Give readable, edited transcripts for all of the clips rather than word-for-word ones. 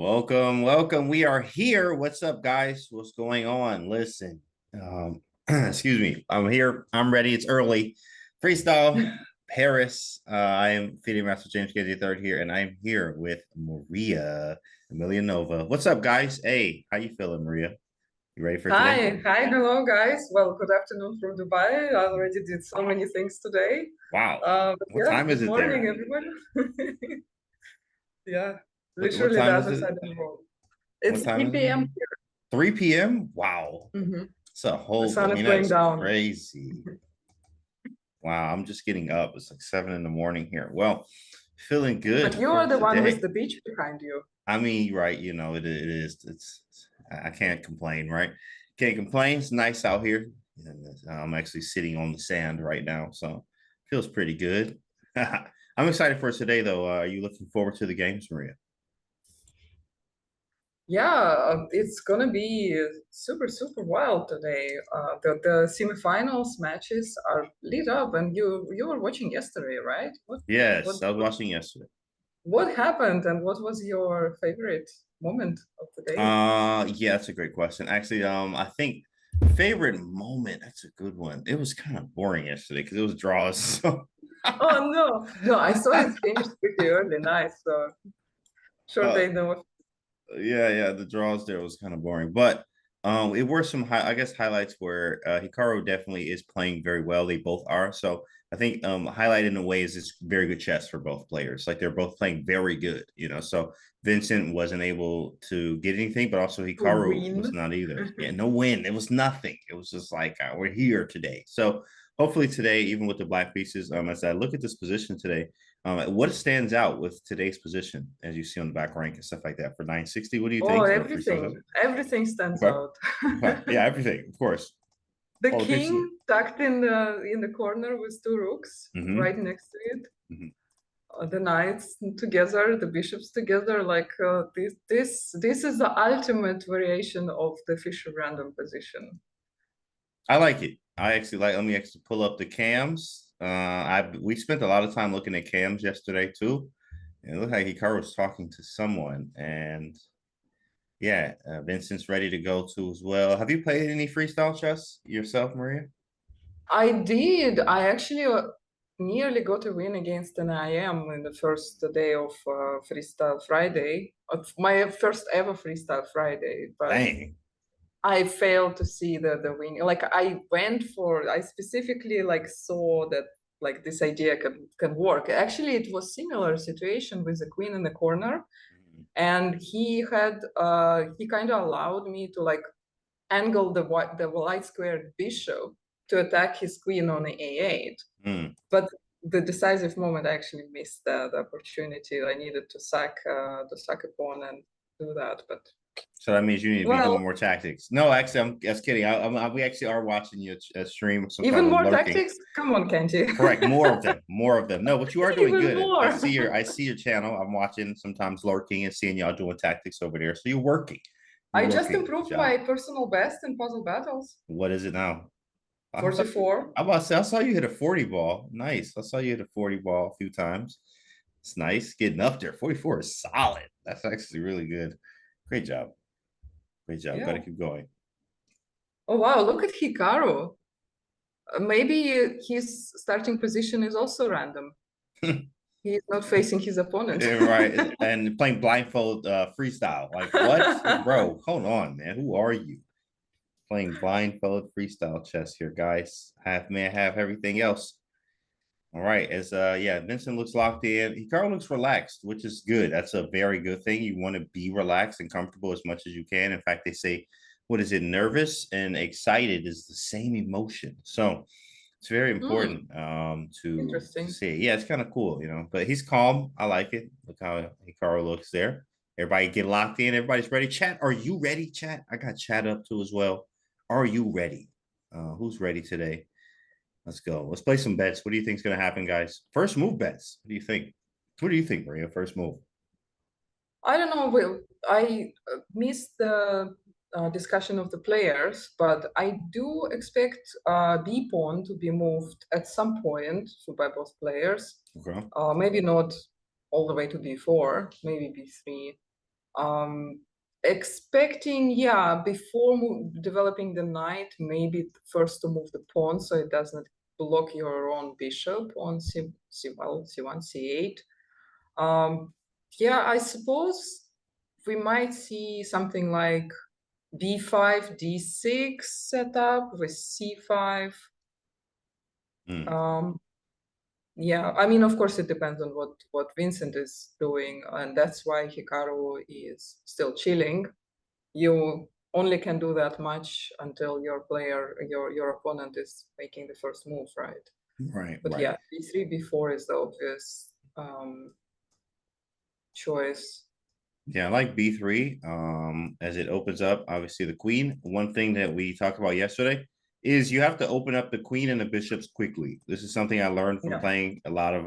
Welcome, welcome. We are here. What's up, guys? What's going on? Listen, excuse me. I'm here. I'm ready. It's early. Freestyle Paris. I am Feeding Master James Kennedy III here, and I'm here with Maria Emilianova. What's up, guys? Hey, how you feeling, Maria? You ready for today? Hello, guys. Well, good afternoon from Dubai. I already did so many things today. Wow. But What yeah, time is good it morning, there? everyone. Yeah, What literally the time is other it? side of the world. What It's time 3 is it? p.m. 3 p.m. Wow. here. It's a The whole, sun is that going is down. crazy. Wow, I'm just getting up. It's like 7 in the morning here. Well, feeling But good you for are the one with today. the beach behind you. I mean, right, it is. I can't complain, right? Can't complain. It's nice out here. And I'm actually sitting on the sand right now, so feels pretty good. I'm excited for today, though. Are you looking forward to the games, Maria? Yeah, it's gonna be super, super wild today. The semifinals matches are lit up, and you were watching yesterday, right? Yes, What I was watching yesterday. What happened and what was your favorite moment of the day? Yeah, that's a great question. Actually, I think favorite moment, that's a good one. It was kind of boring yesterday because it was draws. So Oh no, no, I saw it finished pretty early. Nice. So sure uh, they know. yeah, the draws there was kind of boring, but it were some I guess highlights where Hikaru definitely is playing very well. They both are. So I think highlight in a way is it's very good chess for both players. Like they're both playing very good, you know. So Vincent wasn't able to get anything, but also To Hikaru was win. not either. Yeah, no win. It was nothing. It was just like we're here today. So hopefully today, even with the black pieces, as I look at this position today, what stands out with today's position, as you see on the back rank and stuff like that for 960? What do you Oh, think for freestyle? everything stands Okay. out. Okay. Yeah, everything, of course. The All the pieces. king tucked in the corner with two rooks Mm-hmm. right next to it. Mm-hmm. The knights together, the bishops together. Like this is the ultimate variation of the Fisher random position. I like it. I actually like. Let me actually pull up the cams. We spent a lot of time looking at cams yesterday too. And it looked like Hikaru was talking to someone, and yeah, Vincent's ready to go too as well. Have you played any freestyle chess yourself, Maria? I did. I actually nearly got a win against an IM in the first day of Freestyle Friday, of my first ever Freestyle Friday, but Dang. I failed to see the win. Like I specifically like saw that like this idea can work. Actually, it was similar situation with the queen in the corner, and he kind of allowed me to like angle the light squared bishop to attack his queen on the a8. Mm. But the decisive moment, I actually missed the opportunity. I needed to sack a pawn and do that. But So that means you need to be well, doing more tactics. No, actually, I'm just kidding. We actually are watching you stream. Sometimes even I'm more lurking. tactics. Come on, Kenji. Correct, more of them, more of them. No, but you are doing Even good. more. I see your channel. I'm watching, sometimes lurking and seeing y'all doing tactics over there. So you're working. You're I just working. Good improved job. my personal best in puzzle battles. What is it now? I saw, 44. I'm about to say, I saw you hit a 40 ball. Nice. I saw you hit a 40 ball a few times. It's nice getting up there. 44 is solid. That's actually really good. Great job. Great job. Got to Yeah. keep going. Oh wow, look at Hikaru. Maybe his starting position is also random. He's not facing his opponent. Right. And playing blindfold freestyle. Like, what? Bro, hold on, man. Who are you? Playing blindfold freestyle chess here, guys. May I have everything else. All right. As yeah, Vincent looks locked in. Hikaru looks relaxed, which is good. That's a very good thing. You want to be relaxed and comfortable as much as you can. In fact, they say, what is it? Nervous and excited is the same emotion. So it's very Hmm, important to interesting. see. Yeah, it's kind of cool, you know. But he's calm. I like it. Look how Hikaru looks there. Everybody get locked in. Everybody's ready. Chat, are you ready? Chat. I got chat up too as well. Are you ready? Who's ready today? Let's go. Let's play some bets. What do you think is going to happen, guys? First move bets. What do you think? What do you think, Maria? First move. I don't know. Well, I missed the discussion of the players, but I do expect B pawn to be moved at some point by both players. Okay. Maybe not all the way to B4, maybe B3. Expecting, yeah, before developing the knight, maybe first to move the pawn so it does not block your own bishop on well, c1, c8. Yeah, I suppose we might see something like b5, d6 setup with c5. Yeah, I mean, of course, it depends on what Vincent is doing, and that's why Hikaru is still chilling. You only can do that much until your opponent is making the first move, right? Right, But right. yeah, b3, b4 is the obvious choice. Yeah, I like b3 as it opens up obviously the queen. One thing that we talked about yesterday is you have to open up the queen and the bishops quickly. This is something I learned from playing a lot of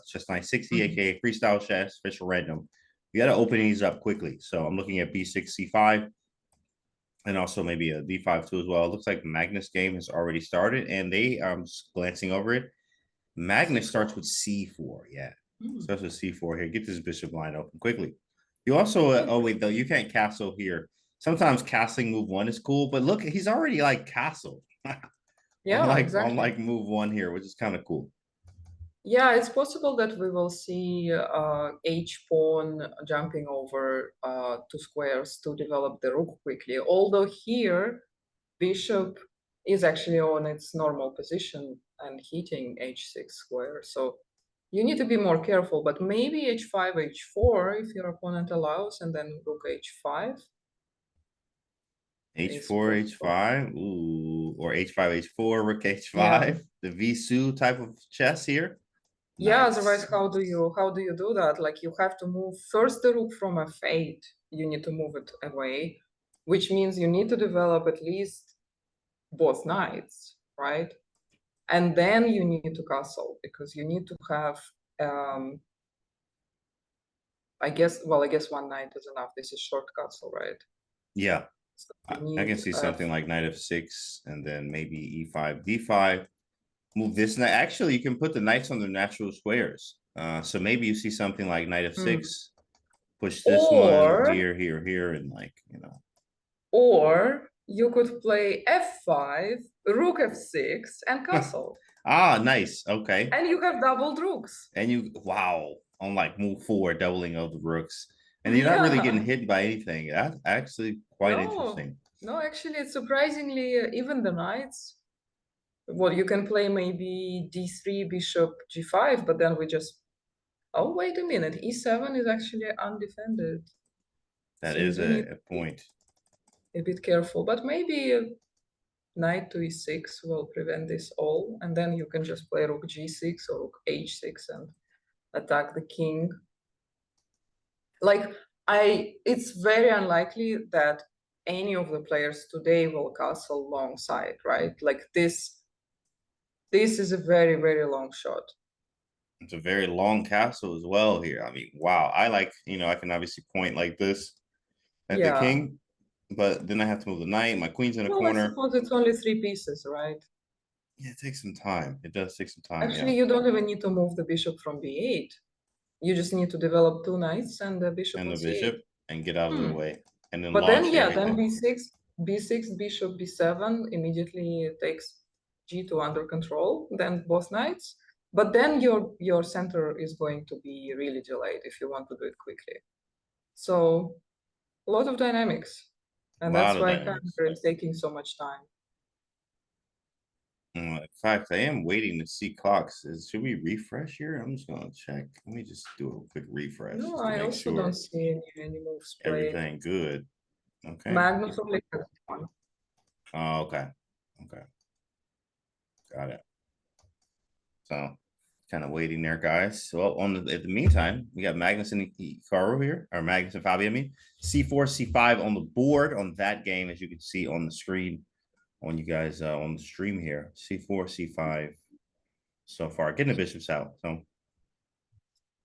chess 960, aka freestyle chess, official random. You got to open these up quickly. So I'm looking at b6, c5, and also maybe a d5 too as well. It looks like Magnus game has already started, and they just glancing over it. Magnus starts with c4. Yeah, starts with c4 here. Get this bishop line open quickly. You also, oh wait, though, you can't castle here. Sometimes castling move one is cool, but look, he's already like castled. Yeah, exactly. Unlike move one here, which is kind of cool. Yeah, it's possible that we will see H pawn jumping over 2 squares to develop the rook quickly. Although here, bishop is actually on its normal position and hitting H6 square. So you need to be more careful, but maybe H5, H4 if your opponent allows, and then rook H5. H4, H5, ooh, or H5, H4, rook H5, the Visu type of chess here. Yeah, otherwise, how do you do that? Like you have to move first the rook from f8. You need to move it away, which means you need to develop at least both knights, right? And then you need to castle because you need to have I guess one knight is enough. This is short castle, right? Yeah. So I can see something like knight f6 and then maybe e5, d5. Move this knight. Actually, you can put the knights on their natural squares. So maybe you see something like knight f6, push this one here, here, here, and like, you know. Or you could play f5, rook f6, and castle. Nice. Okay. And you have doubled rooks. And you, wow, on like move 4, doubling of the rooks. And you're not really getting hit by anything. That's actually quite interesting. No, actually, it's surprisingly, even the knights. Well, you can play maybe d3, bishop g5, but then we just. Oh, wait a minute. e7 is actually undefended. That is a point. A bit careful, but maybe knight to e6 will prevent this all, and then you can just play rook g6 or rook h6 and attack the king. Like it's very unlikely that any of the players today will castle long side, right? Like this is a very, very long shot. It's a very long castle as well here. I mean, wow. I like, I can obviously point like this at the king, but then I have to move the knight. My queen's in a corner. I suppose it's only 3 pieces, right? Yeah, it takes some time. It does take some time. Actually, you don't even need to move the bishop from b8. You just need to develop 2 knights and the bishop and on the bishop c8. And get out of the way. And then but then everything. then b6, bishop b7 immediately takes g2 under control, then both knights. But then your center is going to be really delayed if you want to do it quickly. So a lot of dynamics. And that's why it's taking so much time. In fact, I am waiting to see clocks. Should we refresh here? I'm just going to check. Let me just do a quick refresh. No, I also don't see any moves played. Everything good. Okay. Magnus only has one. Oh, okay. Okay. Got it. So kind of waiting there, guys. So in the meantime, we got Magnus and Hikaru here, or Magnus and Fabi, I mean. C4, C5 on the board on that game, as you can see on the screen, on you guys on the stream here. C4, C5 so far. Getting the bishops out. So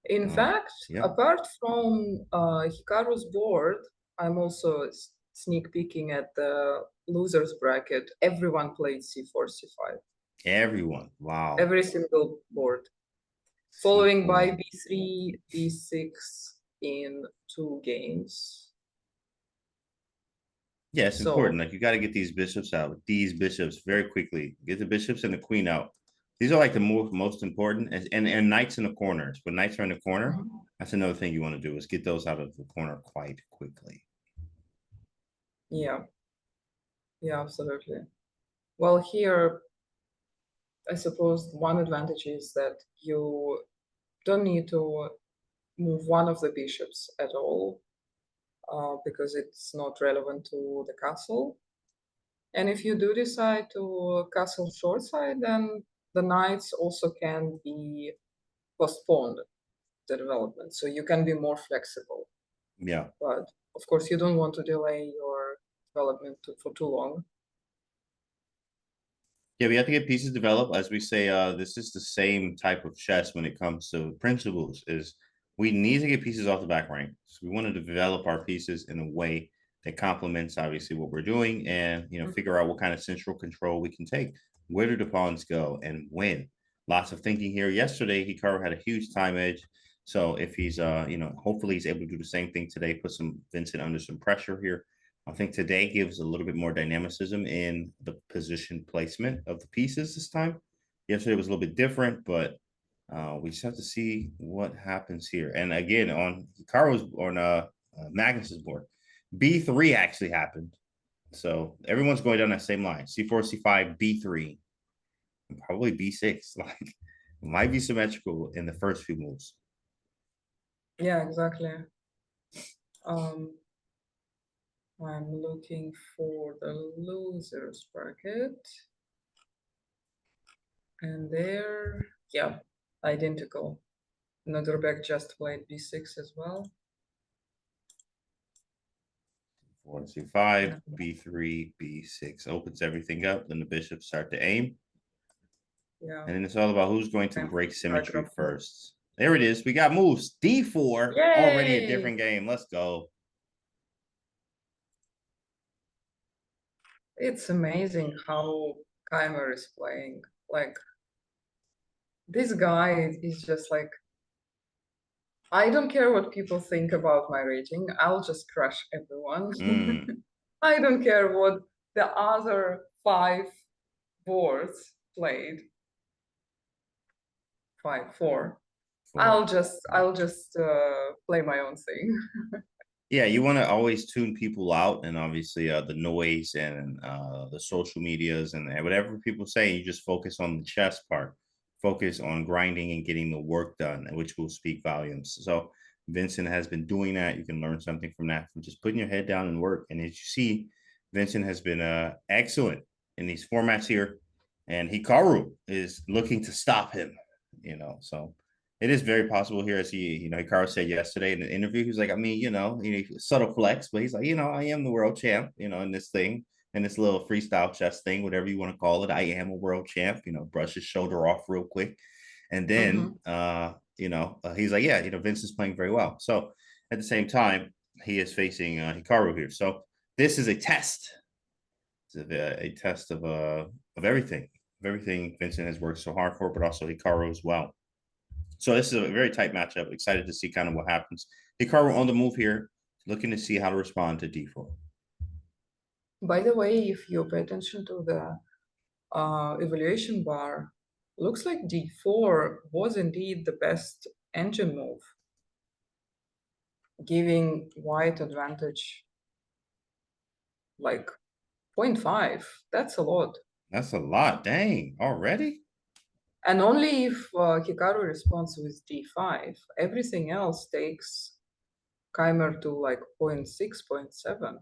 in fact, apart from Hikaru's board, I'm also sneak peeking at the losers bracket. Everyone played C4, C5. Everyone. Wow. Every single board. Following by B3, B6 in 2 games. Yeah, it's So important. Like you got to get these bishops out. These bishops very quickly. Get the bishops and the queen out. These are like the most important. And knights in the corners. When knights are in the corner, that's another thing you want to do is get those out of the corner quite quickly. yeah, yeah, absolutely. Well, here, I suppose one advantage is that you don't need to move one of the bishops at all, because it's not relevant to the castle. And if you do decide to castle short side, then the knights also can be postponed, the development. So you can be more flexible. Yeah. But of course, you don't want to delay your development for too long. Yeah, we have to get pieces developed. As we say, this is the same type of chess when it comes to principles, is we need to get pieces off the back rank. So we want to develop our pieces in a way that complements obviously what we're doing and figure out what kind of central control we can take. Where do the pawns go and when? Lots of thinking here. Yesterday, Hikaru had a huge time edge. So if he's hopefully he's able to do the same thing today, put some Vincent under some pressure here. I think today gives a little bit more dynamicism in the position placement of the pieces this time. Yesterday was a little bit different, but we just have to see what happens here. And again, on Hikaru's on Magnus's board, B3 actually happened. So everyone's going down that same line: C4, C5, B3, and probably B6. Like it might be symmetrical in the first few moves. Yeah, exactly. I'm looking for the losers bracket. And there, yeah, identical. Nodorbeck just played b6 as well. 4, C5, B3, B6 opens everything up. Then the bishops start to aim. Yeah. And then it's all about who's going to break symmetry first. There it is. We got moves. D4. Yay! Already a different game. Let's go. It's amazing how Keymer is playing. Like, this guy is just like, I don't care what people think about my rating. I'll just crush everyone. I don't care what the other 5 boards played. 5, 4. I'll just play my own thing. Yeah, you want to always tune people out, and obviously the noise and the social medias and whatever people say. You just focus on the chess part, focus on grinding and getting the work done, which will speak volumes. So Vincent has been doing that. You can learn something from that, from just putting your head down and work. And as you see, Vincent has been excellent in these formats here, and Hikaru is looking to stop him. So it is very possible here, as Hikaru said yesterday in the interview. He's like, I mean, subtle flex, but he's like, I am the world champ, in this thing, in this little freestyle chess thing, whatever you want to call it. I am a world champ, brush his shoulder off real quick. And then, he's like, yeah, Vince is playing very well. So at the same time, he is facing Hikaru here. So this is a test. It's a test of everything Vincent has worked so hard for, but also Hikaru as well. So this is a very tight matchup. Excited to see kind of what happens. Hikaru on the move here, looking to see how to respond to D4. By the way, if you pay attention to the evaluation bar, looks like D4 was indeed the best engine move, giving white advantage like 0.5. That's a lot. That's a lot. Dang, already? And only if Hikaru responds with D5. Everything else takes Keymer to like 0.6, 0.7.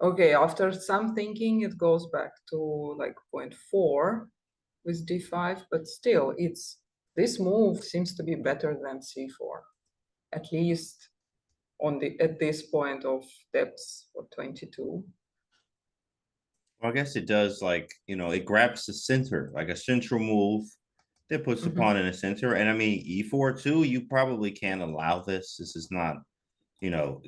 Okay, after some thinking, it goes back to like 0.4 with D5, but still, this move seems to be better than C4, at least at this point of depth for 22. Well, I guess it does, like, it grabs the center, like a central move that puts the pawn in the center. And I mean, E4 too, you probably can't allow this. This is not,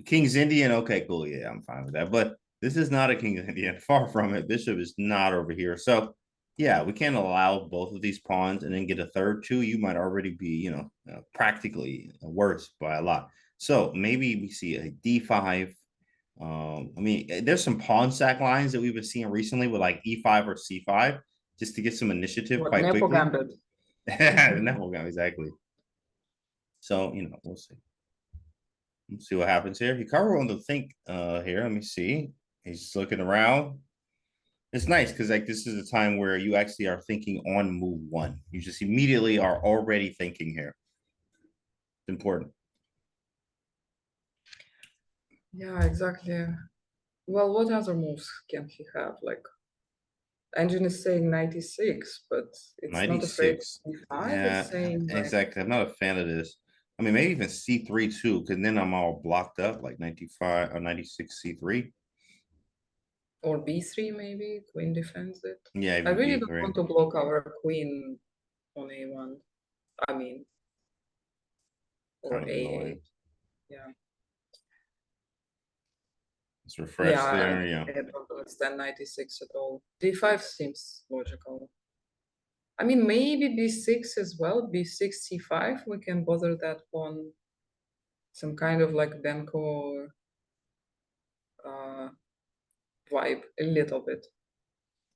King's Indian. Okay, cool. Yeah, I'm fine with that. But this is not a King's Indian. Far from it. Bishop is not over here. So, yeah, we can't allow both of these pawns and then get a third too. You might already be, practically worse by a lot. So maybe we see a D5 I mean, there's some pawn sack lines that we've been seeing recently with like e5 or c5, just to get some initiative What, quite Nepo quickly. Gambit? No, exactly. So we'll see. Let's see what happens here. Hikaru on the think here. Let me see. He's just looking around. It's nice because like this is a time where you actually are thinking on move one. You just immediately are already thinking here. It's important. Yeah, exactly. Well, what other moves can he have? Like, Engine is saying 96, but it's not afraid of 96. C5. Yeah, It's saying exactly. I'm not a fan of this. I mean, maybe even C3 too, because then I'm all blocked up like 95 or 96 C3. Or B3 maybe, queen defends it. Yeah, I even really don't B3. want to block our queen on A1. I mean, or Kind of A8. annoying. Yeah. Let's refresh Yeah, there. Yeah. I don't understand 96 at all. D5 seems logical. I mean, maybe B6 as well. B6, C5, we can bother that pawn. Some kind of like Benko vibe a little bit.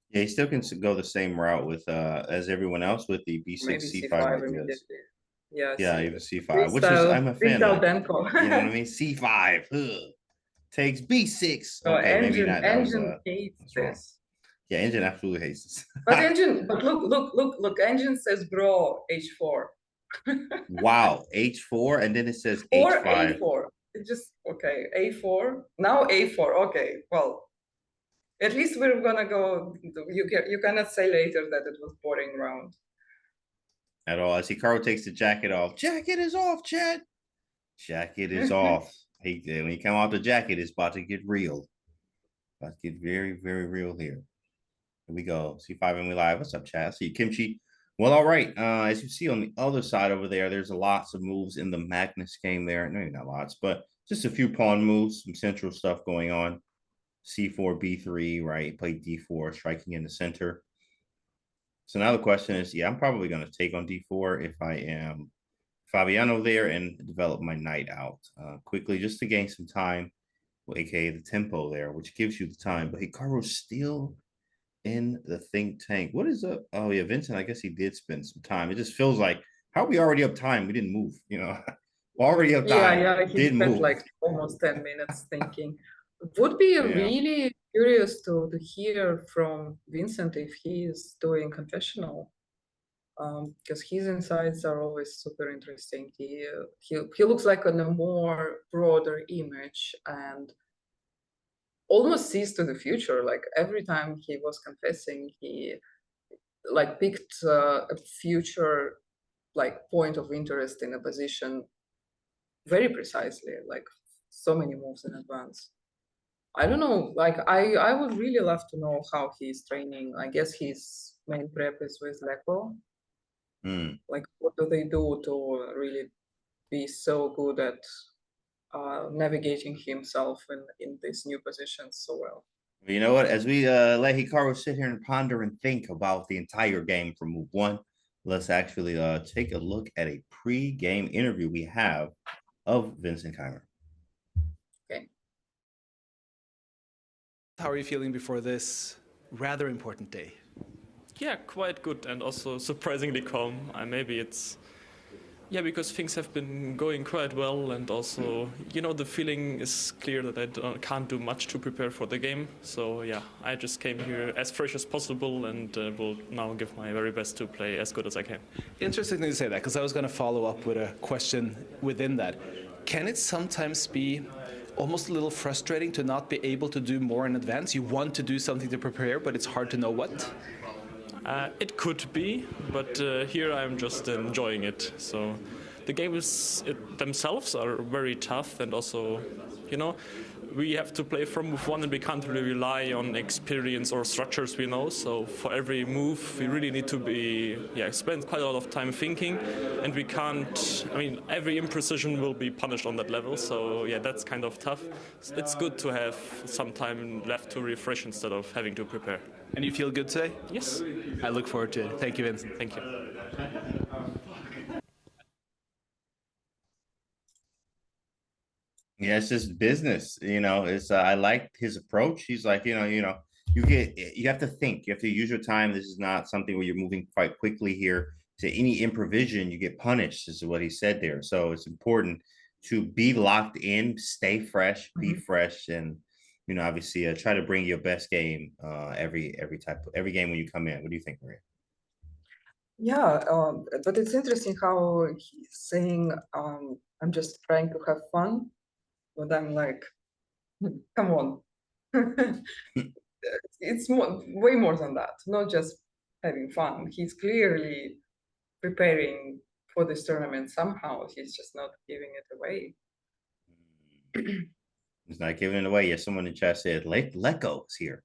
Yeah, he still can go the same route with as everyone else with the Maybe B6 C5 C5 ideas. immediately. Yeah, Yeah, see, even C5, which is freestyle, I'm a fan freestyle of. Benko. You know what I mean? C5 takes B6. So Okay, maybe engine, not. That was engine hates that's wrong. this. Yeah, engine absolutely hates this. But engine, but look, engine says bro, H4. Wow, H4, and then it says Or H5. A4. It just, okay, A4. Now A4. Okay, well, at least we're gonna go. You cannot say later that it was boring round. At all. As Hikaru takes the jacket off. Jacket is off, Chad. Jacket is off. When you come off the jacket, it's about to get real. About to get very, very real here. Here we go. C5 and we live. What's up, Chad? See you, Kimchi. Well, all right. As you see on the other side over there, there's lots of moves in the Magnus game there. Maybe not lots, but just a few pawn moves, some central stuff going on. C4, B3, right? Play D4, striking in the center. So now the question is, yeah, I'm probably going to take on D4 if I am Fabiano there and develop my knight out quickly just to gain some time, aka the tempo there, which gives you the time. But Hikaru's still in the think tank. What is up? Oh yeah, Vincent. I guess he did spend some time. It just feels like how are we already up time? We didn't move. Already up time. Yeah, he Didn't spent move. like almost 10 minutes thinking. Would be Yeah. really curious to hear from Vincent if he is doing confessional, because his insights are always super interesting. He looks like on a more broader image and almost sees to the future. Like every time he was confessing, he like picked a future like point of interest in a position very precisely, like so many moves in advance. I don't know, like I would really love to know how he's training. I guess his main prep is with Nepo. Like what do they do to really be so good at navigating himself in these new positions so well? You know what? As we let Hikaru sit here and ponder and think about the entire game from move one, let's actually take a look at a pre-game interview we have of Vincent Keymer. Okay. How are you feeling before this rather important day? Yeah, quite good and also surprisingly calm. Maybe it's because things have been going quite well, and also the feeling is clear that I can't do much to prepare for the game. So yeah, I just came here as fresh as possible and will now give my very best to play as good as I can. Interesting to say that, because I was going to follow up with a question within that. Can it sometimes be almost a little frustrating to not be able to do more in advance? You want to do something to prepare, but it's hard to know what? It could be, but here I'm just enjoying it. So the games themselves are very tough, and also, we have to play from move one, and we can't really rely on experience or structures we know. So for every move, we really need to spend quite a lot of time thinking, and we can't. Every imprecision will be punished on that level. So yeah, that's kind of tough. It's good to have some time left to refresh instead of having to prepare. And you feel good today? Yes. I look forward to it. Thank you, Vincent. Thank you. Yeah, it's just business, it's I like his approach. He's like, you have to think, you have to use your time. This is not something where you're moving quite quickly here. To any improvision, you get punished, is what he said there. So it's important to be locked in, stay fresh, be fresh, and obviously try to bring your best game every game when you come in. What do you think, Maria? Yeah, but it's interesting how he's saying, I'm just trying to have fun, but I'm like, come on. It's way more than that, not just having fun. He's clearly preparing for this tournament somehow. He's just not giving it away. He's not giving it away. Yeah, someone in chat said Lecco is here.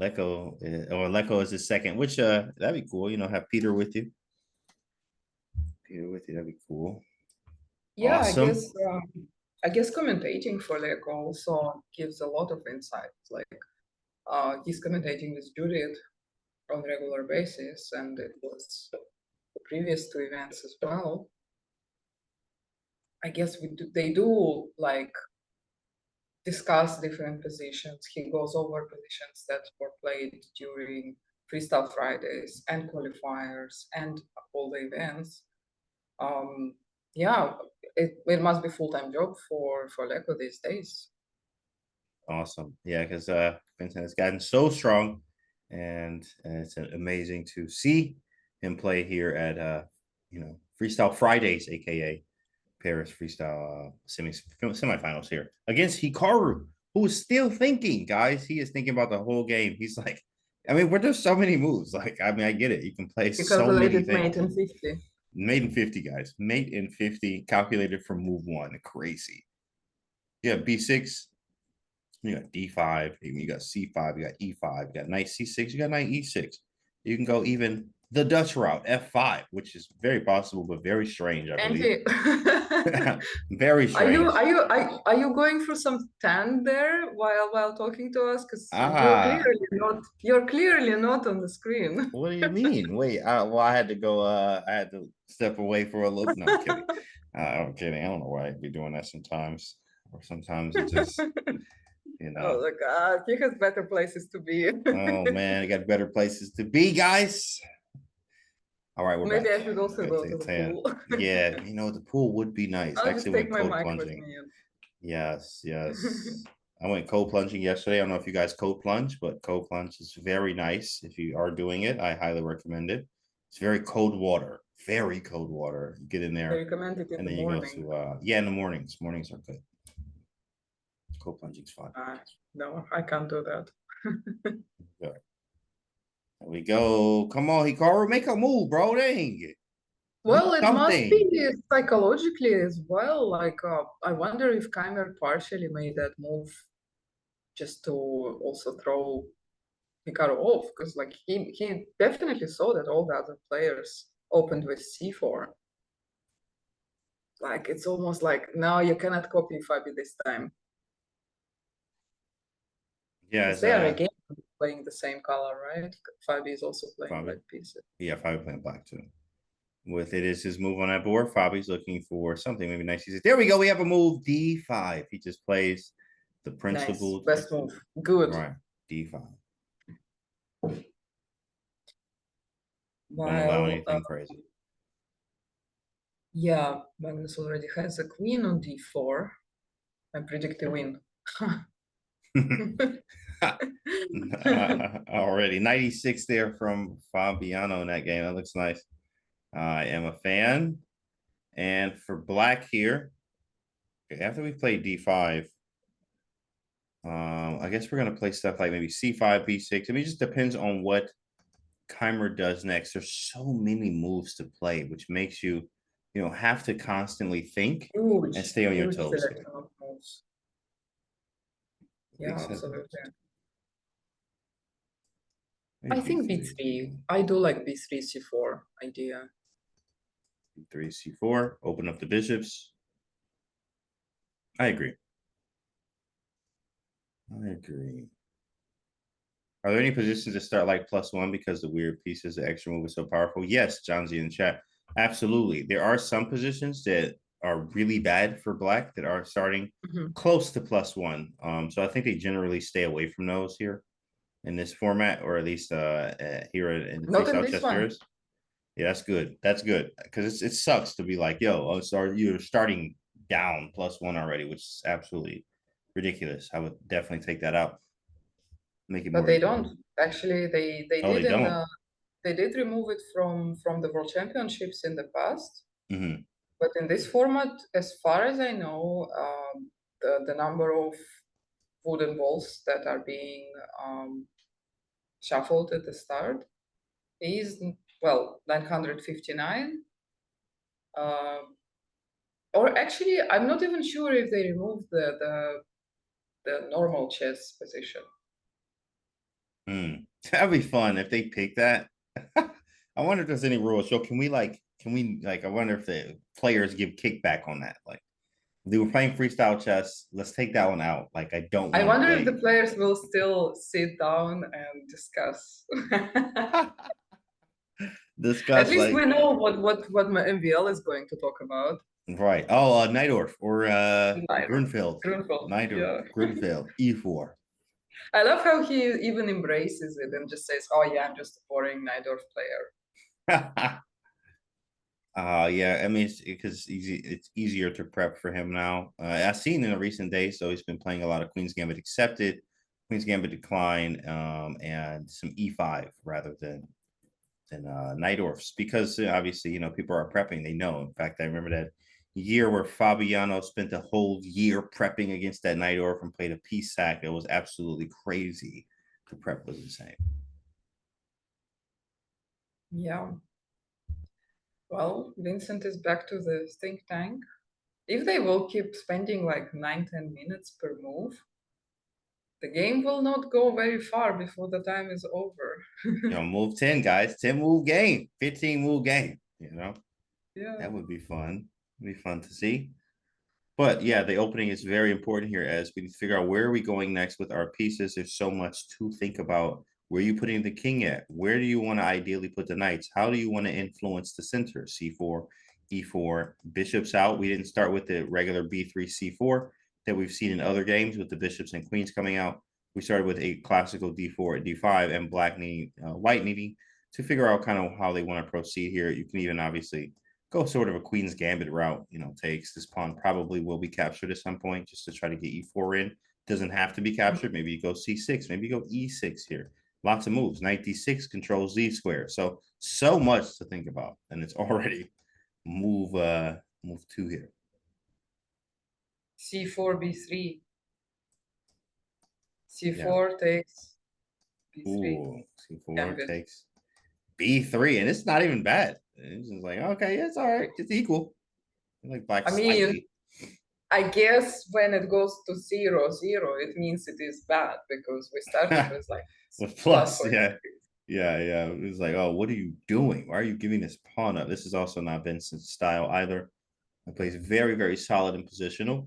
Lecco is the second, which that'd be cool. Have Peter with you. That'd be cool. Yeah, Awesome. I guess commentating for Lecco also gives a lot of insights. Like he's commentating with Judith on a regular basis, and it was the previous two events as well. I guess they do like discuss different positions. He goes over positions that were played during Freestyle Fridays and qualifiers and all the events. Yeah, it must be full-time job for Lecco these days. Awesome. Yeah, because Vincent has gotten so strong, and it's amazing to see him play here at Freestyle Fridays, aka Paris Freestyle semifinals here against Hikaru, who is still thinking, guys. He is thinking about the whole game. He's like, where there's so many moves. Like, I get it. You can play so many things. Mate in 50. Mate in 50, guys. Mate in 50, calculated from move one. Crazy. Yeah, B6. You got D5, you got C5, you got E5, you got knight C6, you got knight E6. You can go even the Dutch route, F5, which is very possible, but very strange, I believe. Very strange. Are you going for some tan there while talking to us? Because you're clearly not on the screen. What do you mean? Wait, I had to go. I had to step away for a look. No, I'm kidding. I'm kidding. I don't know why I'd be doing that sometimes, or sometimes it just. Oh my God, he has better places to be. Oh man, I got better places to be, guys. All right, we're Maybe back. I should also go to the pool. Yeah, the pool would be nice. I'll Actually, just take went my cold mic plunging. with me. Yes. I went cold plunging yesterday. I don't know if you guys cold plunge, but cold plunge is very nice. If you are doing it, I highly recommend it. It's very cold water. Very cold water. You get in there. I recommend it in the morning. You go to in the mornings. Mornings are good. Cold plunging's fun. No, I can't do that. Good. There we go. Come on, Hikaru, make a move, bro. Dang. Well, it must be psychologically as well. Like, I wonder if Keymer partially made that move just to also throw Hikaru off, because like he definitely saw that all the other players opened with C4. Like, it's almost like, no, you cannot copy Fabi this time. Yeah, they are again playing the same color, right? Fabi is also playing black pieces. Yeah, Fabi playing black too. With it is his move on that board. Fabi's looking for something maybe nice. He says, there we go. We have a move, D5. He just plays the principal. Nice. Best move. Good. Right, D5. Don't allow anything crazy. Yeah, Magnus already has a queen on D4. I predict a win. Already 96 there from Fabiano in that game. That looks nice. I am a fan. And for black here, after we play D5, I guess we're gonna play stuff like maybe C5, B6. I mean, it just depends on what Keymer does next. There's so many moves to play, which makes you, have to constantly think and stay on your toes. Yeah, absolutely. I think B3. I do like B3, C4 idea. B3, C4, open up the bishops. I agree. Are there any positions that start like +1 because the weird pieces, the extra move is so powerful? Yes, John Z in chat. Absolutely. There are some positions that are really bad for black that are starting close to +1. So I think they generally stay away from those here in this format, or at least here in the Not in freestyle this chess one. series. Yeah, that's good. That's good because it sucks to be like, yo, oh, sorry, you're starting down +1 already, which is absolutely ridiculous. I would definitely take that out. Make it But more. they don't. Actually, they Oh, did they in don't. they did remove it from the World Championships in the past. Hmm. But in this format, as far as I know, the number of wooden balls that are being shuffled at the start is, well, 959. Or actually, I'm not even sure if they removed the normal chess position. That'd be fun if they pick that. I wonder if there's any rules. So can we I wonder if the players give kickback on that. Like they were playing freestyle chess. Let's take that one out. Like I don't I want to wonder if play. the players will still sit down and discuss. At Discuss least like we know what my MVL is going to talk about. right. Oh, Najdorf or Neither. Grunfeld. Grunfeld, Najdorf, yeah. Grunfeld, E4. I love how he even embraces it and just says, "Oh yeah, I'm just a boring Najdorf player." Yeah, I mean, because it's easier to prep for him now. I've seen in the recent days, so he's been playing a lot of Queen's Gambit Accepted, Queen's Gambit Decline, and some E5 rather than Najdorf's, because obviously, people are prepping. They know. In fact, I remember that year where Fabiano spent a whole year prepping against that Najdorf and played a peace sack. It was absolutely crazy. The prep was insane. Yeah. Well, Vincent is back to the think tank. If they will keep spending like 9-10 minutes per move, the game will not go very far before the time is over. Move 10, guys. 10 move game, 15 move game. Yeah. That would be fun. It'd be fun to see. But yeah, the opening is very important here as we need to figure out where are we going next with our pieces. There's so much to think about. Where are you putting the king at? Where do you want to ideally put the knights? How do you want to influence the center? C4, E4, bishops out. We didn't start with the regular B3, C4 that we've seen in other games with the bishops and queens coming out. We started with a classical D4 and D5 and black needing, white needing to figure out kind of how they want to proceed here. You can even obviously go sort of a queen's gambit route, takes this pawn probably will be captured at some point just to try to get E4 in. Doesn't have to be captured. Maybe you go C6, maybe you go E6 here. Lots of moves. Knight D6 controls Z square. So much to think about. And it's already move 2 here. C4, B3. C4 takes B3. Ooh, C4 Gambit. takes B3, and it's not even bad. It's just like, okay, it's all right. It's equal. Like black slightly. I guess when it goes to 0-0, it means it is bad because we started with like with plus, yeah. It's like, oh, what are you doing? Why are you giving this pawn up? This is also not Vincent's style either. He plays very, very solid and positional.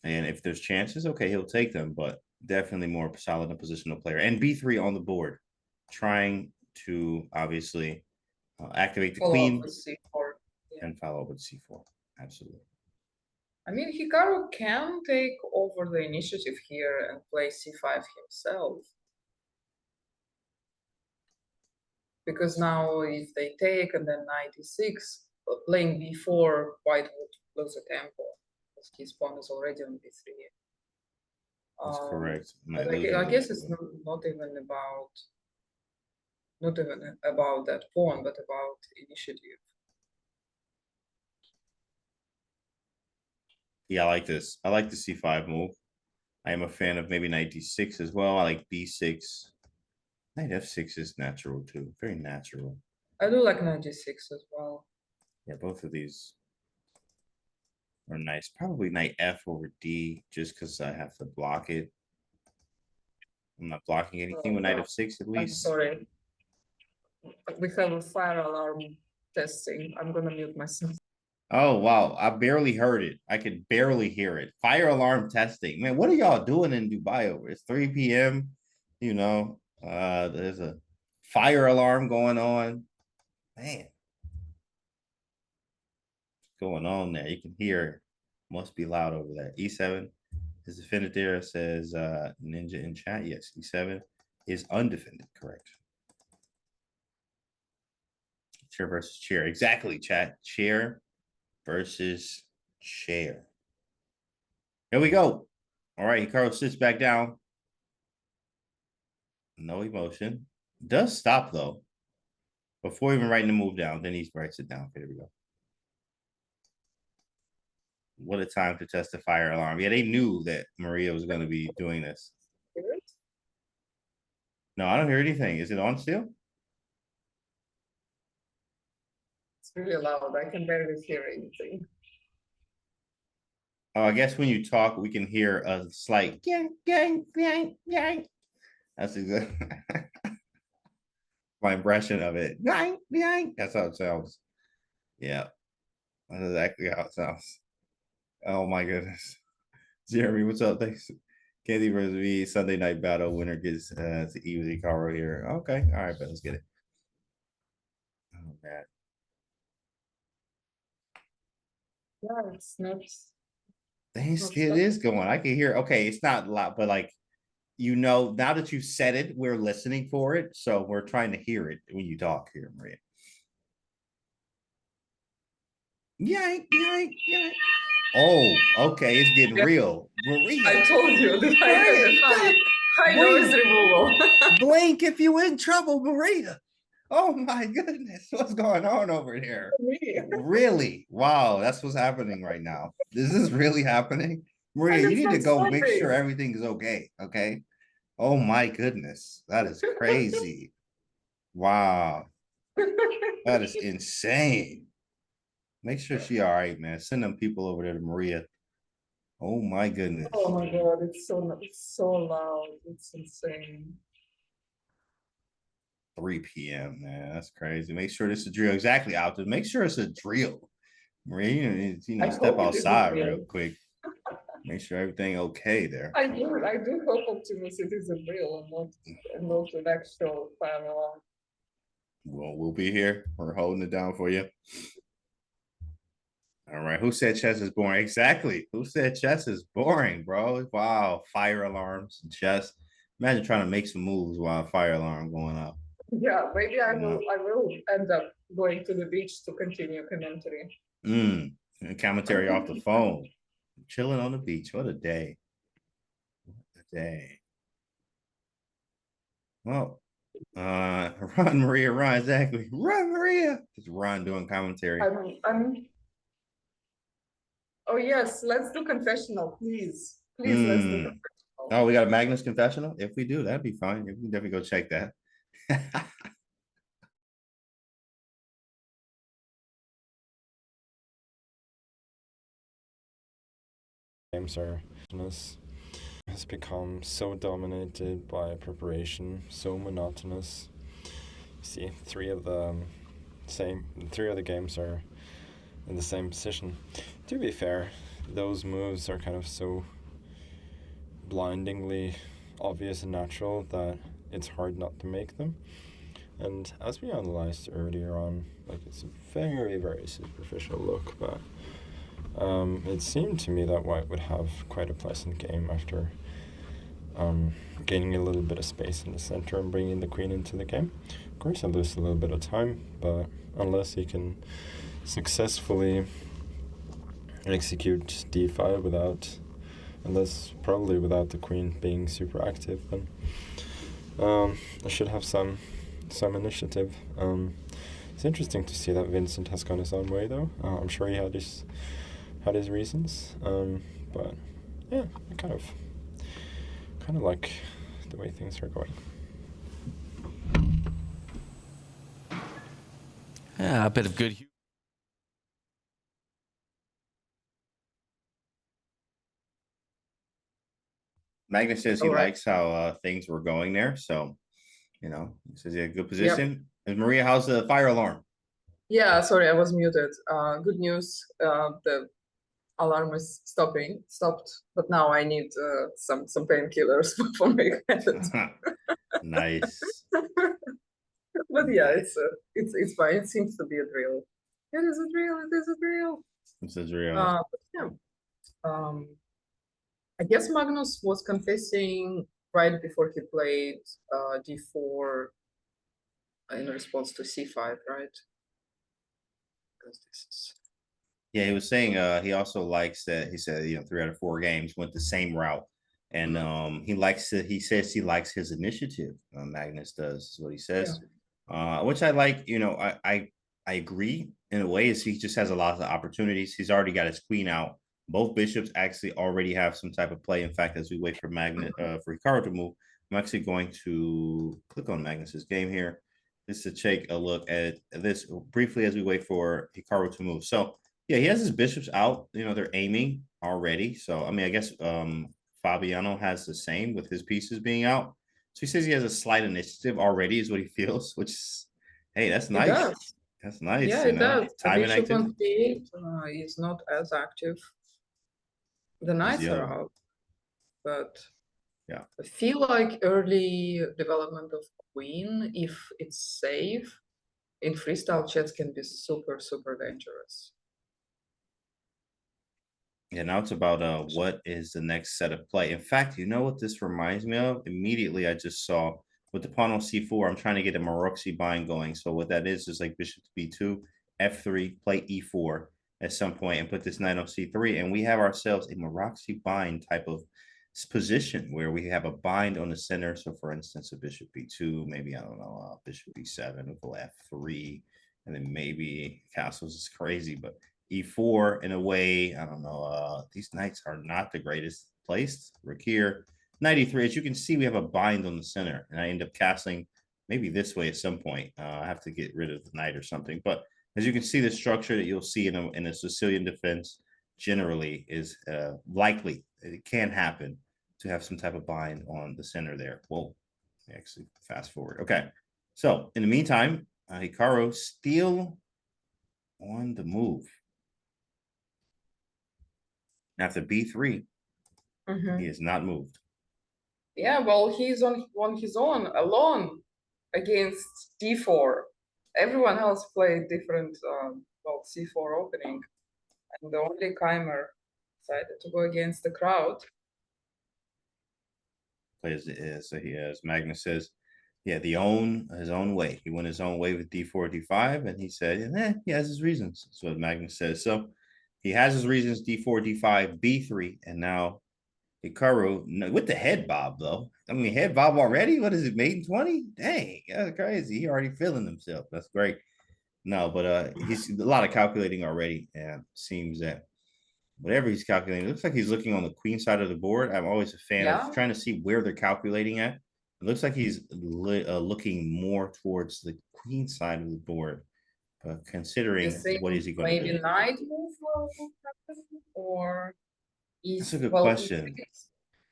And if there's chances, okay, he'll take them, but definitely more solid and positional player. And B3 on the board, trying to obviously activate the queen and follow up with C4. Absolutely. I mean, Hikaru can take over the initiative here and play C5 himself. Because now if they take and then knight E6, playing B4, white would lose a tempo. Because his pawn is already on B3. That's correct. I guess it's not even about that pawn, but about initiative. Yeah, I like this. I like the C5 move. I am a fan of maybe knight D6 as well. I like B6. Knight F6 is natural too. Very natural. I do like knight G6 as well. Yeah, both of these are nice. Probably knight F over D just because I have to block it. I'm not blocking anything with knight F6 at least. I'm sorry. We have a fire alarm testing. I'm gonna mute myself. Oh, wow. I barely heard it. I could barely hear it. Fire alarm testing. Man, what are y'all doing in Dubai over? It's 3 p.m. There's a fire alarm going on. Man. going on there? You can hear. Must be loud over there. E7 is defended there. Says Ninja in chat. Yes, E7 is undefended. Correct. Chair versus chair. Exactly, chat. Chair versus chair. Here we go. All right, Hikaru sits back down. No emotion. Does stop though. Before even writing the move down, then he writes it down. Here we go. What a time to test the fire alarm. Yeah, they knew that Maria was going to be doing this. No, I don't hear anything. Is it on still? It's really loud. I can barely hear anything. Oh, I guess when you talk, we can hear a slight gang, gang, gang, gang. That's exactly my impression of it. Gang, gang. That's how it sounds. Yeah, that's exactly how it sounds. Oh my goodness. Jeremy, what's up? Thanks. Candy versus me, Sunday night battle. Winner gets to eat with Hikaru here. Okay, all right, but let's get it. Oh man. Yeah, it's not. It is going. I can hear. Okay, it's not loud, but like now that you said it, we're listening for it, so we're trying to hear it when you talk here, Maria. Yank, yank, yank. Oh, okay, it's getting real. Maria, I told you that I had high noise removal. blink if you in trouble, Maria. Oh my goodness, what's going on over there? Really? Wow, that's what's happening right now. This is really happening. Maria, you need to go make sure everything is okay. Okay. Oh my goodness, that is crazy. Wow, that is insane. Make sure she all right, man. Send them people over there to Maria. Oh my goodness. Oh my god, it's so loud. It's insane. 3 p.m. man, that's crazy. Make sure this is a drill. Exactly, out there. Make sure it's a drill. Maria, step outside real quick. Make sure everything okay there. I do hope Optimus it is a drill and not an actual fire alarm. Well, we'll be here. We're holding it down for you. All right. Who said chess is boring? Exactly. Who said chess is boring, bro? Wow. Fire alarms and chess. Imagine trying to make some moves while a fire alarm going up. Yeah, maybe I will end up going to the beach to continue commentary. And commentary off the phone. Chilling on the beach. What a day. What a day. Well, run, Maria, run. Exactly. Run, Maria. Just run doing commentary. Oh yes, let's do confessional, please. Please, let's do confessional. Oh, we got a Magnus confessional? If we do, that'd be fine. We can definitely go check that. Games has become so dominated by preparation, so monotonous. You see, three of the games are in the same position. To be fair, those moves are kind of so blindingly obvious and natural that it's hard not to make them. And as we analyzed earlier on, like, it's a very, very superficial look, but it seemed to me that White would have quite a pleasant game after gaining a little bit of space in the center and bringing the queen into the game. Of course, I lose a little bit of time, but unless he can successfully execute d5 without the queen being super active, then I should have some initiative. It's interesting to see that Vincent has gone his own way, though. I'm sure he had his reasons, but yeah, I kind of like the way things are going. Yeah, a bit of good humor. Magnus says he likes how things were going there, so he says he had a good position. Yep. And Maria, how's the fire alarm? Yeah, sorry, I was muted. Good news. The alarm is stopped, but now I need some painkillers for my head. Nice. But yeah, it's fine. It seems to be a drill. It is a drill. This is real. But yeah. I guess Magnus was confessing right before he played d4 in response to c5, right? Because this is Yeah, he was saying he also likes that he said, 3 out of 4 games went the same route. And he likes it. He says he likes his initiative. Magnus does, is what he says. Which I like, I agree in a way, is he just has a lot of opportunities. He's already got his queen out. Both bishops actually already have some type of play. In fact, as we wait for for Hikaru to move, I'm actually going to click on Magnus's game here just to take a look at this briefly as we wait for Hikaru to move. So yeah, he has his bishops out. They're aiming already. So I mean, I guess Fabiano has the same with his pieces being out. So he says he has a slight initiative already, is what he feels. Which, hey, that's nice. does. That's nice. Yeah, it does. The Time and bishop on activity. d8 is not as active. The knights are out, but yeah, I feel like early development of queen, if it's safe, in freestyle chess can be super, super dangerous. Yeah, now it's about what is the next set of play. In fact, you know what this reminds me of? Immediately I just saw with the pawn on c4, I'm trying to get a Maroczy bind going. So what that is like bishop to b2, f3, play e4 at some point and put this knight on c3. And we have ourselves a Maroczy bind type of position where we have a bind on the center. So for instance, a bishop b2, maybe, I don't know, bishop b7, we'll go f3, and then maybe castles is crazy, but e4 in a way, I don't know. These knights are not the greatest placed. Rakir, knight e3. As you can see, we have a bind on the center, and I end up castling maybe this way at some point. I have to get rid of the knight or something. But as you can see, the structure that you'll see in a Sicilian defense generally is likely. It can happen to have some type of bind on the center there. Well, actually, fast forward. Okay. So in the meantime, Hikaru still on the move. After b3, he is not moved. Yeah, well, he's on his own, alone against d4. Everyone else played different, c4 opening, and the only Keymer decided to go against the crowd. Plays as Magnus says, yeah, his own way. He went his own way with d4, d5, and he said, he has his reasons. That's what Magnus says. So he has his reasons, d4, d5, b3, and now Hikaru with the head bob, though. I mean, head bob already? What is it, made in 20? Dang, that's crazy. He already feeling himself. That's great. No, but he's a lot of calculating already, and seems that whatever he's calculating, it looks like he's looking on the queen side of the board. I'm always a fan of trying to see where they're calculating at. It looks like he's looking more towards the queen side of the board. Considering what is he going to do? Maybe knight move will happen, or that's a good question.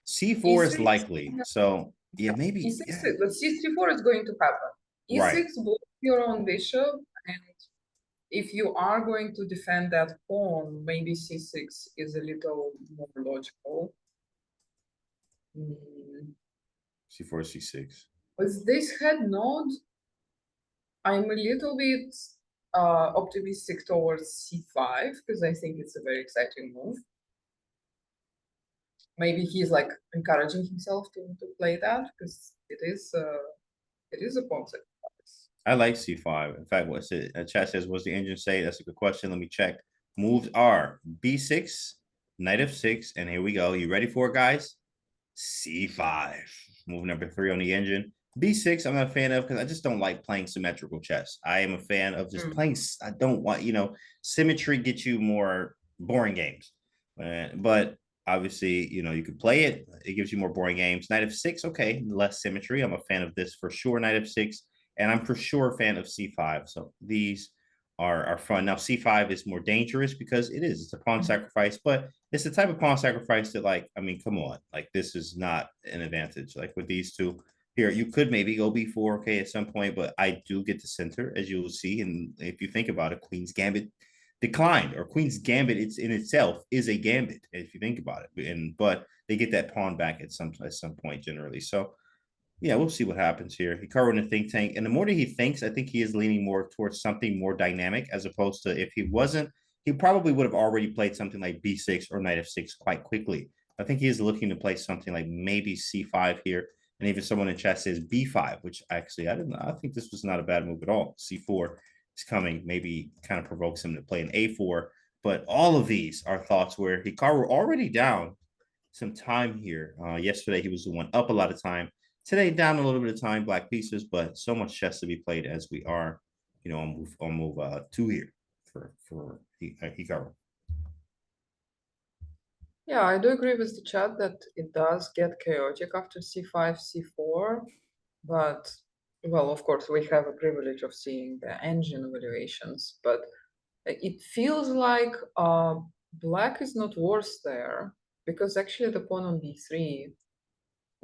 C4 is likely, so yeah, maybe. E6, but C4 is going to happen. E6 blocks your own bishop, and if you are going to defend that pawn, maybe C6 is a little more logical. C4, C6. With this head node, I'm a little bit optimistic towards C5 because I think it's a very exciting move. Maybe he's like encouraging himself to play that because it is a pawn sacrifice. I like C5. In fact, what's it? Chat says, "What's the engine say?" That's a good question. Let me check. Moves are B6, knight f6, and here we go. You ready for it, guys? C5. Move number 3 on the engine. B6, I'm not a fan of because I just don't like playing symmetrical chess. I am a fan of just playing. I don't want, symmetry gets you more boring games. But obviously, you could play it. It gives you more boring games. Knight f6, okay, less symmetry. I'm a fan of this for sure. Knight f6, and I'm for sure a fan of c5. So these are fun. Now c5 is more dangerous because it's a pawn sacrifice, but it's the type of pawn sacrifice that, like, I mean, come on, like this is not an advantage. Like with these two here, you could maybe go b4, okay, at some point, but I do get the center, as you will see. And if you think about it, Queen's Gambit declined, or Queen's Gambit in itself is a gambit if you think about it. But they get that pawn back at some point generally. So yeah, we'll see what happens here. Hikaru in a think tank, and the more that he thinks, I think he is leaning more towards something more dynamic, as opposed to if he wasn't, he probably would have already played something like b6 or knight f6 quite quickly. I think he is looking to play something like maybe c5 here, and even someone in chat says b5, which actually I didn't. I think this was not a bad move at all. c4 is coming, maybe kind of provokes him to play an a4. But all of these are thoughts where Hikaru already down some time here. Yesterday he was the one up a lot of time. Today down a little bit of time, black pieces, but so much chess to be played as we are, on move 2 here for Hikaru. Yeah, I do agree with the chat that it does get chaotic after c5, c4, but, well, of course, we have a privilege of seeing the engine evaluations, but it feels like black is not worse there, because actually the pawn on b3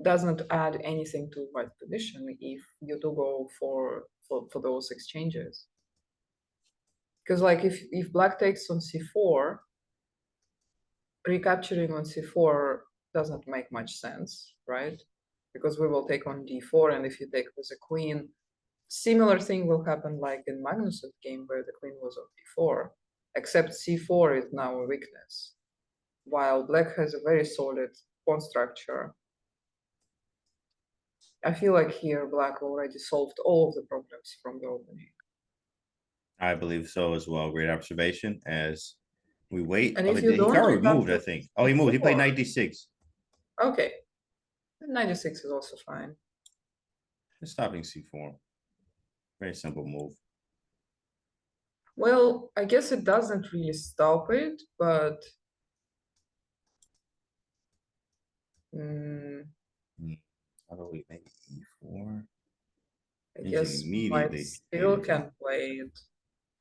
doesn't add anything to white position if you do go for those exchanges. Because like if black takes on c4, recapturing on c4 doesn't make much sense, right? Because we will take on d4, and if you take with a queen, similar thing will happen like in Magnus's game where the queen was on d4, except c4 is now a weakness, while black has a very solid pawn structure. I feel like here black already solved all of the problems from the opening. I believe so as well. Great observation. As we wait, And if you don't Hikaru moved, I recapture think. Oh, he moved. He played c4. 96. Okay, 96 is also fine. Just stopping c4. Very simple move. Well, I guess it doesn't really stop it, but How do we maybe e4? I Engine guess white immediately. still can play it,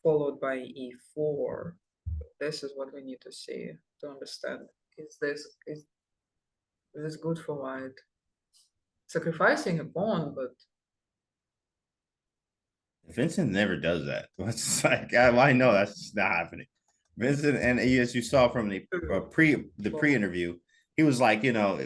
followed by e4. But this is what we need to see to understand. Is this good for white? Sacrificing a pawn, but Vincent never does that. It's like I know that's just not happening. Vincent, and as you saw from the pre-interview, he was like,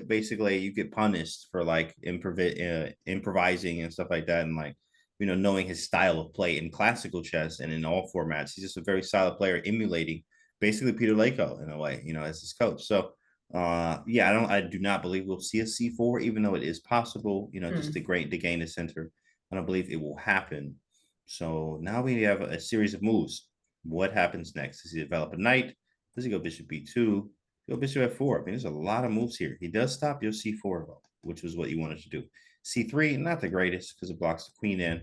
basically you get punished for like improvising and stuff like that, and like knowing his style of play in classical chess and in all formats. He's just a very solid player, emulating basically Peter Leko in a way, as his coach. So yeah, I do not believe we'll see a c4, even though it is possible, just to gain the center. I don't believe it will happen. So now we have a series of moves. What happens next? Does he develop a knight? Does he go bishop b2? Go bishop f4. I mean, there's a lot of moves here. He does stop your c4, which was what you wanted to do. c3, not the greatest because it blocks the queen in.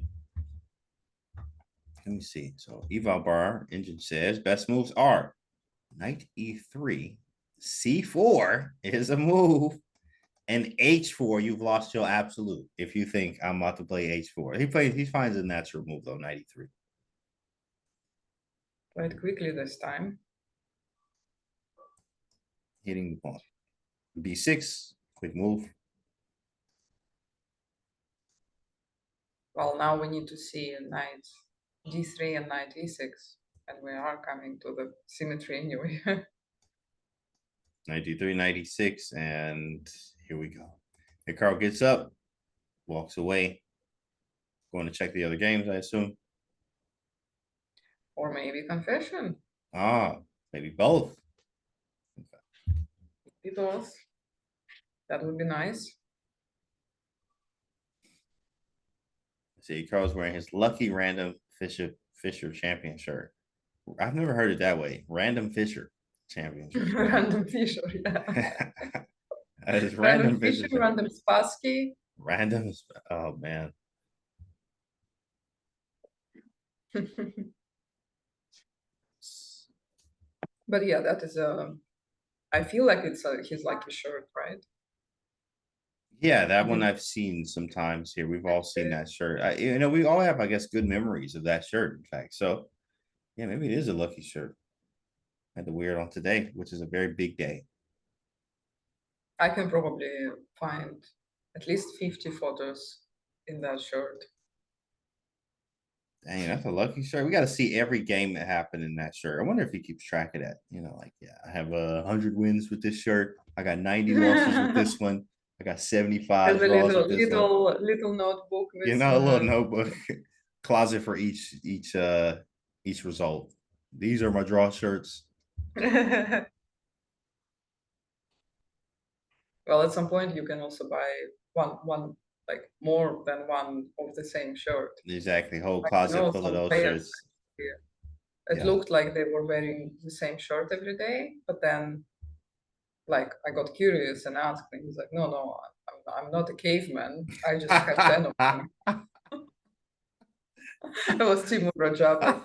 Let me see. So Eval Bar Engine says best moves are knight e3, c4 is a move, and h4. You've lost your absolute if you think I'm about to play h4. He finds a natural move though, knight e3. quite quickly this time. Hitting the pawn. b6, quick move. Well, now we need to see knight d3 and knight e6, and we are coming to the symmetry anyway. Knight d3, knight e6, and here we go. Hikaru gets up, walks away. Going to check the other games, I assume. Or maybe confession. Maybe both. Maybe both. That would be nice. See, Hikaru's wearing his lucky random Fisher champion shirt. I've never heard it that way. Random Fisher champion shirt. Random Fisher, yeah. That is random Fisher. Random Spassky. Random. Oh man. But yeah, that is I feel like it's his lucky shirt, right? Yeah, that one I've seen sometimes here. We've all seen that shirt. We all have, I guess, good memories of that shirt, in fact. So, yeah, maybe it is a lucky shirt. I had to wear it on today, which is a very big day. I can probably find at least 50 photos in that shirt. Dang, that's a lucky shirt. We got to see every game that happened in that shirt. I wonder if he keeps track of that. I have 100 wins with this shirt. I got 90 losses with this one. I got 75 There's a draws with this one. little notebook with A little notebook closet for each result. These are my draw shirts. Well, at some point you can also buy one like more than one of the same shirt. Exactly. Whole Like, closet full of some those players shirts. here. It Yeah. looked like they were wearing the same shirt every day, but then like I got curious and asked, and he's like, no, I'm not a caveman. I just have 10 of them. It was Timur Rajabov.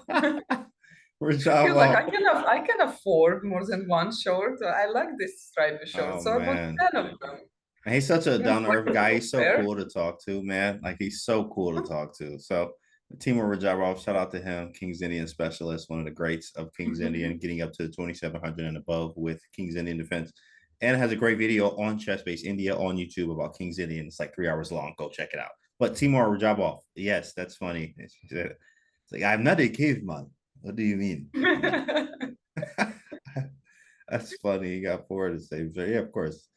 He was like, I can afford more than one shirt. I like this stripy shirt, Oh, so I bought man. 10 of them. And he's such a Yeah, down-to-earth guy. He's so fair. cool to talk to, man. Like, he's so cool to talk to. So Timur Rajabov, shout out to him, King's Indian specialist, one of the greats of King's Indian, getting up to the 2,700 and above with King's Indian defense. And has a great video on Chess Base India on YouTube about King's Indian. It's like 3 hours long. Go check it out. But Timur Rajabov, yes, that's funny. It's like, I'm not a caveman. What do you mean? That's funny. He got 4 to save. So yeah, of course.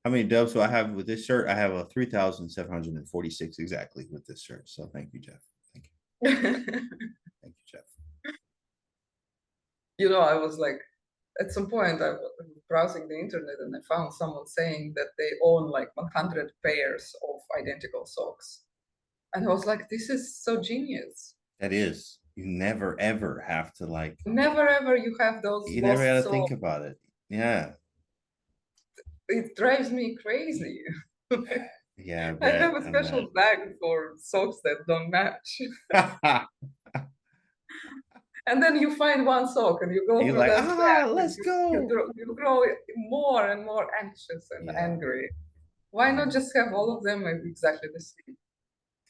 How many dubs do I have with this shirt? I have a 3,746 exactly with this shirt. So thank you, Jeff. Thank you. Thank you, Jeff. You know, I was like, at some point I was browsing the internet and I found someone saying that they own like 100 pairs of identical socks. And I was like, this is so genius. That is. You never ever have to like. Never ever you have those. You never got to think about it. Yeah. It drives me crazy. Yeah. I have a special bag for socks that don't match. And then you find one sock and you go You're through like, that bag. let's go. You grow more and more anxious and angry. Why not just have all of them exactly the same?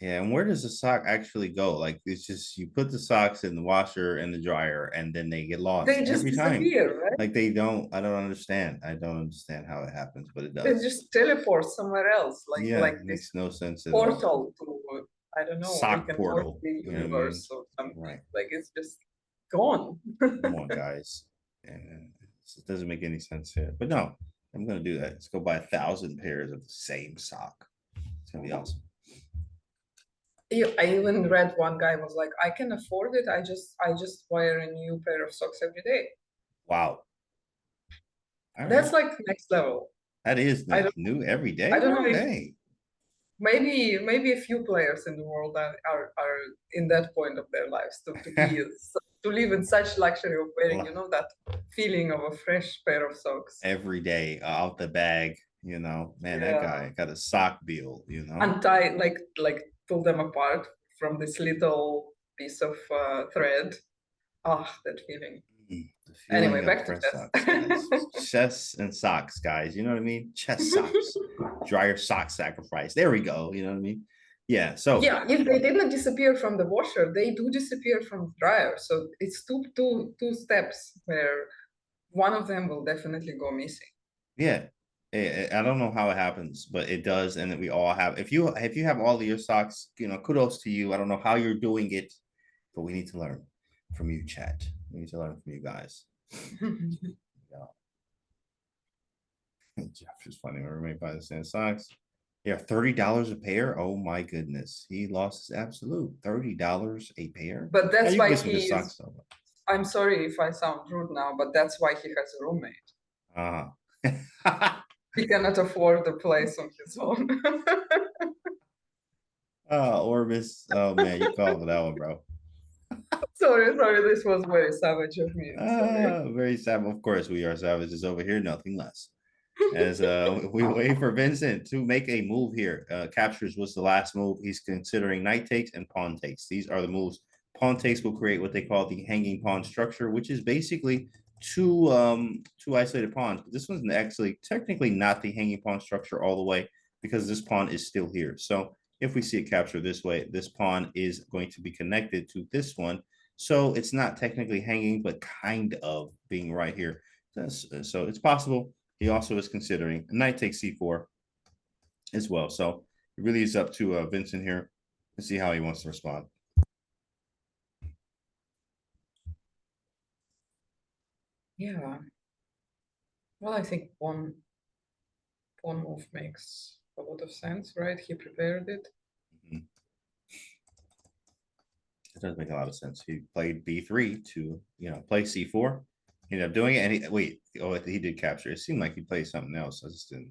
Yeah, and where does the sock actually go? Like, it's just you put the socks in the washer and the dryer, and then they get lost They just every time. disappear, right? Like they don't. I don't understand. I don't understand how it happens, but it does. They just teleport somewhere else, like it makes this no sense at all. portal to I don't know, Sock portal, the universe or something. Right. Like it's just gone. Come on, guys. And it doesn't make any sense here. But no, I'm gonna do that. Let's go buy 1,000 pairs of the same sock. It's gonna be awesome. I even read one guy was like, I can afford it. I just wear a new pair of socks every day. Wow. That's like next level. That is new every day. I don't know if maybe a few players in the world are in that point of their lives to live in such luxury of wearing, that feeling of a fresh pair of socks every day out the bag. Man, that guy got a sock deal. Untie, like pull them apart from this little piece of thread. That feeling. Anyway, back to chess. Socks, chess and socks, guys. You know what I mean? Chess socks, dryer sock sacrifice. There we go. You know what I mean? Yeah. So if they didn't disappear from the washer, they do disappear from the dryer. So it's two steps where one of them will definitely go missing. Yeah. I don't know how it happens, but it does, and we all have. If you have all of your socks, kudos to you. I don't know how you're doing it, but we need to learn from you, chat. We need to learn from you guys. Jeff is funny. My roommate buys the same socks. Yeah, $30 a pair. Oh my goodness, he lost his absolute $30 a pair. But that's why he is. I'm sorry if I sound rude now, but that's why he has a roommate. He cannot afford the place on his own. Orbis. Oh man, you called for that one, bro. Sorry, this was very savage of me. Very savage. Of course, we are savages over here, nothing less. As we wait for Vincent to make a move here. Captures was the last move. He's considering knight takes and pawn takes. These are the moves. Pawn takes will create what they call the hanging pawn structure, which is basically two isolated pawns. But this one's actually technically not the hanging pawn structure all the way, because this pawn is still here. So if we see it capture this way, this pawn is going to be connected to this one. So it's not technically hanging, but kind of being right here. So it's possible. He also is considering knight takes c4 as well. So it really is up to Vincent here to see how he wants to respond. Yeah. Well, I think pawn move makes a lot of sense, right? He prepared it. It does make a lot of sense. He played b3 to, play c4. He ended up doing it, and he did capture. It seemed like he played something else. I just didn't.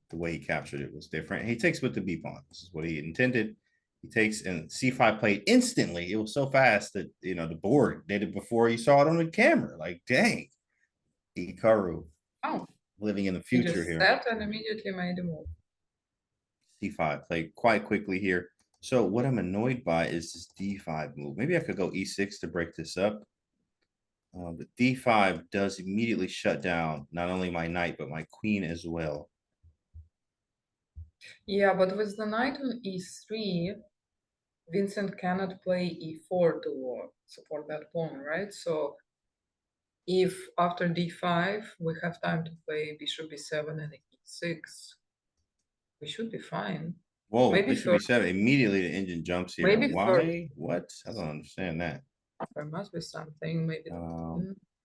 The way he captured it was different. He takes with the b pawn. This is what he intended. He takes, and c5 played instantly. It was so fast that the board did it before you saw it on the camera. Like, dang, Hikaru Oh, living in the he future just here. sat and immediately made a move. c5 played quite quickly here. So what I'm annoyed by is this d5 move. Maybe I could go e6 to break this up. But d5 does immediately shut down not only my knight, but my queen as well. Yeah, but with the knight on e3, Vincent cannot play e4 to support that pawn, right? So if after d5 we have time to play bishop b7 and e6, we should be fine. Whoa, Maybe bishop b7. Immediately the engine jumps here. Maybe Why? What? I don't understand that. There must be something. Maybe.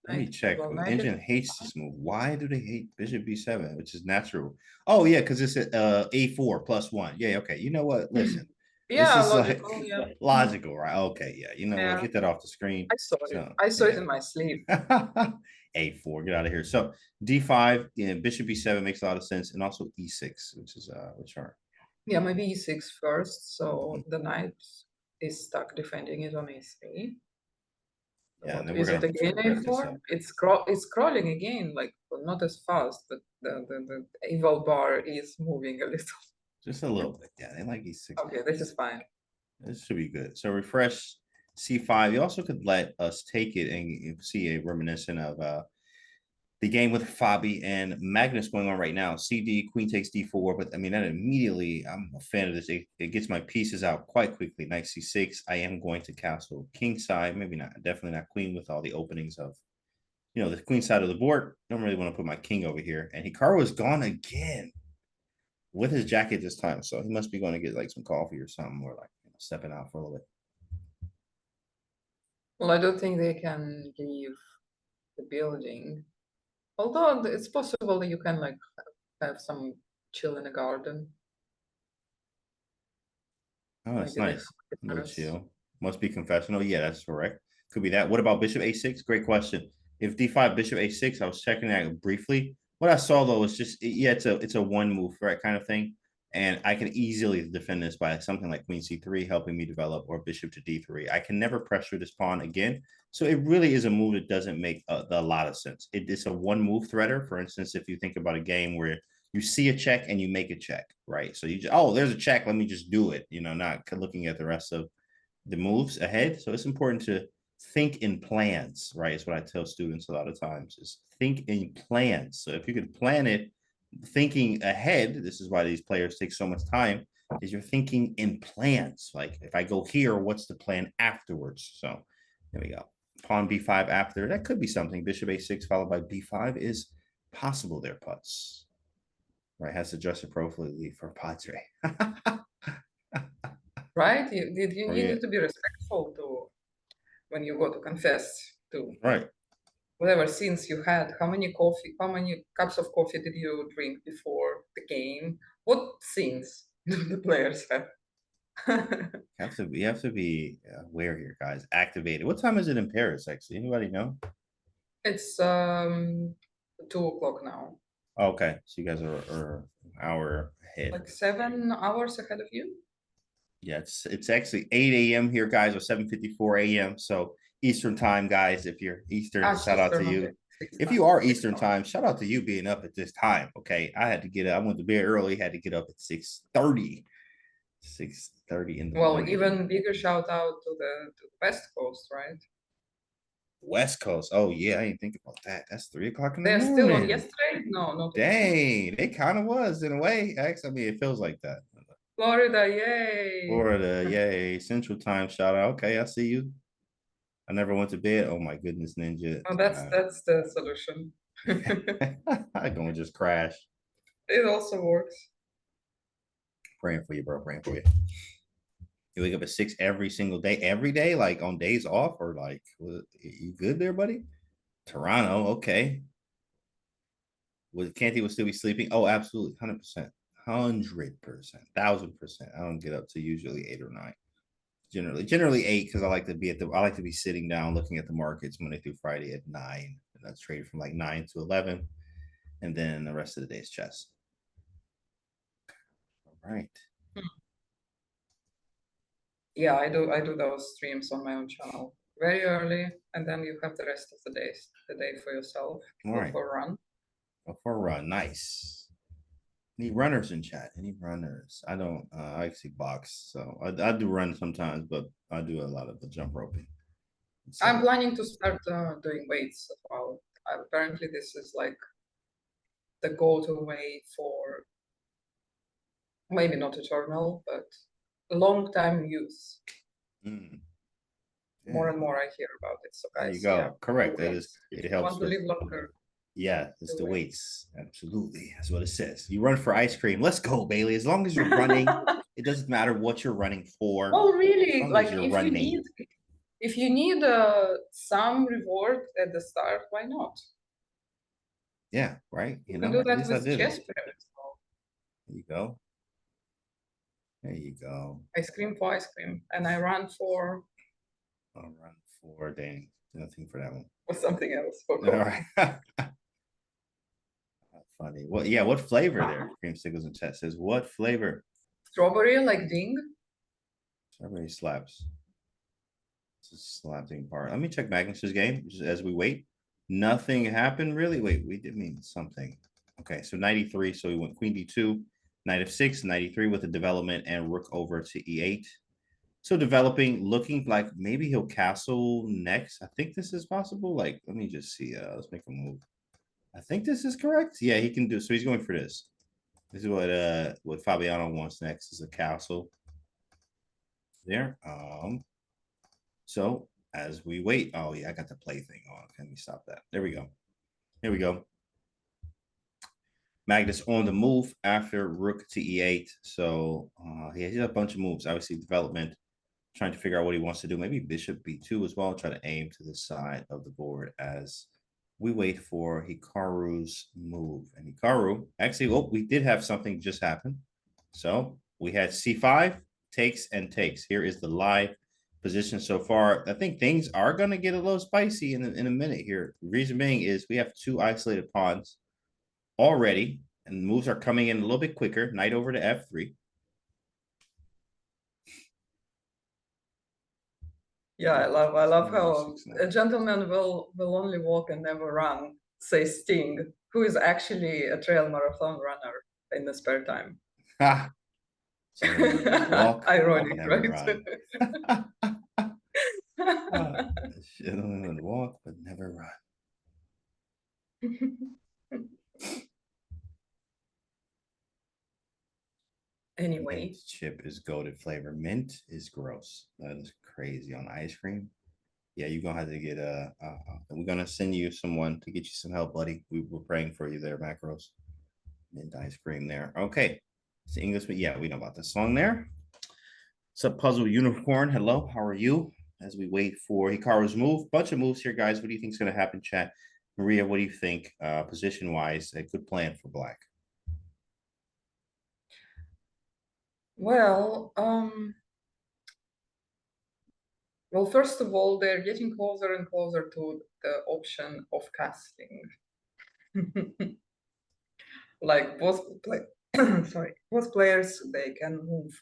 Let me check. Well, The engine hates this move. Why do they hate bishop b7, which is natural? Oh yeah, because it's a4 +1. Yeah, okay. You know what? Listen. Yeah, this is logical. like Yeah. logical, right? Okay, yeah. You know what? Yeah. Get that off the screen. I saw it. So, I saw it yeah. in my sleep. a4, get out of here. So d5, bishop b7 makes a lot of sense, and also e6, which is which are Yeah, maybe e6 first. So the knight is stuck defending it on e3. yeah. And then Is we're it gonna again wrap this a4? up. It's crawling again, like not as fast, but the evil bar is moving a little. Just a little bit. Yeah, they like e6. Okay, this is fine. This should be good. So refresh c5. You also could let us take it, and you see a reminiscent of the game with Fabi and Magnus going on right now. CD, queen takes d4, but I mean, that immediately, I'm a fan of this. It gets my pieces out quite quickly. Knight c6. I am going to castle king side. Maybe not, definitely not queen with all the openings of, the queen side of the board. Don't really want to put my king over here. And Hikaru is gone again with his jacket this time. So he must be going to get like some coffee or something, or like stepping out for a little bit. Well, I don't think they can leave the building. Although it's possible that you can like have some chill in the garden. Oh, that's Maybe nice. No terrace. chill. Must be confessional. Yeah, that's correct. Could be that. What about bishop a6? Great question. If d5 bishop a6, I was checking that briefly. What I saw though was just it's a one move, right, kind of thing. And I can easily defend this by something like queen c3 helping me develop, or bishop to d3. I can never pressure this pawn again. So it really is a move that doesn't make a lot of sense. It's a one move threader. For instance, if you think about a game where you see a check and you make a check, right? So you just, oh, there's a check, let me just do it, not looking at the rest of the moves ahead. So it's important to think in plans, right? It's what I tell students a lot of times, is think in plans. So if you could plan it, thinking ahead, this is why these players take so much time, is you're thinking in plans. Like, if I go here, what's the plan afterwards? So there we go. Pawn b5 after, that could be something. Bishop a6 followed by b5 is possible there, Putz. Right, has to adjust appropriately for Padre. Right? You Oh, need yeah. to be respectful to when you go to confess to Right. whatever sins you had. How many cups of coffee did you drink before the game? What sins do the players have? You have to be aware here, guys. Activated. What time is it in Paris, actually? Anybody know? It's 2 o'clock now. Okay, so you guys are an hour ahead. Like 7 hours ahead of you? Yeah, it's actually 8 a.m. here, guys, or 7:54 a.m. So Eastern time, guys. If you're Eastern, shout out to you. If you are Eastern time, shout out to you being up at this time. Okay, I had to get up. I went to bed early. Had to get up at 6:30. 6:30 in the morning. Even bigger shout out to the West Coast, right? West Coast. Oh yeah, I didn't think about that. That's 3 o'clock in the They're morning. still on yesterday? No, not Dang, it kind of was in a way. Actually, I mean, it feels like that. Florida, yay! Florida, yay! Central time shout out. Okay, I see you. I never went to bed. Oh my goodness, Ninja. Oh, that's the solution. I'm gonna just crash. It also works. Praying for you, bro. Praying for you. You wake up at 6 every single day, every day, like on days off, or like, you good there, buddy? Toronto, okay. Canty will still be sleeping? Oh, absolutely, 100%, 100%, 1000%. I don't get up to usually 8 or 9. Generally 8 because I like to be sitting down looking at the markets Monday through Friday at 9. And that's traded from like 9 to 11, and then the rest of the day is chess. All right. Yeah, I do those streams on my own channel very early, and then you have the rest of the day for yourself. All Go right. for a run. Go for a run. Nice. Any runners in chat? Any runners? I don't. I actually box, so I do run sometimes, but I do a lot of the jump roping. So, I'm planning to start doing weights as well. Apparently, this is like the go-to way for maybe not eternal, but long-time use. mm, More yeah, and more I hear about it. So there guys, you go. yeah, Correct. do That weights. is. It If you helps want to with. live longer. Yeah, it's Do the weights. weights. Absolutely. That's what it says. You run for ice cream. Let's go, Bailey. As long as you're running, it doesn't matter what you're running for. Well, As really, long like as you're running. if you need some reward at the start, why not? Yeah, right. You know, can do at that least I with did chess it. players. So There you go. There you go. I scream for ice cream, and I run for I'll run for dang. Nothing for that one. something else. For All right. Funny. What? Yeah. What flavor there? Creamsicles in chat says what flavor? Strawberry, like ding. Strawberry slaps. It's a slapping part. Let me check Magnus's game just as we wait. Nothing happened really. Wait, we did mean something. Okay, so 93. So we went Queen D2, Knight f6, 93 with the development, and Rook over to E8. So developing, looking like maybe he'll castle next. I think this is possible. Like, let me just see. Let's make a move. I think this is correct. Yeah, he can do. So he's going for this. This is what Fabiano wants next is a castle. There. So as we wait, oh yeah, I got the play thing on. Let me stop that. There we go. Here we go. Magnus on the move after Rook to E8. So he has a bunch of moves. Obviously, development, trying to figure out what he wants to do. Maybe Bishop B2 as well. Try to aim to the side of the board as we wait for Hikaru's move. And Hikaru, actually, oh, we did have something just happen. So we had C5, takes and takes. Here is the live position so far. I think things are going to get a little spicy in a minute here. The reason being is we have 2 isolated pawns already, and moves are coming in a little bit quicker. Knight over to F3. Yeah, I love how a gentleman will only walk and never run, says Sting, who is actually a trail marathon runner in the spare time. Ha! Walk, ironic, right? Gentlemen walk but never run. Anyway, Mint chip is goated flavor. Mint is gross. That is crazy on ice cream. Yeah, you're gonna have to get we're gonna send you someone to get you some help, buddy. We're praying for you there, Macros. Mint ice cream there. Okay, it's English, but yeah, we know about this song there. What's up, Puzzle Unicorn? Hello, how are you? As we wait for Hikaru's move, bunch of moves here, guys. What do you think is gonna happen, chat? Maria, what do you think? Position wise, a good plan for Black. well, first of all, they're getting closer and closer to the option of castling. Like both both players, they can move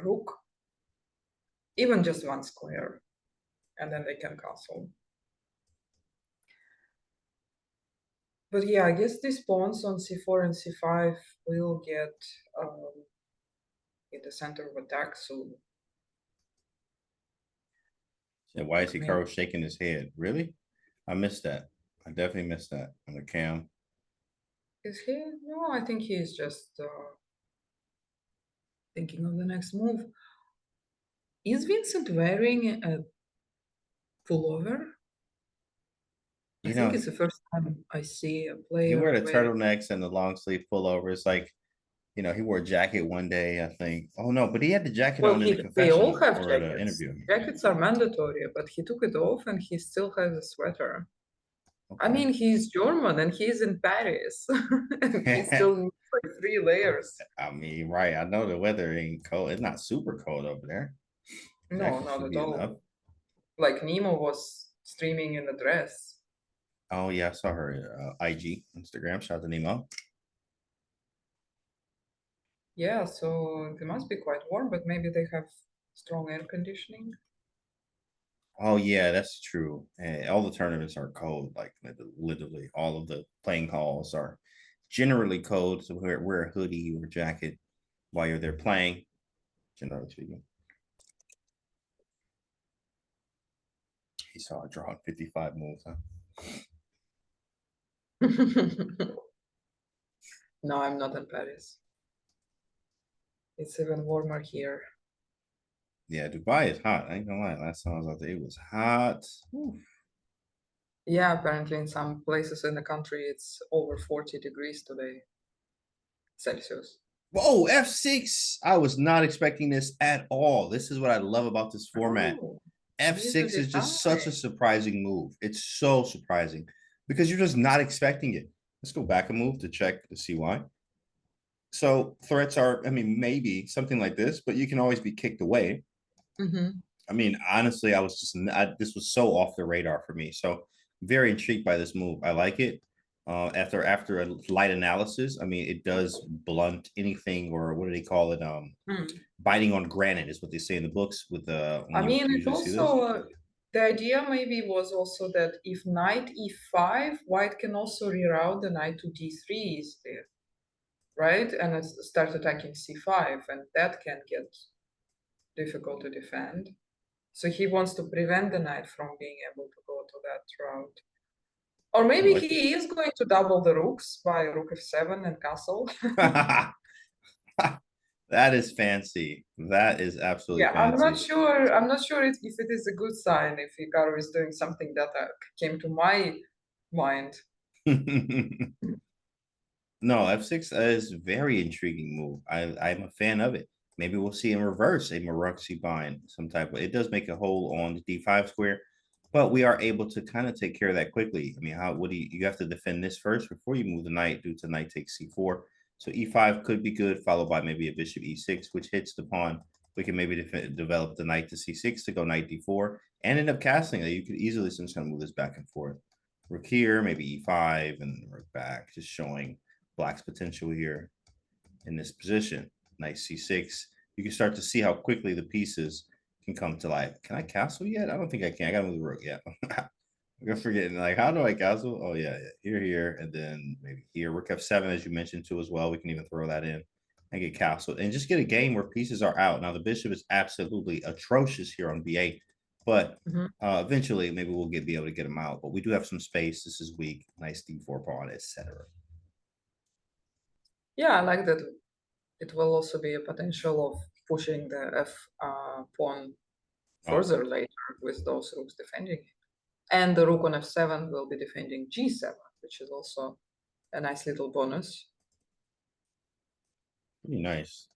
rook, even just one square, and then they can castle. But yeah, I guess these pawns on c4 and c5 will get in the center of attack soon. Yeah, why is Hikaru shaking his head? Really? I missed that. I definitely missed that on the cam. Is he? No, I think he's just thinking of the next move. Is Vincent wearing a pullover? I think it's the first time I see a player. He wore the turtlenecks and the long sleeve pullovers. Like, he wore a jacket one day, I think. Oh no, but he had the jacket on in the confessional they all have or jackets. the interview. Jackets are mandatory, but he took it off and he still has a sweater. Okay. I mean, he's German and he's in Paris. And he still needs like 3 layers. I mean, right. I know the weather ain't cold. It's not super cold over there. No, Actually not should at be all. enough. Like Nemo was streaming in a dress. Oh yeah, I saw her IG, Instagram. Shout out to Nemo. Yeah, so they must be quite warm, but maybe they have strong air conditioning. Oh yeah, that's true. And all the tournaments are cold. Like literally, all of the playing halls are generally cold. So wear a hoodie or jacket while you're there playing. Generally speaking. He saw a draw 55 moves, huh? No, I'm not in Paris. It's even warmer here. Yeah, Dubai is hot. I ain't gonna lie. Last time I was out there, it was hot. Whew. Yeah, apparently in some places in the country it's over 40 degrees today, Celsius. Whoa, F6. I was not expecting this at all. This is what I love about this format. Oh, F6 is just such a surprising move. It's so surprising because you're just not expecting it. Let's go back a move to check to see why. So threats are, I mean, maybe something like this, but you can always be kicked away. I mean, honestly, I was just this was so off the radar for me. So very intrigued by this move. I like it. After a light analysis, I mean, it does blunt anything, or what do they call it? Biting on granite is what they say in the books. With the I mean, it also the idea maybe was also that if knight e5, white can also reroute the knight to d3 easily, right? And start attacking c5, and that can get difficult to defend. So he wants to prevent the knight from being able to go to that route. Or maybe he is going to double the rooks by rook f7 and castle. That is fancy. That is absolutely fancy. I'm not sure. I'm not sure if it is a good sign if Hikaru is doing something that came to my mind. No, F6 is a very intriguing move. I'm a fan of it. Maybe we'll see in reverse a Maruxi bind, some type of. It does make a hole on the d5 square, but we are able to kind of take care of that quickly. I mean, what do you have to defend this first before you move the knight due to knight takes c4. So e5 could be good, followed by maybe a bishop e6, which hits the pawn. We can maybe develop the knight to c6 to go knight d4 and end up castling it. You could easily just kind of move this back and forth. Rook here, maybe e5 and rook back, just showing Black's potential here in this position. Knight c6. You can start to see how quickly the pieces can come to life. Can I castle yet? I don't think I can. I gotta move the rook yet. I'm forgetting, like, how do I castle? Oh yeah, here, and then maybe here. Rook f7, as you mentioned too, as well. We can even throw that in and get castled and just get a game where pieces are out. Now the bishop is absolutely atrocious here on b8, but eventually maybe we'll be able to get him out. But we do have some space. This is weak. Nice d4 pawn, etc. Yeah, I like that. It will also be a potential of pushing the f pawn further later with those rooks defending it. And the rook on f7 will be defending g7, which is also a nice little bonus. Pretty nice.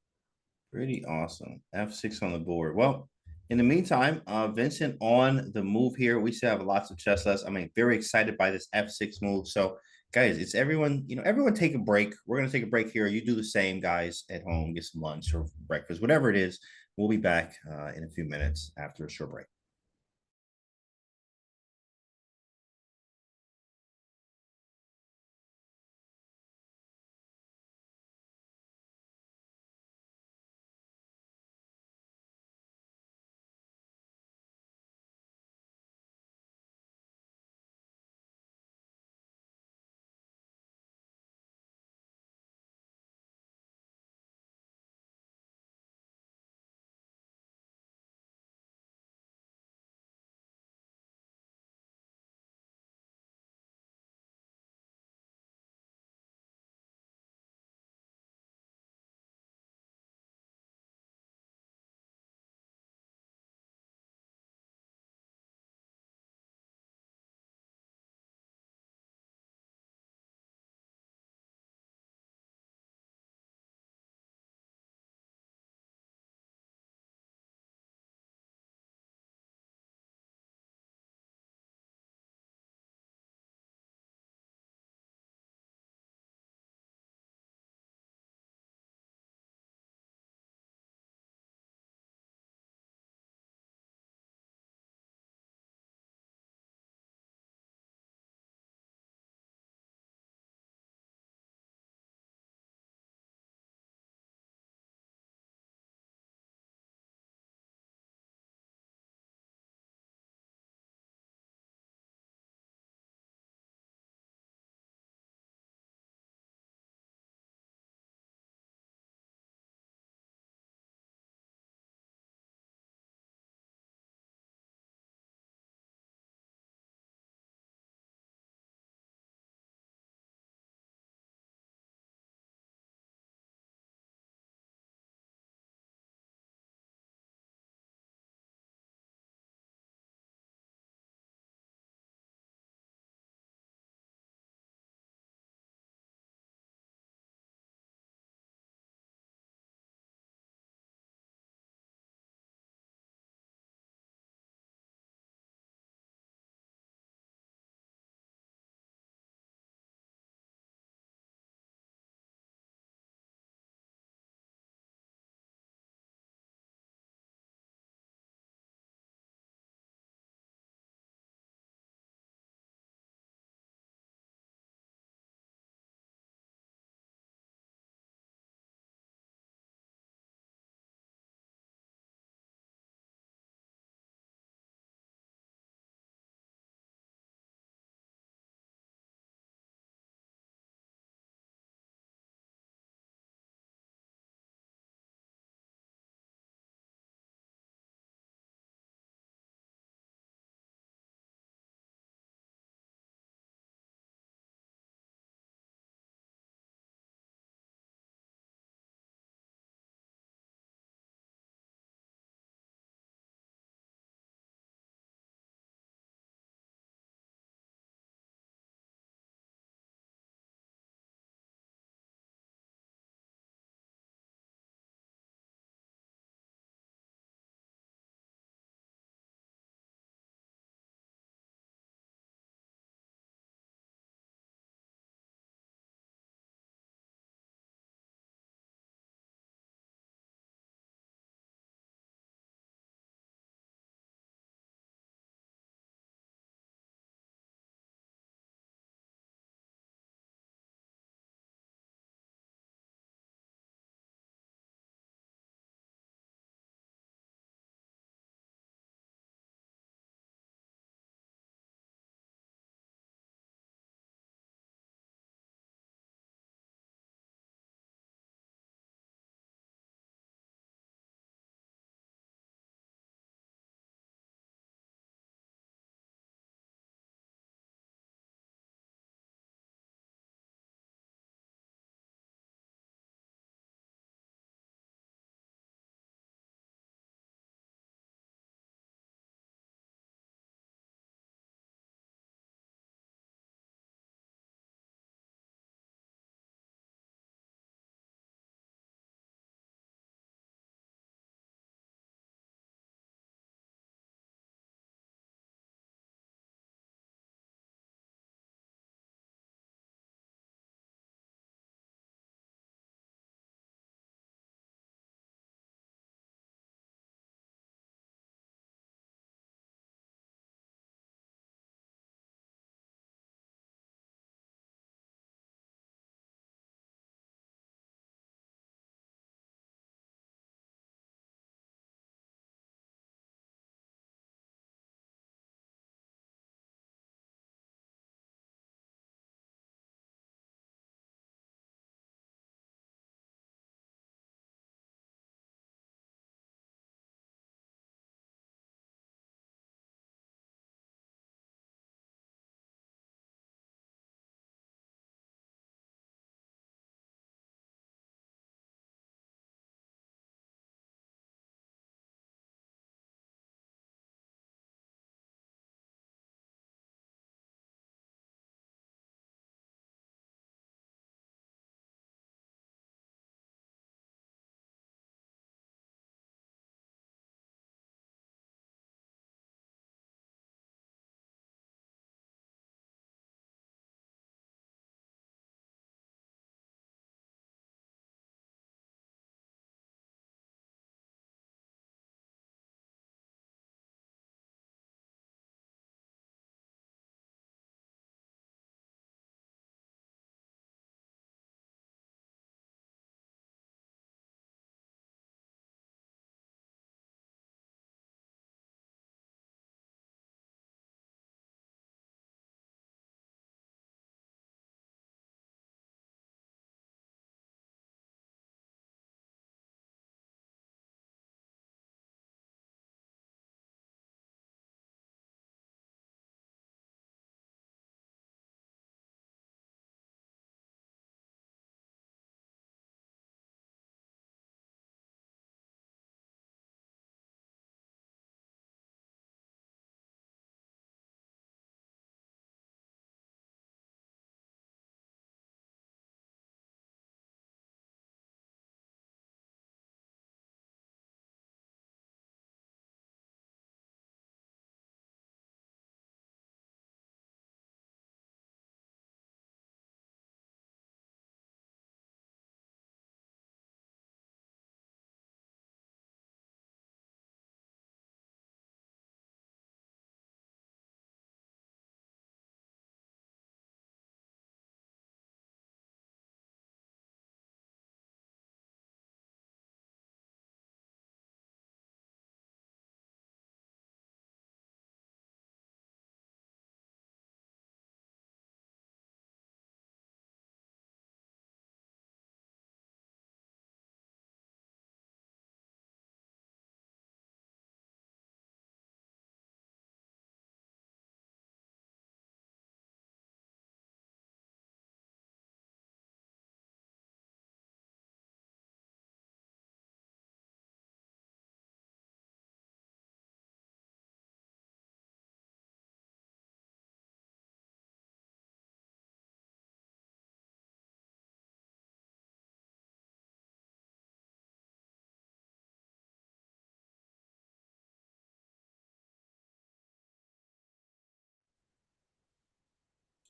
Pretty awesome. F6 on the board. Well, in the meantime, Vincent on the move here. We still have lots of chess left. I mean, very excited by this F6 move. So, guys, it's everyone, everyone take a break. We're going to take a break here. You do the same, guys, at home. Get some lunch or breakfast, whatever it is. We'll be back in a few minutes after a short break.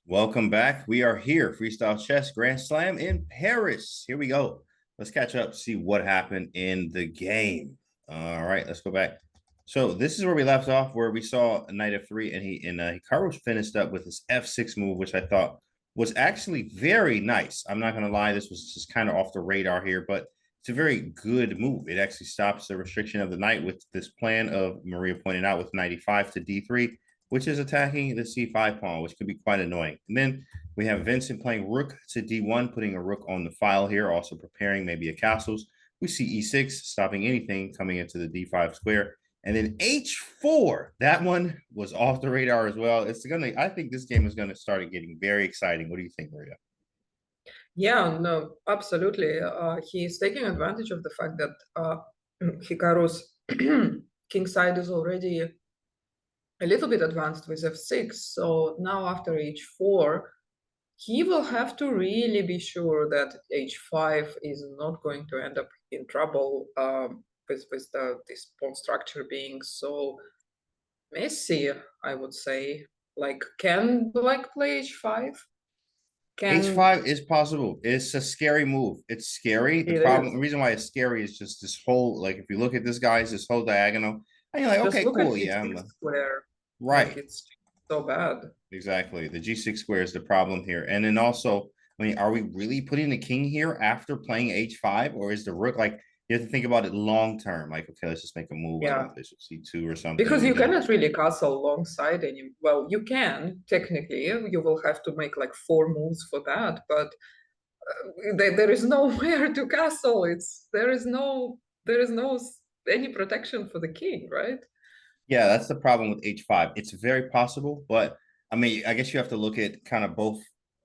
Welcome back. We are here, Freestyle Chess Grand Slam in Paris. Here we go. Let's catch up, see what happened in the game. All right, let's go back. So this is where we left off, where we saw knight f3, and Hikaru finished up with his f6 move, which I thought was actually very nice. I'm not going to lie, this was just kind of off the radar here, but it's a very good move. It actually stops the restriction of the knight with this plan of Maria pointed out with knight e5 to d3, which is attacking the c5 pawn, which could be quite annoying. And then we have Vincent playing rook to d1, putting a rook on the file here, also preparing maybe a castles. We see e6, stopping anything coming into the d5 square. And then h4, that one was off the radar as well. I think this game is gonna start getting very exciting. What do you think, Maria? Yeah, no, absolutely. He's taking advantage of the fact that Hikaru's king side is already a little bit advanced with f6. So now after h4, he will have to really be sure that h5 is not going to end up in trouble with this pawn structure being so messy, I would say. Like, can Black play h5? H5 is possible. It's a scary move. It's scary. The reason why it's scary is just this whole, like, if you look at this guy's, this whole diagonal, and you're like, Just okay, look cool, at yeah, G6 square. right. Like, it's so bad. Exactly. The G6 square is the problem here. And then also, I mean, are we really putting the king here after playing H5, or is the rook, like, you have to think about it long term? Like, okay, let's just make a move. Yeah. Bishop C2 or something. Because you cannot really castle alongside any. Well, you can technically. You will have to make like 4 moves for that, but there is nowhere to castle. There is no any protection for the king, right? Yeah, that's the problem with H5. It's very possible, but I mean, I guess you have to look at kind of both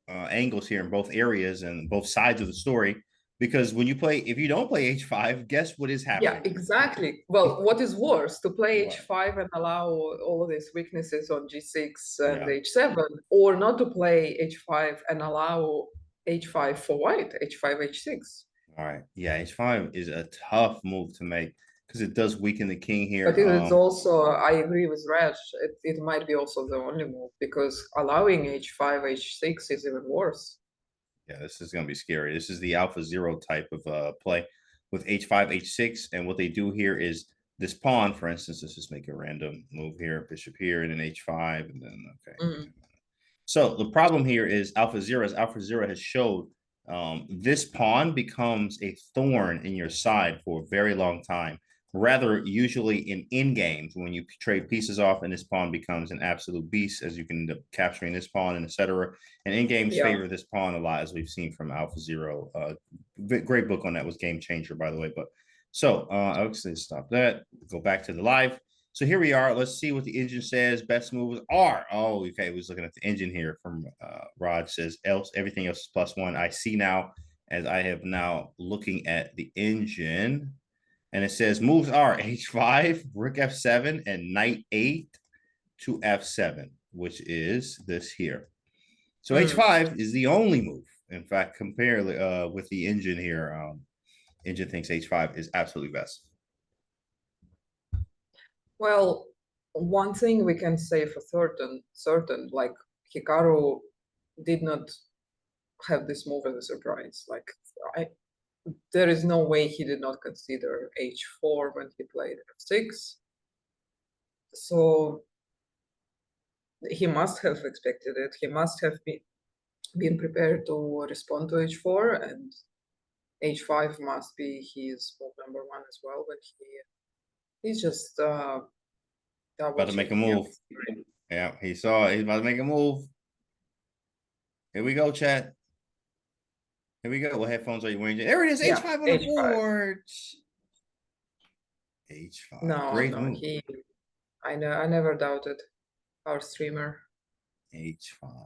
angles here in both areas and both sides of the story. Because if you don't play H5, guess what is happening? Yeah, exactly. Well, what is worse, to play H5 and allow all of these weaknesses on G6 and H7, or not to play H5 and allow H5 for white, H5, H6. All right. Yeah, H5 is a tough move to make because it does weaken the king here. But it's also, I agree with Raj, it might be also the only move, because allowing H5, H6 is even worse. Yeah, this is going to be scary. This is the alpha zero type of play with H5, H6. And what they do here is this pawn, for instance, let's just make a random move here, bishop here, and then H5, and then, okay. So the problem here is alpha zero, as alpha zero has showed, this pawn becomes a thorn in your side for a very long time. Rather, usually in endgames, when you trade pieces off and this pawn becomes an absolute beast, as you can end up capturing this pawn and etc. And endgames favor this pawn a lot, as we've seen from Alpha Zero. Great book on that was Game Changer, by the way. But so I'll actually stop that. Go back to the live. So here we are. Let's see what the engine says. Best moves are. Oh, okay. We was looking at the engine here from Rod says everything else is +1. I see now, as I have now looking at the engine. And it says moves are h5, rook f7, and knight 8 to f7, which is this here. So h5 is the only move. In fact, compare with the engine here. Engine thinks h5 is absolutely best. Well, one thing we can say for certain, like Hikaru did not have this move as a surprise. Like there is no way he did not consider h4 when he played f6. So he must have expected it. He must have been prepared to respond to h4, and h5 must be his move number 1 as well. But he's just about to make a move. Yeah, he's about to make a move. Here we go, chat. Here we go. What headphones are you wearing? There it is. H5 on the board. H5. No, great move. I never doubted our streamer. H5.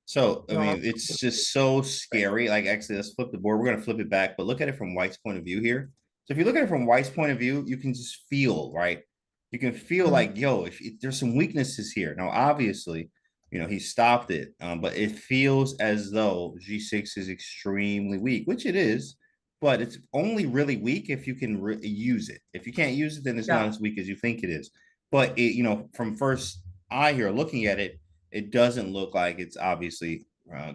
So, I mean, it's just so scary. Like, actually, let's flip the board. We're going to flip it back, but look at it from White's point of view here. So if you look at it from White's point of view, you can just feel, right? You can feel like, yo, if there's some weaknesses here. Now, obviously, you know, he stopped it, but it feels as though G6 is extremely weak, which it is, but it's only really weak if you can use it. If you can't use it, then it's not as weak as you think it is. But, you know, from first eye here, looking at it, it doesn't look like it's obviously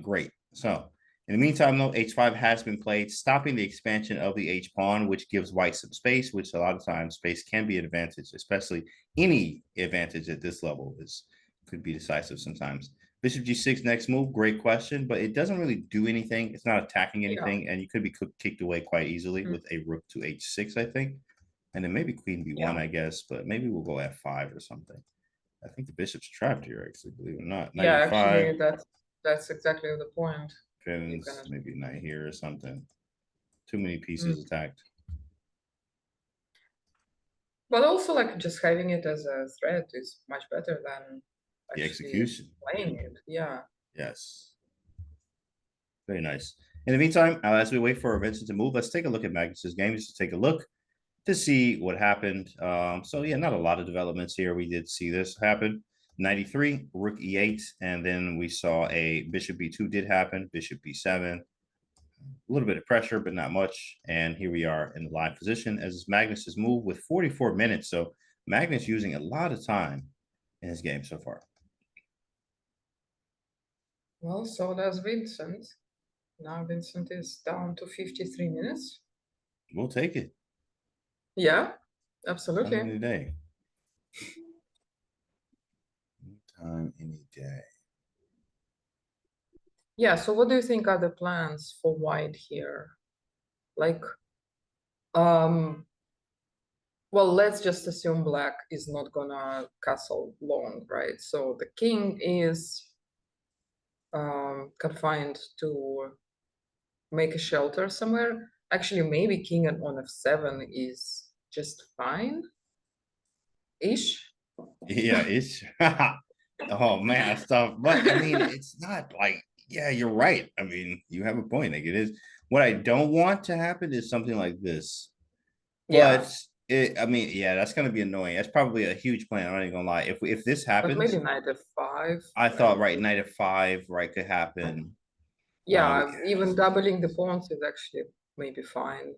great. So in the meantime, though, h5 has been played, stopping the expansion of the h pawn, which gives white some space, which a lot of times space can be an advantage, especially any advantage at this level could be decisive sometimes. Bishop g6 next move, great question, but it doesn't really do anything. It's not attacking anything, and you could be kicked away quite easily with a rook to h6, I think. And then maybe queen b1, I guess, but maybe we'll go f5 or something. I think the bishop's trapped here, actually, believe it or not. Knight Yeah, e5, actually, that's exactly the point. pins, maybe knight here or something. Too many pieces attacked. But also, like, just having it as a threat is much better than The execution. playing it. Yeah. Yes. Very nice. In the meantime, as we wait for Vincent to move, let's take a look at Magnus's game just to take a look to see what happened. So yeah, not a lot of developments here. We did see this happen. 93, rook e8, and then we saw a bishop b2 did happen, bishop b7. A little bit of pressure, but not much. And here we are in the live position as Magnus has moved with 44 minutes. So Magnus using a lot of time in his game so far. Well, so does Vincent. Now Vincent is down to 53 minutes. We'll take it. Yeah, absolutely. Any day. Time, any day. Yeah, so what do you think are the plans for white here? Like, well, let's just assume black is not gonna castle long, right? So the king is confined to make a shelter somewhere. Actually, maybe king on f7 is just fine ish. Yeah, ish. Oh man, stuff. But I mean, it's not like, yeah, you're right. I mean, you have a point. Like it is. What I don't want to happen is something like this. But I mean, yeah, that's gonna be annoying. That's probably a huge plan. I'm not even gonna lie. If this happens, but maybe knight f5. I thought knight f5, right, could happen. Yeah, even doubling the pawns is actually maybe fine.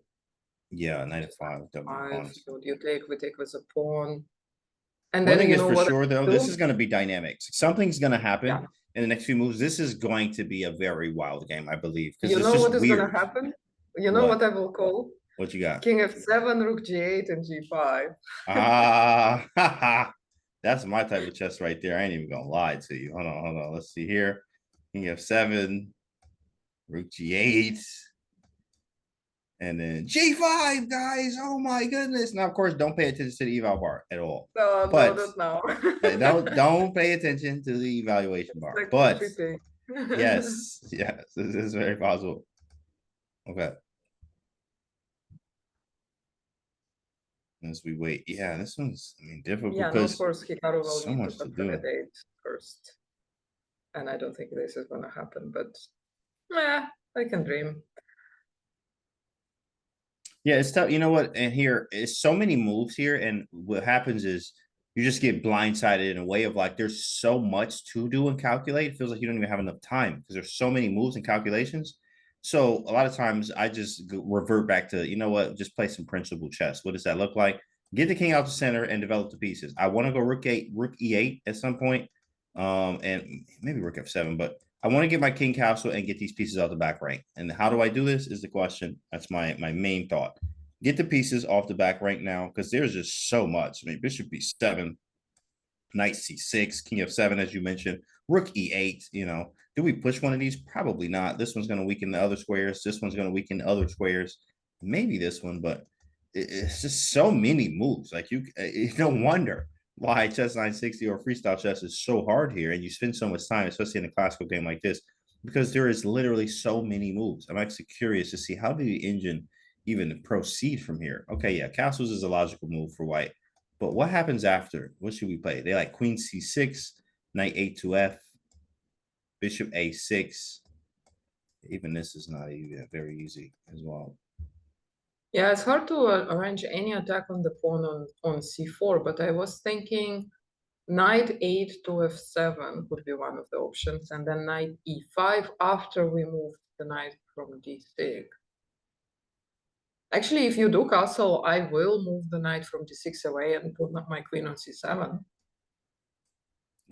Yeah, knight f5, double pawns. So you take, we take with a pawn. And One then thing you is know for what sure, though, this is going to be dynamics. Something's going to happen Yeah. in the next few moves. This is going to be a very wild game, I believe. You know what is going to happen? You know what I will call? What you got? King f7, rook g8, and g5. That's my type of chess right there. I ain't even gonna lie to you. Hold on. Let's see here. King f7, rook g8, and then g5, guys. Oh my goodness! Now, of course, don't pay attention to the eval bar at all. No, But no. don't pay attention to the evaluation bar. Like But tripping. yes, this is very possible. Okay. As we wait, yeah, this one's, I mean, difficult Yeah, no, because of course, Hikaru will so need much to to do. consolidate first. And I don't think this is going to happen, but yeah, I can dream. Yeah, it's tough. You know what? And here is so many moves here, and what happens is you just get blindsided in a way of like there's so much to do and calculate. It feels like you don't even have enough time because there's so many moves and calculations. So a lot of times I just revert back to, you know what, just play some principal chess. What does that look like? Get the king out the center and develop the pieces. I want to go rook e8 at some point, and maybe rook f7, but I want to get my king castle and get these pieces out the back rank. And how do I do this is the question. That's my main thought. Get the pieces off the back rank now because there's just so much. I mean, bishop b7, knight c6, king f7, as you mentioned, rook e8, you know. Do we push one of these? Probably not. This one's going to weaken the other squares. This one's going to weaken the other squares. Maybe this one, but it's just so many moves. Like no wonder why chess 960 or freestyle chess is so hard here, and you spend so much time, especially in a classical game like this, because there is literally so many moves. I'm actually curious to see how the engine even proceed from here. Okay, yeah, castles is a logical move for white, but what happens after? What should we play? They like queen c6, knight a to f, bishop a6. Even this is not even very easy as well. Yeah, it's hard to arrange any attack on the pawn on c4, but I was thinking knight 8 to f7 would be one of the options, and then knight e5 after we move the knight from d6. Actually, if you do castle, I will move the knight from d6 away and put my queen on c7.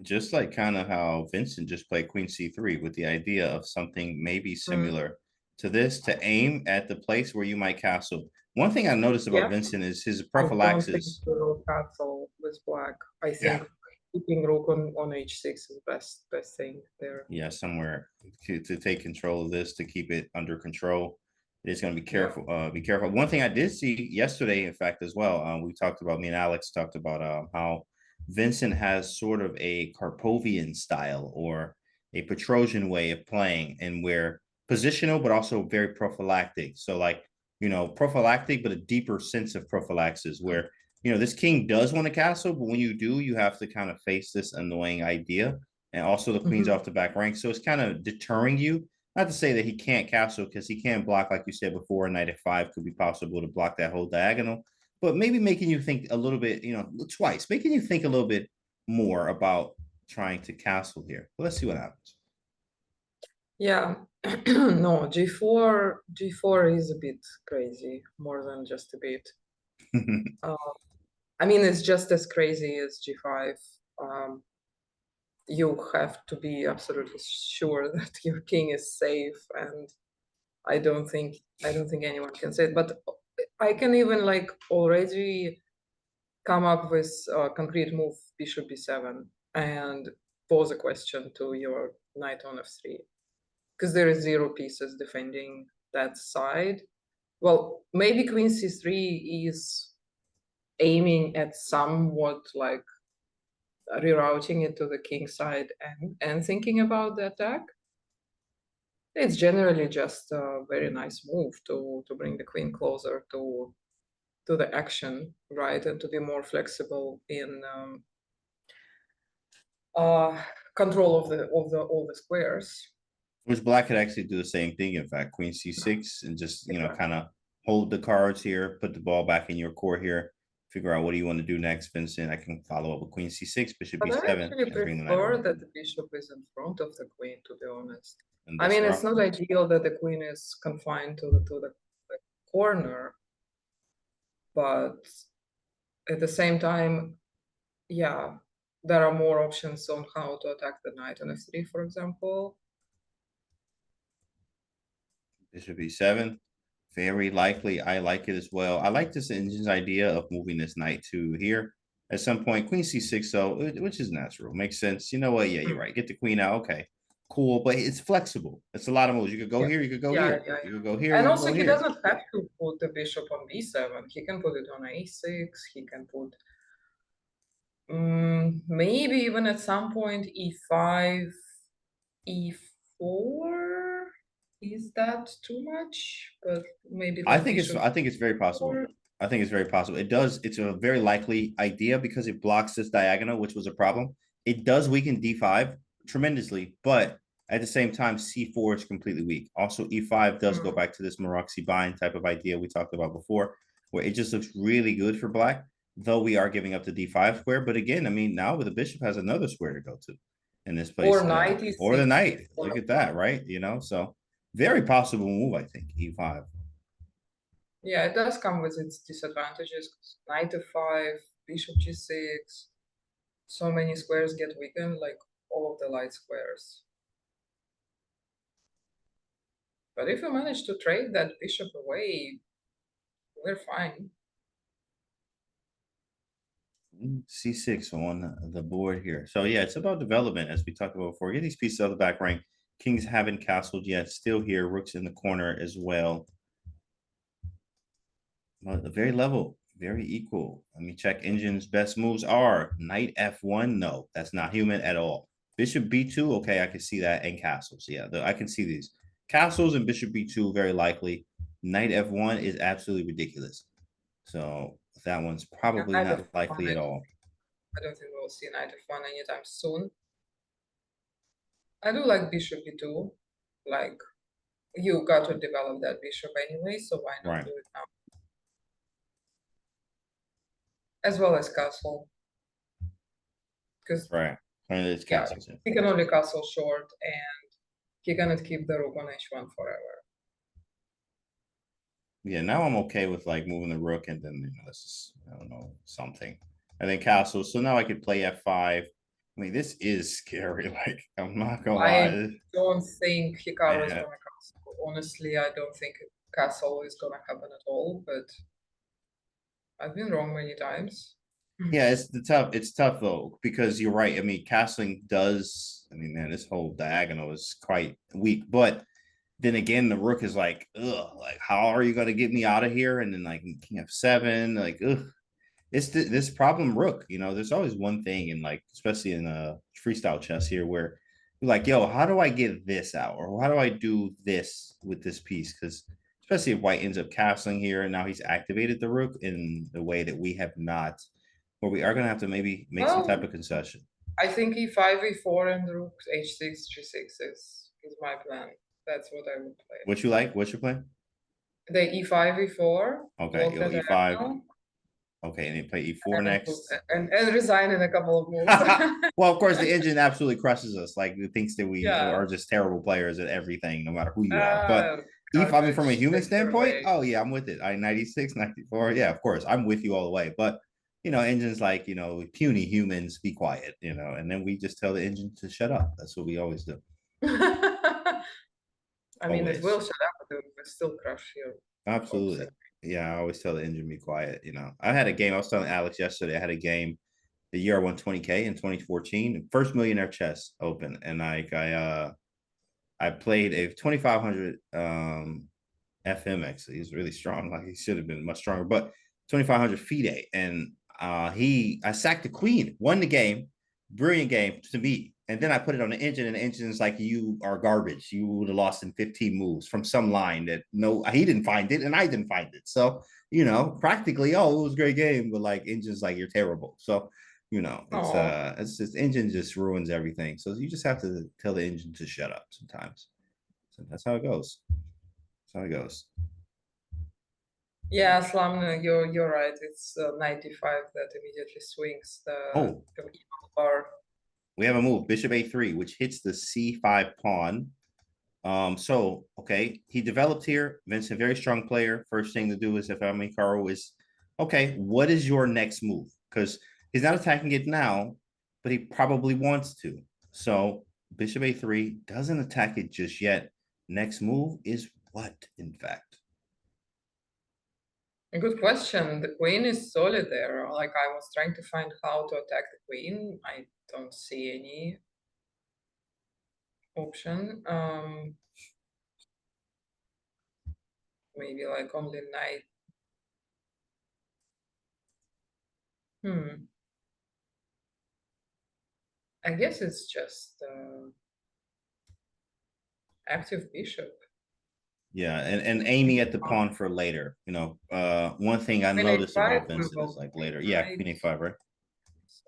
Just like kind of how Vincent just played Queen C3 with the idea of something maybe similar to this to aim at the place where you might castle. One thing I noticed about Yeah. Vincent is his I don't think prophylaxis. we will castle with black. I Yeah. think keeping rook on h6 is best thing there. Yeah, somewhere to take control of this, to keep it under control. It's going to be careful. Be careful. One thing I did see yesterday, in fact, as well. We talked about, me and Alex talked about how Vincent has sort of a Karpovian style or a Petrosian way of playing, and where positional but also very prophylactic. So like, prophylactic but a deeper sense of prophylaxis, where this king does want a castle, but when you do, you have to kind of face this annoying idea, and also the queen's off the back rank. So it's kind of deterring you. Not to say that he can't castle, because he can block, like you said before, knight f5 could be possible to block that whole diagonal, but maybe making you think a little bit, twice, making you think a little bit more about trying to castle here. But let's see what happens. Yeah, no, g4 is a bit crazy, more than just a bit. I mean, it's just as crazy as g5. You have to be absolutely sure that your king is safe, and I don't think anyone can say it. But I can even like already come up with a concrete move, bishop b7, and pose a question to your knight on f3, because there is 0 pieces defending that side. Well, maybe queen c3 is aiming at somewhat like rerouting it to the king side and thinking about the attack. It's generally just a very nice move to bring the queen closer to the action, right, and to be more flexible in control of all the squares. Which black could actually do the same thing. In fact, queen c6, and just kind of hold the cards here, put the ball back in your court here, figure out what do you want to do next, Vincent. I can follow up with queen c6, bishop But b7, I actually and bring the knight prefer over. that the bishop is in front of the queen, to be honest. And I mean, it's disrupt. not ideal that the queen is confined to the corner, but at the same time, yeah, there are more options on how to attack the knight on f3, for example. Bishop e7, very likely. I like it as well. I like this engine's idea of moving this knight to here at some point. Queen c6, so which is natural, makes sense. You know what? Yeah, you're right. Get the queen out. Okay, cool, but it's flexible. It's a lot of moves. You could go here. You could go here. You could go here. And you also, go he here. doesn't have to put the bishop on b7. He can put it on a6. He can put maybe even at some point e5, e4. Is that too much? But maybe I like think it's very possible. e4. I think it's very possible. It's a very likely idea because it blocks this diagonal, which was a problem. It does weaken d5 tremendously, but at the same time, c4 is completely weak. Also, e5 does go back to this Maroczy bind type of idea we talked about before, where it just looks really good for black, though we are giving up the d5 square. But again, I mean, now the bishop has another square to go to in this place. Or knight e6. Or the knight. Look at that, right? So very possible move, I think, e5. Yeah, it does come with its disadvantages. Knight f5, bishop g6. So many squares get weakened, like all of the light squares. But if you manage to trade that bishop away, we're fine. C6 on the board here. So yeah, it's about development, as we talked about before. Get these pieces out of the back rank. Kings haven't castled yet. Still here. Rook's in the corner as well. But very level, very equal. Let me check Engine's best moves are knight f1. No, that's not human at all. Bishop b2. Okay, I can see that. And castles. Yeah, I can see these. Castles and bishop b2 very likely. Knight f1 is absolutely ridiculous. So that one's probably not likely at all. I don't think we'll see knight f1 anytime soon. I do like bishop b2. Like, you got to develop that bishop anyway, so why not do it now? As well as castle. Because it's castle. He can only castle short, and he cannot keep the rook on h1 forever. Yeah, now I'm okay with like moving the rook, and then this is, I don't know, something. And then castle. So now I could play f5. I mean, this is scary. Like, I'm not gonna I lie. don't think Hikaru is Yeah. gonna castle. Honestly, I don't think castle is gonna happen at all, but I've been wrong many times. Yeah, it's tough though, because you're right. I mean, castling does, I mean, man, this whole diagonal is quite weak, but then again, the rook is like, ugh, like, how are you gonna get me out of here? And then like king f7, like, ugh. It's this problem rook, there's always one thing in, like, especially in a freestyle chess here, where you're like, yo, how do I get this out? Or how do I do this with this piece? Because especially if white ends up castling here and now he's activated the rook in the way that we have not, where we are gonna have to maybe make some type Well, of concession. I think e5, e4, and rook h6, g6 is my plan. That's what I would play. What you like? What's your plan? The e5, e4. Okay, block yo, the e5. diagonal, Okay, and then play e4 and, next. and resign in a couple of moves. Well, of course, the engine absolutely crushes us. Like, it thinks that we Yeah. are just terrible players at everything, no matter who you are. But if I mean, from a garbage, human take your standpoint, way. oh yeah, I'm with it. I 96, 94. Yeah, of course, I'm with you all the way. But engines like, puny humans, be quiet, and then we just tell the engine to shut up. That's what we always do. I mean, it Always. will shut up, but we still crush you. Absolutely. Yeah, I always tell the engine be quiet. I had a game. I was telling Alex yesterday. I had a game the year I won 20K in 2014, first millionaire chess open, and like I played a 2500 FM. Actually, he's really strong. Like, he should have been much stronger, but 2500 FIDE, and I sacked the queen, won the game, brilliant game to me. And then I put it on the engine, and the engine's like, you are garbage. You would have lost in 15 moves from some line that he didn't find it, and I didn't find it. So, practically, oh, it was a great game, but like, engine's like, you're terrible. So, it's just, engine just ruins everything. So you just have to tell the engine to shut up sometimes. So that's how it goes. That's how it goes. Yeah, Slamna, you're right. It's 95 that immediately swings the bar. We have a move, bishop a3, which hits the c5 pawn. So, okay, he developed here. Vincent, very strong player. First thing to do is, if I'm Hikaru, is, okay, what is your next move? Because he's not attacking it now, but he probably wants to. So bishop a3 doesn't attack it just yet. Next move is what, in fact? A good question. The queen is solid there. Like, I was trying to find how to attack the queen. I don't see any option. Maybe like only knight. I guess it's just active bishop. Yeah, and aiming at the pawn for later. One thing I noticed about Vincent is, like, later. Yeah, queen a5, right?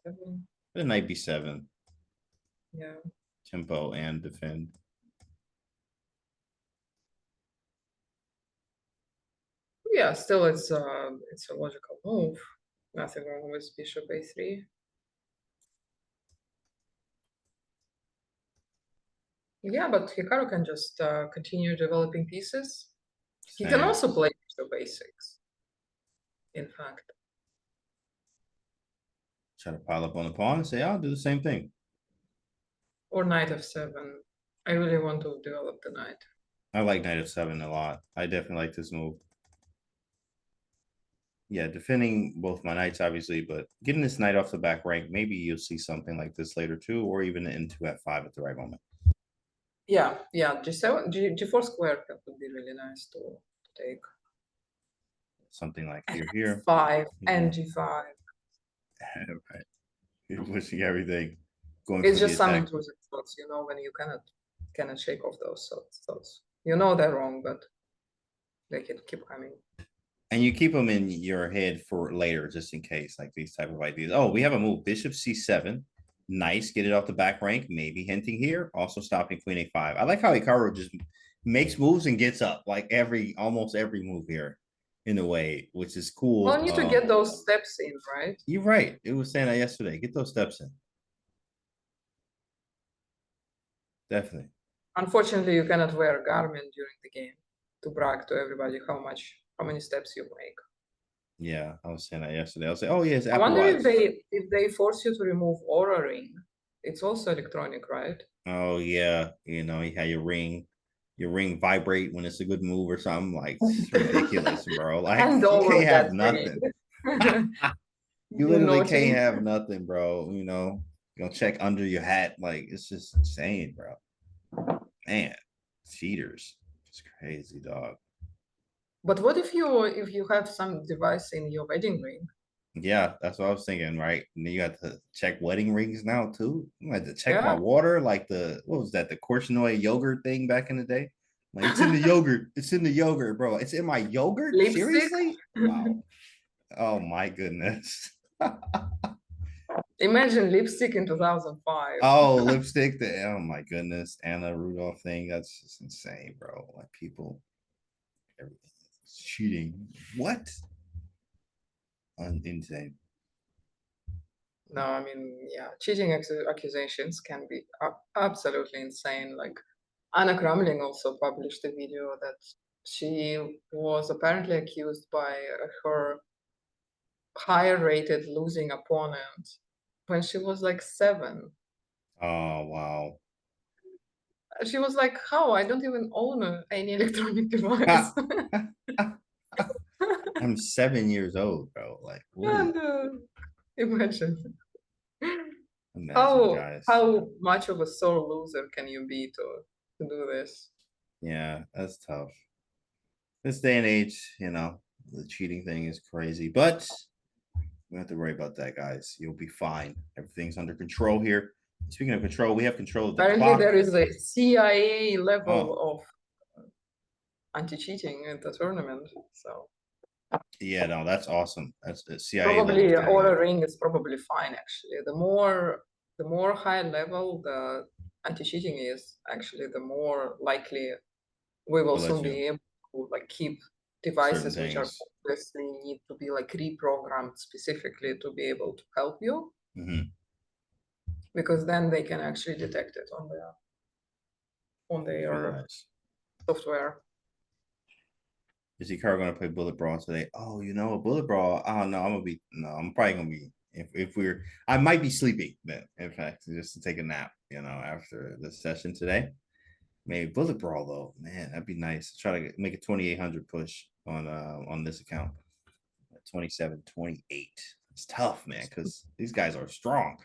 7. The knight b7. Yeah. Tempo and defend. Yeah, still it's a logical move. Nothing wrong with bishop a3. Yeah, but Hikaru can just continue developing pieces. He can also play bishop a6. In fact, try to pile up on the pawn and say, I'll do the same thing. Or knight f7. I really want to develop the knight. I like knight f7 a lot. I definitely like this move. Yeah, defending both my knights, obviously, but getting this knight off the back rank, maybe you'll see something like this later too, or even into f5 at the right moment. Yeah, g7, g4 square, that would be really nice to take. Something like here. 5 and g5. Right. You're pushing everything. It's just some intrusive thoughts, when you cannot shake off those thoughts. They're wrong, but they can keep coming. And you keep them in your head for later, just in case, like these type of ideas. Oh, we have a move, bishop c7. Nice, get it off the back rank, maybe hinting here, also stopping queen a5. I like how Hikaru just makes moves and gets up, like almost every move here, in a way, which is cool. Well, you need to get those steps in, right? You're right. It was saying that yesterday. Get those steps in. Definitely. Unfortunately, you cannot wear Garmin during the game to brag to everybody how many steps you make. Yeah, I was saying that yesterday. I was like, oh yes, I wonder if they force you to remove Aura Ring. It's also electronic, right? Oh yeah, you know, you had your ring vibrate when it's a good move or something. Like it's ridiculous, bro. Like Hand you over can't that have nothing. ring. You You literally notice? can't have nothing, bro. You know, you gonna check under your hat. Like it's just insane, bro. Man, cheaters. It's crazy, dog. But what if you have some device in your wedding ring? Yeah, that's what I was thinking, right? And then you have to check wedding rings now too. I had to check my Yeah. water, like what was that, the Korchnoi yogurt thing back in the day? Like it's in the yogurt. It's in the yogurt, bro. It's in my yogurt? Lipstick? Seriously? Wow. Oh my goodness. Imagine lipstick in 2005. Oh, lipstick. Oh my goodness. Anna Rudolph thing. That's just insane, bro. Like people, everything is cheating. What? Insane. No, I mean, yeah, cheating accusations can be absolutely insane. Like Anna Kramling also published a video that she was apparently accused by her higher rated losing opponent when she was like 7. Oh wow. She was like, how? I don't even own any electronic device. I'm 7 years old, bro. Like, what is, And imagine. imagine, guys. How much of a sore loser can you be to do this? Yeah, that's tough. This day and age, you know, the cheating thing is crazy, but we don't have to worry about that, guys. You'll be fine. Everything's under control here. Speaking of control, we have control of the Apparently, clock. there is a CIA level Oh. of anti-cheating at the tournament. So Yeah, no, that's awesome. That's the CIA probably level thing. Aura Ring is probably fine. Actually, the more high level the anti-cheating is, actually, the more likely we will We'll let soon you be able to like keep devices which are things. obviously need to be like reprogrammed specifically to be able to help you, Mhm. because then they can actually detect it on Very their nice. software. Is Hikaru gonna play Bullet Brawl today? Oh, you know, a Bullet Brawl. I don't know. I'm probably gonna be if I might be sleeping then, in fact, just to take a nap, you know, after the session today. Maybe Bullet Brawl though, man, that'd be nice. Try to make a 2,800 push on this account. 27-28. It's tough, man, because these guys are strong.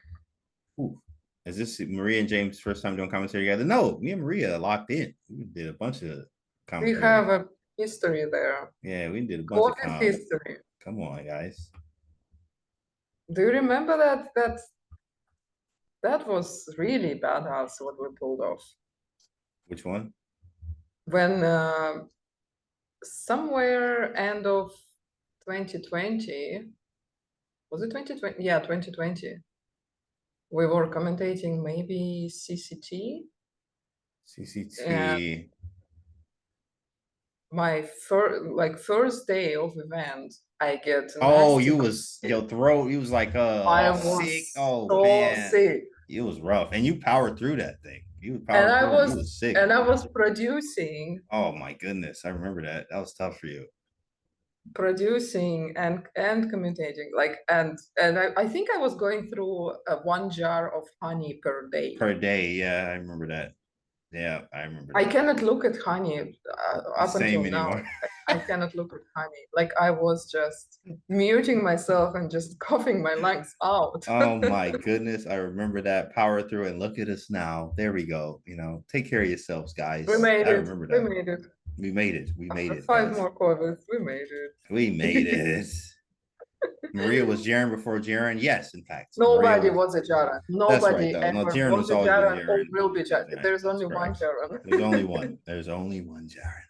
Ooh. Is this Maria and James' first time doing commentary together? No, me and Maria locked in. We did a bunch of commentary. We have a history there. Yeah, we did a bunch of COVID history. Come on, guys. Do you remember that was really badass what we pulled off? Which one? When somewhere end of 2020, was it 2020? Yeah, 2020. We were commentating maybe CCT. CCT. My first day of event, I get Oh, nasty you was your throat. You was like I was sick. Oh so man, sick. it was rough, and you powered through that thing. You And powered I through. was You was sick. and I was producing Oh my goodness, I remember that. That was tough for you. and commentating, like, and I think I was going through 1 jar of honey per day. Per day, yeah, I remember that. Yeah, I remember that. I cannot look at honey up Same until now. anymore. I cannot look at honey. Like I was just muting myself and just coughing my lungs out. Oh my goodness, I remember that. Power through, and look at us now. There we go. You know, take care of yourselves, guys. We made I it. remember We that. made it. We made it. We made After it. 5 guys. more COVIDs, we made it. We made it. Maria was Jaren before Jaren. Yes, in fact. Nobody Maria was a Jaren. That's right, Nobody though. ever No, Jaren was was a always been Jaren or Jaren. will be Jaren. Yeah, There's that's only one correct. Jaren. There's only one. There's only one Jaren.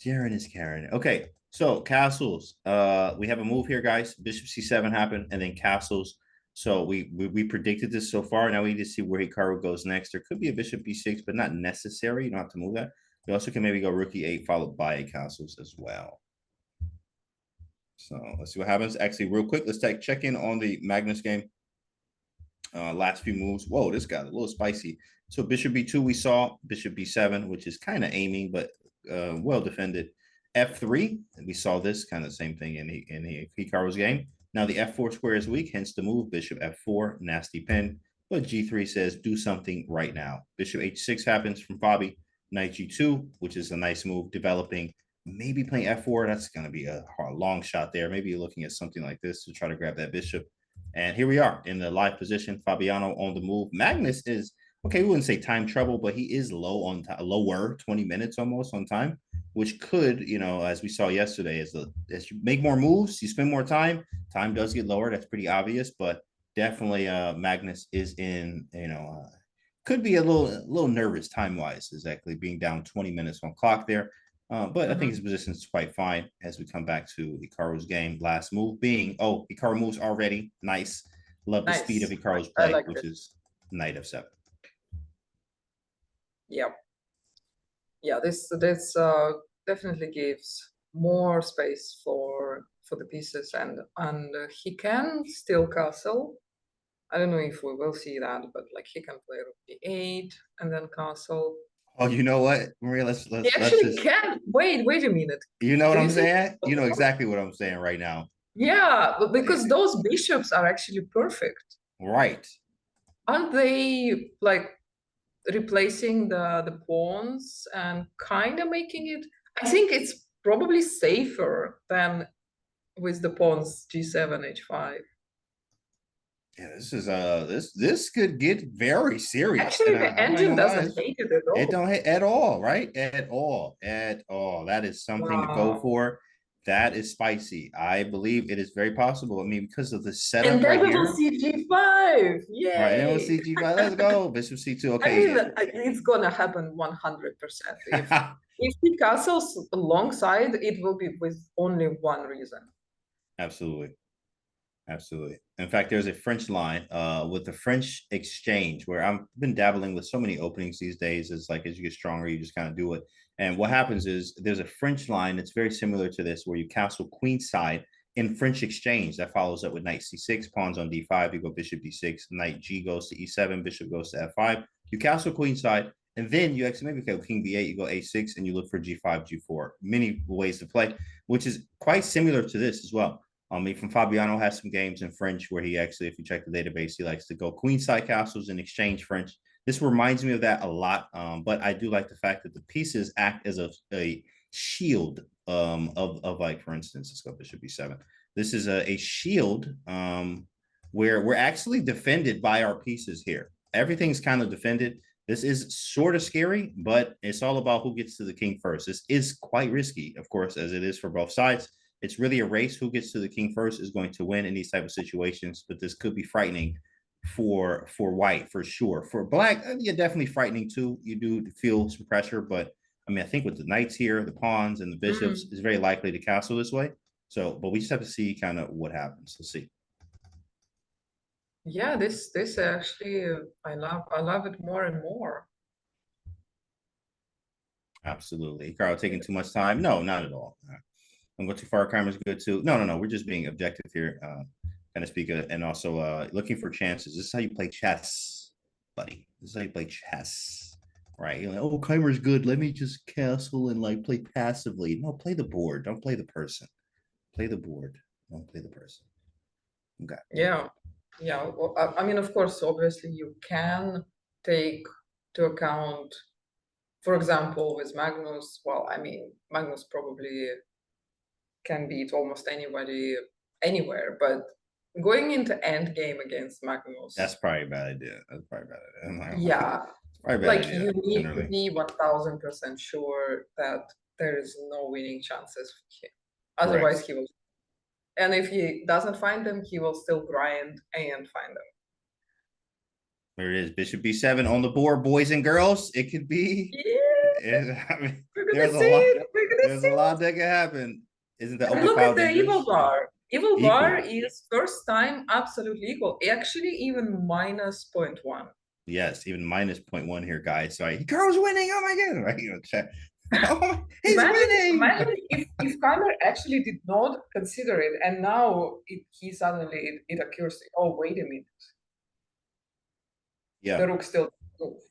Jaren is Karen. Okay, so castles. We have a move here, guys. Bishop C7 happened, and then castles. So we predicted this so far. Now we need to see where Hikaru goes next. There could be a bishop B6, but not necessary. You don't have to move that. You also can maybe go rook E8 followed by a castles as well. So let's see what happens. Actually, real quick, let's check in on the Magnus game. Last few moves. Whoa, this got a little spicy. So bishop B2 we saw, bishop B7, which is kind of aiming, but well defended. F3, we saw this kind of same thing in Hikaru's game. Now the F4 square is weak, hence the move, bishop F4, nasty pin. But G3 says do something right now. Bishop H6 happens from Fabi. Knight G2, which is a nice move, developing. Maybe playing F4. That's going to be a long shot there. Maybe you're looking at something like this to try to grab that bishop. And here we are in the live position. Fabiano on the move. Magnus is, okay, we wouldn't say time trouble, but he is low on time, lower 20 minutes almost on time, which could, you know, as we saw yesterday, as you make more moves, you spend more time does get lower. That's pretty obvious, but definitely Magnus is in, you know, could be a little nervous time-wise, exactly being down 20 minutes on clock there. But I think his position is quite fine as we come back to Hikaru's game. Last move being, Hikaru moves already. Nice. Love the speed of Hikaru's play, like which is Knight F7. Yeah. Yeah, this definitely gives more space for the pieces, and he can still castle. I don't know if we will see that, but like he can play rook d8 and then castle. Oh, you know what, Maria? Let's He actually can. Wait a minute. You know what I'm saying? You know exactly what I'm saying right now. Yeah, but because those bishops are actually perfect. Right. Aren't they like replacing the pawns and kind of making it? I think it's probably safer than with the pawns g7, h5. Yeah, this is this could get very serious. Actually, the engine doesn't hate it at all. It don't hit at all, right? At all. That is something to go for. That is spicy. I believe it is very possible. I mean, because of the setup and then right we here. will see g5. Yay! Right, and we'll see g5. Let's go. Bishop c2. Okay. I mean, it's gonna happen 100%. If he castles alongside, it will be with only one reason. Absolutely. In fact, there's a French line with the French exchange where I've been dabbling with so many openings these days. It's like as you get stronger, you just kind of do it. And what happens is there's a French line that's very similar to this where you castle queenside in French exchange. That follows up with knight c6, pawns on d5. You go bishop d6, knight g goes to e7, bishop goes to f5. You castle queenside, and then you actually maybe go king b8, you go a6, and you look for g5, g4. Many ways to play, which is quite similar to this as well. From Fabiano has some games in French where he actually, if you check the database, he likes to go queenside castles and exchange French. This reminds me of that a lot, but I do like the fact that the pieces act as a shield of like, for instance, let's go bishop b7. This is a shield where we're actually defended by our pieces here. Everything's kind of defended. This is sort of scary, but it's all about who gets to the king first. This is quite risky, of course, as it is for both sides. It's really a race. Who gets to the king first is going to win in these type of situations, but this could be frightening for white for sure. For black, yeah, definitely frightening too. You do feel some pressure, but I mean, I think with the knights here, the pawns and the bishops is very likely to castle this way. So, but we just have to see kind of what happens. Let's see. Yeah, this actually, I love it more and more. Absolutely. Hikaru taking too much time? No, not at all. I'm going too far. Karma's good too. No. We're just being objective here. Kind of speak, and also looking for chances. This is how you play chess, buddy. This is how you play chess, right? You're like, oh, Keimer's good. Let me just castle and like play passively. No, play the board. Don't play the person. Play the board. Don't play the person. Okay. Yeah. Well, I mean, of course, obviously, you can take to account, for example, with Magnus. Well, I mean, Magnus probably can beat almost anybody anywhere, but going into endgame against Magnus, that's probably a bad idea. Yeah, like you need to be 1000% sure that there is no winning chances for him. Otherwise, he will. And if he doesn't find them, he will still grind and find them. There it is, bishop b7 on the board, boys and girls. It could be. Yeah. I mean, there's a lot that can happen. Isn't that? Look at the evil bar. Evil bar is first time absolutely equal. Actually, even minus 0.1. Yes, even minus 0.1 here, guys. Sorry, Hikaru's winning. Oh my god! Right? Oh, he's winning. Imagine if Keymer actually did not consider it, and now he suddenly it occurs. Oh, wait a minute. Yeah. The rook still moves.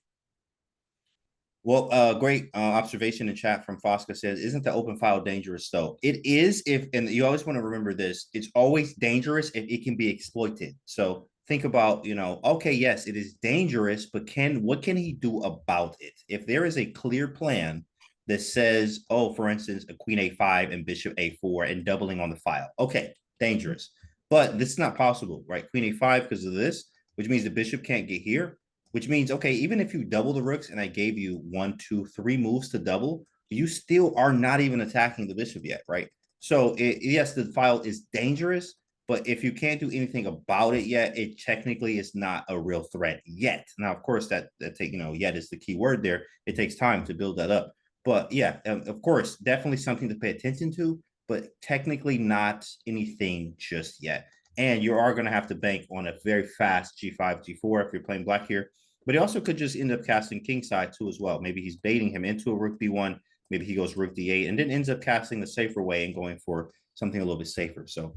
Well, great observation in chat from Fosca says, isn't the open file dangerous though? It is if, and you always want to remember this, it's always dangerous if it can be exploited. So think about, okay, yes, it is dangerous, but what can he do about it? If there is a clear plan that says, oh, for instance, a queen a5 and bishop a4 and doubling on the file. Okay, dangerous. But this is not possible, right? Queen a5 because of this, which means the bishop can't get here. Which means, okay, even if you double the rooks and I gave you 1, 2, 3 moves to double, you still are not even attacking the bishop yet, right? So yes, the file is dangerous, but if you can't do anything about it yet, it technically is not a real threat yet. Now, of course, yet is the key word there. It takes time to build that up. But yeah, of course, definitely something to pay attention to, but technically not anything just yet. And you are going to have to bank on a very fast g5, g4 if you're playing black here. But he also could just end up casting kingside too as well. Maybe he's baiting him into a rook b1. Maybe he goes rook d8 and then ends up casting the safer way and going for something a little bit safer. So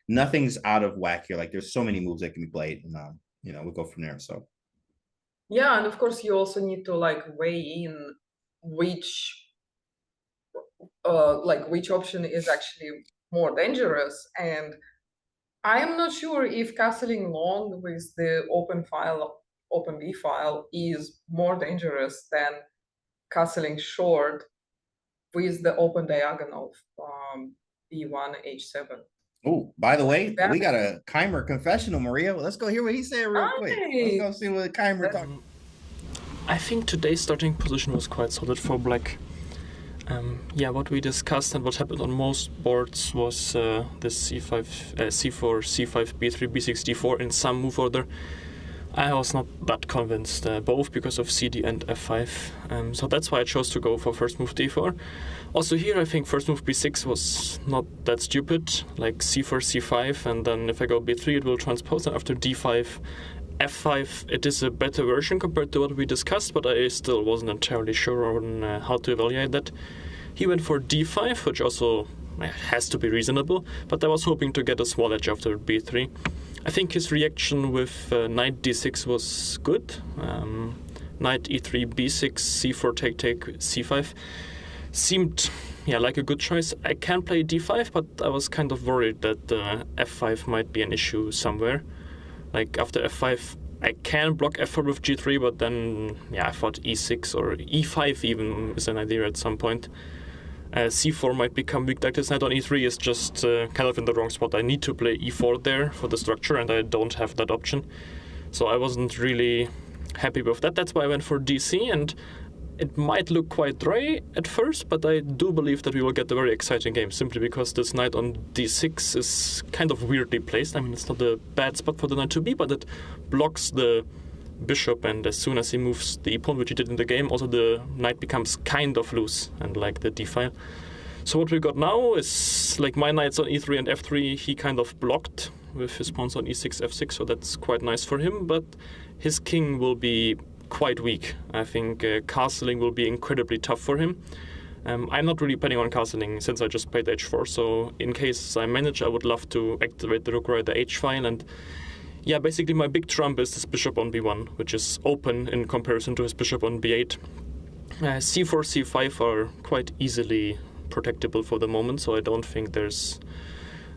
nothing's out of whack here. Like there's so many moves that can be played, and we'll go from there. So yeah, and of course you also need to like weigh in which option is actually more dangerous. And I am not sure if castling long with the open B file is more dangerous than castling short with the open diagonal B1 H7. Oh, by the way, we got a Keymer confessional, Maria. Let's go hear what he said real quick. Let's go see what Keymer talked. I think today's starting position was quite solid for black. What we discussed and what happened on most boards was this C5, C4, C5, B3, B6, D4 in some move order. I was not that convinced, both because of CD and F5. So that's why I chose to go for first move D4. Also here, I think first move B6 was not that stupid, like C4, C5, and then if I go B3, it will transpose, and after D5, F5, it is a better version compared to what we discussed, but I still wasn't entirely sure on how to evaluate that. He went for D5, which also has to be reasonable, but I was hoping to get a small edge after B3. I think his reaction with knight D6 was good. Knight E3, B6, C4, take, C5 seemed like a good choice. I can play D5, but I was kind of worried that F5 might be an issue somewhere. Like after F5, I can block F4 with G3, but then, I thought E6 or E5 even is an idea at some point. C4 might become weak. Like this knight on E3 is just kind of in the wrong spot. I need to play E4 there for the structure, and I don't have that option. So I wasn't really happy with that. That's why I went for DC, and it might look quite dry at first, but I do believe that we will get a very exciting game, simply because this knight on D6 is kind of weirdly placed. I mean, it's not a bad spot for the knight to be, but it blocks the bishop, and as soon as he moves the e-pawn, which he did in the game, also the knight becomes kind of loose, and like the d-file. So what we got now is, like, my knights on e3 and f3, he kind of blocked with his pawns on e6, f6, so that's quite nice for him, but his king will be quite weak. I think castling will be incredibly tough for him. I'm not really planning on castling since I just played h4, so in case I manage, I would love to activate the rook rider h file, and basically my big trump is this bishop on b1, which is open in comparison to his bishop on b8. c4, c5 are quite easily protectable for the moment, so I don't think there's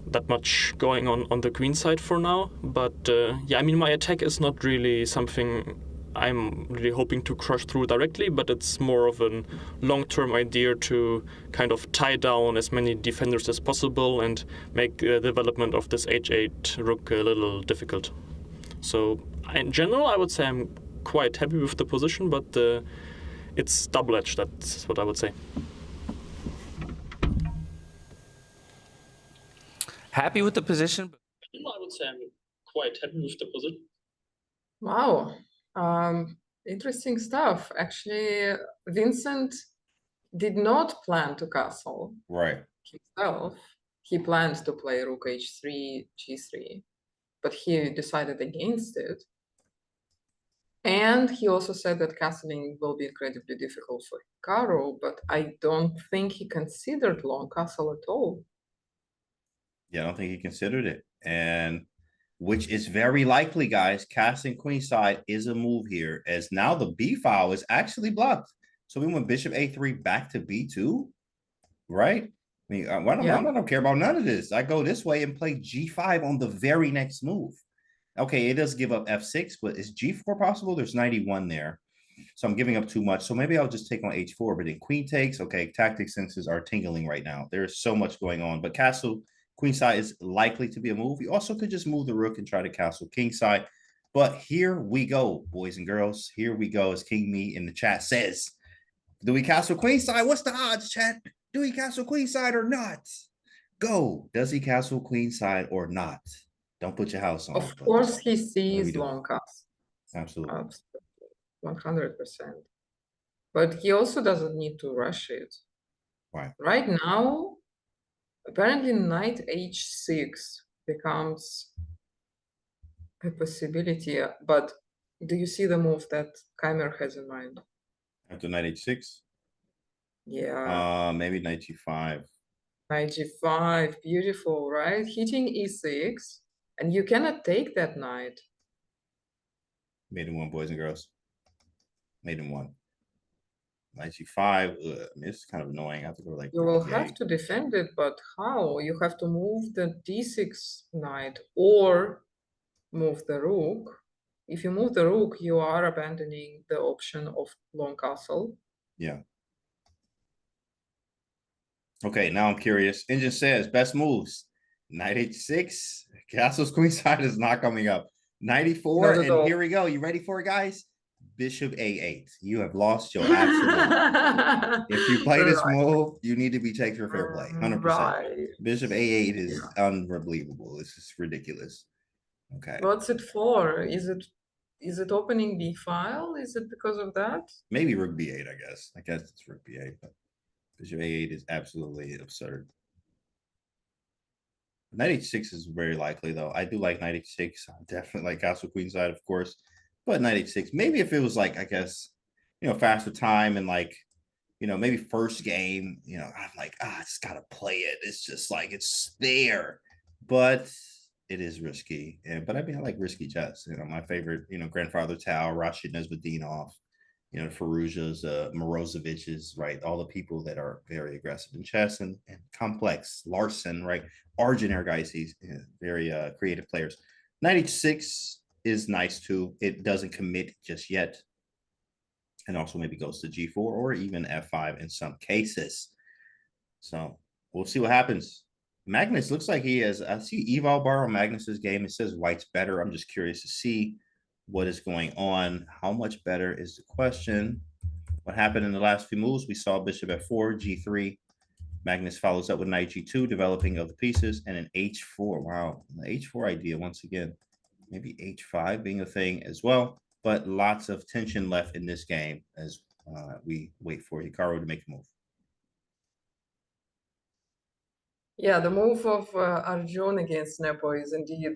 that much going on the queen side for now. But my attack is not really something I'm really hoping to crush through directly, but it's more of a long-term idea to kind of tie down as many defenders as possible and make the development of this h8 rook a little difficult. So in general, I would say I'm quite happy with the position, but it's double-edged, that's what I would say. Happy with the position? I would say I'm quite happy with the position. Wow. Interesting stuff. Actually, Vincent did not plan to castle himself. He planned to play rook h3, g3, but he decided against it. And he also said that castling will be incredibly difficult for Hikaru, but I don't think he considered long castle at all. Yeah, I don't think he considered it. And which is very likely, guys. Castling queenside is a move here, as now the B file is actually blocked. So we went bishop A3 back to B2, right? I mean, I don't care about none of this. I go this way and play G5 on the very next move. Okay, it does give up F6, but is G4 possible? There's 91 there. So I'm giving up too much. So maybe I'll just take on H4, but then queen takes. Okay, tactic senses are tingling right now. There's so much going on, but castle queenside is likely to be a move. You also could just move the rook and try to castle kingside. But here we go, boys and girls. Here we go, as King Me in the chat says. Do we castle queenside? What's the odds, chat? Do he castle queenside or not? Go. Does he castle queenside or not? Don't put your house on. Of course, he sees do? long castle. Absolutely. 100%. But he also doesn't need to rush it. Why? Right now, apparently knight h6 becomes a possibility. But do you see the move that Keymer has in mind? After knight h6? Yeah. Maybe knight g5. Knight g5, beautiful, right? Hitting e6, and you cannot take that knight. Made in one, boys and girls. Made in one. Knight g5. This is kind of annoying. I have to go like. You will have to defend it, but how? You have to move the d6 knight or move the rook. If you move the rook, you are abandoning the option of long castle. Yeah. Okay, now I'm curious. Engine says best moves. Knight h6. Castle's queenside is not coming up. 94, and here we go. You ready for it, guys? Bishop a8. You have lost your absolute. If you play this move, you need to be checked for fair play. 100%. Right. Bishop a8 is unbelievable. This is ridiculous. Okay. What's it for? Is it opening b file? Is it because of that? Maybe rook b8, I guess. I guess it's rook b8, but bishop a8 is absolutely absurd. Knight h6 is very likely, though. I do like knight h6. Definitely like castle queenside, of course. But knight h6, maybe if it was like, I guess, faster time and like, maybe first game, I'm like, I just gotta play it. It's just like, it's there. But it is risky. But I mean, I like risky chess. My favorite, Grandfather Tao, Rashid Nesvadinov, Firouzja's, Morozovic's, right? All the people that are very aggressive in chess and complex. Larson, right? Arjun guys, he's very creative players. Knight h6 is nice too. It doesn't commit just yet. And also maybe goes to g4 or even f5 in some cases. So we'll see what happens. Magnus looks like he has, I see eval bar on Magnus's game. It says white's better. I'm just curious to see what is going on. How much better is the question? What happened in the last few moves? We saw bishop f4, g3. Magnus follows up with knight g2, developing of the pieces, and an h4. Wow, the h4 idea once again. Maybe h5 being a thing as well, but lots of tension left in this game as we wait for Hikaru to make a move. Yeah, the move of Arjun against Nepo is indeed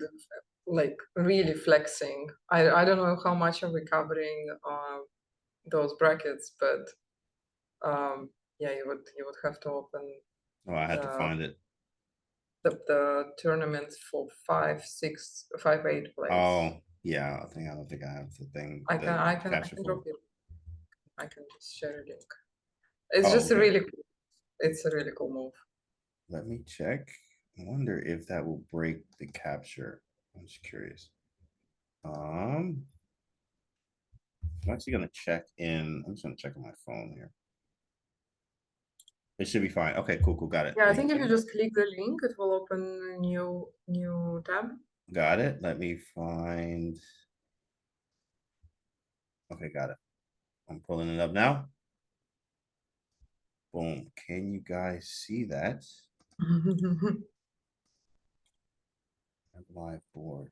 like really flexing. I don't know how much are we covering those brackets, but yeah, you would have to open. Oh, I had to find it. The tournaments for 5, 6, 5, 8 plays. Oh yeah, I don't think I have the thing. I can drop it. I can just share a link. It's just okay. really cool. It's a really cool move. Let me check. I wonder if that will break the capture. I'm just curious. I'm actually gonna check in. I'm just gonna check on my phone here. It should be fine. Okay, cool, got it. Yeah, I think if you just click the link, it will open a new tab. Got it. Let me find. Okay, got it. I'm pulling it up now. Boom. Can you guys see that? Live board.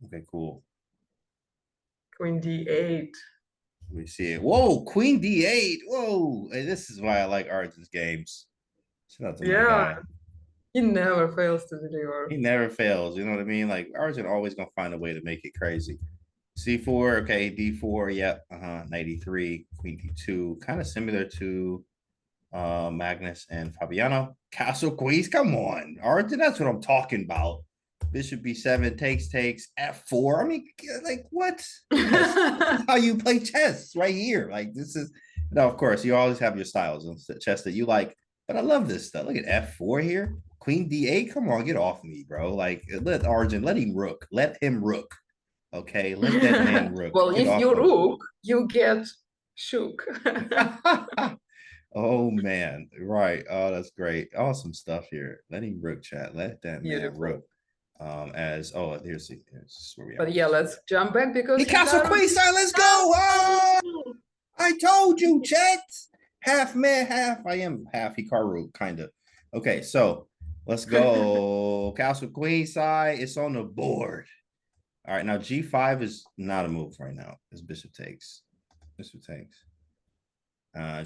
Okay, cool. Queen d8. Let me see it. Whoa, Queen d8. Whoa. Hey, this is why I like Arjun's games. Shout out to my guy. He never fails to deliver. He never fails. You know what I mean? Like Arjun always gonna find a way to make it crazy. C4, okay, D4, yep. Knight E3, Queen D2, kind of similar to Magnus and Fabiano. Castle Queens, come on. Arjun, that's what I'm talking about. Bishop B7 takes F4. I mean, like what? This is how you play chess right here. Like this is now, of course, you always have your styles on chess that you like, but I love this stuff. Look at F4 here. Queen D8. Come on, get off me, bro. Like let Arjun, let him rook. Let him rook. Okay, let that man rook. Well, Get if off you of- rook, you get shook. Oh man, right. Oh, that's great. Awesome stuff here. Let him rook, chat. Let that man Beautiful. rook. Here's where we are. But yeah, let's jump back because Hey, Castle Hikaru- Queen side, let's go. Oh, I told you, chat. Half man, half. I am half Hikaru, kind of. Okay, so let's go. Castle Queen side, it's on the board. All right, now G5 is not a move right now. It's bishop takes. Bishop takes.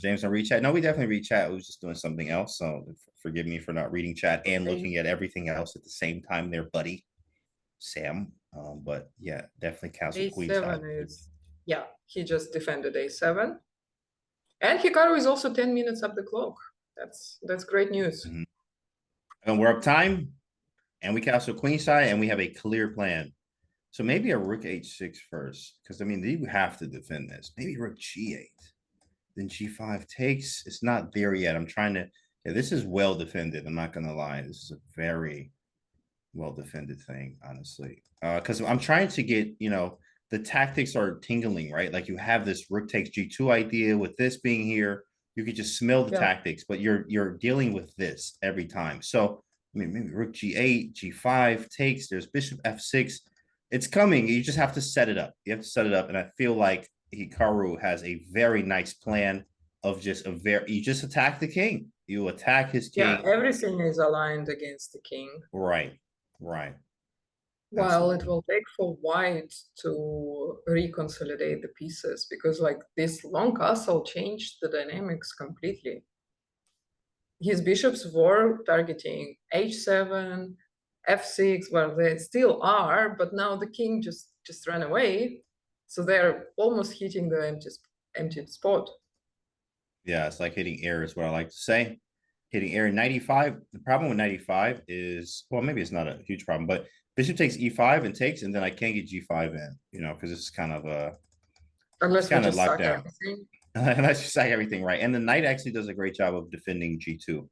James on read chat. No, we definitely read chat. We was just doing something else. So forgive me for not reading chat and looking at everything else at the same time there, buddy. Sam. But yeah, definitely Castle Queen side. A7 is, yeah, he just defended A7. And Hikaru is also 10 minutes up the clock. That's great news. Mhm. And we're up time. And we Castle Queen side and we have a clear plan. So maybe a rook H6 first. Because I mean, you have to defend this. Maybe rook G8. Then G5 takes. It's not there yet. I'm trying to. Yeah, this is well defended. I'm not gonna lie. This is a very well defended thing, honestly. Because I'm trying to get, the tactics are tingling, right? Like you have this rook takes G2 idea with this being here. You could just smell the tactics, but you're dealing with this every time. So I mean, maybe rook G8, G5 takes. There's bishop F6. It's coming. You just have to set it up. You have to set it up, and I feel like Hikaru has a very nice plan of you just attack the king. You attack his king. Yeah, everything is aligned against the king. Right. While it will take for white to reconsolidate the pieces, because like this long castle changed the dynamics completely. His bishops were targeting H7, F6, well, they still are, but now the king just ran away. So they're almost hitting the empty spot. Yeah, it's like hitting air is what I like to say. Hitting air in 95. The problem with 95 is, well, maybe it's not a huge problem, but bishop takes E5 and takes, and then I can't get G5 in, because it's kind of a unless we kind of just locked suck down. everything. Unless you sack everything right. And the knight actually does a great job of defending G2.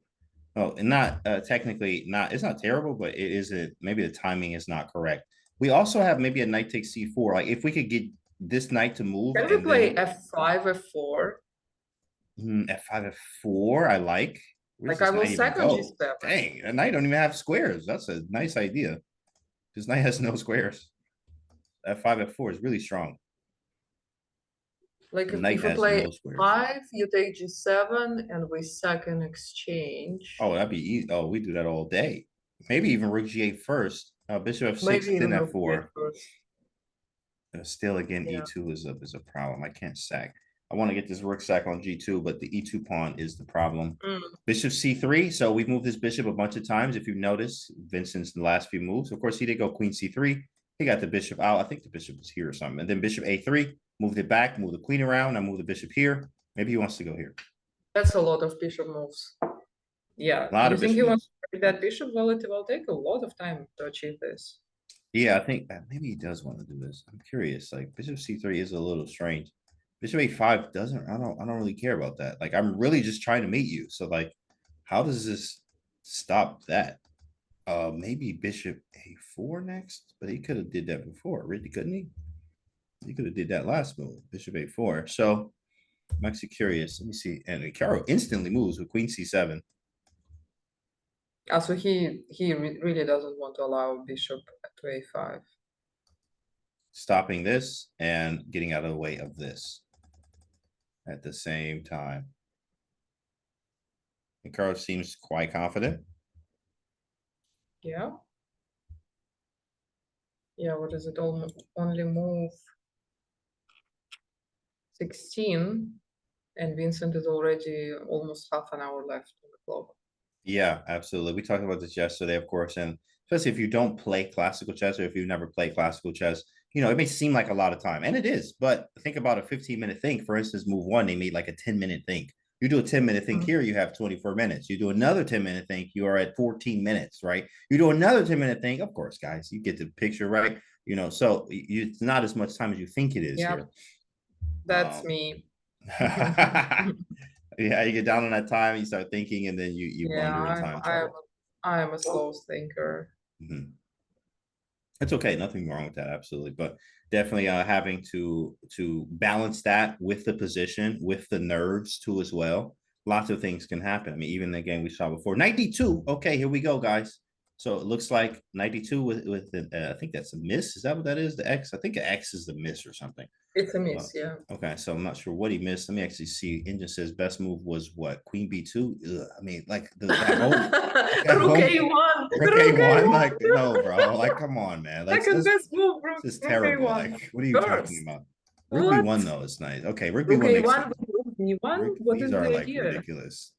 Oh, and not technically not, it's not terrible, but it isn't, maybe the timing is not correct. We also have maybe a knight takes C4. Like if we could get this knight to move. Can we play F5, F4? F5, F4, I like. Like I will second G7. Dang, that knight don't even have squares. That's a nice idea. This knight has no squares. F5, F4 is really strong. Like if we play 5, you take G7 and we second exchange. Oh, that'd be easy. Oh, we do that all day. Maybe even rook G8 first. Bishop F6, then F4. Still again, E2 is a problem. I can't sack. I want to get this rook sack on G2, but the E2 pawn is the problem. Bishop C3. So we've moved this bishop a bunch of times. If you notice, Vincent's the last few moves. Of course, he did go queen C3. He got the bishop out. I think the bishop was here or something. And then bishop A3, moved it back, moved the queen around. I moved the bishop here. Maybe he wants to go here. That's a lot of bishop moves. Yeah. Do you think he wants to take that bishop? Well, it will take a lot of time to achieve this. Yeah, I think maybe he does want to do this. I'm curious. Like bishop C3 is a little strange. Bishop A5 doesn't, I don't really care about that. Like I'm really just trying to meet you. So like, how does this stop that? Maybe bishop A4 next, but he could have did that before, really, couldn't he? He could have did that last move, bishop A4. So I'm actually curious. Let me see. And Hikaru instantly moves with queen C7. Also, he really doesn't want to allow bishop to A5. Stopping this and getting out of the way of this at the same time. Hikaru seems quite confident. Yeah. Yeah, what is it? Only move 16, and Vincent is already almost half an hour left on the clock. Yeah, absolutely. We talked about this yesterday, of course, and especially if you don't play classical chess or if you've never played classical chess, it may seem like a lot of time, and it is, but think about a 15-minute think. For instance, move 1, they made like a 10-minute think. You do a 10-minute think Mhm. here, you have 24 minutes. You do another 10-minute think, you are at 14 minutes, right? You do another 10-minute think, of course, guys, you get the picture, right? You know, so it's not as much time as you think it is Yeah, here. that's me. Yeah, you get down on that time, you start thinking, and then you Yeah, blunder in time trouble. I'm a slow thinker. Mhm. It's okay, nothing wrong with that, absolutely. But definitely having to balance that with the position, with the nerves too as well. Lots of things can happen. I mean, even the game we saw before. 92. Okay, here we go, guys. So it looks like 92 with I think that's a miss. Is that what that is? The X? I think the X is the miss or something. It's a miss, yeah. Okay, so I'm not sure what he missed. Let me actually see. Engine says best move was what? Queen B2? Ugh, I mean, like that whole Rook A1. Rook A1? Like, no, bro. Like, come on, man. Like, Second best move, this is Rook terrible. A1. Like, what are you First. talking about? Rook What? B1 though is nice. Okay, Rook Rook B1 makes A1 sense. with Rook B1? What These is are the like idea? ridiculous.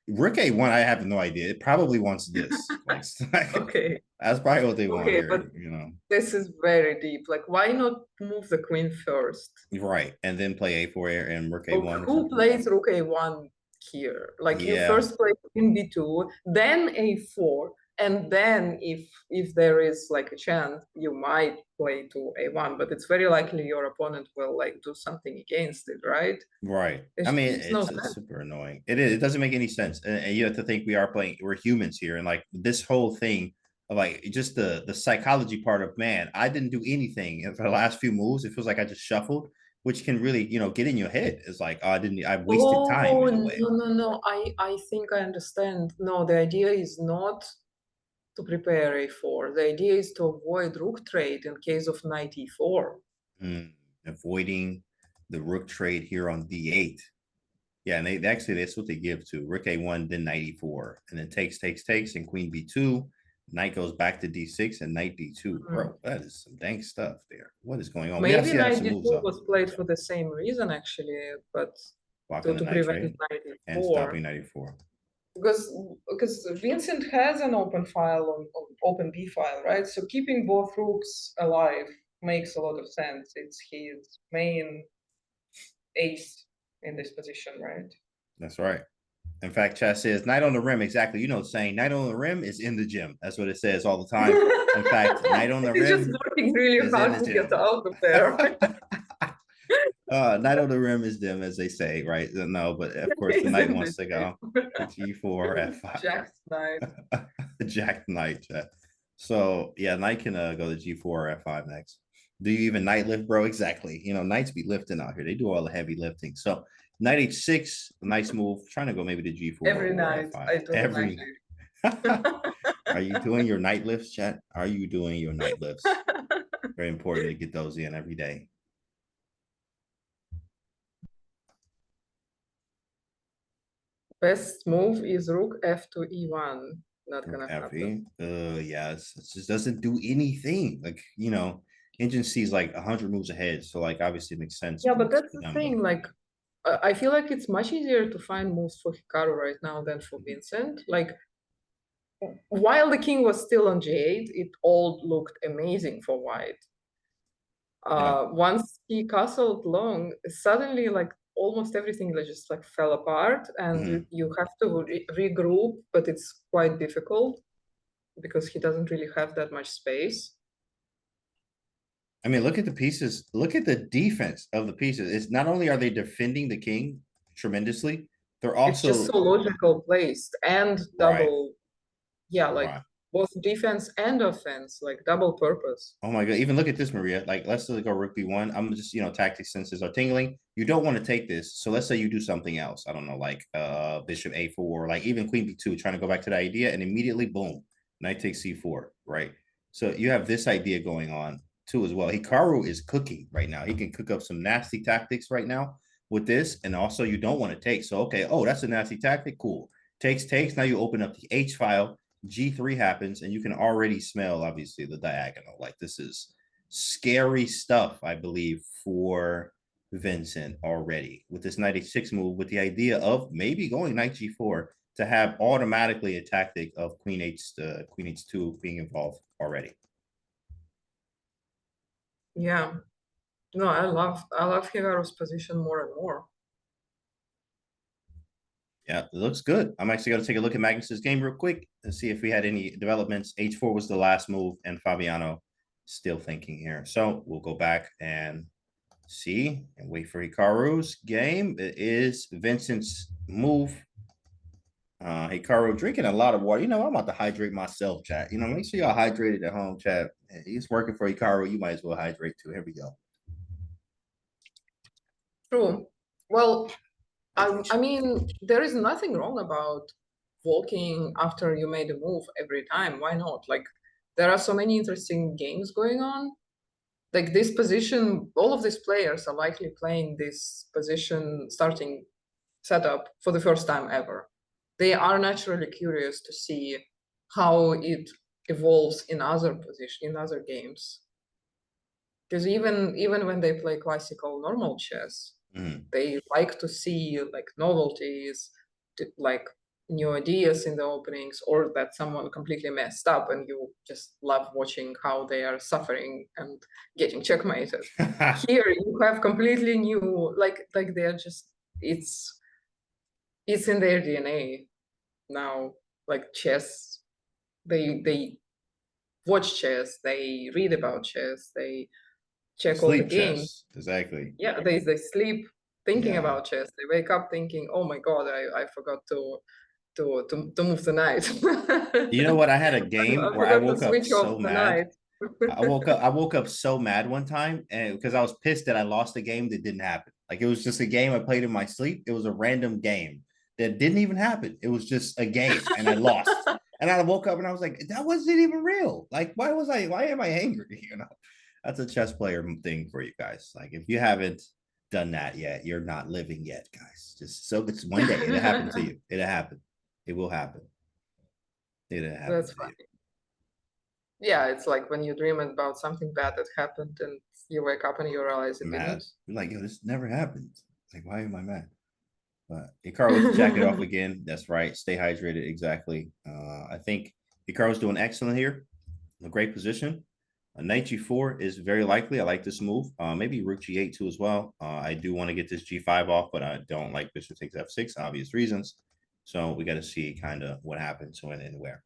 Rook A1, I have no idea. It probably wants this. Like, Okay. that's probably what they want Okay, here, but you know. this is very deep. Like, why not move the queen first? Right, and then play A4 and Rook Or A1. who plays Rook A1 here? Like, you Yeah. first play Queen B2, then A4, and then if there is like a chance, you might play to A1, but it's very likely your opponent will like do something against it, right? Right. It I mean, makes no it's sense. super annoying. It is. It doesn't make any sense. And you have to think we're humans here. And like this whole thing of like just the psychology part of, man, I didn't do anything for the last few moves. It feels like I just shuffled, which can really, you know, get in your head. It's like, oh, I wasted time in a way. No. I think I understand. No, the idea is not to prepare A4. The idea is to avoid rook trade in case of knight E4. Avoiding the rook trade here on D8. Yeah, and they actually, that's what they give to Rook A1, then knight E4, and then takes, and queen B2. Knight goes back to D6 and knight D2. Bro, that is some dang stuff there. What is going on? Maybe knight D2 was played for the same reason, actually, but to prevent knight E4. And stopping knight E4. Because Vincent has an open file on open B file, right? So keeping both rooks alive makes a lot of sense. It's his main ace in this position, right? That's right. In fact, chat says knight on the rim. Exactly. You know, saying knight on the rim is in the gym. That's what it says all the time. In fact, knight on the rim. He's just working really hard to get out of there. Knight on the rim is them, as they say, right? No, but of course the knight wants to go G4, F5. Jack's knight. Jack knight. So yeah, knight can go to G4 or F5 next. Do you even knight lift, bro? Exactly. You know, knights be lifting out here. They do all the heavy lifting. So knight H6, nice move. Trying to go maybe to G4. Every night F5. I do every night. Are you doing your night lifts, chat? Are you doing your night lifts? Very important to get those in every day. Best move is rook f to e1. Not gonna happen. Yes, it just doesn't do anything. Like, you know, engine sees like 100 moves ahead, so like obviously it makes sense. Yeah, but that's the thing. Like, I feel like it's much easier to find moves for Hikaru right now than for Vincent. Like, while the king was still on G8, it all looked amazing for white. Once he castled long, suddenly like almost everything just like fell apart, and you have to regroup, but it's quite difficult because he doesn't really have that much space. I mean, look at the pieces. Look at the defense of the pieces. It's not only are they defending the king tremendously, they're also it's just so logical placed and double. Right. Yeah, like both defense and offense, like double purpose. Oh my god! Even look at this, Maria. Like, let's go rook b1. I'm just, you know, tactic senses are tingling. You don't want to take this, so let's say you do something else. I don't know, like bishop a4, or like even queen b2, trying to go back to the idea, and immediately boom, knight takes c4, right? So you have this idea going on too as well. Hikaru is cooking right now. He can cook up some nasty tactics right now with this, and also you don't want to take. So okay, oh, that's a nasty tactic. Cool. Takes. Now you open up the H file. G3 happens, and you can already smell, obviously, the diagonal. Like, this is scary stuff, I believe, for Vincent already with this knight h6 move, with the idea of maybe going knight g4 to have automatically a tactic of queen h2 being involved already. Yeah, no, I love Hikaru's position more and more. Yeah, it looks good. I'm actually going to take a look at Magnus's game real quick and see if we had any developments. H4 was the last move, and Fabiano still thinking here. So we'll go back and see and wait for Hikaru's game. It is Vincent's move. Hikaru drinking a lot of water. You know, I'm about to hydrate myself, chat. You know, make sure y'all hydrated at home, chat. He's working for Hikaru. You might as well hydrate too. Here we go. True. Well, I mean, there is nothing wrong about walking after you made a move every time. Why not? Like, there are so many interesting games going on. Like this position, all of these players are likely playing this position starting setup for the first time ever. They are naturally curious to see how it evolves in other games. Because even when they play classical normal chess, they like to see like novelties, like new ideas in the openings, or that someone completely messed up and you just love watching how they are suffering and getting checkmated. Here you have completely new, like they're just, it's in their DNA now. Like chess, they watch chess, they read about chess, they check all the Sleep games. chess. Exactly. Yeah, they sleep thinking Yeah. about chess. They wake up thinking, "Oh my god, I forgot to move the knight." You know what? I had a game where I forgot to woke up switch off so the mad. knight. I woke up so mad one time, and because I was pissed that I lost a game that didn't happen. Like it was just a game I played in my sleep. It was a random game that didn't even happen. It was just a game, and I lost. And I woke up and I was like, that wasn't even real. Like, why am I angry? You know, that's a chess player thing for you guys. Like, if you haven't done that yet, you're not living yet, guys. Just so it's one day it'll happen to you. It'll happen. It will happen. It'll happen. That's funny. Yeah, it's like when you dream about something bad that happened and you wake up and you realize it Mad. didn't. You're like, yo, this never happened. Like, why am I mad? But Hikaru with the jacket off again. That's right. Stay hydrated. Exactly. I think Hikaru's doing excellent here. A great position. Knight G4 is very likely. I like this move. Maybe Rook G8 too as well. I do want to get this G5 off, but I don't like Bishop takes F6, obvious reasons. So we got to see kind of what happens when and where.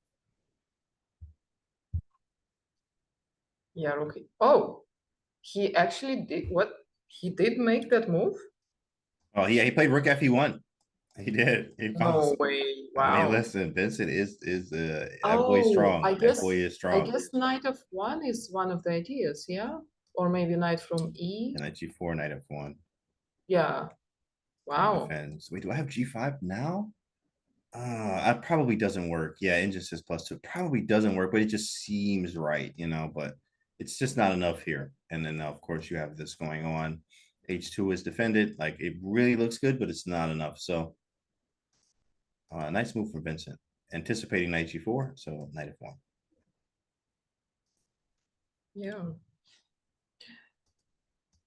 Yeah, Rookie. Oh, he actually did what? He did make that move? Oh, yeah, he played Rook FE1. He did. He No way. Wow. I mean, listen, Vincent is that boy strong. That boy is strong. I guess knight f1 is one of the ideas, yeah? Or maybe knight from E. Knight G4, knight F1. Yeah. Wow. Defense. Wait, do I have G5 now? It probably doesn't work. Yeah, engine says +2. Probably doesn't work, but it just seems right, you know, but it's just not enough here. And then of course you have this going on. H2 is defended. Like it really looks good, but it's not enough. So nice move from Vincent. Anticipating knight G4, so knight F1. Yeah.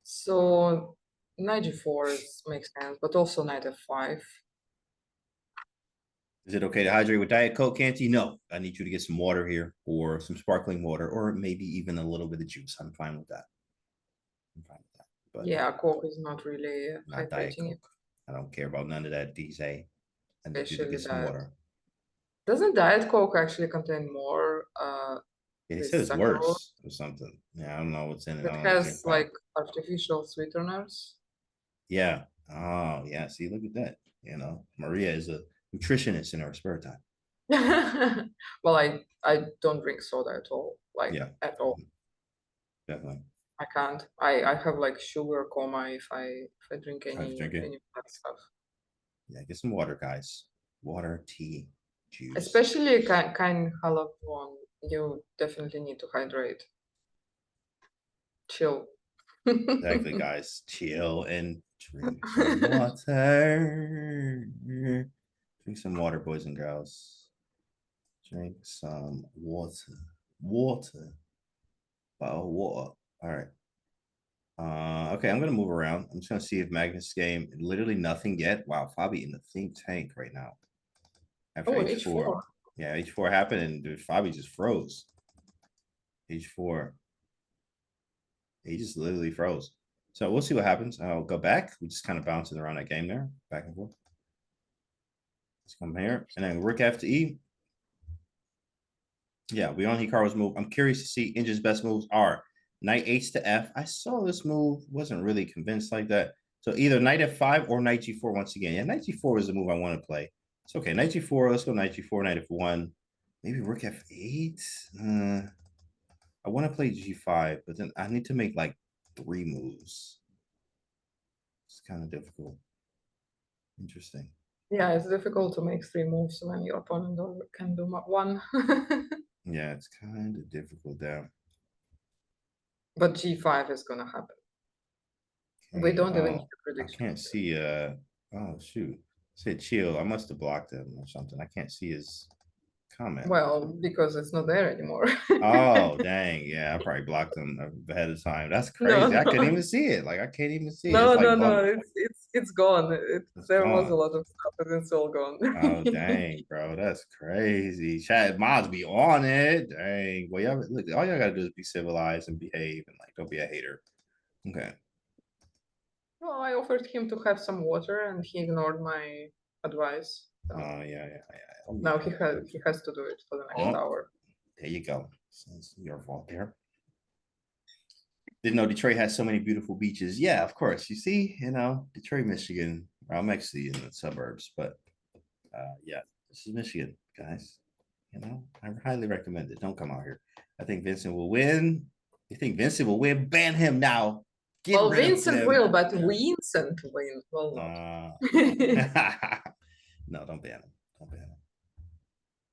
So knight G4 makes sense, but also knight F5. Is it okay to hydrate with Diet Coke, Canty? No, I need you to get some water here, or some sparkling water, or maybe even a little bit of juice. I'm fine with that. I'm fine with that. But yeah, Coke is not really not Diet hydrating. Coke. I don't care about none of that, DJ. I need you to Especially get some that. water. Doesn't Diet Coke actually contain more? Yeah, he this said it's saccharose worse or something. Yeah, I don't know what's in it. I It don't know what's in has it. like artificial sweeteners. Yeah. Oh, yeah. See, look at that. You know, Maria is a nutritionist in her spare time. Well, I don't drink soda at all. Like Yeah. at all. Definitely. I can't. I have like sugar coma if I drink any drink it. of that stuff. Yeah, get some water, guys. Water, tea, juice. Especially kind halal one. You definitely need to hydrate. Chill. Exactly, guys. Chill and drink some water. Drink some water, boys and girls. Drink some water. Water. Bottle of water. All right. Okay, I'm gonna move around. I'm just gonna see if Magnus game literally nothing yet. Wow, Fabi in the think tank right now. After Oh, H4. H4. Yeah, H4 happened and dude, Fabi just froze. H4. He just literally froze. So we'll see what happens. I'll go back. We just kind of bouncing around that game there, back and forth. Let's come here. And then rook f to e. Yeah, we on Hikaru's move. I'm curious to see Inja's best moves are knight h to f. I saw this move, wasn't really convinced like that. So either knight f5 or knight g4 once again. Yeah, knight g4 is the move I want to play. It's okay. Knight g4, let's go knight g4, knight f1. Maybe rook f8. I want to play g5, but then I need to make like 3 moves. It's kind of difficult. Interesting. Yeah, it's difficult to make 3 moves when your opponent can do one. Yeah, it's kind of difficult there. But g5 is gonna happen. We don't even need a I prediction. can't see. Oh shoot! Said chill. I must have blocked him or something. I can't see his comment. Well, because it's not there anymore. Oh dang! Yeah, I probably blocked him ahead of time. That's No, crazy. I couldn't no. even see it. Like I can't even see it. No, It's like no, bumped. it's gone. There was a gone. lot of stuff, but it's all gone. Oh dang, bro, that's crazy. Chat mods be on it. Dang. Well, y'all look. All y'all gotta do is be civilized and behave, and like don't be a hater. Okay. Well, I offered him to have some water, and he ignored my advice. So Oh yeah. Oh, now yeah. he has to do it for the next hour. There you go. So it's your fault there. Didn't know Detroit has so many beautiful beaches. Yeah, of course. You see, Detroit, Michigan. I'm actually in the suburbs, but yeah, this is Michigan, guys. I highly recommend it. Don't come out here. I think Vincent will win. You think Vincent will win? Ban him now. Well, Vincent will, but Vincent will not. No, don't ban him. Don't ban him.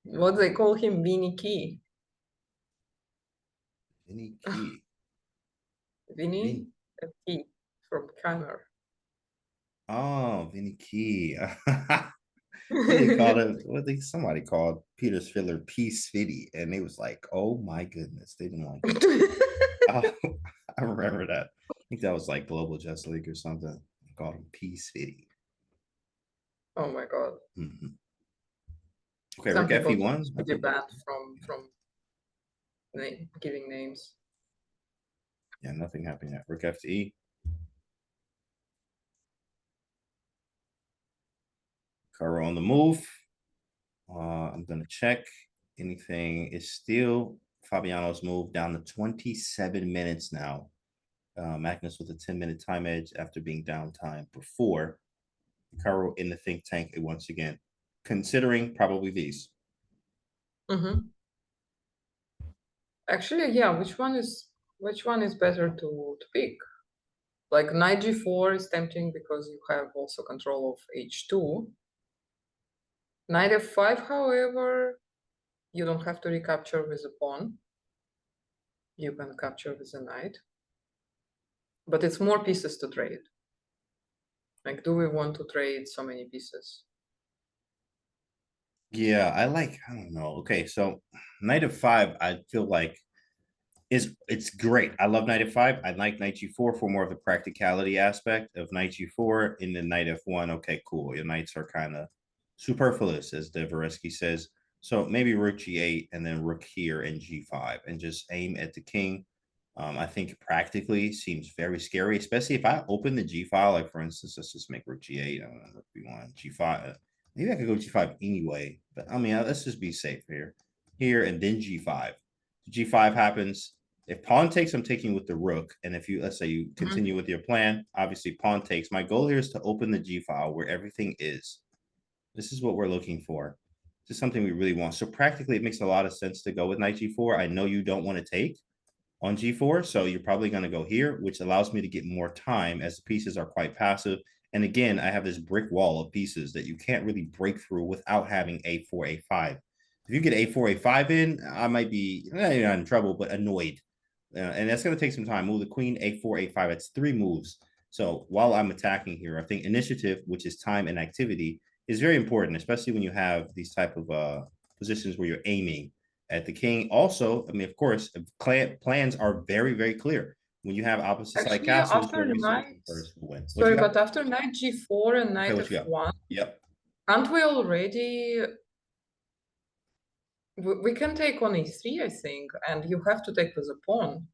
What they call him, Vinny Key. Vinny Key. Vinny Key from Keymer. Oh, Vinny Key. They called him somebody called Peter Filler Peace Fitty, and it was like, oh my goodness, they didn't like it. Oh, I remember that. I think that was like Global Just League or something. They called him Peace Fitty. Oh my god. Mm-hmm. Okay, Some Rick people FE1. to be banned from giving names. Yeah, nothing happened yet. Rick FE. Hikaru on the move. I'm gonna check. Anything is still Fabiano's move down to 27 minutes now. Magnus with a 10-minute time edge after being downtime before. Hikaru in the think tank once again, considering probably these. Actually, yeah, which one is better to pick? Like knight g4 is tempting because you have also control of h2. Knight f5, however, you don't have to recapture with a pawn. You can capture with a knight. But it's more pieces to trade. Like, do we want to trade so many pieces? Yeah, I don't know. Okay, so knight f5, I feel like it's great. I love knight f5. I like knight g4 for more of the practicality aspect of knight g4, and then knight f1. Okay, cool. Your knights are kind of superfluous, as Dvoreski says. So maybe rook g8 and then rook here and g5 and just aim at the king. I think practically seems very scary, especially if I open the g file. Like for instance, let's just make rook g8. I don't know, rook b1, g5. Maybe I could go g5 anyway, but I mean, let's just be safe here, and then g5. G5 happens. If pawn takes, I'm taking with the rook. And if let's say you continue with your plan, obviously pawn takes. My goal here is to open the G file where everything is. This is what we're looking for. This is something we really want. So practically, it makes a lot of sense to go with knight G4. I know you don't want to take on G4, so you're probably going to go here, which allows me to get more time as the pieces are quite passive. And again, I have this brick wall of pieces that you can't really break through without having A4, A5. If you get A4, A5 in, I might be not in trouble, but annoyed. And that's going to take some time. Move the queen, A4, A5. It's 3 moves. So while I'm attacking here, I think initiative, which is time and activity, is very important, especially when you have these type of positions where you're aiming at the king. Also, I mean, of course, plans are very, very clear. When you have opposite side castles, after knight, but after knight g4 and knight f1, yep, aren't we already? We can take on e3, I think, and you have to take with a pawn.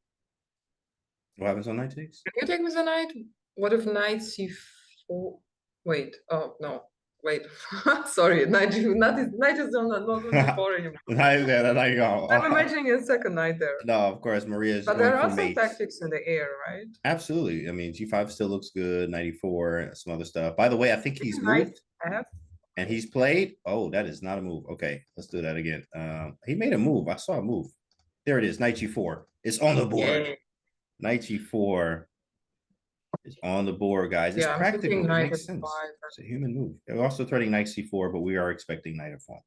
What happens on knight takes? Can you take with a knight? What if knight c4? Wait, oh no. Wait, sorry, knight is not on G4 anymore. Nice, yeah, like, oh, I'm imagining a second knight there. no, of course, Maria's But going there for are some mates. tactics in the air, right? Absolutely. I mean, G5 still looks good, 94, some other stuff. By the way, I think he's Knight moved F. and he's played. Oh, that is not a move. Okay, let's do that again. He made a move. I saw a move. There it is, knight G4. It's on the board. Yeah. Knight G4 is on the board, guys. It's Yeah, I'm practical. thinking It knight makes F5. sense. It's a human move. We're also threatening knight C4, but we are expecting knight F1.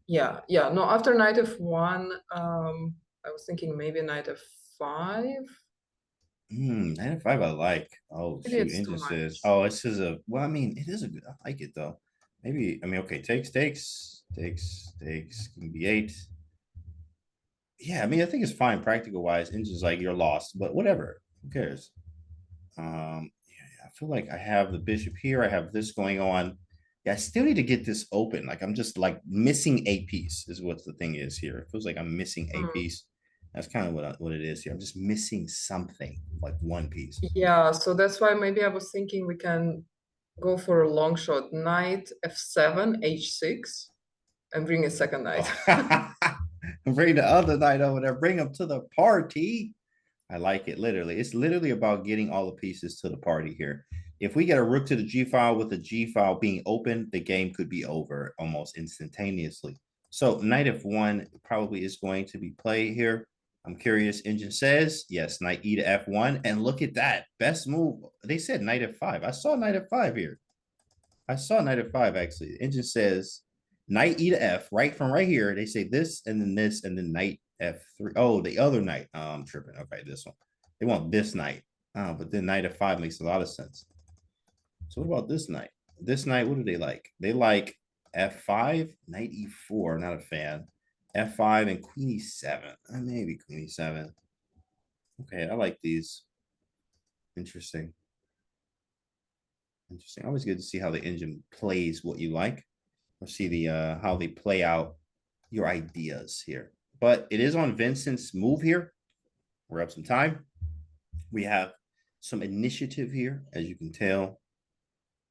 Yeah, yeah. No, after knight F1, I was thinking maybe knight F5. Knight F5 I like. Oh, Maybe shoot, it's too Ninja says. much. Oh, this is a, well, I mean, it is a good, I like it though. Maybe, I mean, okay, takes, can be 8. Yeah, I mean, I think it's fine practical wise. Engine's like you're lost, but whatever. Who cares? Yeah, I feel like I have the bishop here. I have this going on. Yeah, I still need to get this open. Like I'm just like missing a piece is what the thing is here. It feels like I'm missing a piece. That's kind of what it is here. I'm just missing something, like one piece. Yeah, so that's why maybe I was thinking we can go for a long shot. Knight F7, H6, and bring a second knight. Bring the other knight over there. Bring them to the party. I like it, literally. It's literally about getting all the pieces to the party here. If we get a rook to the G file with the G file being open, the game could be over almost instantaneously. So knight F1 probably is going to be played here. I'm curious. Engine says, yes, knight E to F1. And look at that. Best move. They said knight F5. I saw knight F5 here. I saw knight F5 actually. Engine says knight E to F, right from right here. They say this, and then knight F3. Oh, the other knight. Oh, I'm tripping. Okay, this one. They want this knight. But then knight F5 makes a lot of sense. So what about this knight? This knight, what do they like? They like F5, knight E4. Not a fan. F5 and queen E7. Maybe queen E7. Okay, I like these. Interesting. Interesting. Always good to see how the engine plays what you like, or see the how they play out your ideas here. But it is on Vincent's move here. We're up some time. We have some initiative here, as you can tell.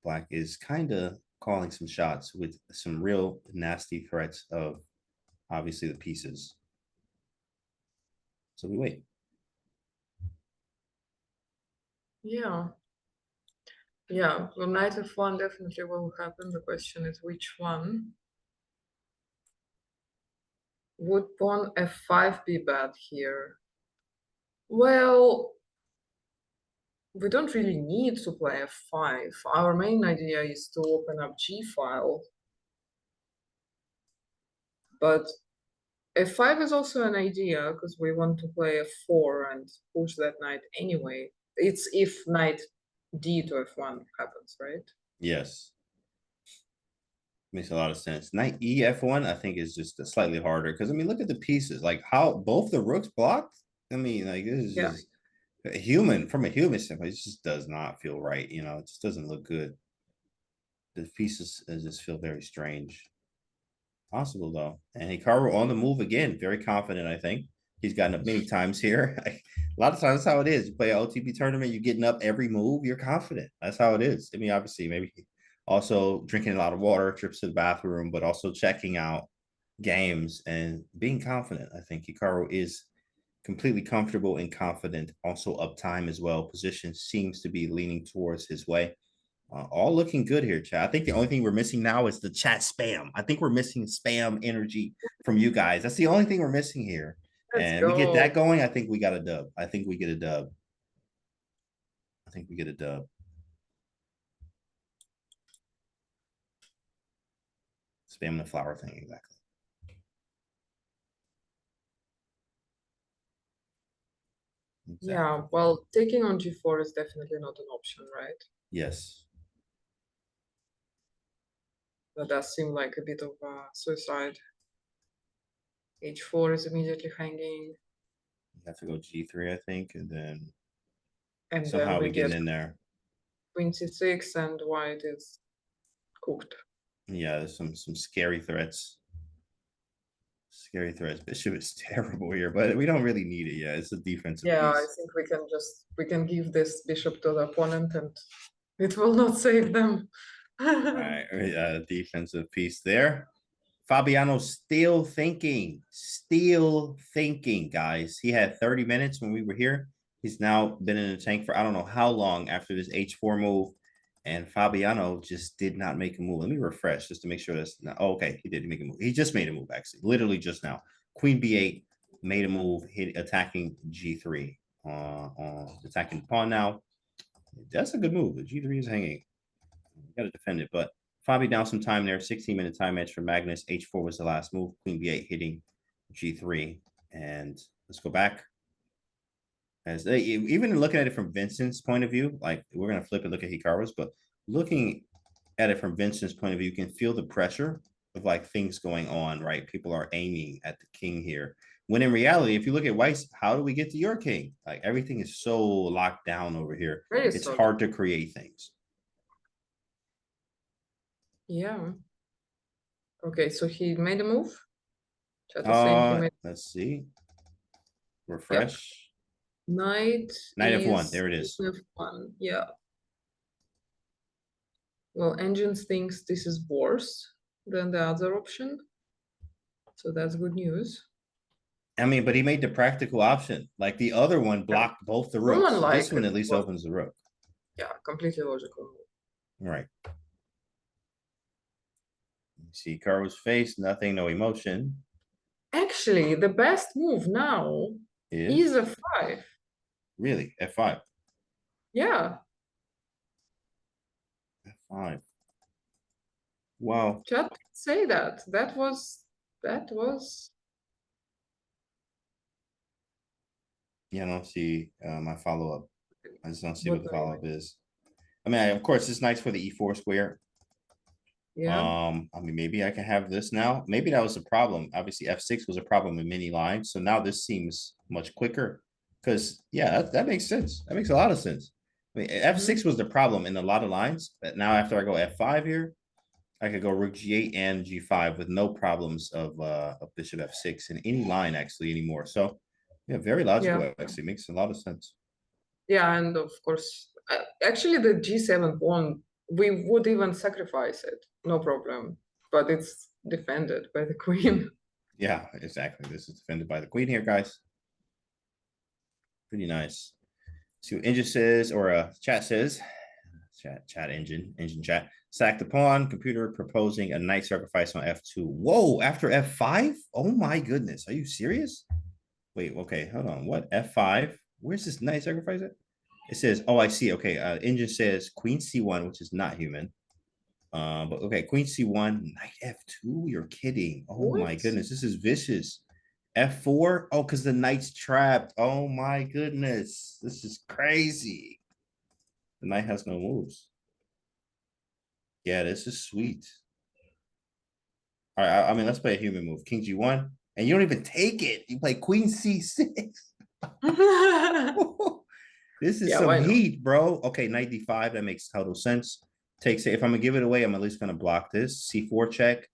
Black is kind of calling some shots with some real nasty threats of obviously the pieces. So we wait. Yeah. Yeah, well, knight F1 definitely will happen. The question is which one. Would pawn F5 be bad here? Well, we don't really need to play F5. Our main idea is to open up G file. But F5 is also an idea because we want to play F4 and push that knight anyway. It's if knight D to F1 happens, right? Yes. Makes a lot of sense. Knight E F1, I think, is just slightly harder because I mean, look at the pieces, like how both the rooks blocked. I mean, like this is just a human from a human standpoint. It just does not feel right. You know, it just doesn't look good. The pieces just feel very strange. Possible though, and Hikaru on the move again, very confident. I think he's gotten up many times here. A lot of times, that's how it is. You play an OTP tournament, you're getting up every move. You're confident. That's how it is. I mean, obviously, maybe also drinking a lot of water, trips to the bathroom, but also checking out games and being confident. I think Hikaru is completely comfortable and confident. Also, uptime as well. Position seems to be leaning towards his way. All looking good here, chat. I think the only thing we're missing now is the chat spam. I think we're missing spam energy from you guys. That's the only thing we're missing here. And we get that going. I think we got a dub. I think we get a dub. I think we get a dub. Spam the flower thing, exactly. Yeah, well, taking on G4 is definitely not an option, right? Yes. That does seem like a bit of suicide. H4 is immediately hanging. You have to go G3, I think, and then And somehow then we get in there. Queen C6 and white is cooked. Yeah, there's some scary threats. Scary threats. Bishop is terrible here, but we don't really need it. Yeah, it's a defensive Yeah, piece. I think we can give this bishop to the opponent and it will not save them. All right, defensive piece there. Fabiano still thinking, guys. He had 30 minutes when we were here. He's now been in the tank for I don't know how long after this H4 move. And Fabiano just did not make a move. Let me refresh just to make sure that's not. Oh, okay, he didn't make a move. He just made a move, actually, literally just now. Queen B8 made a move, attacking G3. Attacking the pawn now. That's a good move. The G3 is hanging. You got to defend it, but Fabi down some time there. 16-minute time edge for Magnus. H4 was the last move. Queen B8 hitting G3. And let's go back. As they, even looking at it from Vincent's point of view, like we're going to flip and look at Hikaru's, but looking at it from Vincent's point of view, you can feel the pressure of like things going on, right? People are aiming at the king here. When in reality, if you look at White's, how do we get to your king? Like everything is so locked down over here. It's hard to create things. Yeah. Okay, so he made a move. Chat is saying he made... Let's see. Refresh. Yep. Knight F1. There it is. F1. Yeah. Well, Engine thinks this is worse than the other option, so that's good news. I mean, but he made the practical option. Like the other one blocked both the rooks. This one at least opens the rook. Yeah, completely logical. Right. You see Hikaru's face, nothing, no emotion. Actually, the best move now is F5. Really? F5? Yeah. F5. Wow. Chat say that. That was. Yeah, I don't see my follow-up. I just don't see what the follow-up is. I mean, of course, it's nice for the E4 square. Yeah. I mean, maybe I can have this now. Maybe that was a problem. Obviously, F6 was a problem in many lines. So now this seems much quicker. Because, yeah, that makes sense. That makes a lot of sense. I mean, F6 was the problem in a lot of lines. But now after I go F5 here, I could go Rook G8 and G5 with no problems of Bishop F6 in any line, actually, anymore. So, yeah, very logical. Yeah. Actually, makes a lot of sense. Yeah, and of course, actually, the G7 pawn, we would even sacrifice it. No problem. But it's defended by the queen. Yeah, exactly. This is defended by the queen here, guys. Pretty nice. See what engine says, or chat says. Chat engine chat. Sack the pawn. Computer proposing a knight sacrifice on F2. Whoa, after F5? Oh my goodness. Are you serious? Wait, okay, hold on. What? F5? Where's this knight sacrifice at? It says, oh, I see. Okay, engine says Queen C1, which is not human. But okay, Queen C1, Knight F2. You're kidding. Oh what? My goodness, this is vicious. F4. Oh, because the knight's trapped. Oh my goodness, this is crazy. The knight has no moves. Yeah, this is sweet. All right, I mean, let's play a human move. King G1, and you don't even take it. You play Queen C6. This is some heat, bro. Okay, Knight D5. That makes total sense. Takes it. If I'm gonna give it away, I'm at least gonna block this. C4 check.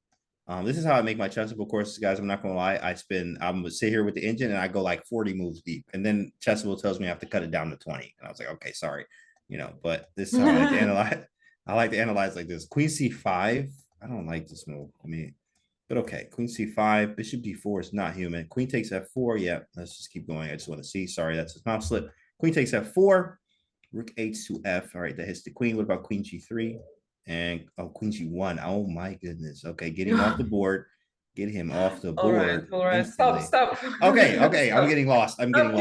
This is how I make my chessable courses, guys. I'm not gonna lie. I'm gonna sit here with the engine and I go like 40 moves deep, and then chessable tells me I have to cut it down to 20. And I was like, okay, sorry, but this is how I like to analyze. I like to analyze like this. Queen C5. I don't like this move. I mean, but okay. Queen C5. Bishop D4 is not human. Queen takes F4. Yeah, let's just keep going. I just want to see. Sorry, that's a mouse slip. Queen takes F4. Rook H to F. All right, that hits the queen. What about Queen G3? And Queen G1. Oh my goodness. Okay, get him off the board. Get him off the board. All right. Stop. Okay. I'm getting lost. I'm getting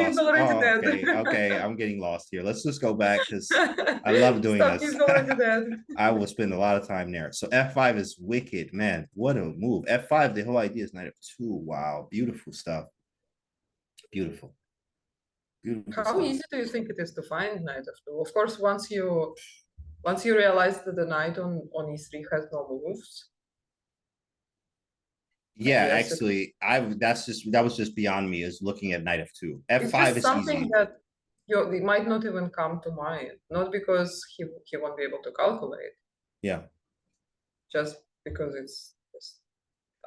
lost here. Let's just go back because I love doing this. I will spend a lot of time there. So F5 is wicked, man. What a move. F5. The whole idea is Knight F2. Wow, beautiful stuff. Beautiful. How easy do you think it is to find Knight F2? Of course, once you realize that the knight on E3 has no moves. Yeah, actually, that was just beyond me, is looking at Knight F2. F5 is something easy. That it might not even come to mind, not because he won't be able to calculate. Yeah. Just because it's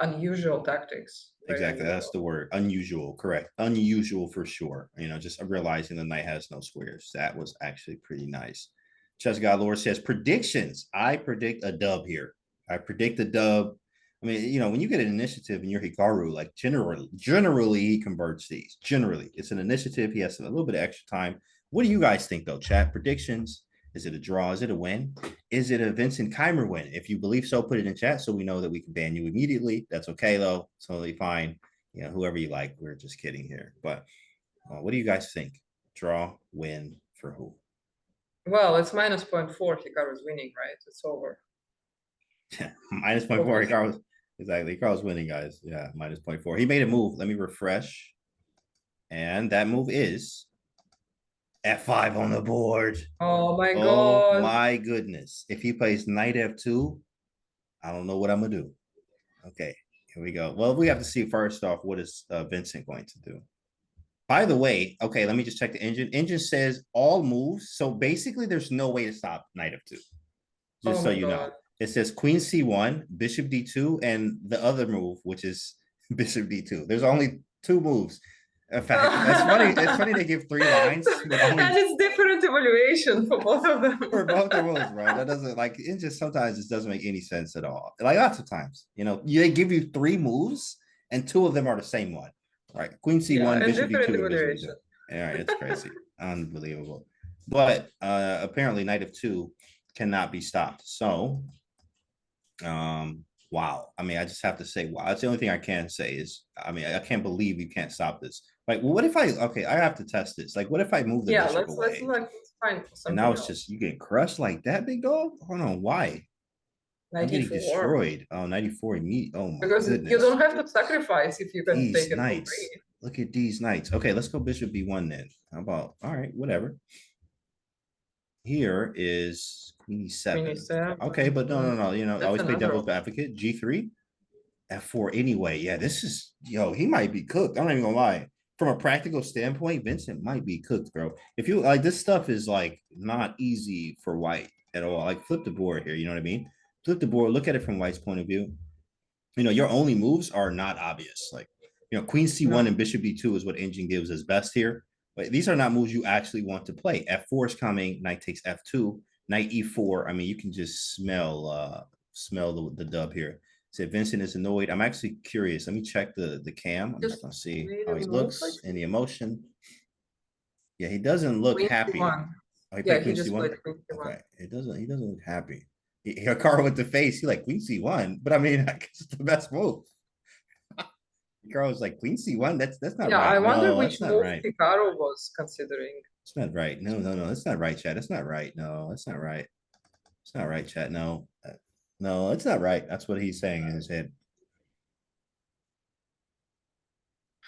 unusual tactics. Exactly, that's the word. Unusual, correct. Unusual for sure. Just realizing the knight has no squares. That was actually pretty nice. Chess God Lord says predictions. I predict a dub here. I predict a dub. I mean, you know, when you get an initiative in your Hikaru, like generally he converts these. Generally, it's an initiative. He has a little bit of extra time. What do you guys think though? Chat predictions. Is it a draw? Is it a win? Is it a Vincent Keymer win? If you believe so, put it in chat so we know that we can ban you immediately. That's okay though. It's totally fine. You know, whoever you like. We're just kidding here. But what do you guys think? Draw, win for who? Well, it's minus 0.4. Hikaru's winning, right? It's over. Yeah, minus 0.4. Hikaru's exactly. Hikaru's winning, guys. Yeah, minus 0.4. He made a move. Let me refresh. And that move is F5 on the board. Oh my Oh god. my goodness. If he plays knight F2, I don't know what I'm gonna do. Okay, here we go. Well, we have to see first off, what is Vincent going to do? By the way, okay, let me just check the engine. Engine says all moves. So basically, there's no way to stop knight F2. Just so you know. It says queen C1, bishop D2, and the other move, which is bishop D2. There's only 2 moves. In fact, that's funny. It's funny they give 3 lines. And it's different evaluation for both of them. For both the moves, right? That doesn't like it just sometimes just doesn't make any sense at all. Like lots of times, you know, they give you 3 moves and 2 of them are the same one. Right. Queen C1, yeah, bishop D2, evaluation. bishop D2. All right, it's crazy. Unbelievable. But apparently knight F2 cannot be stopped. So wow. I mean, I just have to say wow. That's the only thing I can say is I mean, I can't believe you can't stop this. Like, well, what if I I have to test this. Like, what if I move the bishop away? Let's find and now it's just you get crushed like that, big dog? Hold on, why? 94. I'm getting destroyed. Oh, 94 immediate. Oh my because goodness. You don't have to sacrifice if you can these take it knights. for free. Look at these knights. Okay, let's go bishop B1 then. How about all right, whatever. Here is queen E7. Queen E7. Okay, but no. You know, That's always play devil's another advocate. G3, F4 anyway. Yeah, this is he might be cooked. I'm not even gonna lie. From a practical standpoint, Vincent might be cooked, bro. If you like this stuff is like not easy for white at all. Like flip the board here, you know what I mean? Flip the board, look at it from white's point of view. You know, your only moves are not obvious. Like, you know, queen C1 and bishop B2 is what engine gives as best here. But these are not moves you actually want to play. F4 is coming, knight takes F2, knight E4. I mean, you can just smell the dub here. Said Vincent is annoyed. I'm actually curious. Let me check the cam. I'm just gonna see how he looks and the emotion. Yeah, he doesn't look happy. Oh, he yeah, he just played queen C1. Okay, he doesn't look happy. Hikaru with the face, he like queen C1, but I mean, I guess it's the best move. Hikaru's like queen C1. That's not right. Yeah, I wonder which move right. Hikaru was considering. It's not right. No, that's not right, chat. That's not right. No, that's not right. It's not right, chat. No, no, it's not right. That's what he's saying in his head.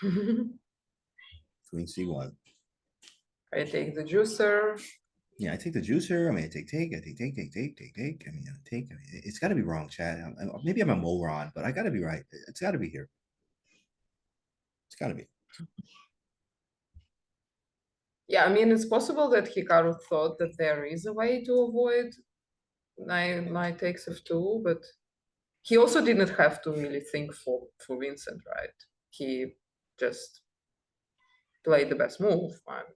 Queen C1. I take the juicer. Yeah, I take the juicer. I mean, I take. I mean, I take. I mean, it's got to be wrong, chat. Maybe I'm a moron, but I got to be right. It's got to be here. It's got to be. Yeah, I mean, it's possible that Hikaru thought that there is a way to avoid knight takes F2, but he also didn't have to really think for Vincent, right? He just played the best move, and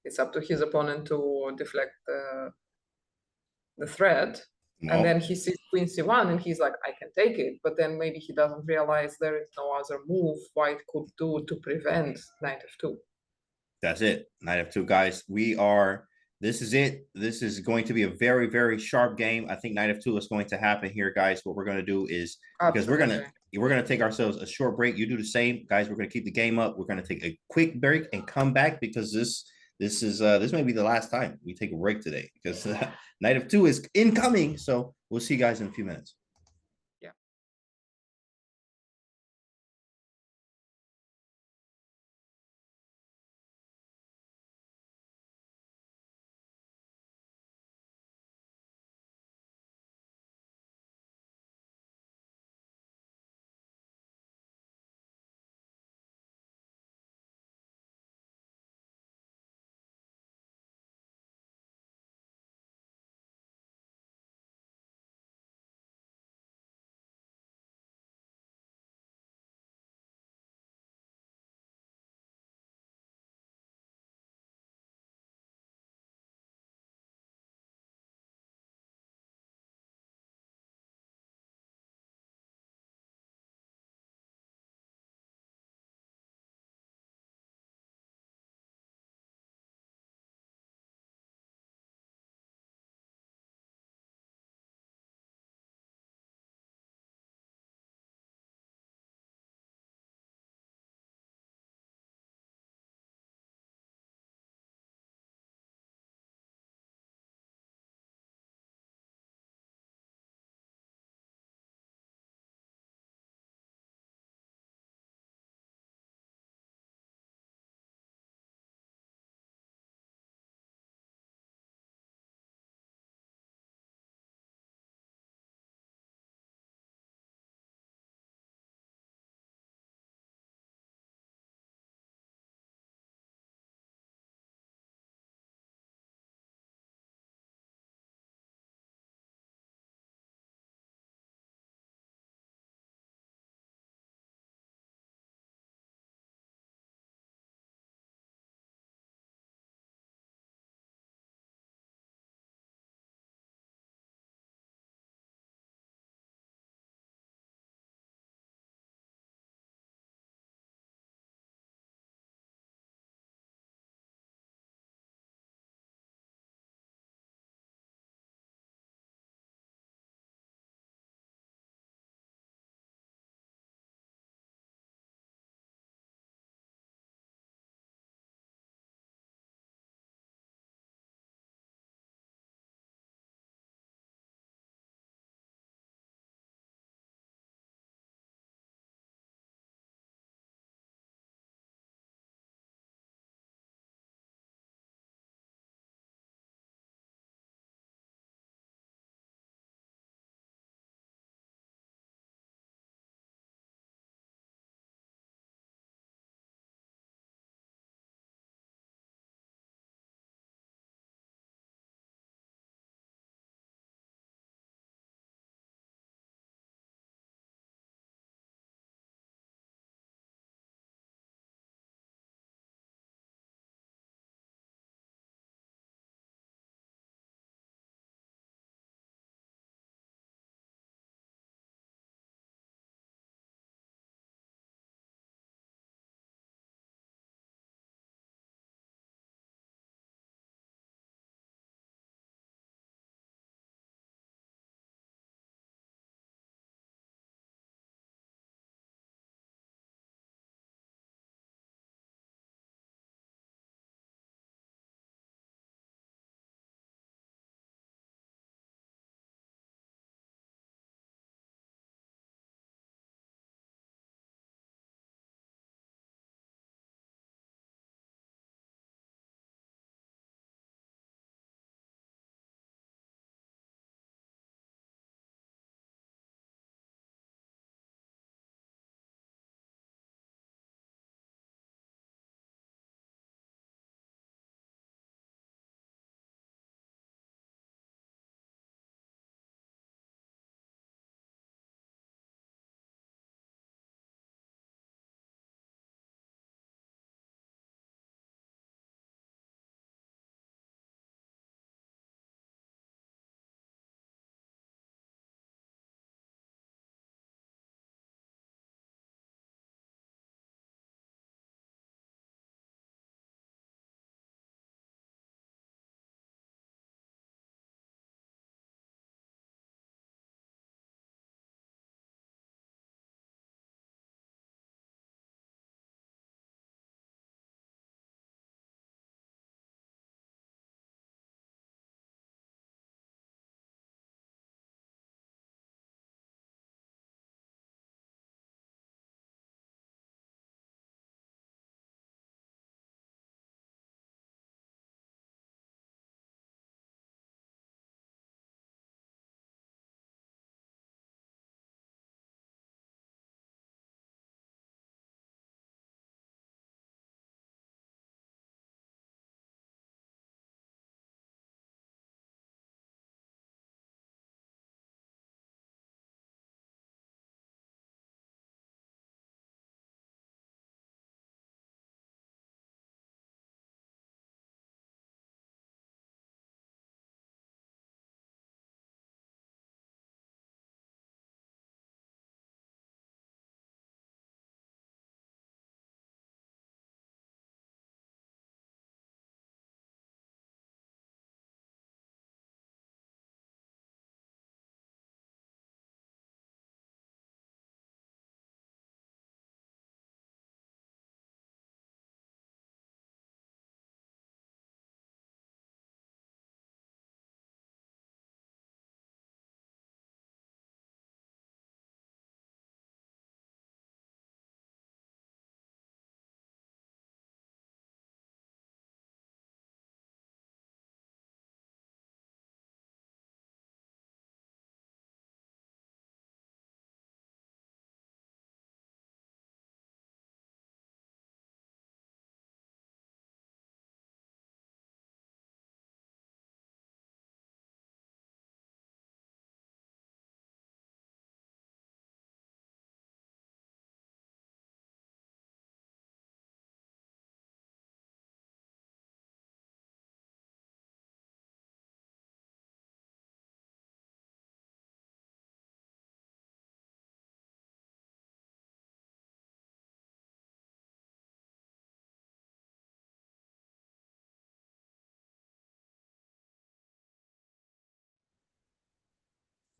it's up to his opponent to deflect the threat. No. And then he sees queen C1 and he's like, I can take it. But then maybe he doesn't realize there is no other move white could do to prevent knight F2. That's it. Knight F2, guys. This is it. This is going to be a very, very sharp game. I think knight F2 is going to happen here, guys. What we're going to do is, because we're going to take ourselves a short break. You do the same, guys. We're going to keep the game up. We're going to take a quick break and come back because this may be the last time we take a break today because knight F2 is incoming. So we'll see you guys in a few minutes.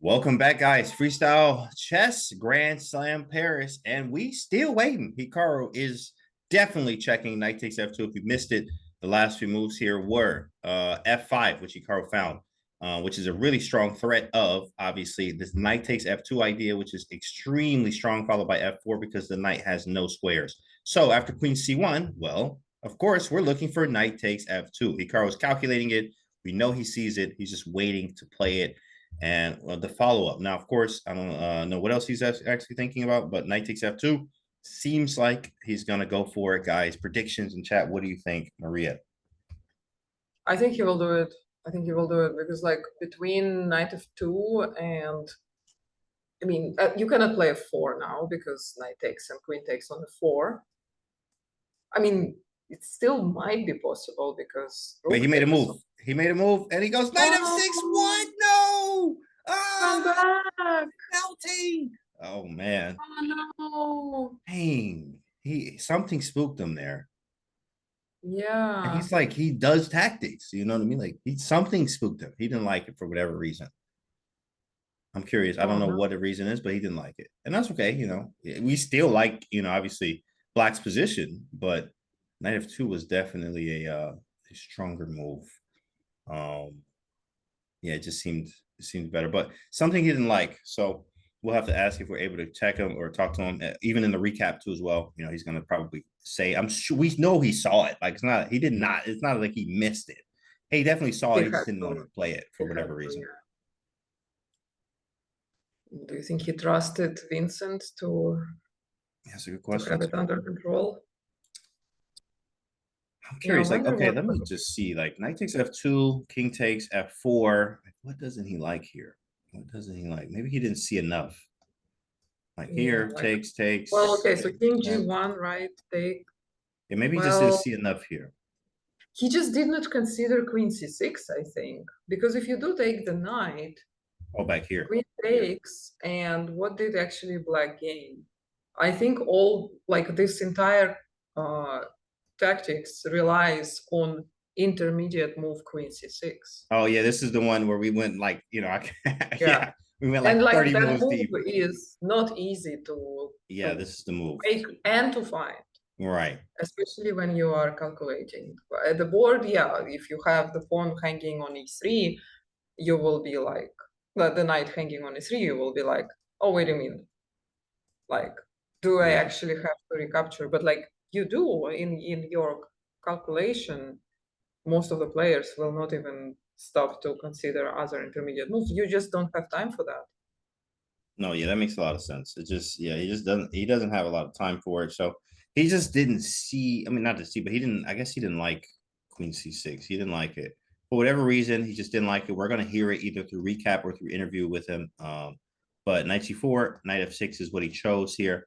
Welcome back, guys. Freestyle chess Grand Slam Paris, and we still waiting. Hikaru is definitely checking knight takes f2. If you missed it, the last few moves here were f5, which Hikaru found, which is a really strong threat of, obviously, this knight takes f2 idea, which is extremely strong, followed by f4 because the knight has no squares. So after queen c1, well, of course, we're looking for knight takes f2. Hikaru is calculating it. We know he sees it. He's just waiting to play it. And the follow-up. Now, of course, I don't know what else he's actually thinking about, but knight takes f2 seems like he's going to go for it, guys. Predictions in chat. What do you think, Maria? I think he will do it. I think he will do it because, like, between knight f2 and, I mean, you cannot play f4 now because knight takes and queen takes on f4. I mean, it still might be possible because. Wait, he made a move. He made a move, and he goes knight f6. What? No! Come back! Melting! Oh man! Oh no! Dang! Something spooked him there. Yeah. And he's like, he does tactics. You know what I mean? Like something spooked him. He didn't like it for whatever reason. I'm curious. I don't know what the reason is, but he didn't like it, and that's okay. You know, we still like, obviously Black's position, but knight f2 was definitely a stronger move. Yeah, it seemed better, but something he didn't like. So we'll have to ask if we're able to check him or talk to him, even in the recap too as well. He's gonna probably say, I'm sure we know he saw it. Like it's not like he missed it. He definitely saw it. He just didn't want to play it for whatever reason. Do you think he trusted Vincent to? That's a good question. Have it under control. I'm curious, like, okay, let me just see, like, knight takes f2, king takes f4. What doesn't he like here? What doesn't he like? Maybe he didn't see enough. Like here, takes. Well, okay, so king g1, right? Take. Yeah, maybe he just didn't see enough here. He just did not consider queen c6, I think, because if you do take the knight. Oh, back here. Queen takes, and what did actually Black gain? I think all, like, this entire tactics relies on intermediate move queen c6. Oh yeah, this is the one where we went like, yeah, we went like, and, like 30 that moves move deep. Is not easy to this is the move. make and to find. Right. Especially when you are calculating. At the board, if you have the pawn hanging on e3, you will be like, the knight hanging on e3, you will be like, oh, wait a minute. Like, do I actually have to recapture? But like you do in your calculation, most of the players will not even stop to consider other intermediate moves. You just don't have time for that. No, that makes a lot of sense. It just, he doesn't have a lot of time for it. So he just didn't see, I mean, not to see, but I guess he didn't like queen c6. He didn't like it. For whatever reason, he just didn't like it. We're going to hear it either through recap or through interview with him. But knight c4, knight f6 is what he chose here.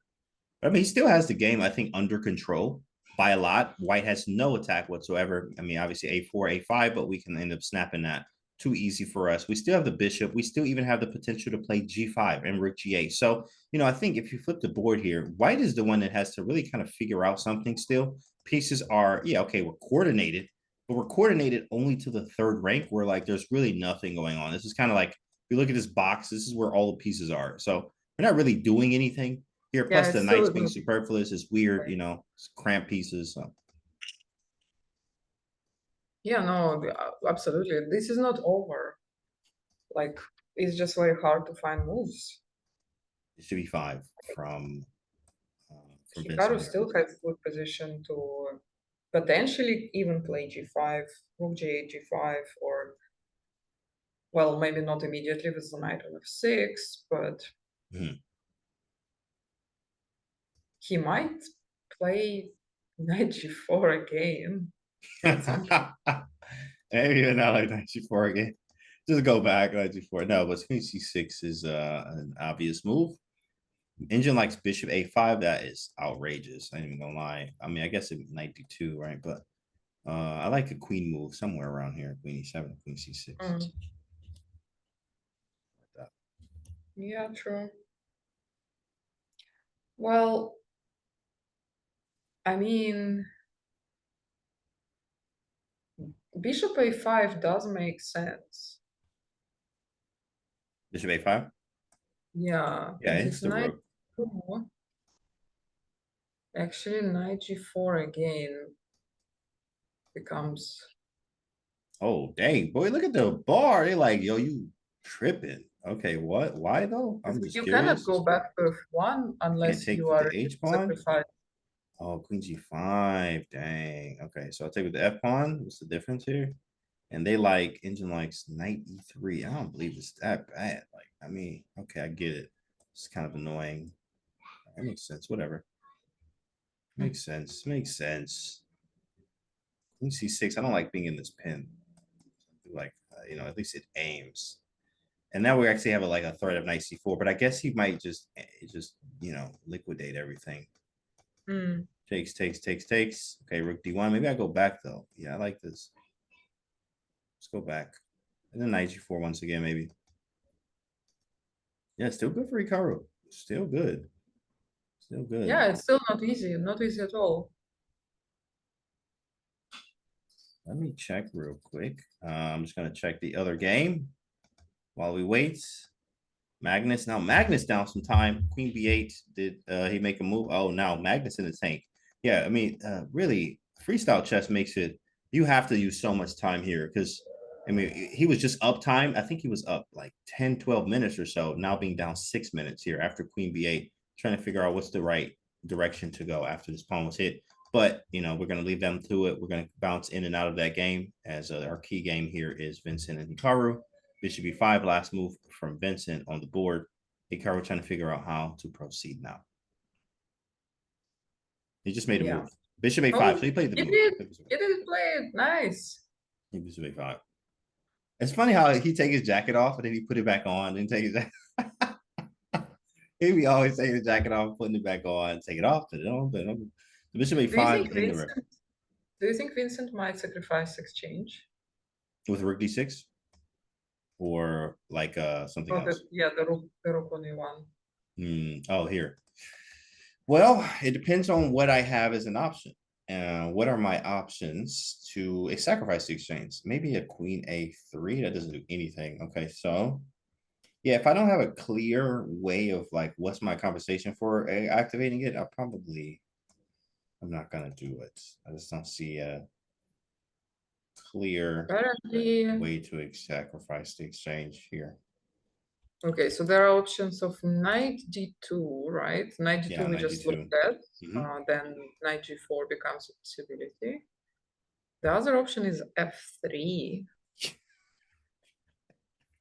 But, I mean, he still has the game, I think, under control by a lot. White has no attack whatsoever. I mean, obviously a4, a5, but we can end up snapping that. Too easy for us. We still have the bishop. We still even have the potential to play g5 and rook g8. So, I think if you flip the board here, white is the one that has to really kind of figure out something still. Pieces are, okay, we're coordinated, but we're coordinated only to the third rank where, like, there's really nothing going on. This is kind of like, if you look at this box, this is where all the pieces are. So we're not really doing anything here. Plus the knights being superfluous is weird, it's cramped pieces. So. Yeah, no, absolutely. This is not over. Like, it's just very hard to find moves. It should be 5 from Hikaru still has good position to potentially even play g5, rook g8, g5, or, well, maybe not immediately with the knight on f6, but he might play knight g4 again. Maybe even not like knight g4 again. Just go back knight g4. No, but queen c6 is an obvious move. Engine likes bishop a5. That is outrageous. I ain't even gonna lie. I mean, I guess it knight d2, right? But I like a queen move somewhere around here. Queen e7, queen c6. Like that. Yeah, true. Well, I mean, bishop a5 does make sense. Bishop A5. Yeah. Yeah, and it's if the knight rook. two, actually knight g4 again becomes. Oh, dang, boy, look at the bar. They like, yo, you tripping. Okay, what? Why though? I'm just You cannot curious. go back to f1 Can't unless take you with are the ready H to pawn. sacrifice. Oh, queen G5. Dang. Okay, so I'll take with the F pawn. What's the difference here? And they like engine likes knight E3. I don't believe it's that bad. Like, I mean, okay, I get it. It's kind of annoying. That makes sense. Whatever. Makes sense. Makes sense. Queen C6. I don't like being in this pin. Like, at least it aims. And now we actually have like a threat of knight C4, but I guess he might just liquidate everything. Hmm. Takes. Okay, rook D1. Maybe I go back though. Yeah, I like this. Let's go back. And then knight G4 once again, maybe. Yeah, still good for Hikaru. Still good. Still good. Yeah, it's still not easy at all. Let me check real quick. I'm just gonna check the other game while we wait. Magnus down some time. Queen B8. Did he make a move? Oh, now Magnus in the tank. Yeah, I mean, really, freestyle chess makes it. You have to use so much time here because, I mean, he was just up time. I think he was up like 10, 12 minutes or so. Now being down 6 minutes here after Queen B8, trying to figure out what's the right direction to go after this pawn was hit. But we're going to leave them to it. We're going to bounce in and out of that game as our key game here is Vincent and Hikaru. Bishop B5, last move from Vincent on the board. Hikaru trying to figure out how to proceed now. He just made a move. Bishop A5, so he played the move. He did play it. Nice. Bishop A5. It's funny how he take his jacket off and then he put it back on and take his jacket. He be always taking the jacket off, putting it back on, take it off, put it on, put it on. The Bishop A5 in the river. Do you think Vincent might sacrifice exchange? With Rook D6? Or like something else? The rook on E1. Oh, here. Well, it depends on what I have as an option. What are my options to a sacrifice exchange? Maybe a queen A3. That doesn't do anything. Okay, so yeah, if I don't have a clear way of like what's my compensation for activating it, I'm not gonna do it. I just don't see a clear way to sacrifice the exchange here. Okay, so there are options of knight d2, right? Knight d2 we just looked at. Then knight g4 becomes a possibility. The other option is f3.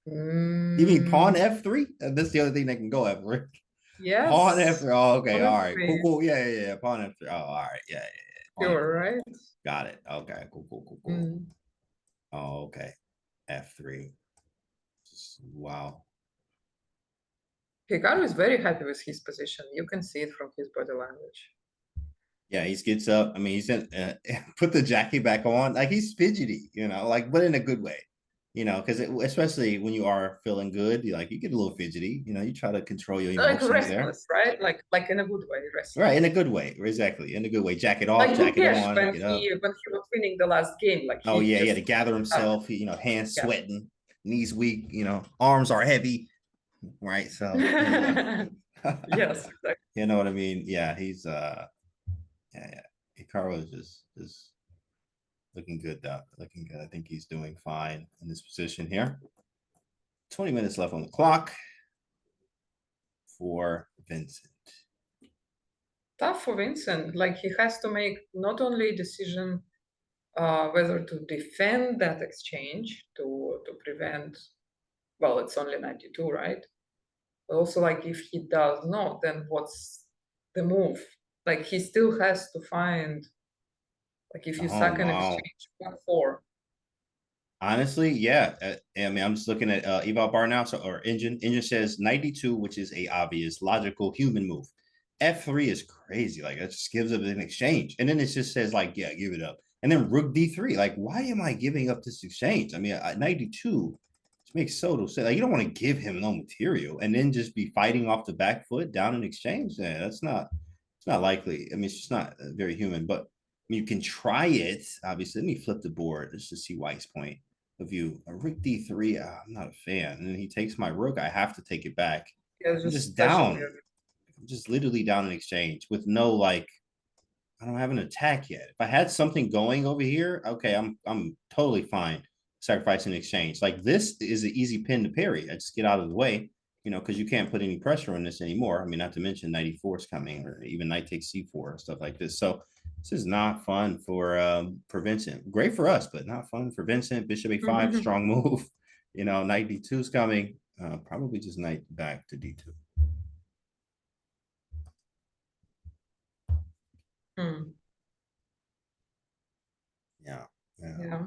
You mean pawn f3? That's the other thing that can go F3. Yes. Pawn f3. Oh, okay. Pawn All right. F3. Cool. Yeah. Pawn f3. Oh, all right. Yeah. Sure, right? Got it. Okay. Cool. Oh, okay. F3. Wow. Hikaru is very happy with his position. You can see it from his body language. Yeah, he gets up. I mean, he's gonna put the jacket back on. Like he's fidgety, like, but in a good way. Because especially when you are feeling good, you get a little fidgety. You try to control your emotions restless, there. Right? Like in a good way, restless. Right, in a good way, exactly, in a good way. Jacket off, like jacket on, when he was winning the last game, like he had to gather himself. Hands sweating, knees weak. Arms are heavy. Right, so yes, exactly. You know what I mean? Yeah, he's Hikaru is just looking good though. Looking good. I think he's doing fine in this position here. 20 minutes left on the clock for Vincent. Tough for Vincent. Like he has to make not only a decision whether to defend that exchange to prevent. Well, it's only 92, right? But also, like if he does not, then what's the move? Like he still has to find. Like if you sack an exchange, what for? Honestly, yeah. I mean, I'm just looking at eval bar now. So, or engine says 92, which is a obvious, logical human move. F3 is crazy. Like it just gives up an exchange, and then it just says like, yeah, give it up. And then Rook D3. Like, why am I giving up this exchange? I mean, 92 makes total sense. Like, you don't want to give him no material and then just be fighting off the back foot down in exchange. Yeah, it's not likely. I mean, it's just not very human. But you can try it. Obviously, let me flip the board just to see White's point. of you. A rook d3, I'm not a fan. And then he takes my rook, I have to take it back. Yeah, I'm just such a down. weird- I'm just literally down in exchange with no like, I don't have an attack yet. If I had something going over here, okay, I'm totally fine sacrificing exchange. Like this is an easy pin to parry. I just get out of the way, because you can't put any pressure on this anymore. I mean, not to mention knight e4 is coming, or even knight takes c4, stuff like this. So this is not fun for Vincent. Great for us, but not fun for Vincent. Bishop a5, strong move. Knight d2 is coming. Probably just knight back to d2. Yeah. Yeah.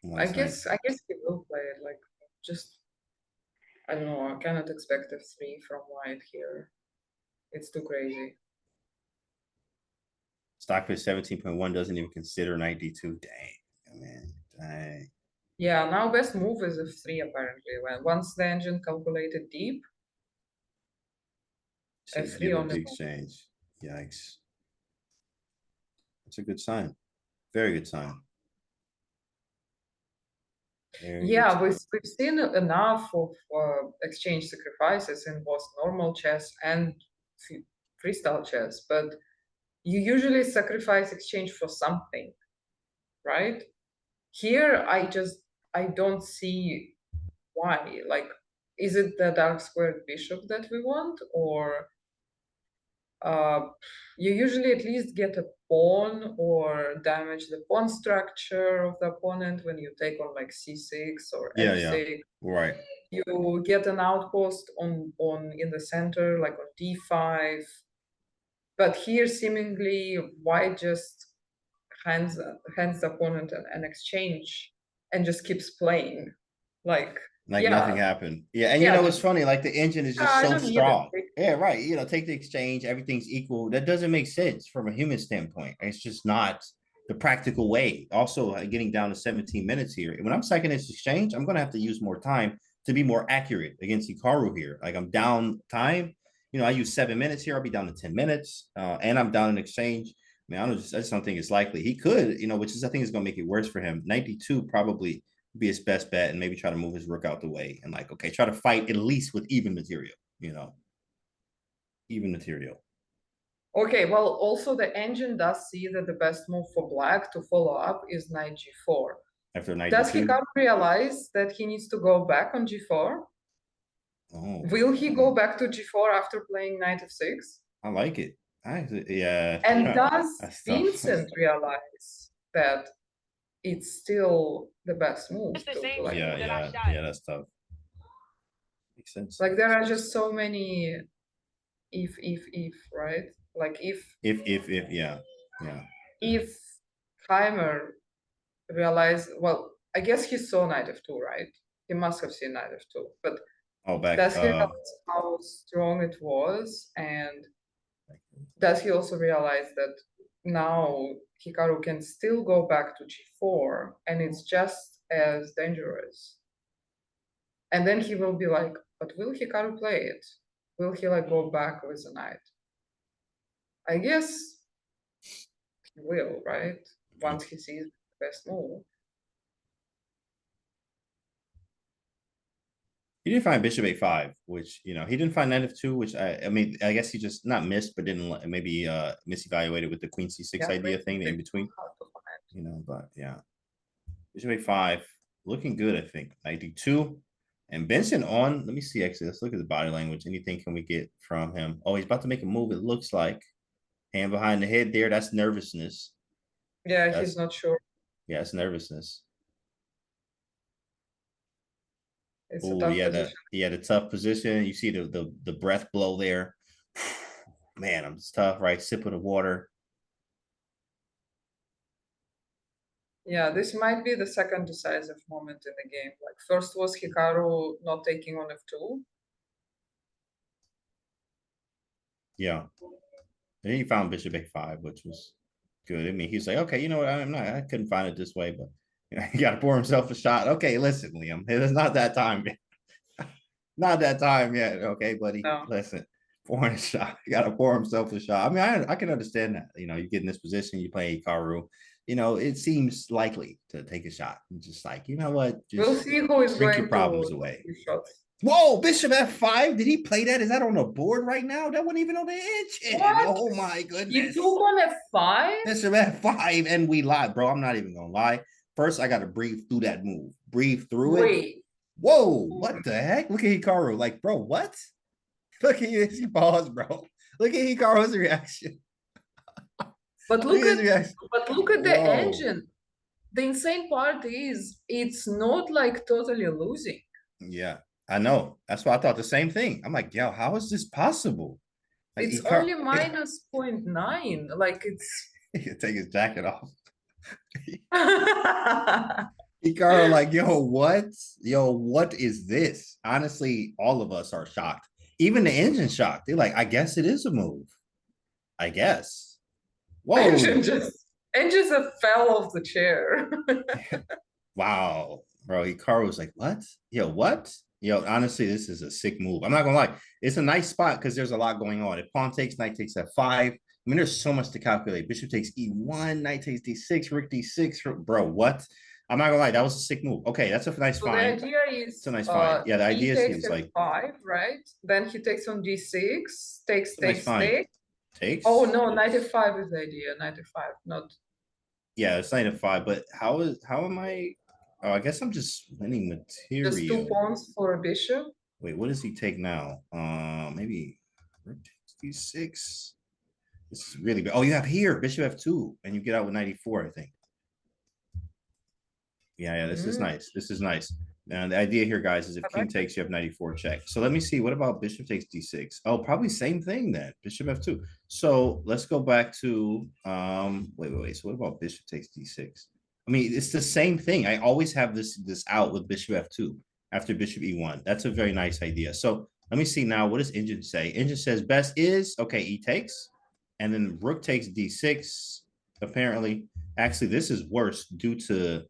One I side. guess he will play it like just I don't know, I cannot expect f3 from white here. It's too crazy. Stockfish 17.1 doesn't even consider knight d2. Dang, man. Dang. Yeah, now best move is f3 apparently. Once the engine calculated deep, So F3 give on up the the move. exchange. Yikes. That's a good sign. Very good sign. Very Yeah, good sign. we've seen enough of exchange sacrifices in both normal chess and freestyle chess, but you usually sacrifice exchange for something, right? Here, I don't see why. Like, is it the dark squared bishop that we want, or you usually at least get a pawn or damage the pawn structure of the opponent when you take on like c6 or f6. Right. You get an outpost on in the center, like on d5. But here, seemingly, white just hands the opponent an exchange and just keeps playing. Like Nothing happened. Yeah, and Yeah, it's funny, like the engine is just I so don't need strong. it. Yeah, right. Take the exchange, everything's equal. That doesn't make sense from a human standpoint. It's just not the practical way. Also, getting down to 17 minutes here. When I'm second this exchange, I'm gonna have to use more time to be more accurate against Hikaru here. Like I'm down time. I use 7 minutes here. I'll be down to 10 minutes. And I'm down in exchange. I just don't think it's likely. He could, which is I think is gonna make it worse for him. 92 probably be his best bet, and maybe try to move his rook out the way and like, okay, try to fight at least with even material, even material. Okay, well, also the engine does see that the best move for black to follow up is knight g4. After knight Does d2? Hikaru realize that he needs to go back on g4? Oh, Will he go back to g4 after playing knight f6? I like it. Yeah. And does That's tough. Vincent realize that it's still the best move? Like, yeah, that's tough. Makes sense. Like there are just so many if, right? Like if, yeah. if Keymer realized, well, I guess he saw knight f2, right? He must have seen knight f2, but does he realize how strong it was? And does he also realize that now Hikaru can still go back to g4 and it's just as dangerous? And then he will be like, but will Hikaru play it? Will he like go back with a knight? I guess he will, right? Once he sees the best move. He didn't find bishop a5, which he didn't find knight f2, which I mean I guess he just not missed, but didn't maybe misevaluated with the queen c6 idea thing in between. But yeah, bishop a5 looking good. I think knight d2 and Vincent on. Let me see. Actually, let's look at the body language. Anything can we get from him? Oh, he's about to make a move. It looks like hand behind the head there. That's nervousness. Yeah, he's not sure. Yeah, it's nervousness. Oh, he had a tough position. You see the breath blow there. Man, I'm just tough, right? Sip of the water. Yeah, this might be the second decisive moment in the game. Like first was Hikaru not taking on f2. Yeah. And he found bishop a5, which was good. I mean, he's like, okay, you know what? I couldn't find it this way, but he got to pour himself a shot. Okay, listen, Liam, it's not that time yet. Not that time yet. Okay, buddy. No. Listen, pouring a shot. You got to pour himself a shot. I mean, I can understand that. You get in this position, you play Hikaru. you know, it seems likely to take a shot. And just like, you know what? We'll Just see who is drink going your problems to away. do shots. Whoa, Bishop F5. Did he play that? Is that on the board right now? That wasn't even on the engine. What? Oh my You goodness. took on F5? Bishop F5 and we lied, bro. I'm not even gonna lie. First, I gotta breathe through that move. Breathe through it. Wait. Whoa, what the heck? Look at Hikaru. Like, bro, what? Look at you. He paused, bro. Look at Hikaru's reaction. But look his at reaction. the Whoa. engine. The insane part is it's not like totally losing. Yeah, I know. That's why I thought the same thing. I'm like, yo, how is this possible? Like, It's only minus 0.9. Like it's he can take his jacket off. Hikaru, like, yo, what? Yo, what is this? Honestly, all of us are shocked. Even the engine shocked. They're like, I guess it is a move. I guess. Whoa. engine just fell off the chair. Wow, bro. Hikaru was like, what? Yo, what? Yo, honestly, this is a sick move. I'm not gonna lie. It's a nice spot because there's a lot going on. If pawn takes, knight takes F5. I mean, there's so much to calculate. Bishop takes E1, knight takes D6, rook D6. Bro, what? I'm not gonna lie, that was a sick move. Okay, that's a nice find. The idea is It's a nice find. Yeah, the idea is he's like F5, right? Then he takes on D6, takes. takes. Oh no, knight F5 is the idea. Knight F5, not. Yeah, it's knight F5, but how am I? Oh, I guess I'm just winning material. Just 2 pawns for a bishop. Wait, what does he take now? Maybe rook takes D6. This is really bad. Oh, you have here bishop F2, and you get out with 94, I think. Yeah, this is nice. This is nice. Now the idea here, guys, is if king takes, you have 94 check. So let me see. What about bishop takes D6? Oh, probably same thing then. Bishop F2. So let's go back to wait. So what about bishop takes D6? I mean, it's the same thing. I always have this out with bishop F2 after bishop E1. That's a very nice idea. So let me see now. What does engine say? Engine says best is okay. E takes, and then rook takes D6. Apparently, actually, this is worse due to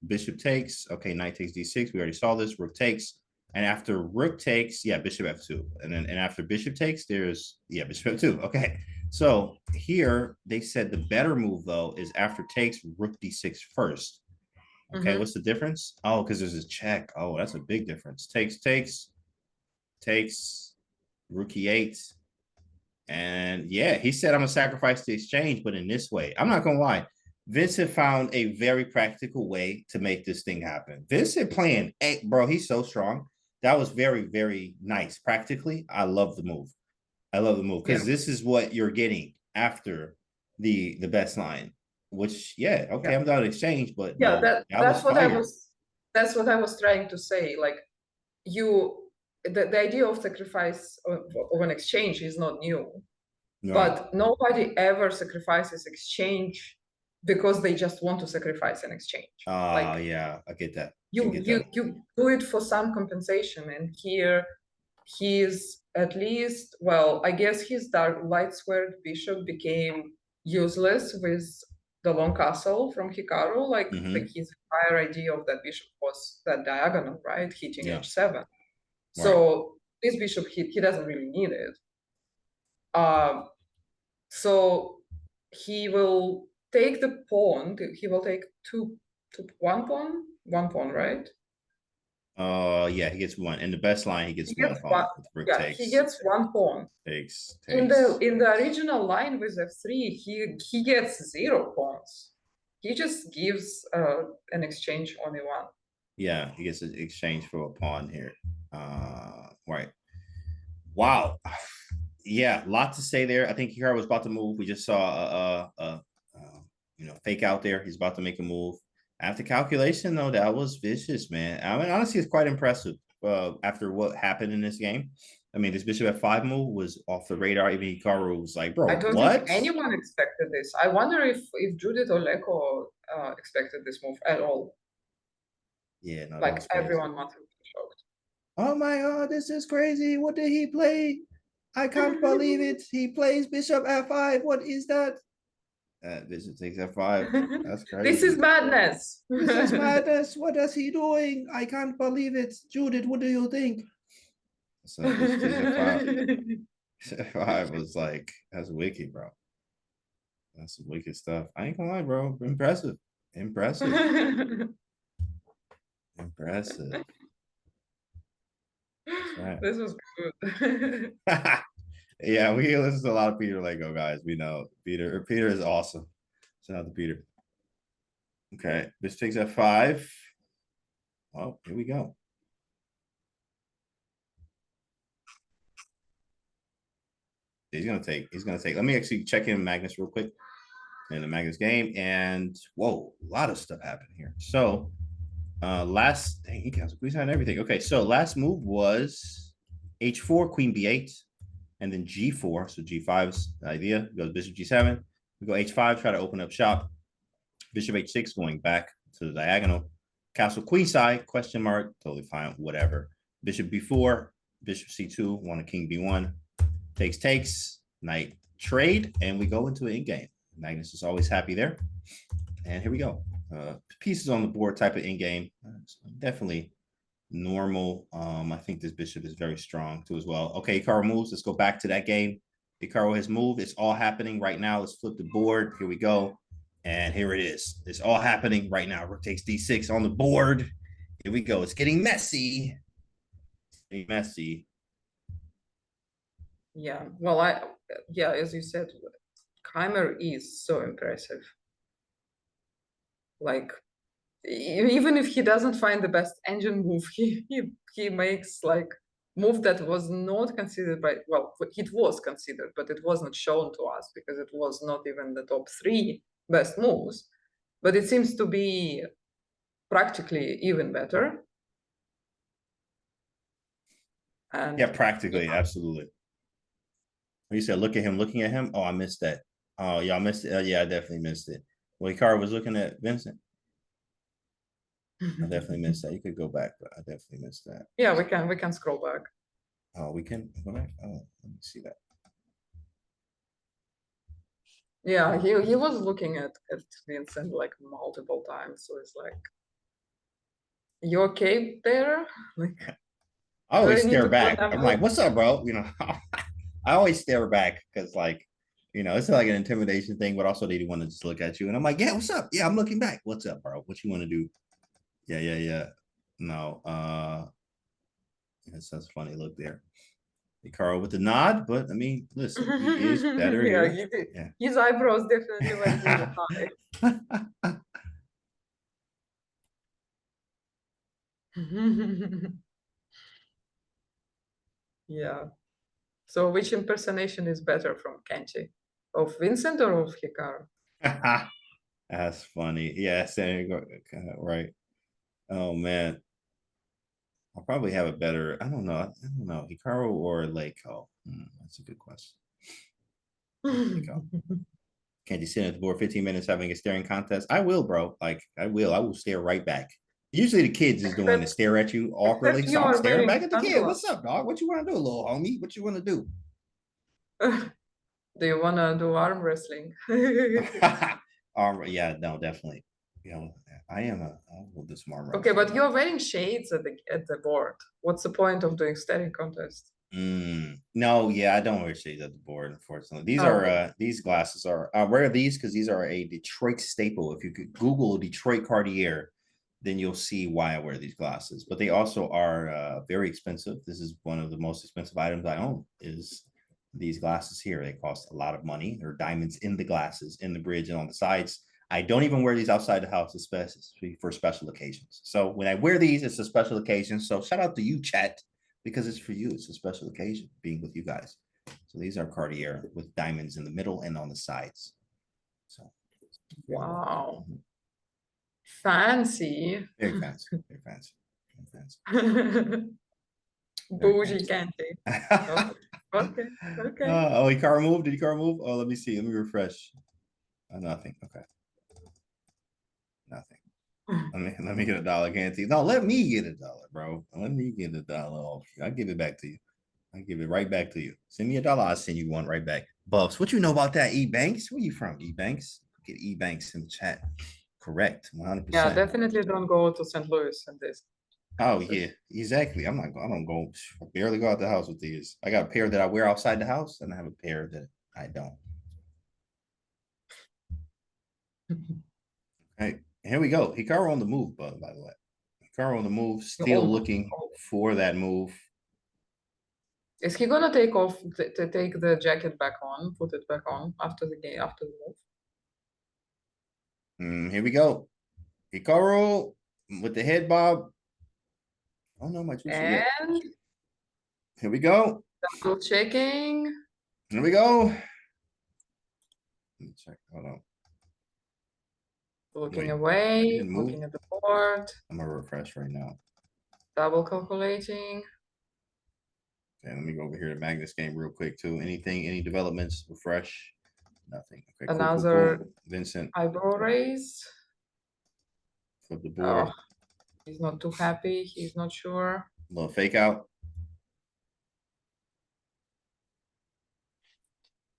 bishop takes. Okay, knight takes D6. We already saw this. Rook takes, and after rook takes, yeah, bishop F2, and after bishop takes, there's bishop F2. Okay, so here they said the better move though is after takes, rook D6 first. Okay, what's the difference? Oh, because there's a check. Oh, that's a big difference. Takes, rook E8, and yeah, he said I'm gonna sacrifice the exchange, but in this way, I'm not gonna lie. Vincent found a very practical way to make this thing happen. Vincent playing, hey, bro, he's so strong. That was very, very nice. Practically, I love the move. I love the move because this is what you're getting after the best line. Which, I'm down to exchange, but that's what I was trying to say. Like the idea of sacrifice of an exchange is not new, but nobody ever sacrifices exchange because they just want to sacrifice an exchange. I get that. You do it for some compensation, and here he's at least, well, I guess his dark light squared bishop became useless with the long castle from Hikaru. Like his entire idea of that bishop was that diagonal, right? Hitting h7. So this bishop, he doesn't really need it. So he will take the pawn. He will take one pawn, right? He gets one. In the best line, he gets one pawn. He gets one pawn. Takes. In the original line with F3, he gets 0 pawns. He just gives an exchange only one. Yeah, he gets an exchange for a pawn here. Right. Wow. Yeah, lot to say there. I think Hikaru was about to move. We just saw fake out there. He's about to make a move. After calculation, though, that was vicious, man. I mean, honestly, it's quite impressive after what happened in this game. I mean, this bishop F5 move was off the radar. Even Hikaru was like, bro, I don't think anyone expected this. I wonder if Judith or Leko expected this move at all. Yeah, no, like everyone must have been shocked. Oh my God, this is crazy. What did he play? I can't believe it. He plays bishop F5. What is that? Bishop takes F5. That's crazy. This is madness. This is madness. What is he doing? I can't believe it. Judith, what do you think? So F5 was like, that's wicked, bro. That's some wicked stuff. I ain't gonna lie, bro. Impressive. Impressive. Impressive. Right. This was good. Yeah, we listen to a lot of Peter Lego guys. We know Peter. Peter is awesome. Shout out to Peter. Okay, this takes F5. Well, here we go. He's gonna take. Let me actually check in Magnus real quick in the Magnus game. And whoa, a lot of stuff happened here. So last dang, he got squeeze on everything. Okay, so last move was H4, Queen B8, and then G4. So G5's the idea. Goes Bishop G7. We go H5, try to open up shop. Bishop H6 going back to the diagonal. Castle Queenside, question mark, totally fine, whatever. Bishop B4, Bishop C2, want a King B1. Takes, knight trade, and we go into an endgame. Magnus is always happy there. And here we go. Pieces on the board type of endgame. Definitely normal. I think this bishop is very strong too as well. Okay, Hikaru moves. Let's go back to that game. Hikaru has moved. It's all happening right now. Let's flip the board. Here we go. And here it is. It's all happening right now. Rook takes D6 on the board. Here we go. It's getting messy. Getting messy. Yeah, well, as you said, Keymer is so impressive. Like, even if he doesn't find the best engine move, he makes like move that was not considered by, well, it was considered, but it was not shown to us because it was not even the top 3 best moves. But it seems to be practically even better. And yeah, practically, absolutely. You said look at him, looking at him. Oh, I missed that. Oh, y'all missed it. Yeah, I definitely missed it. Well, Hikaru was looking at Vincent. I definitely missed that. You could go back, but I definitely missed that. Yeah, we can scroll back. Oh, we can go back. Oh, let me see that. Yeah, he was looking at Vincent like multiple times. So it's like, you okay there? Like, I always do I need stare to back. put that I'm like, up? what's up, bro? You know, I always stare back because, like, you know, it's like an intimidation thing, but also they want to just look at you. And I'm like, yeah, what's up? Yeah, I'm looking back. What's up, bro? What you want to do? Yeah. No, yes, that's funny. Look there. Hikaru with the nod, but I mean, listen, he is better Yeah, here. his eyebrows definitely went really high. Yeah. So which impersonation is better from Kenji? Of Vincent or of Hikaru? That's funny. Yeah, right. Oh man. I'll probably have a better, I don't know, Hikaru or Leiko. That's a good question. Leiko. Can't you sit at the board 15 minutes having a staring contest? I will, bro. Like, I will stare right back. Usually the kids is doing to stare at you awkwardly. Except So you I'm are staring back wearing at the kid. sunglasses. What's up, dog? What you want to do, little homie? What you want to do? Do you wanna do arm wrestling? Yeah, no, definitely. You know, I will do some arm Okay, wrestling. but you're wearing shades at the board. What's the point of doing staring contest? No, yeah, I don't wear shades at the board, unfortunately. These Oh, are okay. these glasses are I wear these because these are a Detroit staple. If you could Google Detroit Cartier, then you'll see why I wear these glasses. But they also are very expensive. This is one of the most expensive items I own is these glasses here. They cost a lot of money. There are diamonds in the glasses, in the bridge, and on the sides. I don't even wear these outside the house, especially for special occasions. So when I wear these, it's a special occasion. So shout out to you, chat, because it's for you. It's a special occasion being with you guys. So these are Cartier with diamonds in the middle and on the sides. So Wow. Fancy. very fancy, very fancy, very fancy. Bougie Kenji. Oh, okay. Oh, Hikaru moved. Did Hikaru move? Oh, let me see. Let me refresh. Nothing. Okay. Nothing. Let me get a dollar guarantee. No, let me get $1, bro. Let me get $1 off you. I'll give it back to you. I give it right back to you. Send me $1, I'll send you one right back. Buffs, what you know about that, E-Banks? Where you from, E-Banks? Get E-Banks in the chat. Correct, 100%. Yeah, definitely don't go to St. Louis in this. Oh yeah, exactly. I don't go. I barely go out the house with these. I got a pair that I wear outside the house, and I have a pair that I don't. Hey, here we go. Hikaru on the move, by the way. Hikaru on the move, still almost. looking for that move. Is he gonna take off to take the jacket back on, put it back on after the game, after the move? Here we go. Hikaru with the head bob. Oh no, my juice. Yeah. And Here we go. double checking. Here we go. Let me check. Hold on. Looking Wait, away, didn't move? looking at the board, I'm gonna refresh right now. double calculating. Okay, let me go over here to Magnus game real quick too. Anything, any developments? Refresh. Nothing. Okay, cool, Another cool. Vincent, eyebrow raise. flip the board. Oh, he's not too happy. He's not sure. Little fake out.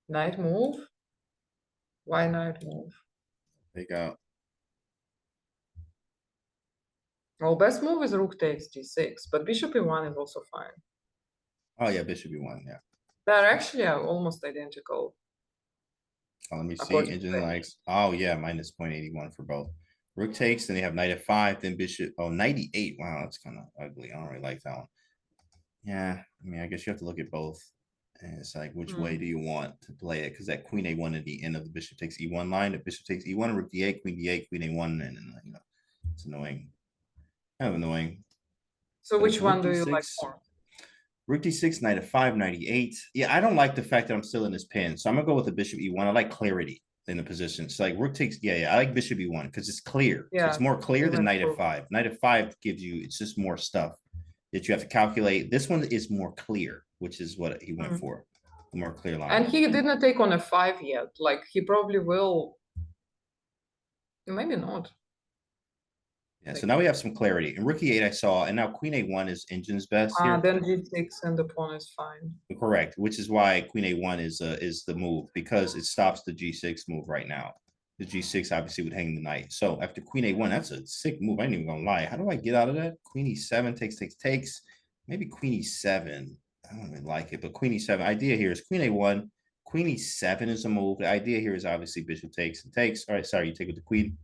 Knight move. Why knight move? Fake out. Well, best move is rook takes g6, but bishop e1 is also fine. Oh yeah, bishop e1. Yeah. They're actually almost identical. Oh, let me see. According to Engine this. likes. Oh yeah, minus 0.81 for both. Rook takes, then you have knight f5, then bishop. Oh, 98. Wow, that's kind of ugly. I don't really like that one. Yeah, I mean, I guess you have to look at both. And it's like, which way do you want to play it? Because that queen a1 at the end of the bishop takes e1 line, if bishop takes e1, rook d8, queen a1, and you know, it's annoying. Kind of annoying. So But which it's one rook do you d6. like more? Rook d6, knight f5, 98. Yeah, I don't like the fact that I'm still in this pin. So I'm gonna go with the bishop e1. I like clarity in the position. It's like rook takes, yeah, I like bishop e1 because it's clear. Yeah, It's more clear than even knight for- f5. Knight f5 gives you, it's just more stuff that you have to calculate. This one is more clear, which is what he went for. The more clear line. And he didn't take on a5 yet. Like he probably will. Maybe not. Yeah, so now we have some clarity. And rook e8 I saw, and now queen a1 is engine's best here. Then g6 and the pawn is fine. Correct, which is why queen a1 is the move, because it stops the g6 move right now. The g6 obviously would hang the knight. So after queen a1, that's a sick move. I ain't even gonna lie. How do I get out of that? Queen e7 takes. Maybe queen e7. I don't even like it, but queen e7. Idea here is queen a1. Queen e7 is a move. The idea here is obviously bishop takes and takes. All right, sorry, you take with the queen.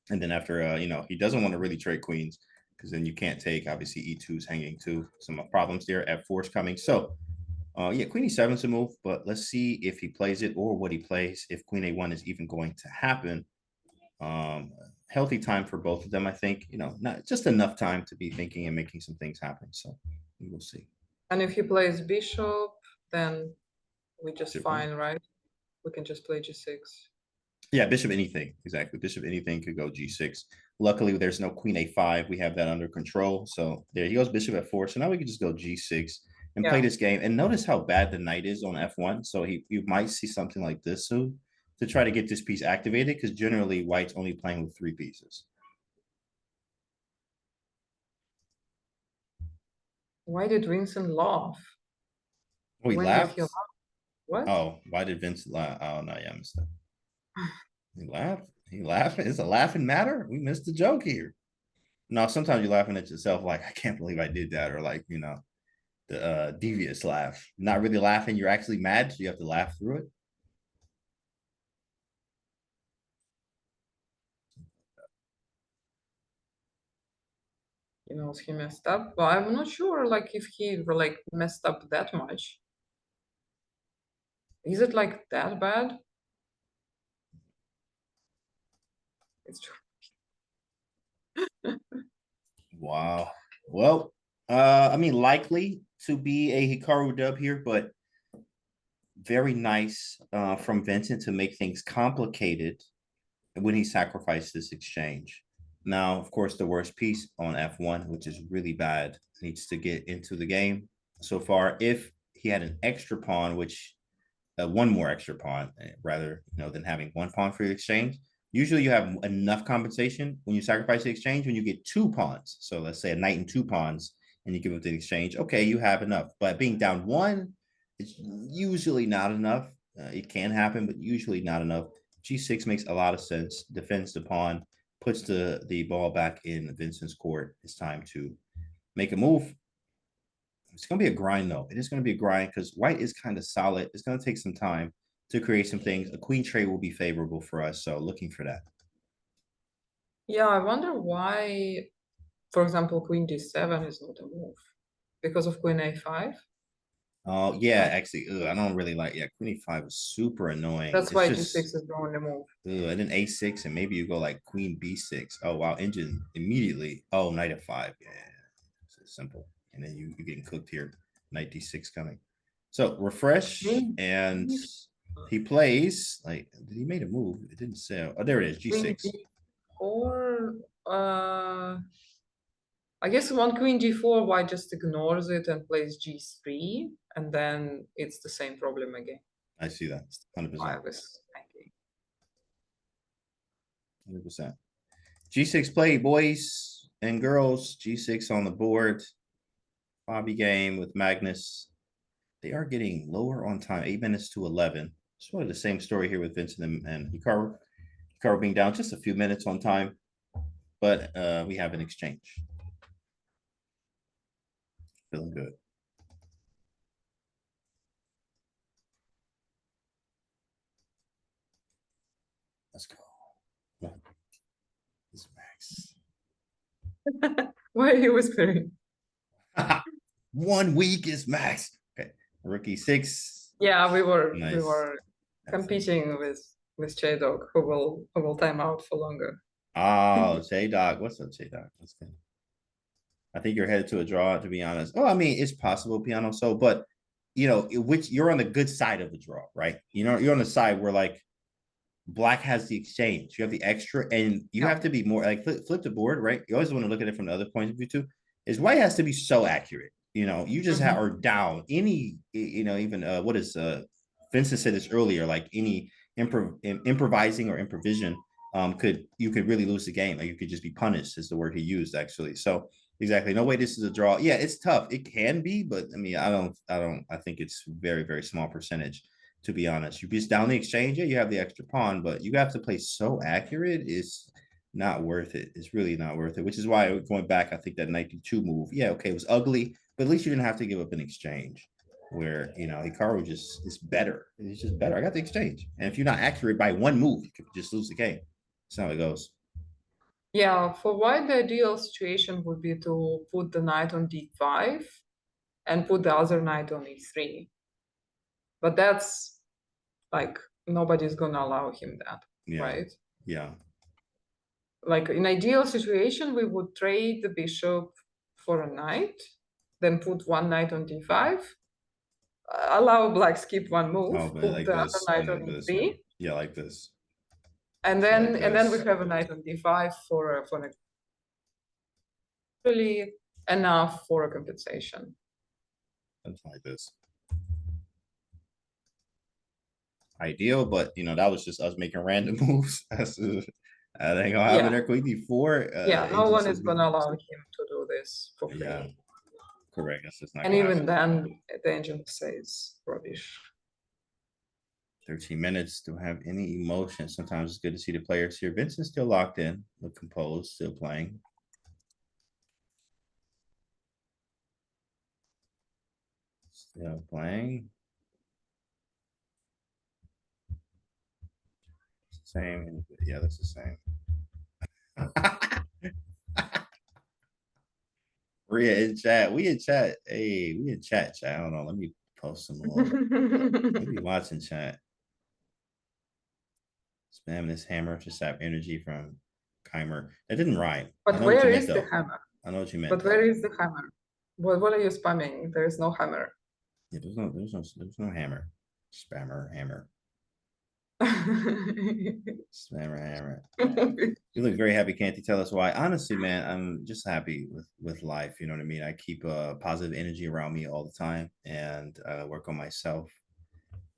And then after, you know, he doesn't want to really trade queens because then you can't take, obviously, e2 is hanging too. Some problems there. F4 is coming. So, yeah, queen e7 is a move, but let's see if he plays it or what he plays, if queen a1 is even going to happen. Healthy time for both of them, I think. You know, not just enough time to be thinking and making some things happen. So we will see. And if he plays bishop, then we just Super. fine, right? We can just play g6. Yeah, bishop anything. Exactly. Bishop anything could go g6. Luckily, there's no queen a5. We have that under control. So there he goes, bishop f4. So now we can just go g6 and play this game. And notice how bad the knight is on f1. So you might see something like this soon to try to get this piece activated, because generally white's only playing with 3 pieces. Why did Vincent laugh? Oh, he When did laughed? he laugh? What? Oh, why did Vincent laugh? Oh, no, yeah, I missed that. He laughed. He laughed. Is a laughing matter? We missed the joke here. No, sometimes you're laughing at yourself, like, I can't believe I did that, or like, you know, the devious laugh. Not really laughing, you're actually mad, so you have to laugh through it. He knows he messed up, but I'm not sure like if he like messed up that much. Is it like that bad? It's true. Wow. Well, I mean, likely to be a Hikaru dub here, but very nice from Vincent to make things complicated when he sacrificed this exchange. Now, of course, the worst piece on f1, which is really bad, needs to get into the game. So far, if he had an extra pawn, which one more extra pawn, rather, you know, than having one pawn for the exchange. Usually you have enough compensation when you sacrifice the exchange when you get 2 pawns. So let's say a knight and 2 pawns, and you give up the exchange. Okay, you have enough. But being down 1, it's usually not enough. It can happen, but usually not enough. G6 makes a lot of sense. Defends the pawn, puts the ball back in Vincent's court. It's time to make a move. It's going to be a grind, though. It is going to be a grind because white is kind of solid. It's going to take some time to create some things. A queen trade will be favorable for us, so looking for that. Yeah, I wonder why, for example, queen d7 is not a move. Because of queen a5? Oh, yeah, actually, I don't really like, queen e5 is super annoying. That's It's why just, g6 is the only move. and then a6, and maybe you go like queen b6. Oh, wow, engine immediately. Oh, knight f5, yeah, it's simple. And then you're getting cooked here, knight d6 coming. So refresh, and he plays, like, did he made a move? It didn't say, oh, there it is, Queen g6. d4, I guess one queen d4, white just ignores it and plays g3, and then it's the same problem again. I see that, 100%. 100%. G6 play, boys and girls. G6 on the board. Fabi game with Magnus. They are getting lower on time, 8 minutes to 11. Sort of the same story here with Vincent and Hikaru. Hikaru being down just a few minutes on time, but we have an exchange. Feeling good. Let's go. This Max. Why are you whispering? 1 week is max. Okay, rookie 6. Yeah, we were Nice. competing with J-Dog, who will time out for longer. Oh, J-Dog. What's up, J-Dog? That's good. I think you're headed to a draw, to be honest. Oh, I mean, it's possible, Piano. So, but you know, which you're on the good side of the draw, right? You know, you're on the side where like black has the exchange, you have the extra, and you have to be more like flip the board, right? You always want to look at it from the other point of view too. Is white has to be so accurate. You know, you just are down any, you know, even what is Vincent said this earlier, like any improvising or improvision you could really lose the game. Like you could just be punished is the word he used actually. So exactly, no way this is a draw. Yeah, it's tough. It can be, but I mean, I think it's very, very small percentage, to be honest. You just down the exchange, yeah, you have the extra pawn, but you have to play so accurate, it's not worth it. It's really not worth it, which is why going back, I think that 92 move, yeah, okay, it was ugly, but at least you didn't have to give up an exchange where, you know, Hikaru just is better. It's just better. I got the exchange. And if you're not accurate by 1 move, you could just lose the game. That's how it goes. Yeah, for white, the ideal situation would be to put the knight on d5 and put the other knight on e3. But that's like, nobody's gonna allow him that, right? Yeah. Like in ideal situation, we would trade the bishop for a knight, then put one knight on d5, allow black skip 1 move, put like the other this, knight on e3. Yeah, like this. And then we have a knight on d5 for really enough for a compensation. Something like this. Ideal, but you know, that was just us making random moves. That's I think I'll have there queen d4. Yeah, no one is gonna allow him to do this for free. Yeah, correct. That's just not. And even then, the engine says rubbish. 13 minutes, don't have any emotion. Sometimes it's good to see the players here. Vincent's still locked in, look composed, still playing. Still playing. Same, yeah, that's the same. Maria in chat. We in chat. Hey, we in chat. I don't know. Let me post some more. Maybe watching chat. Spam this hammer to sap energy from Keymer. That didn't rhyme. But where is the hammer? I know what you meant. But where is the hammer? What are you spamming? There is no hammer. Yeah, there's no hammer. Spammer hammer. Spammer hammer. You look very happy. Can't you tell us why? Honestly, man, I'm just happy with life. You know what I mean? I keep positive energy around me all the time, and work on myself.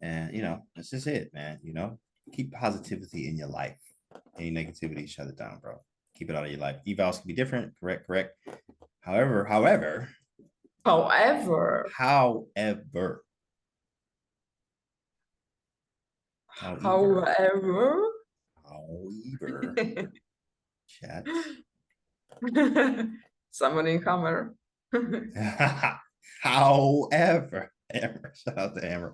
And you know, this is it, man. You know, keep positivity in your life. Any negativity, shut it down, bro. Keep it out of your life. Evals can be different. Correct. However. Chat. Summoning hammer. However, Hammer, shout out to Hammer.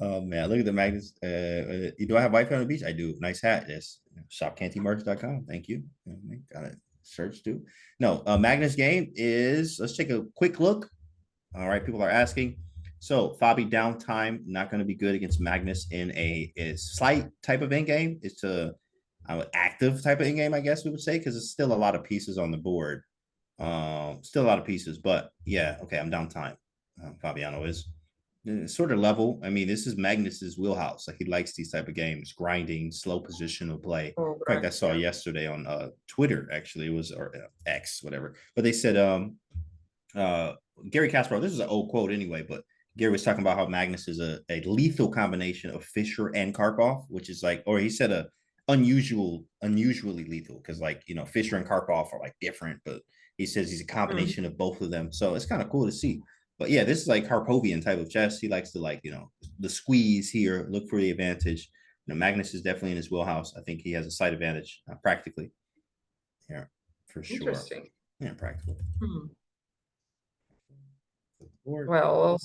Oh man, look at the Magnus. You do I have Wi-Fi on the beach? I do. Nice hat. Yes. Shopcantymerch.com. Thank you. Got it. Search too. No, Magnus game is, let's take a quick look. All right, people are asking. So Fabi downtime, not going to be good against Magnus in a slight type of endgame. It's a active type of endgame, I guess we would say, because it's still a lot of pieces on the board. Still a lot of pieces, but yeah, okay, I'm downtime. Fabiano is sort of level. I mean, this is Magnus's wheelhouse. Like he likes these type of games, grinding, slow positional play. Oh, In fact, I saw yesterday on Twitter, actually, it was, or X, whatever. But they said Gary Kasparov, this is an old quote anyway, but Gary was talking about how Magnus is a lethal combination of Fischer and Karpov, which is like, or he said unusually lethal, because like, you know, Fischer and Karpov are like different, but he says he's a combination of both of them. So it's kind of cool to see. But yeah, this is like Karpovian type of chess. He likes to, like, you know, the squeeze here, look for the advantage. You know, Magnus is definitely in his wheelhouse. I think he has a slight advantage practically. Yeah, for sure. Interesting. Yeah, practical. Well,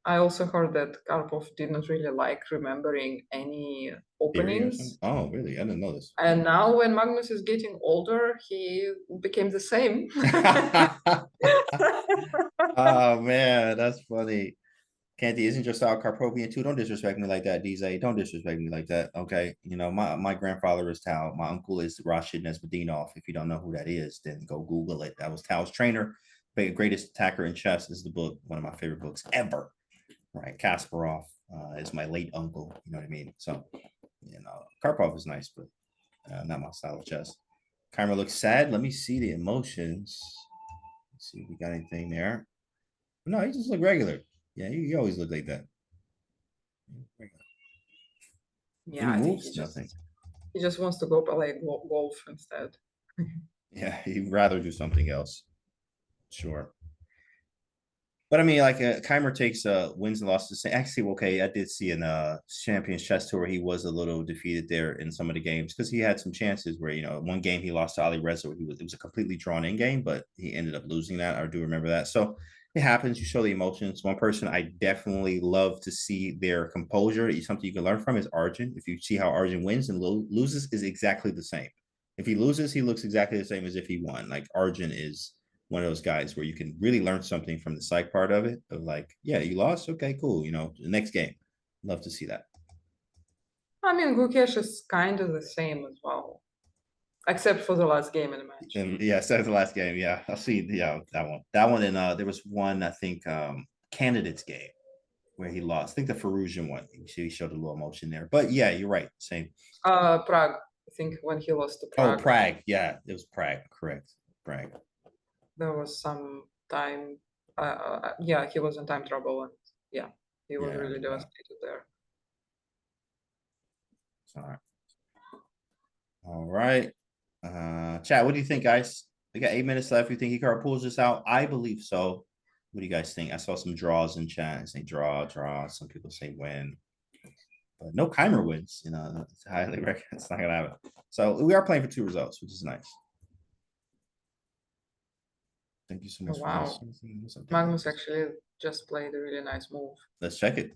I also heard that Karpov did not really like remembering any openings. Oh, really? I didn't know this. And now when Magnus is getting older, he became the same. Oh man, that's funny. Candy, isn't your style Karpovian too? Don't disrespect me like that, DJ. Don't disrespect me like that. Okay. You know, my grandfather is Tao. My uncle is Rashid Nesbedinov. If you don't know who that is, then go Google it. That was Tao's trainer. Greatest Attacker in Chess is the book, one of my favorite books ever. Right. Kasparov is my late uncle. You know what I mean? So, you know, Karpov is nice, but not my style of chess. Keymer looks sad. Let me see the emotions. Let's see if we got anything there. No, he just look regular. Yeah, you always look like that. Yeah, I think he just wants to go play golf instead. Yeah, he'd rather do something else. Sure. But I mean, like Keymer takes wins and losses. Actually, okay, I did see in Champions Chess Tour he was a little defeated there in some of the games because he had some chances where, you know, one game he lost to Ali Reza. It was a completely drawn in game, but he ended up losing that. I do remember that. So it happens. You show the emotions. One person I definitely love to see their composure. It's something you can learn from is Arjun. If you see how Arjun wins and loses, is exactly the same. If he loses, he looks exactly the same as if he won. Like Arjun is one of those guys where you can really learn something from the psych part of it, of like, yeah, you lost, okay, cool, you know, the next game. Love to see that. I mean, Gukesh is kind of the same as well, except for the last game in the match. And yeah, except the last game, yeah, I'll see. Yeah, that one, and there was one, I think, candidates game where he lost. I think the Farusian one, he showed a little emotion there, but yeah, you're right, same. Prague, I think, when he lost to Prague. Oh, Prague, yeah, it was Prague, correct, Prague. There was some time, yeah, he was in time trouble, and yeah, he was really devastated there. Sorry. All right. Chat, what do you think, guys? We got 8 minutes left. You think Hikaru pulls this out? I believe so. What do you guys think? I saw some draws in chat. I say draw. Some people say win. But no Keymer wins. You know, it's highly recommended. It's not gonna happen. So we are playing for 2 results, which is nice. Thank you so much. Oh, wow. Magnus actually just played a really nice move. Let's check it.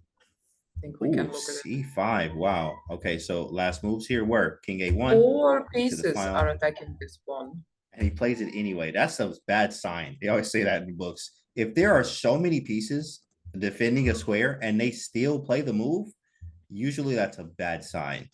I think we can look at it. C5. Wow. Okay, so last moves here were King A1. 4 pieces are attacking this pawn. And he plays it anyway. That's a bad sign. They always say that in the books. If there are so many pieces defending a square and they still play the move, usually that's a bad sign.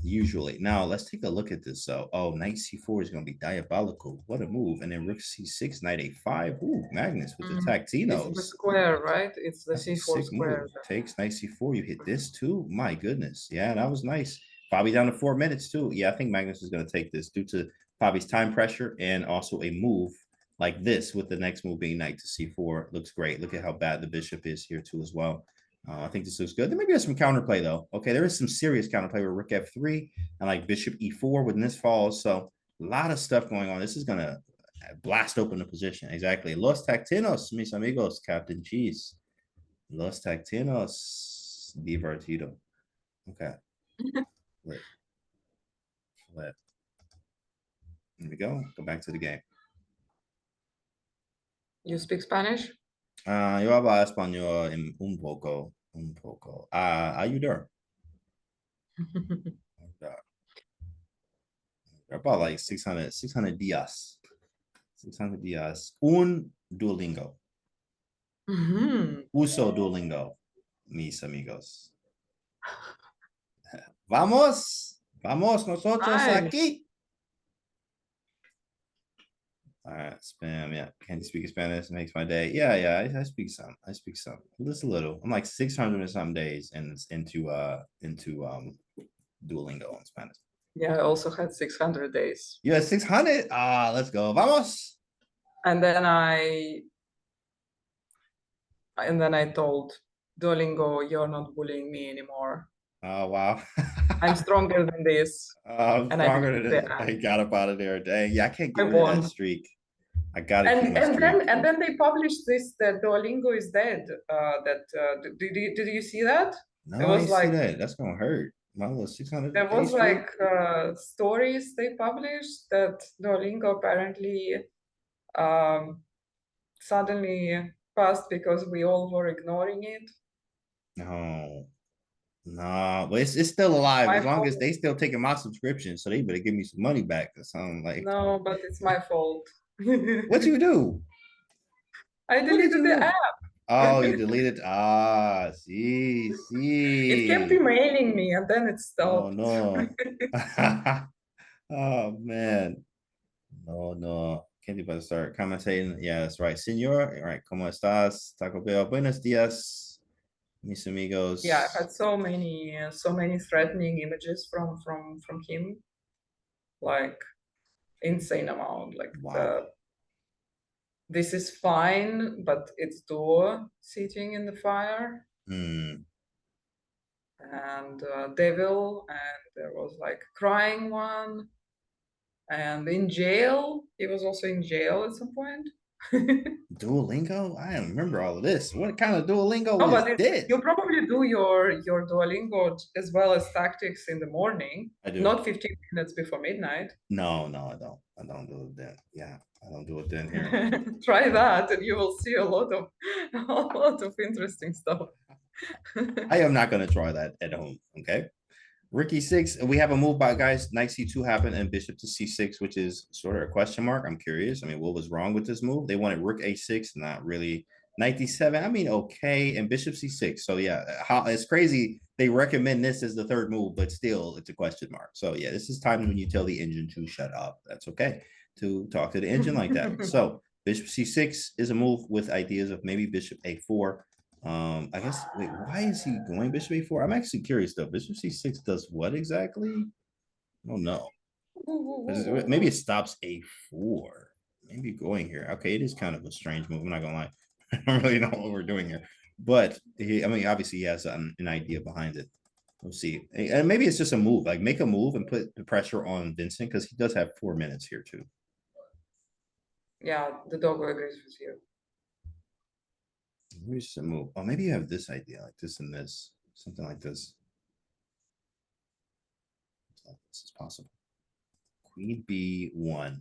Usually. Now let's take a look at this. So, oh, knight c4 is going to be diabolical. What a move! And then rook c6, knight a5. Ooh, Magnus with the tactinos. It's the square, right? It's the c4 square. Takes knight c4. You hit this too. My goodness. Yeah, that was nice. Fabi down to 4 minutes too. Yeah, I think Magnus is going to take this due to Fabi's time pressure and also a move like this with the next move being knight to c4. Looks great. Look at how bad the bishop is here too as well. I think this looks good. There maybe there's some counterplay though. Okay, there is some serious counterplay with rook f3 and like bishop e4 when this falls. So a lot of stuff going on. This is gonna blast open the position. Exactly. Los Tactinos, mis amigos, Captain Cheese. Los Tactinos, divertido. Okay. Flip. Flip. Here we go. Go back to the game. You speak Spanish? Yo hablo español un poco. Un poco. Ayudar. About like 600 días. 600 días. Un Duolingo. Uso Duolingo, mis amigos. Vamos nosotros Nice. aquí. All right, spam. Yeah, can you speak Spanish? Makes my day. Yeah. I speak some. Just a little. I'm like 600 and some days and into Duolingo in Spanish. Yeah, I also had 600 days. You had 600? Let's go. Vamos. And then I told Duolingo, you're not bullying me anymore. Oh wow. I'm stronger than this. I'm And stronger than I- this. I got up out of there. Dang. Yeah, I can't I get rid of won. that streak. I gotta keep And my streak. then they published this that Duolingo is dead. Did you see that? No, it I was ain't like- see that. That's gonna hurt. My little 600. There was day streak. like stories they published that Duolingo apparently suddenly passed because we all were ignoring it. No, but it's still alive My as long as fault. they still taking my subscription. So they better give me some money back or something. Like, No, but it's my fault. what you do? I What did deleted you the do? app. Oh, you deleted. See. It kept emailing me and then it Oh stopped. no. Oh man. No. Can't even start commentating. Yeah, that's right. Senor. All right, ¿cómo estás? Taco Bell. Buenos días, mis amigos. Yeah, I had so many threatening images from him, like insane amount. Like Wow. this is fine, but it's Duo sitting in the fire Hmm. and Devil, and there was like crying one, and in jail. He was also in jail at some point. Duolingo? I don't remember all of this. What kind of Duolingo No, is but this? you probably do your Duolingo as well as tactics in the morning, I do. not 15 minutes before midnight. No, I don't. I don't do it then. Yeah, I don't do it then here. Try that, and you will see a lot of interesting stuff. I am not gonna try that at home. Okay. Ricky 6. We have a move by guys. Knight C2 happened and Bishop to C6, which is sort of a question mark. I'm curious. I mean, what was wrong with this move? They wanted Rook A6, not really. Knight D7. I mean, okay, and Bishop C6. So yeah, how it's crazy. They recommend this as the third move, but still, it's a question mark. So yeah, this is times when you tell the engine to shut up. That's okay to talk to the engine like that. So Bishop C6 is a move with ideas of maybe Bishop A4. I guess wait, why is he going Bishop A4? I'm actually curious though. Bishop C6 does what exactly? I don't know. Maybe it stops A4. Maybe going here. Okay, it is kind of a strange move. I'm not gonna lie. I don't really know what we're doing here. But I mean, obviously he has an idea behind it. We'll see. And maybe it's just a move. Like make a move and put the pressure on Vincent because he does have 4 minutes here too. Yeah, the dog agrees with you. Maybe just a move. Oh, maybe you have this idea, like this and this, something like this. This is possible. Queen B1,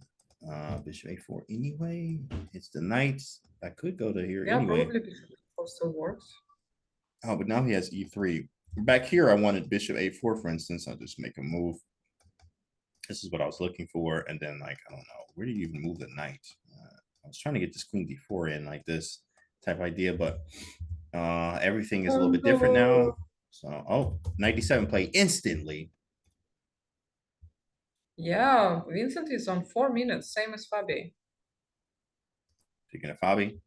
Bishop A4. Anyway, it's the knights. I could go to here Yeah, anyway. probably Bishop also works. Oh, but now he has E3. Back here, I wanted Bishop A4, for instance. I'll just make a move. This is what I was looking for, and then like I don't know, where do you even move the knight? I was trying to get this Queen D4 in like this type idea, but everything is a little bit different now. So, 97 play instantly. Yeah, Vincent is on 4 minutes, same as Fabi. Speaking of Fabi,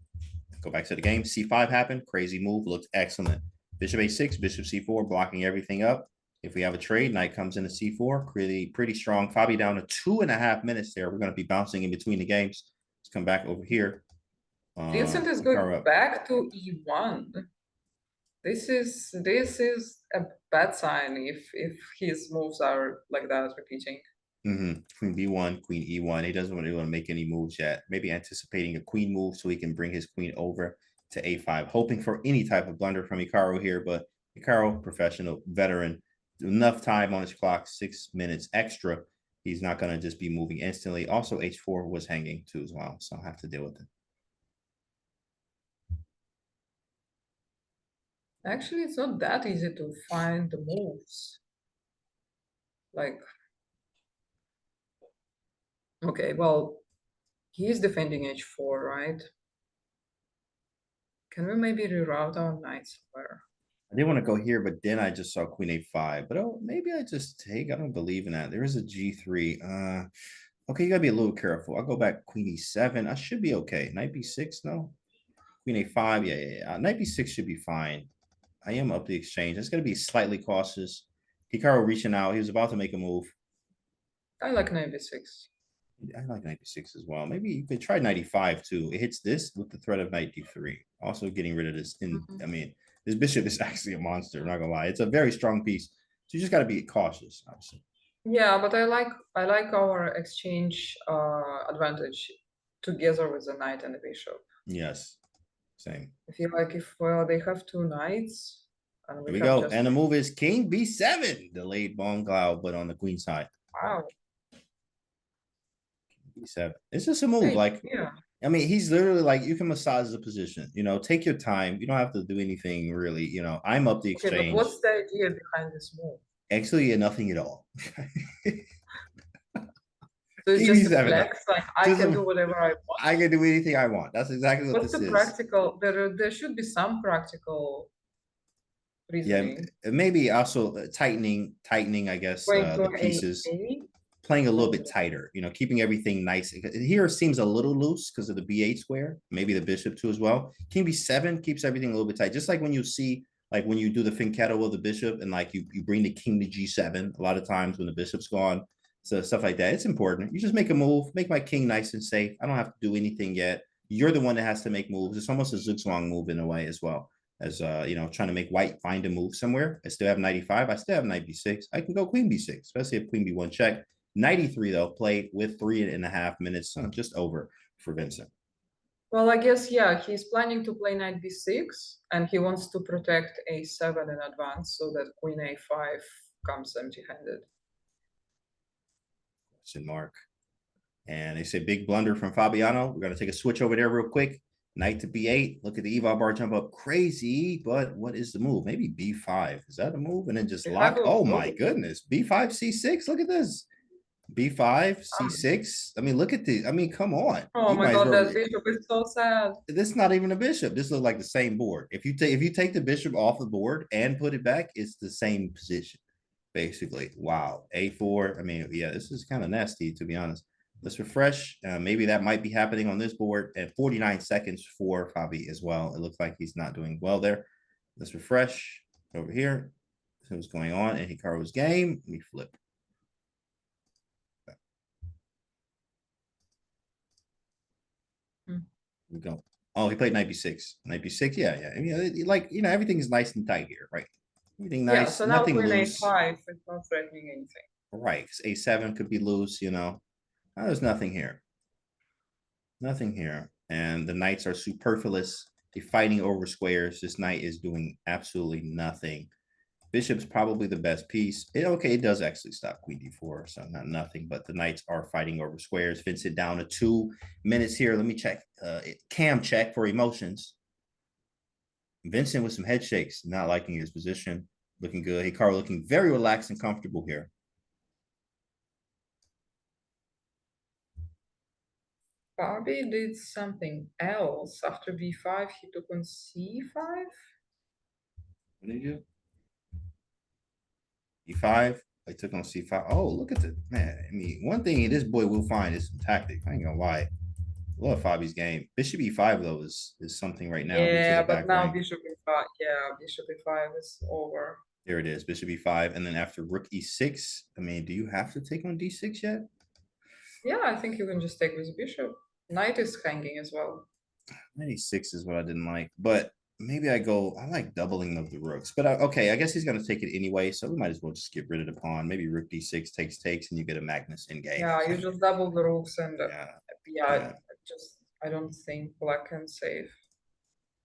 go back to the game. C5 happened. Crazy move. Looked excellent. Bishop A6, Bishop C4, blocking everything up. If we have a trade, knight comes into C4. Pretty strong. Fabi down to 2.5 minutes there. We're going to be bouncing in between the games. Let's come back over here. Vincent is going back to E1. This is a bad sign if his moves are like that repeating. Queen B1, Queen E1. He doesn't really want to make any moves yet. Maybe anticipating a queen move so he can bring his queen over to A5. Hoping for any type of blunder from Hikaru here, but Hikaru, professional, veteran, enough time on his clock, 6 minutes extra. He's not going to just be moving instantly. Also, H4 was hanging too as well, so I'll have to deal with it. Actually, it's not that easy to find the moves. Like, okay, well, he's defending h4, right? Can we maybe reroute our knight somewhere? I didn't want to go here, but then I just saw queen a5. But oh, maybe I just take. I don't believe in that. There is a g3. Okay, you gotta be a little careful. I'll go back queen e7. I should be okay. Knight b6, no. Queen a5. Yeah. Knight b6 should be fine. I am up the exchange. It's gonna be slightly cautious. Hikaru reaching out. He was about to make a move. I like knight b6. I like 96 as well. Maybe you could try 95 too. It hits this with the threat of knight d3. Also getting rid of this. I mean, this bishop is actually a monster. I'm not gonna lie. It's a very strong piece. So you just got to be cautious, obviously. Yeah, but I like our exchange advantage together with the knight and the bishop. Yes, same. I feel like if they have two knights, and Here we have go. just And the move is king b7. Delayed bomb cloud, but on the queen side. wow. B7. It's just a move. Hey, like, yeah. I mean, he's literally like, you can massage the position. Take your time. You don't have to do anything really. I'm up the Okay, exchange. but what's the idea behind this move? Actually, nothing at all. So it's King just a B7. flex, like I Just can a- do whatever I want. I can do anything I want. That's exactly what What's this the is. practical? There should be some practical Yeah, reasoning. maybe also tightening, I guess, Going the to pieces, A. playing a little bit tighter, keeping everything nice. Here it seems a little loose because of the b8 square, maybe the bishop too as well. King b7 keeps everything a little bit tight, just like when you see, like when you do the finchetto of the bishop and like you bring the king to g7 a lot of times when the bishop's gone, so stuff like that. It's important. You just make a move, make my king nice and safe. I don't have to do anything yet. You're the one that has to make moves. It's almost a zugzwang move in a way as well as trying to make white find a move somewhere. I still have 95. I still have knight b6. I can go queen b6, especially if queen b1 check. 93 though, played with 3.5 minutes, just over for Vincent. Well, I guess, yeah, he's planning to play knight b6, and he wants to protect a7 in advance so that queen a5 comes empty-handed. Question mark. And they say big blunder from Fabiano. We're going to take a switch over there real quick. Knight to b8. Look at the eval bar jump up crazy, but what is the move? Maybe b5. Is that a move? And then just lock. Oh my goodness. b5, c6. Look at this. b5, c6. I mean, look at the. I mean, come on. Oh my god, that bishop is so sad. This is not even a bishop. This looks like the same board. If you take the bishop off the board and put it back, it's the same position, basically. Wow. a4. I mean, yeah, this is kind of nasty, to be honest. Let's refresh. Maybe that might be happening on this board at 49 seconds for Fabi as well. It looks like he's not doing well there. Let's refresh over here. See what's going on in Hikaru's game. Let me flip. We go. Oh, he played knight b6. Knight b6. Yeah. I mean, everything is nice and tight here, right? Everything nice. Yeah, so now nothing queen loose. a5 is not threatening anything. Right. A7 could be loose, There's nothing here. Nothing here. And the knights are superfluous. They're fighting over squares. This knight is doing absolutely nothing. Bishop's probably the best piece. It does actually stop queen d4, so not nothing, but the knights are fighting over squares. Vincent down to 2 minutes here. Let me check. Cam check for emotions. Vincent with some head shakes, not liking his position. Looking good. Hikaru looking very relaxed and comfortable here. Fabi did something else. After b5, he took on c5? What did you do? e5. I took on c5. Oh, look at the man. I mean, one thing this boy will find is some tactics. I ain't gonna lie. Love Fabi's game. Bishop e5 though is something right now. Yeah, but now bishop e5. Yeah, bishop e5 is over. There it is, bishop e5, and then after rook e6. I mean, do you have to take on d6 yet? Yeah, I think you can just take with bishop. Knight is hanging as well. Knight e6 is what I didn't like, but maybe I like doubling of the rooks. But okay, I guess he's going to take it anyway, so we might as well just get rid of the pawn. Maybe rook d6 takes, and you get a Magnus in game. Yeah, you just double the rooks, and yeah. I don't think black can save.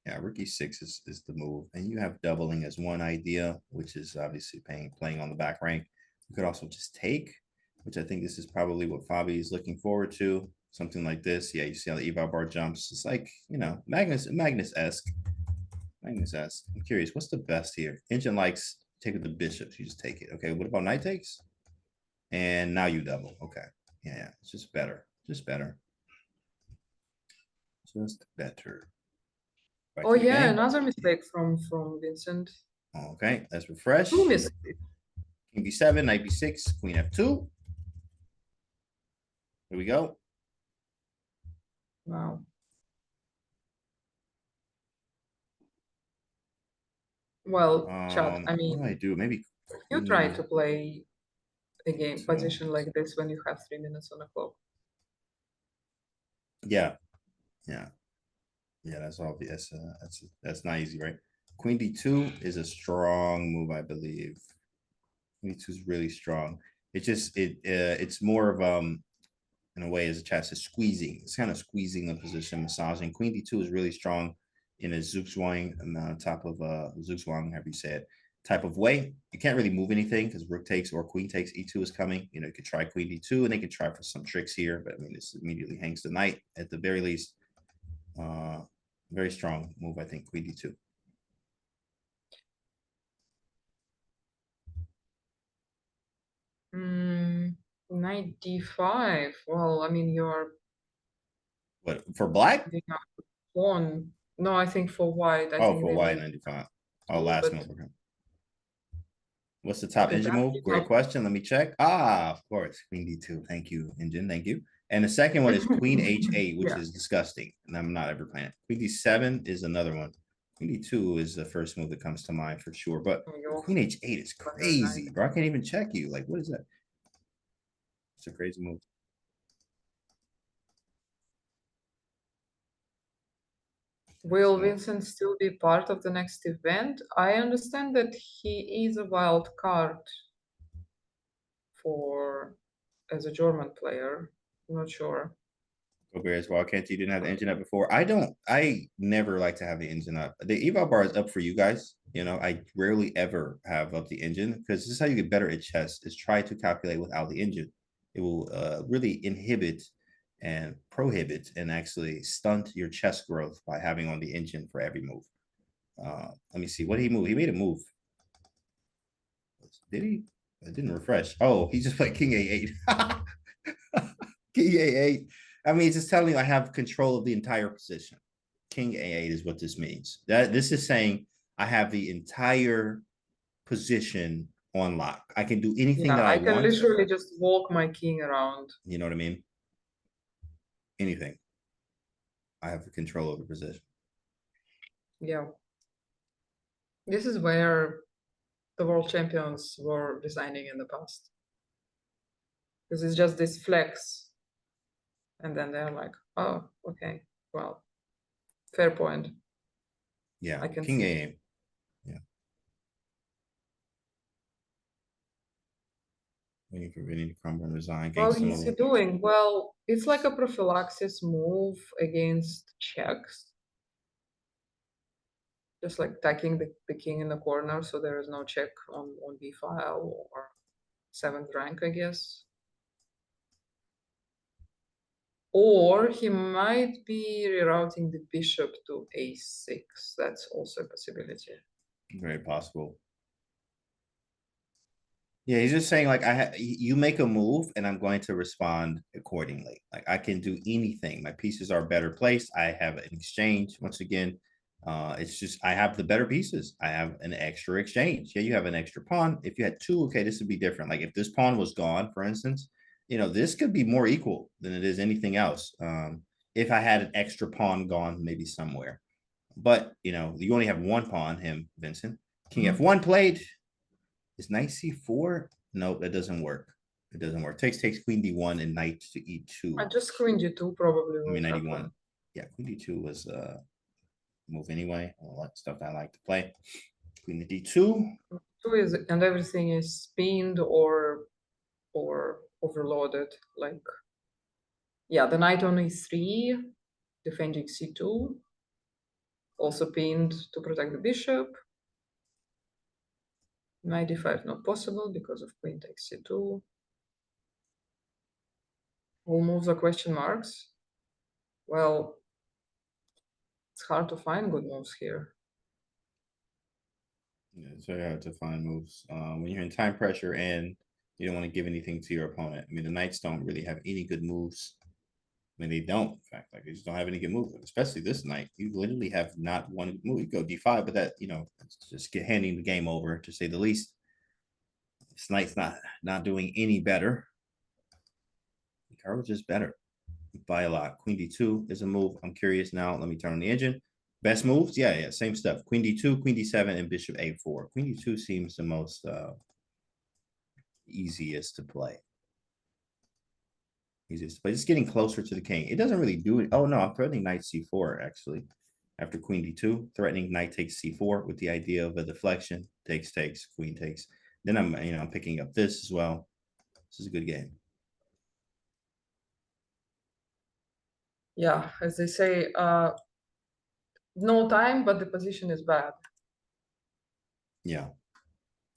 Yeah, rook e6 is the move, and you have doubling as one idea, which is obviously playing on the back rank. You could also just take, which I think this is probably what Fabi is looking forward to. Something like this. Yeah, you see how the eval bar jumps. It's like, Magnus-esque. Magnus asks, I'm curious, what's the best here? Engine likes take with the bishops, you just take it. Okay, what about knight takes? And now you double. Okay. Yeah, it's just better. Just better. Just better. Back Oh to the yeah, game. another mistake from Vincent. Okay, let's refresh. Two mistakes. King b7, knight b6, queen f2. Here we go. Wow. Well, chat, I What mean, do I do? Maybe you try queen to play a game two. position like this when you have 3 minutes on the clock. Yeah, yeah, yeah. That's obvious. That's not easy, right? Queen d2 is a strong move, I believe. Queen d2 is really strong. It's more of in a way as a chat says squeezing. It's kind of squeezing the position, massaging. Queen d2 is really strong in a Zugzwang on top of Zugzwang, however you say it, type of way. You can't really move anything because rook takes or queen takes, e2 is coming. You know, you could try queen d2 and they could try for some tricks here, but I mean, this immediately hangs the knight at the very least. Very strong move, I think, queen d2. Knight d5. Well, I mean, you're What, for black? giving up the pawn. No, I think for white. I Oh, think for they white, may 95. Oh, do, last but move. Okay. What's the top the engine black move? is Great not- question. Let me check. Ah, of course, queen d2. Thank you, engine. Thank you. And the second one is queen h8, which Yeah. is disgusting, and I'm not ever playing it. Queen d7 is another one. Queen d2 is the first move that comes to mind for sure, but Your queen h8 is button crazy, knight. bro. I can't even check you. Like, what is that? It's a crazy move. Will So- Vincent still be part of the next event? I understand that he is a wild card for as a German player. I'm not sure. Go Bears. Why can't you didn't have the engine up before? I never like to have the engine up. The eval bar is up for you guys. You know, I rarely ever have up the engine because this is how you get better at chess is try to calculate without the engine. It will really inhibit and prohibit and actually stunt your chess growth by having on the engine for every move. Let me see. What did he move? He made a move. Did he? I didn't refresh. Oh, he just played King A8. King A8. I mean, it's just telling you I have control of the entire position. King A8 is what this means. That this is saying I have the entire position on lock. I can do anything Yeah, that I I can want. literally just walk my king around. You know what I mean? Anything. I have the control of the position. Yeah. This is where the world champions were designing in the past. This is just this flex. And then they're like, oh, okay, well, fair point. Yeah. I can King see. A8. Yeah. Waiting for Vinny to crumble and resign. Well, Gangsta he's move. doing well. It's like a prophylaxis move against checks. Just like tacking the king in the corner, so there is no check on b file or 7th rank, I guess. Or he might be rerouting the bishop to a6. That's also a possibility. Very possible. Yeah, he's just saying like you make a move and I'm going to respond accordingly. Like I can do anything. My pieces are better placed. I have an exchange once again. It's just I have the better pieces. I have an extra exchange. Yeah, you have an extra pawn. If you had two, okay, this would be different. Like if this pawn was gone, for instance, you know, this could be more equal than it is anything else. If I had an extra pawn gone maybe somewhere. But you know, you only have one pawn, him, Vincent. King f1 played. Is knight c4? No, that doesn't work. It doesn't work. Takes queen d1 and knight to e2. I just queen g2 probably. I mean, will 91. happen. Yeah, queen d2 was move anyway. All that stuff I like to play. Queen to d2. Two is and everything is spinned or overloaded. Like yeah, the knight on e3, defending c2, also pinned to protect the bishop. Knight d5 not possible because of queen takes c2. All moves are question marks. Well, it's hard to find good moves here. Yeah, it's very hard to find moves when you're in time pressure and you don't want to give anything to your opponent. I mean, the knights don't really have any good moves. I mean, they don't. In fact, like they just don't have any good moves. Especially this knight, you literally have not one good move. You go d5, but that it's just handing the game over to say the least. This knight's not doing any better. Hikaru's just better by a lot. Queen d2 is a move. I'm curious now. Let me turn on the engine. Best moves? Yeah, same stuff. Queen d2, queen d7, and bishop a4. Queen d2 seems the most easiest to play. Easiest to play. Just getting closer to the king. It doesn't really do it. Oh no, I'm threatening knight c4 actually. After queen d2, threatening knight takes c4 with the idea of a deflection. Takes, queen takes. Then I'm picking up this as well. This is a good game. Yeah, as they say, no time, but the position is bad. Yeah.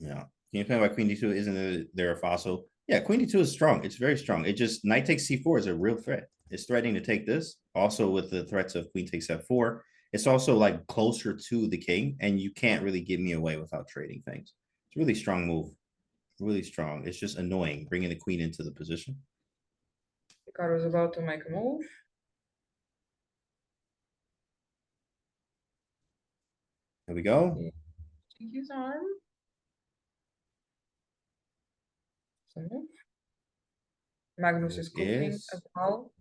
Can you explain why queen d2 isn't there a fossil? Yeah, queen d2 is strong. It's very strong. It just knight takes c4 is a real threat. It's threatening to take this. Also with the threats of queen takes f4. It's also like closer to the king, and you can't really get me away without trading things. It's a really strong move. Really strong. It's just annoying bringing the queen into the position. Hikaru is about to make a move. There we go. His arm. So Magnus is cooking as well.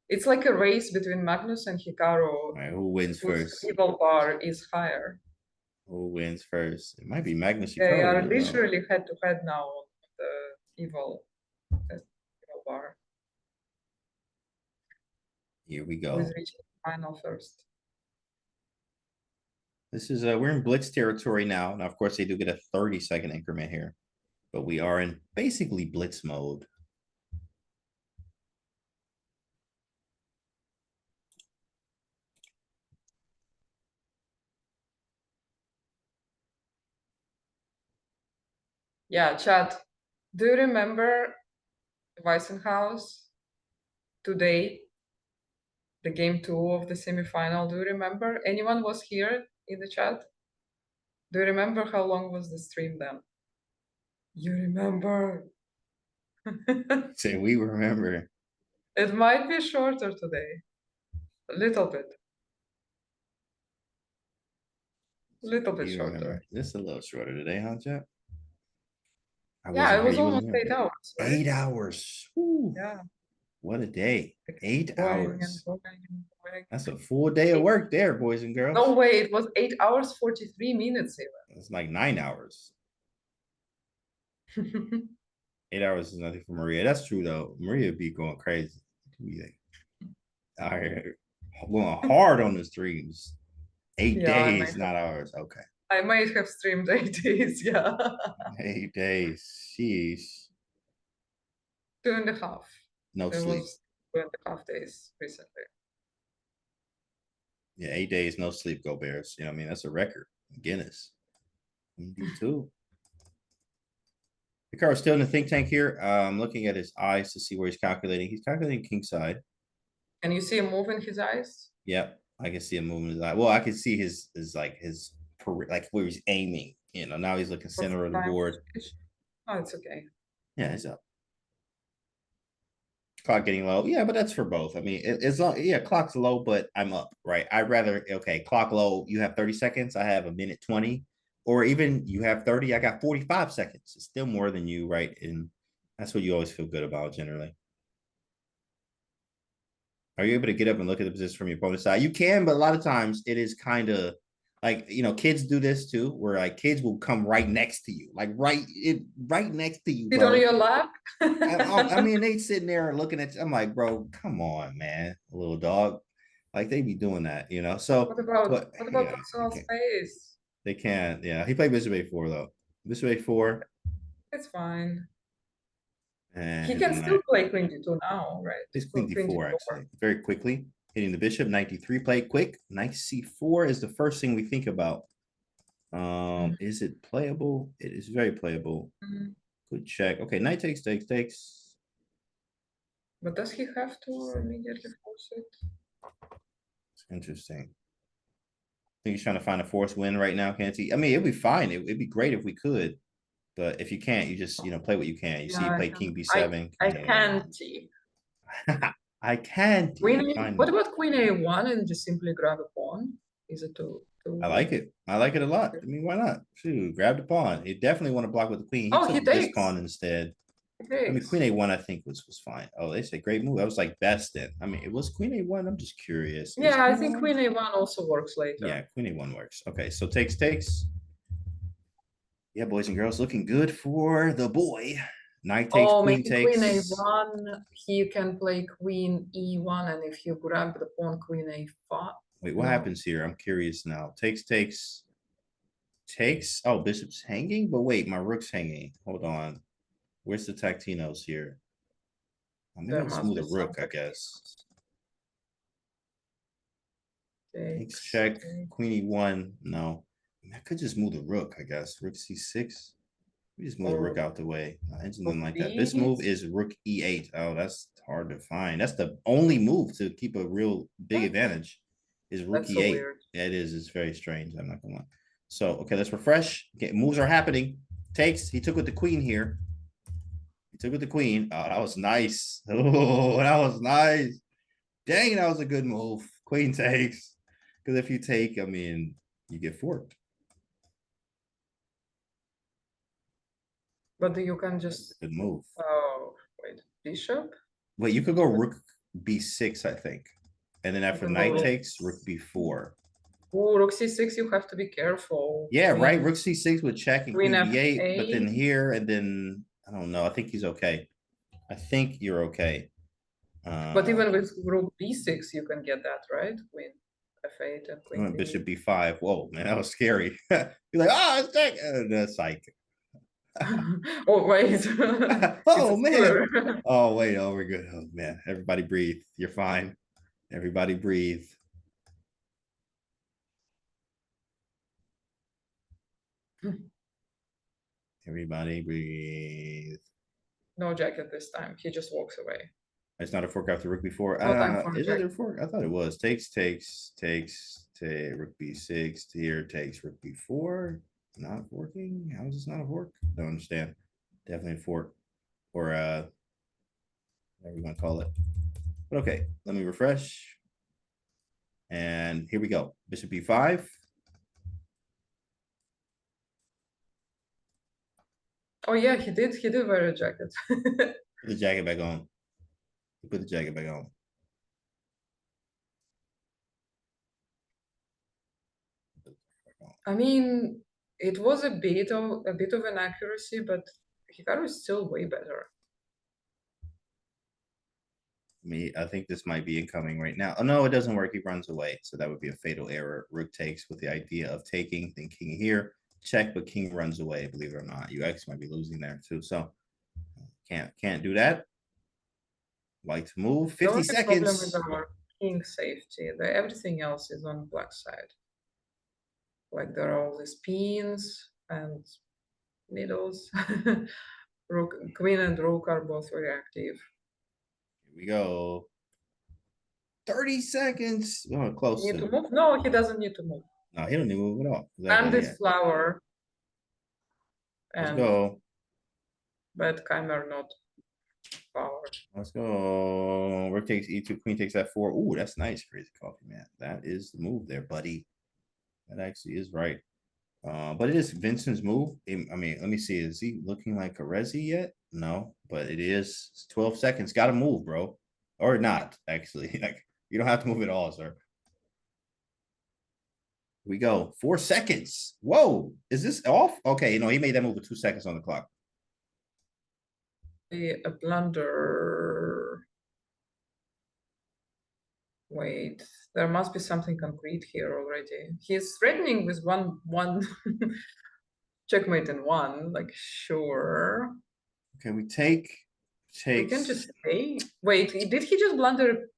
It's like a race between Magnus and Hikaru. All right, who wins first? Evil bar is higher. Who wins first? It might be Magnus Hikaru. They are literally head to head now on the evil bar. Here we go. Who's reaching the final first? This is we're in blitz territory now. Now, of course, they do get a 30-second increment here, but we are in basically blitz mode. Yeah, chat. Do you remember Weissenhaus today? The game 2 of the semifinal. Do you remember? Anyone was here in the chat? Do you remember how long was the stream then? You remember? Say we remember. It might be shorter today. A little bit. A little bit You shorter. remember. Just a little shorter today, huh, Jeff? Yeah, it was almost 8 hours. Right? 8 hours. Woo. Yeah. What a day. 8 hours. Going. That's a full day of work there, boys and girls. No way, it was 8 hours, 43 minutes even. It's like 9 hours. 8 hours is nothing for Maria. That's true though. Maria be going crazy. All right. Going hard on the streams. 8 days, not hours. Okay. I might have streamed 8 days, yeah. 8 days. Sheesh. 2.5. No it sleep. Was 2.5 days recently. Yeah, 8 days, no sleep, go Bears. You know what I mean? That's a record. Guinness. Too. Hikaru's still in the think tank here. Looking at his eyes to see where he's calculating. He's calculating king side. Can you see a move in his eyes? Yep, I can see a move in his eye. Well, I can see his like where he's aiming. You know, now he's looking center of the board. Oh, it's okay. Yeah, he's up. Clock getting low. Yeah, but that's for both. I mean, it's long. Yeah, clock's low, but I'm up, right? I'd rather, okay, clock low, you have 30 seconds. I have a minute 20. Or even you have 30, I got 45 seconds. It's still more than you, right? And that's what you always feel good about generally. Are you able to get up and look at the position from your opponent's side? You can, but a lot of times it is kind of like, you know, kids do this too, where like kids will come right next to you, like right next to you. Sit on your lap. I mean, they sitting there looking at you. I'm like, bro, come on, man, little dog. Like they be doing that, you know. So what about personal space? They can't. Yeah, he played Bishop A4 though. Bishop A4. It's fine. And he can still play Queen D2 now, right? It's Queen D4 actually, very quickly. Hitting the bishop, knight D3, play quick. Knight C4 is the first thing we think about. Is it playable? It is very playable. Good check. Okay, knight takes. But does he have to immediately force it? It's interesting. think he's trying to find a forced win right now, can't he? I mean, it'd be fine. It'd be great if we could. But if you can't, you just, play what you can. You see, you play King B7. I can't see. I can't. What about Queen A1 and just simply grab a pawn? Is it too? I like it. I like it a lot. I mean, why not? Shoot, grab the pawn. He definitely want to block with the queen. Oh, he took this takes. pawn instead. I mean, Queen A1, I think was fine. Oh, they say great move. I was like best then. I mean, it was Queen A1. I'm just curious. Yeah, I think Queen A1 also works later. Yeah, Queen A1 works. Okay, so takes. Yeah, boys and girls, looking good for the boy. Knight takes, queen takes. Queen A1, he can play Queen E1, and if you grab the pawn, Queen A5. Wait, what happens here? I'm curious now. Takes. Oh, bishop's hanging? But wait, my rook's hanging. Hold on. Where's the Tactinos here? I'm gonna smooth a rook, I guess. Takes check. Queen E1. No. I could just move the rook, I guess. Rook C6. We just move the rook out the way. Something like that. This move is rook E8. Oh, that's hard to find. That's the only move to keep a real big advantage. Is rook E8. So yeah, it is. It's very strange. I'm not gonna lie. So okay, let's refresh. Okay, moves are happening. Takes. He took with the queen here. He took with the queen. Oh, that was nice. Oh, that was nice. Dang, that was a good move. Queen takes. Because if you take, I mean, you get forked. But you can just good move. Oh, wait, bishop. Wait, you could go rook B6, I think, and then after knight takes, rook B4. Oh, rook C6, you have to be careful. Yeah, right. Rook C6 with check and queen B8, but then here and then I don't know. I think he's okay. I think you're okay. But even with rook B6, you can get that, right? Queen F8 and queen B. Bishop B5. Whoa, man, that was scary. You're like, oh, it's check. Psych. Oh wait. Oh man. Oh wait. Oh, we're good. Oh man. Everybody breathe. You're fine. Everybody breathe. Everybody breathe. No jacket this time. He just walks away. It's not a fork after rook before. Is it a fork? I thought it was. Takes, rook B6 here, takes rook B4. Not forking? How is this not a fork? Don't understand. Definitely a fork. Or whatever you want to call it. But okay, let me refresh. And here we go. Bishop B5. Oh yeah, he did wear a jacket. Put the jacket back on. Put the jacket back on. I mean, it was a bit of an accuracy, but Hikaru is still way better. I think this might be incoming right now. Oh no, it doesn't work. He runs away. So that would be a fatal error. Rook takes with the idea of taking, then king here. Check, but king runs away, believe it or not. You actually might be losing there too. So can't do that. Like to move. 50 seconds. Problem with our king safety. Everything else is on black side. Like there are all these pins and middles. Rook, queen and rook are both very active. Here we go. 30 seconds. Oh, close. Need to move? No, he doesn't need to move. No, he don't need to move at all. Exactly, and this flower. Let's go. But Keymer not power. Let's go. Rook takes E2, queen takes F4. Ooh, that's nice, Crazy Coffee, man. That is the move there, buddy. That actually is right. But it is Vincent's move. I mean, let me see. Is he looking like a resi yet? No, but it is. It's 12 seconds. Got to move, bro. Or not, actually. Like, you don't have to move at all, sir. Here we go. 4 seconds. Whoa. Is this off? Okay, no, he made that move with 2 seconds on the clock. A blunder. Wait, there must be something concrete here already. He's threatening with one checkmate in one, like sure. Okay, we take. We can just stay. Wait, did he just blunder?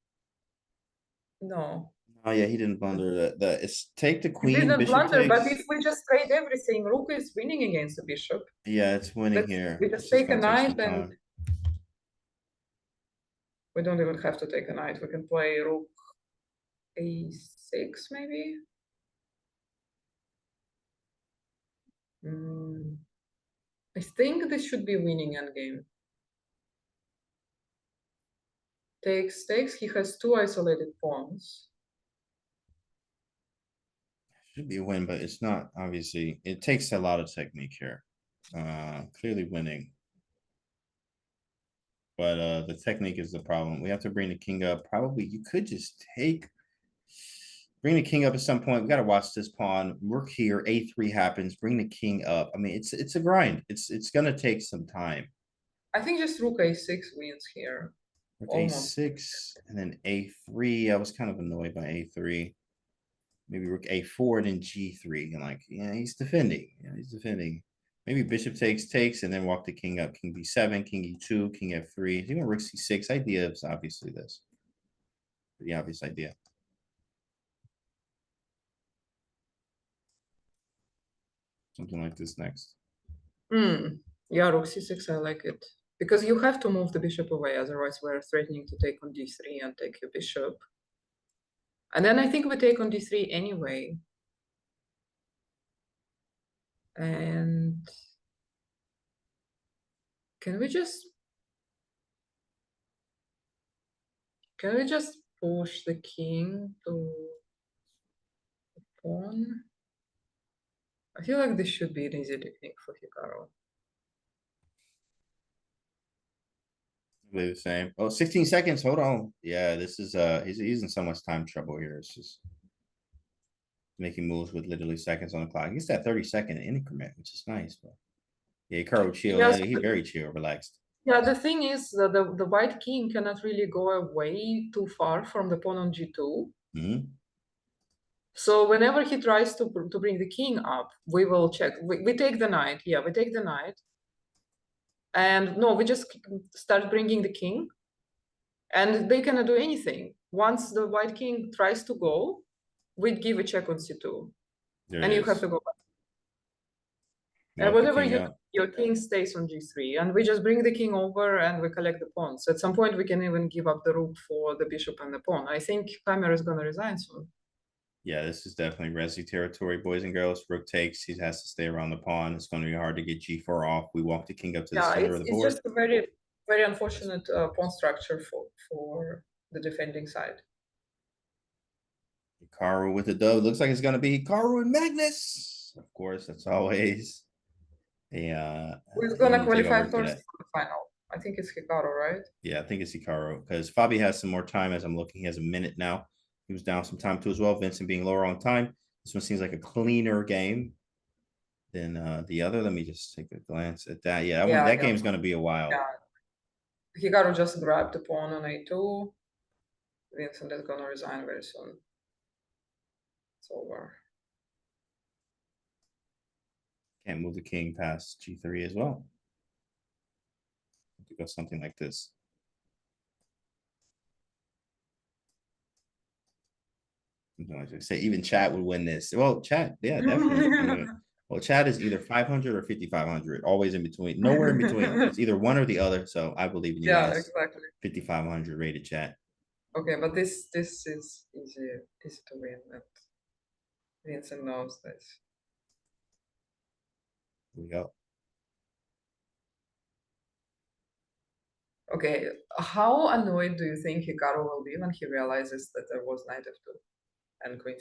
No. Oh yeah, he didn't blunder. It's take the queen. He didn't bishop blunder, takes. but if we just trade everything, rook is winning against the bishop. Yeah, it's winning here. We just take a knight and we don't even have to take a knight. We can play rook A6 maybe. I think this should be winning endgame. Takes. He has 2 isolated pawns. Should be a win, but it's not, obviously. It takes a lot of technique here. Clearly winning. But the technique is the problem. We have to bring the king up. Probably you could just bring the king up at some point. We got to watch this pawn. Rook here, a3 happens. Bring the king up. I mean, it's a grind. It's gonna take some time. I think just rook a6 wins here. Rook Almost. a6 and then a3. I was kind of annoyed by a3. Maybe rook a4 and then g3. And like, yeah, he's defending. Yeah, he's defending. Maybe bishop takes, and then walk the king up. King b7, king e2, king f3. Even rook c6. Idea is obviously this. Pretty obvious idea. Something like this next. Yeah, rook c6, I like it. Because you have to move the bishop away, otherwise we're threatening to take on d3 and take your bishop. And then I think we take on d3 anyway. And can we just push the king to the pawn? I feel like this should be an easy technique for Hikaru. The same. Oh, 16 seconds. Hold on. Yeah, this is he's in so much time trouble here. It's just making moves with literally seconds on the clock. He's that 30-second increment, which is nice. But yeah, Hikaru chill. Yes, He's very chill, relaxed. Yeah, the thing is that the white king cannot really go away too far from the pawn on g2. So whenever he tries to bring the king up, we will check. We take the knight. Yeah, we take the knight. And no, we just start bringing the king. And they cannot do anything. Once the white king tries to go, we give a check on c2. And you have to go back. And whatever your king stays on g3, and we just bring the king over and we collect the pawns. At some point, we can even give up the rook for the bishop and the pawn. I think Keymer is going to resign soon. Yeah, this is definitely Resi territory, boys and girls. Rook takes. He has to stay around the pawn. It's going to be hard to get g4 off. We walk the king up to the center of the board. It's just a very, very unfortunate pawn structure for the defending side. Hikaru with the dove. Looks like it's going to be Hikaru and Magnus. Of course, that's always. Who's gonna qualify first for the final? I think it's Hikaru, right? Yeah, I think it's Hikaru because Fabi has some more time as I'm looking. He has a minute now. He was down some time too as well. Vincent being lower on time. This one seems like a cleaner game than the other. Let me just take a glance at that. Yeah, that game's gonna be a while. Yeah. Hikaru just grabbed the pawn on a2. Vincent is gonna resign very soon. It's over. Can't move the king past g3 as well. To go something like this. Like I say, even chat would win this. Well, chat, yeah, definitely. Well, chat is either 500 or 5,500, always in between, nowhere in between. It's either one or the other. So I believe in you guys. Exactly. 5,500 rated chat. Okay, but this is easy to win. And Vincent knows this. Here we go. Okay, how annoyed do you think Hikaru will be when he realizes that there was knight f2 and queen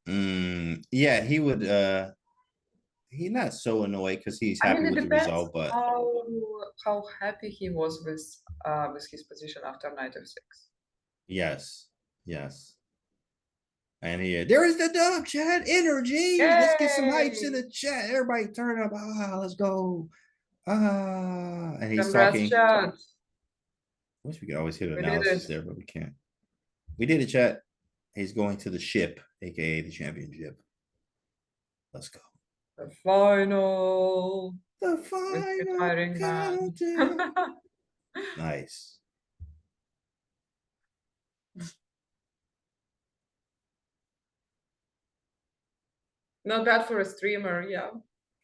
c6? Yeah, he would. He's not so annoyed because he's happy with the result, but how happy he was with his position after knight f6. Yes. And here, there is the dub chat energy. Yay! Let's get some hypes in the chat. Everybody turn up. Let's go. And he's talking. Chat. Wish we could always hit an analysis there, but we can't. We did it, chat. He's going to the ship, aka the championship. Let's go. The final. The final countdown. Nice. Not bad for a streamer, yeah.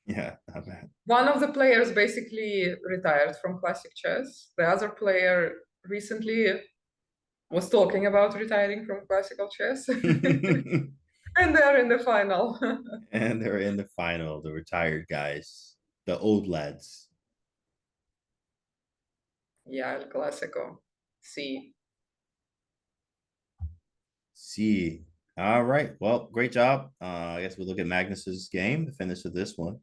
Yeah, not bad. One of the players basically retired from classic chess. The other player recently was talking about retiring from classical chess. And they're in the final. And they're in the final, the retired guys, the old lads. Yeah, El Clásico. See. See. All right. Well, great job. I guess we'll look at Magnus's game, the finish of this one.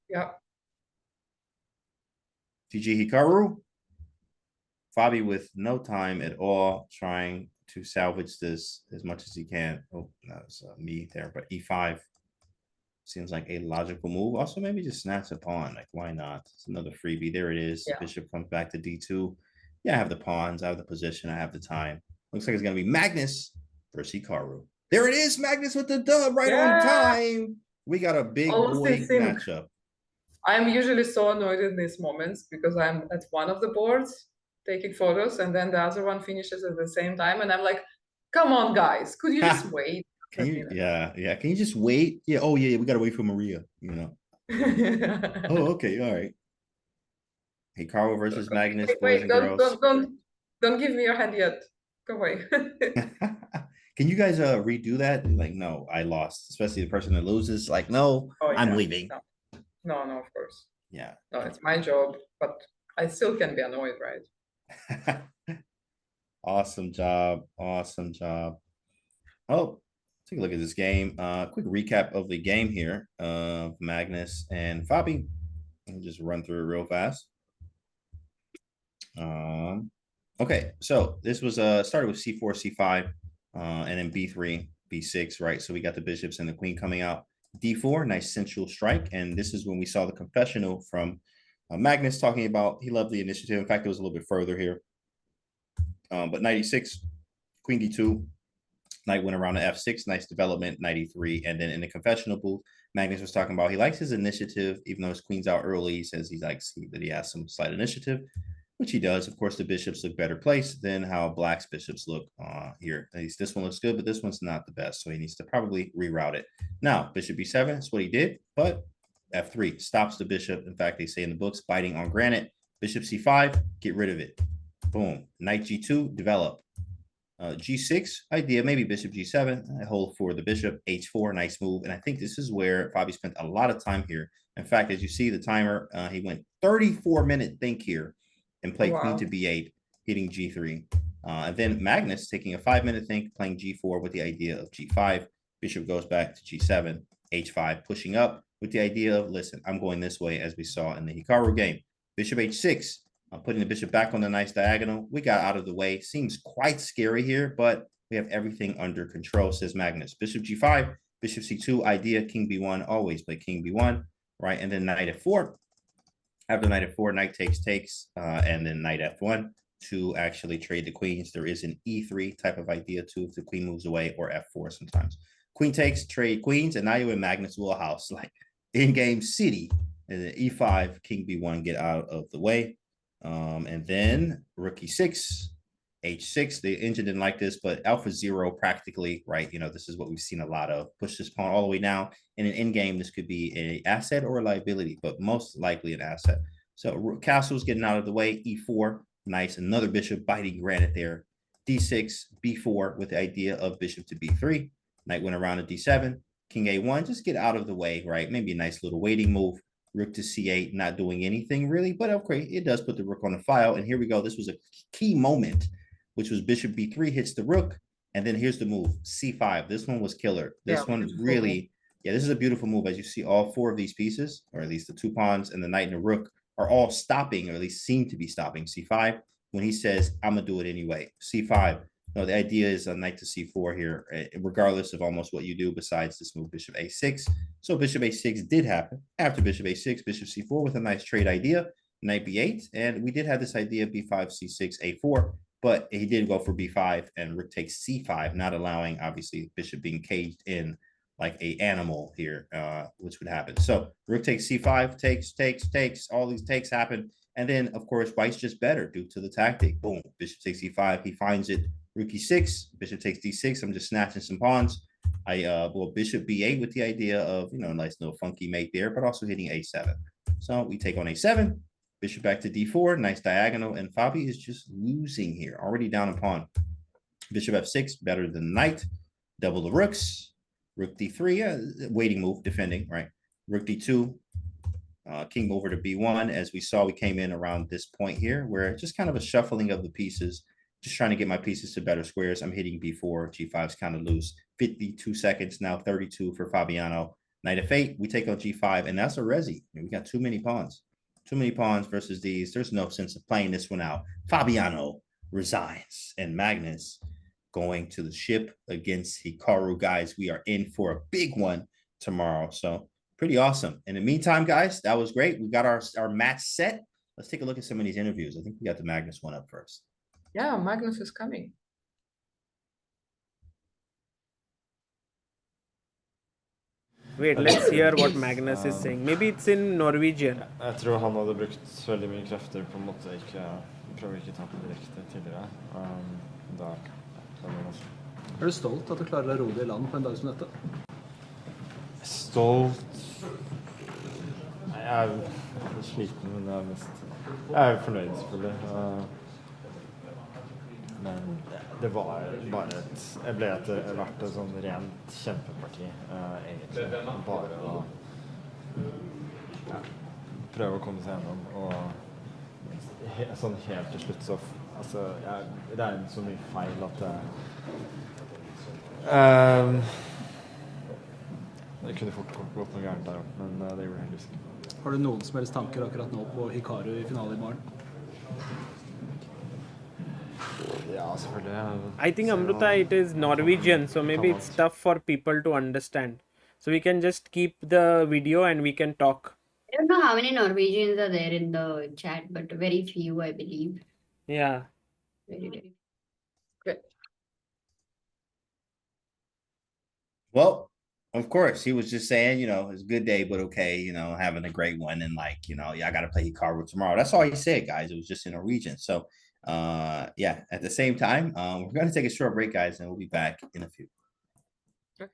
Yeah. TeamGMHikaru. Fabi with no time at all, trying to salvage this as much as he can. Oh, that was me there, but E5 seems like a logical move. Also, maybe just snatch a pawn. Like, why not? It's another freebie. There it is. Yeah. Bishop comes back to D2. Yeah, I have the pawns. I have the position. I have the time. Looks like it's going to be Magnus versus Hikaru. There it is. Magnus with the dub right on time. We got a big Almost boy in sync. matchup. I'm usually so annoyed in these moments because I'm at one of the boards taking photos and then the other one finishes at the same time. And I'm like, come on, guys, could you just wait? Can you, yeah. Can you just wait? Yeah. Oh, yeah. We got to wait for Maria, you know. Oh, okay. All right. Hikaru versus Magnus, boys and girls. Don't give me your hand yet. Go away. Can you guys redo that? Like, no, I lost. Especially the person that loses. Like, no, I'm leaving. No, of course. Yeah. No, it's my job, but I still can be annoyed, right? Awesome job. Awesome job. Oh, take a look at this game. Quick recap of the game here of Magnus and Fabi. I'll just run through it real fast. Okay, so this was started with C4, C5, and then B3, B6, right? So we got the bishops and the queen coming out. D4, nice sensual strike, and this is when we saw the confessional from Magnus talking about he loved the initiative. In fact, it was a little bit further here. But 96, queen D2, knight went around to F6, nice development, 93, and then in the confessional booth, Magnus was talking about he likes his initiative, even though his queen's out early. He says he likes that he has some slight initiative, which he does. Of course, the bishops look better placed than how Black's bishops look here. At least this one looks good, but this one's not the best, so he needs to probably reroute it. Now, bishop B7, that's what he did, but F3 stops the bishop. In fact, they say in the books, biting on granite. Bishop C5, get rid of it. Boom. Knight G2, develop. G6 idea, maybe bishop G7. I hold for the bishop. H4, nice move. And I think this is where Fabi spent a lot of time here. In fact, as you see the timer, he went 34-minute think here and played queen to B8, hitting G3. And then Magnus taking a 5-minute think, playing G4 with the idea of G5. Bishop goes back to G7, H5, pushing up with the idea of, listen, I'm going this way, as we saw in the Hikaru game. Bishop H6, putting the bishop back on the nice diagonal. We got out of the way. Seems quite scary here, but we have everything under control, says Magnus. Bishop G5, bishop C2, idea, king B1, always play king B1, right? And then knight F4. After knight F4, knight takes, and then knight F1 to actually trade the queens. There is an E3 type of idea too, if the queen moves away, or F4 sometimes. Queen takes, trade queens, and now you're in Magnus' wheelhouse, like in-game city. And then E5, king B1, get out of the way. And then rook E6, H6. The engine didn't like this, but alpha 0 practically, right? You know, this is what we've seen a lot of. Push this pawn all the way down. In an endgame, this could be an asset or a liability, but most likely an asset. So castle's getting out of the way. E4, nice. Another bishop biting granite there. D6, B4 with the idea of bishop to B3. Knight went around to D7. King A1, just get out of the way, right? Maybe a nice little waiting move. Rook to C8, not doing anything really, but okay, it does put the rook on the file. And here we go. This was a key moment, which was bishop B3 hits the rook. And then here's the move, C5. This one was killer. This one really, this is a beautiful move. As you see, all four of these pieces, or at least the two pawns and the knight and the rook, are all stopping, or at least seem to be stopping C5 when he says, I'm going to do it anyway. C5. No, the idea is a knight to C4 here, regardless of almost what you do besides this move, bishop A6. So bishop A6 did happen. After bishop A6, bishop C4 with a nice trade idea, knight B8. And we did have this idea of B5, C6, A4, but he did go for B5 and rook takes C5, not allowing, obviously, bishop being caged in like a animal here, which would happen. So rook takes C5, takes, all these takes happen. And then, of course, white's just better due to the tactic. Boom, bishop takes E5, he finds it. Rook E6, bishop takes D6. I'm just snatching some pawns. Well, bishop B8 with the idea of, you know, a nice little funky mate there, but also hitting A7. So we take on A7, bishop back to D4, nice diagonal, and Fabi is just losing here, already down a pawn. Bishop F6, better than knight, double the rooks. Rook d3, waiting move, defending, right? Rook d2, king over to b1. As we saw, we came in around this point here, where just kind of a shuffling of the pieces, just trying to get my pieces to better squares. I'm hitting b4, g5 is kind of loose. 52 seconds, now 32 for Fabiano. Knight f8, we take on g5, and that's a resi. We got too many pawns. Too many pawns versus these. There's no sense of playing this one out. Fabiano resigns, and Magnus going to the ship against Hikaru. Guys, we are in for a big one tomorrow. So pretty awesome. In the meantime, guys, that was great. We got our match set. Let's take a look at some of these interviews. I think we got the Magnus one up first. Yeah, Magnus is coming. Wait, let's hear what Magnus is saying. Maybe it's in Norwegian. Jeg tror han hadde brukt veldig mye krefter på en måte prøver ikke å ta på direkte tidligere. Er du stolt at du klarer å ro det i land på en dag som dette? Stolt? Nei, jeg er sliten, men jeg er fornøyd selvfølgelig. Men det var bare jeg ble etter hvert et sånn rent kjempeparti, egentlig. Bare å prøve å komme seg gjennom, og sånn helt til slutt så det er så mye feil at det kunne fort gått noe gærent der, men det gjorde det heldigvis ikke. Har du noen som helst tanker akkurat nå på Hikaru i finale i morgen? Ja, selvfølgelig. I think Amruta, it is Norwegian, so maybe it's tough for people to understand. So we can just keep the video and we can talk. I don't know how many Norwegians are there in the chat, but very few, I believe. Yeah. Very. Good. Well, of course, he was just saying, it's a good day, but okay, having a great one. And I got to play Hikaru tomorrow. That's all he said, guys. It was just in Norwegian. So, yeah, at the same time, we're going to take a short break, guys, and we'll be back in a few. Okay.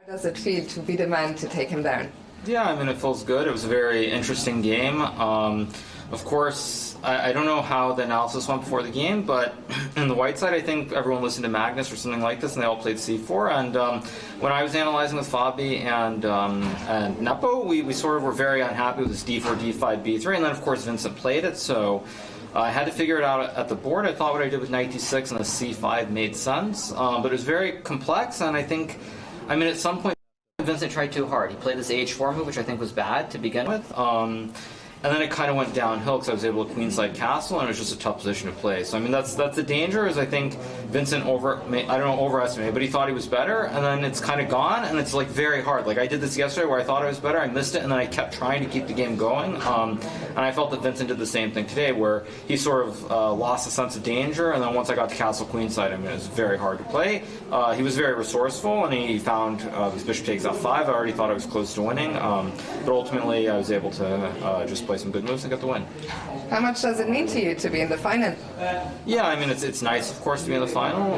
How does it feel to be the man to take him down? Yeah, I mean, it feels good. It was a very interesting game. Of course, I don't know how the analysis went before the game, but in the white side, I think everyone listened to Magnus or something like this, and they all played c4. And when I was analyzing with Fabi and Nepo, we sort of were very unhappy with this d4, d5, b3, and then of course Vincent played it, so I had to figure it out at the board. I thought what I did with knight d6 and the c5 made sense, but it was very complex, and I mean, at some point, Vincent tried too hard. He played this h4 move, which I think was bad to begin with. And then it kind of went downhill because I was able to queenside castle, and it was just a tough position to play. So I mean, that's the danger. Is I think Vincent overestimated, but he thought he was better, and then it's kind of gone, and it's like very hard. Like I did this yesterday where I thought I was better, I missed it, and then I kept trying to keep the game going. And I felt that Vincent did the same thing today, where he sort of lost a sense of danger, and then once I got to castle queenside, I mean, it was very hard to play. He was very resourceful, and he found this bishop takes f5. I already thought I was close to winning, but ultimately I was able to just play some good moves and get the win. How much does it mean to you to be in the final? Yeah, I mean, it's nice, of course, to be in the final,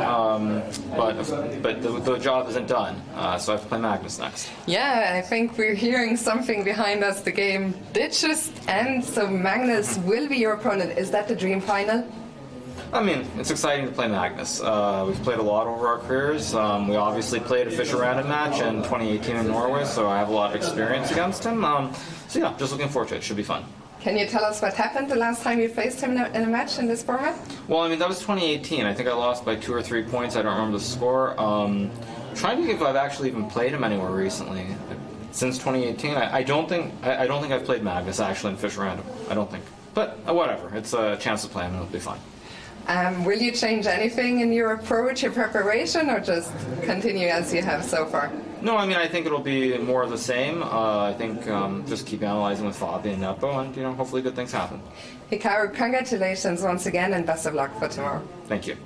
but the job isn't done, so I have to play Magnus next. Yeah, I think we're hearing something behind us. The game did just end, so Magnus will be your opponent. Is that the dream final? I mean, it's exciting to play Magnus. We've played a lot over our careers. We obviously played a Fischer random match in 2018 in Norway, so I have a lot of experience against him. So yeah, just looking forward to it. It should be fun. Can you tell us what happened the last time you faced him in a match in this format? Well, I mean, that was 2018. I think I lost by 2 or 3 points. I don't remember the score. Trying to think if I've actually even played him anywhere recently. Since 2018, I don't think I've played Magnus actually in Fischer random. I don't think. But whatever. It's a chance to play him, and it'll be fun. Will you change anything in your approach, your preparation, or just continue as you have so far? No, I mean, I think it'll be more of the same. I think just keep analyzing with Fabi and Nepo, and hopefully good things happen. Hikaru, congratulations once again, and best of luck for tomorrow. Thank you.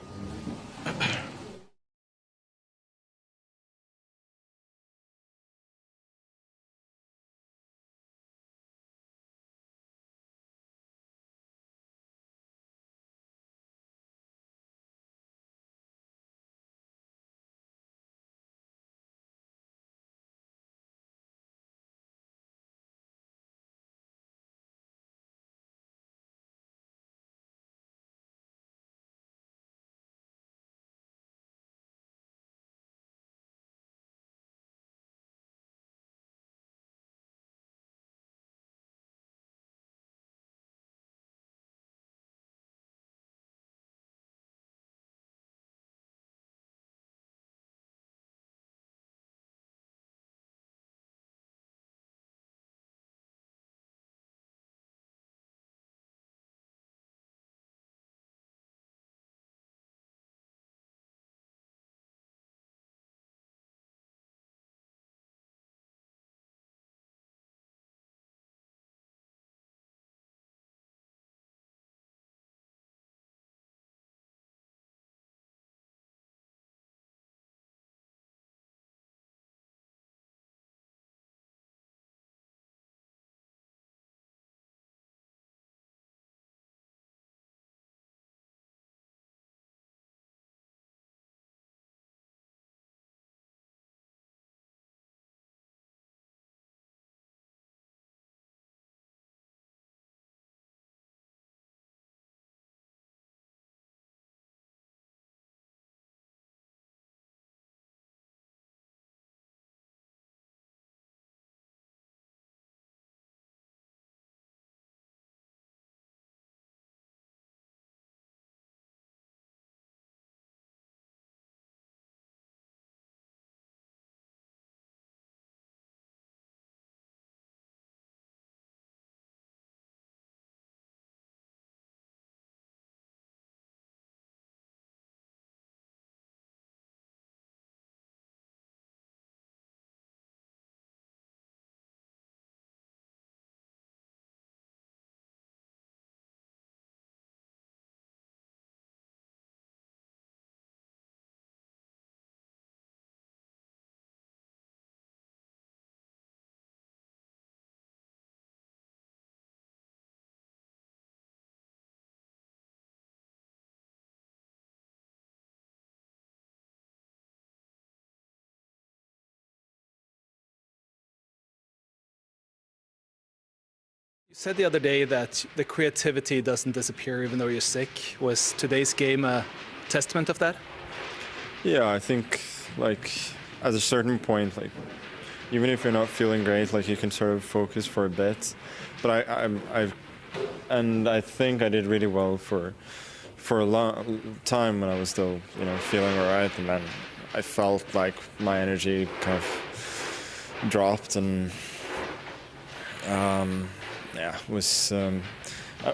You said the other day that the creativity doesn't disappear even though you're sick. Was today's game a testament of that? Yeah, I think like at a certain point, like even if you're not feeling great, like you can sort of focus for a bit. But I think I did really well for a long time when I was still, feeling alright, and then I felt like my energy kind of dropped, and was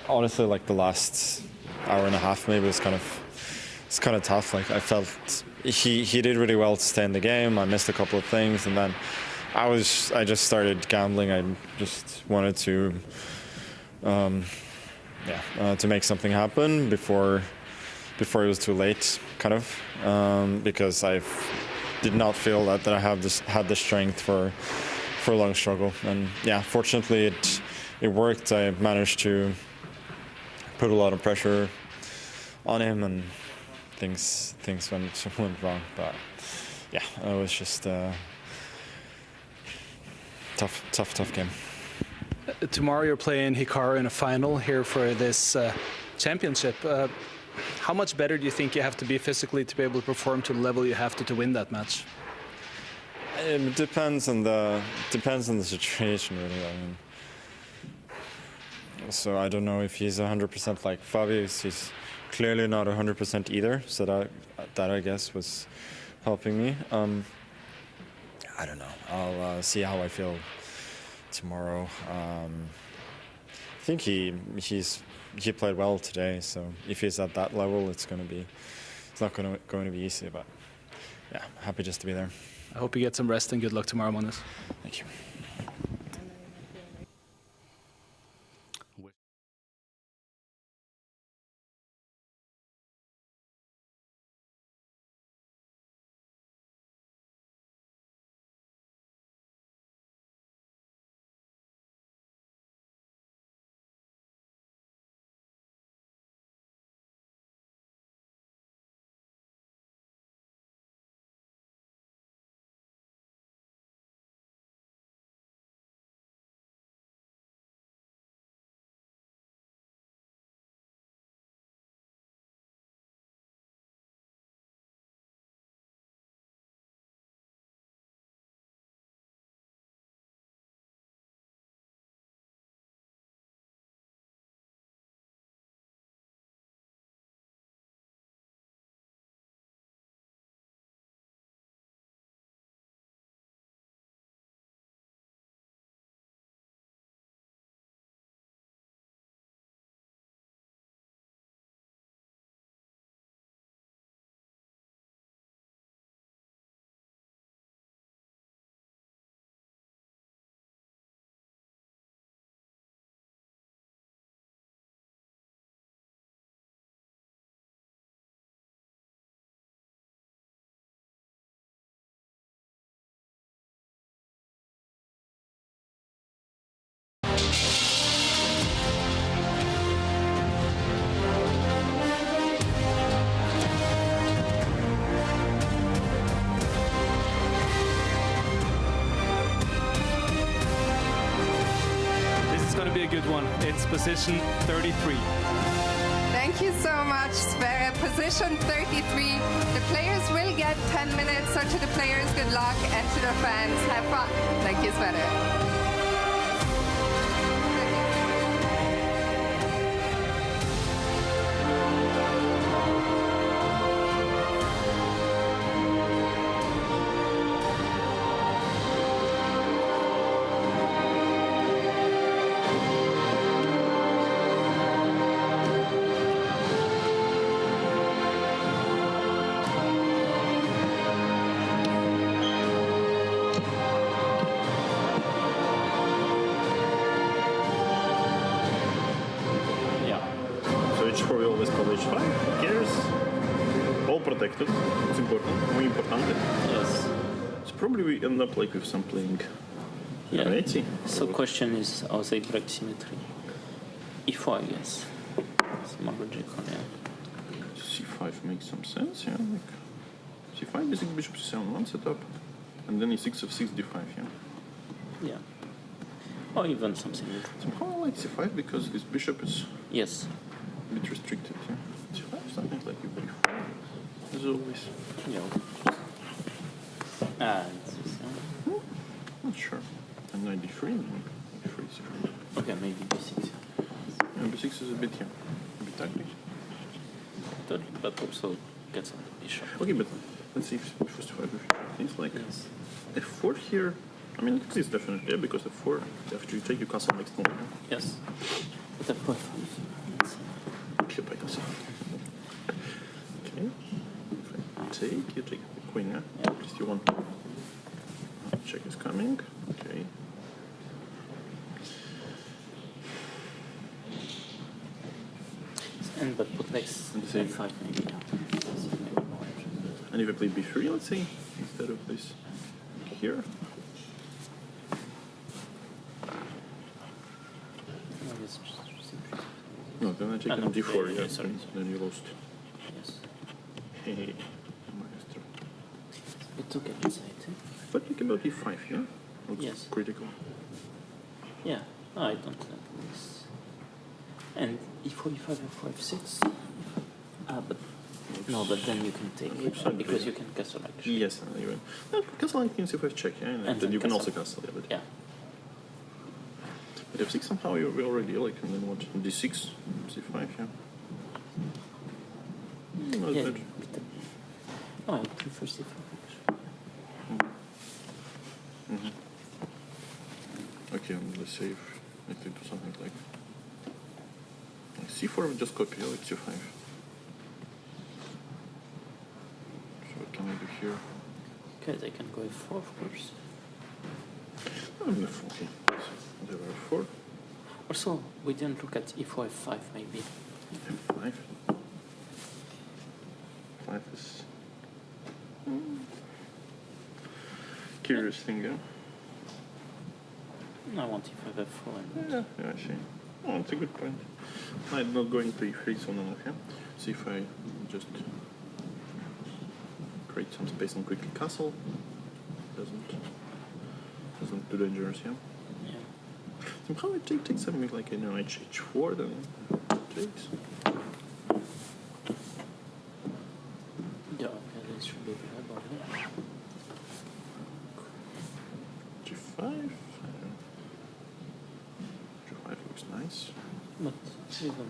honestly like the last hour and a half maybe it's kind of tough. Like I felt he did really well to stay in the game. I missed a couple of things, and then I just started gambling. I just wanted to to make something happen before it was too late, kind of, because I did not feel that I had the strength for a long struggle. And yeah, fortunately it worked. I managed to put a lot of pressure on him, and things went wrong. But yeah, it was just a tough game. Tomorrow you're playing Hikaru in a final here for this championship. How much better do you think you have to be physically to be able to perform to the level you have to win that match? It depends on the situation, really. I mean, so I don't know if he's 100% like Fabi. He's clearly not 100% either. So that I guess was helping me. I don't know. I'll see how I feel tomorrow. I think he played well today. So if he's at that level, it's not going to be easy. But yeah, happy just to be there. I hope you get some rest and good luck tomorrow, Magnus. Thank you. Good one. It's position 33. Thank you so much, Sverre. Position 33. The players will get 10 minutes, so to the players, good luck, and to the fans, have fun. Thank you, Sverre. Protected. It's important. Muy importante. Yes. So probably we end up like with some playing. Yeah. So question is outside proximity. E4, I guess. It's more logical, yeah. C5 makes some sense, yeah. Like C5 basic bishop C7 one setup, and then E6 of 6 D5, yeah. Yeah. Or even something. Somehow I like c5 because this bishop is Yes. a bit restricted. Yeah? c5, something like e4. As always. Yeah. This, Not sure. And knight d3, d3 is fine. okay, maybe b6. Yeah, b6 is a bit ugly. But also gets on the bishop. Okay, but let's see if first 5 things like Yes. f4 here. I mean, it exists definitely, yeah, because f4, after you take your castle next one. Yeah? Yes. But f5. Let's see. Clip by castle. Okay. If I take, you take the queen, yeah? Yeah. At least you want. Check is coming. Okay. And but put like f5 maybe. Yeah. Maybe more. And if I play b3, let's say, instead of this here. No, it's just No, then I take no, on d4, yeah, yeah. sorry. Then you lost. yes. Hey. It's okay inside. But think about e5, yeah? Looks Yes. critical. Yeah. No, I don't like this. And e4, e5, f4, f6. But no, but then you can take Looks it ugly, because yeah. you can castle actually. Yes, even. Castle like king's f5 check, yeah? And then you can also castle, yeah. But, Yeah. but f6 somehow we already like, and then what? d6, c5, yeah? Not Yeah. bad. But, no, I prefer c5 actually. Okay, let's say if I do something like c4, we just copy like c5. So what can I do here? Okay, they can go f4 of course. I'm f4, okay. So there are 4. Also, we didn't look at e4, f5 maybe. f5. 5 is curious thing, yeah? I want e5, f4 and Yeah, I see. Oh, that's a good point. I'm not going to e3 soon enough, yeah? See if I just create some space and quickly castle. Doesn't do dangerous, yeah? yeah. Somehow I take something like, h4, then takes. Yeah, okay, this should be viable. Yeah. g5. G5 looks nice. But even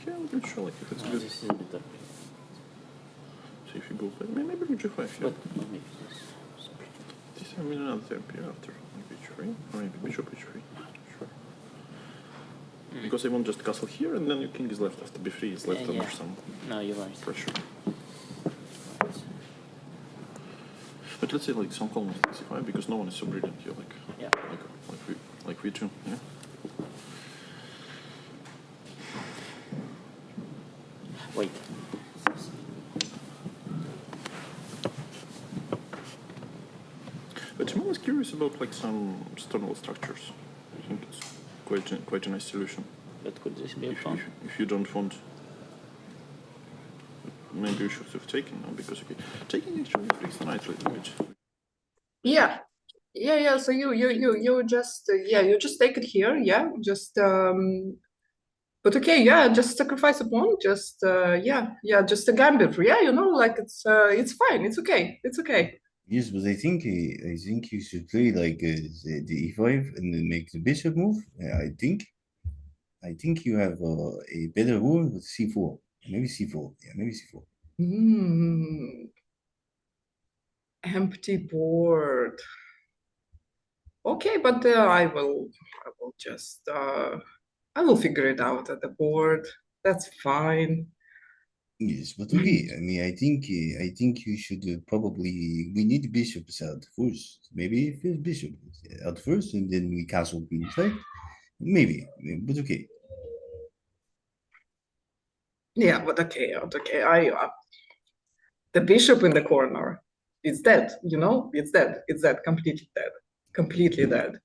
Yeah, I'm not sure like if it's no, good. this is a bit ugly. So if you go for maybe g5, yeah. But no, maybe this. This I mean another pair after maybe h3 or maybe bishop h3. Sure. Because I want just castle here and then your king is left after b3 is left under some No, you're right. pressure. Right. But let's say like some columns c5 because no one is so brilliant here like Yeah. like we two, yeah. Wait. But I'm always curious about like some external structures. I think it's quite a nice solution. But could this be a pawn? If you don't want, maybe you should have taken now because okay, taking actually frees the knight a little bit. Yeah. Yeah. So you just you just take it here. Yeah. Just but okay. Yeah. Just sacrifice a pawn. Just just a gambit. Yeah. Like it's fine. It's okay. It's okay. Yes, but I think you should play like the e5 and then make the bishop move. I think you have a better rule with c4. Maybe c4. Yeah, maybe c4. Empty board. Okay, but I will just I will figure it out at the board. That's fine. Yes, but okay. I mean, I think you should probably we need bishops out first. Maybe first bishop out first, and then we castle queen, right? Maybe, but okay. Yeah, but okay. I the bishop in the corner is dead. It's dead. It's dead. Completely dead. Completely dead.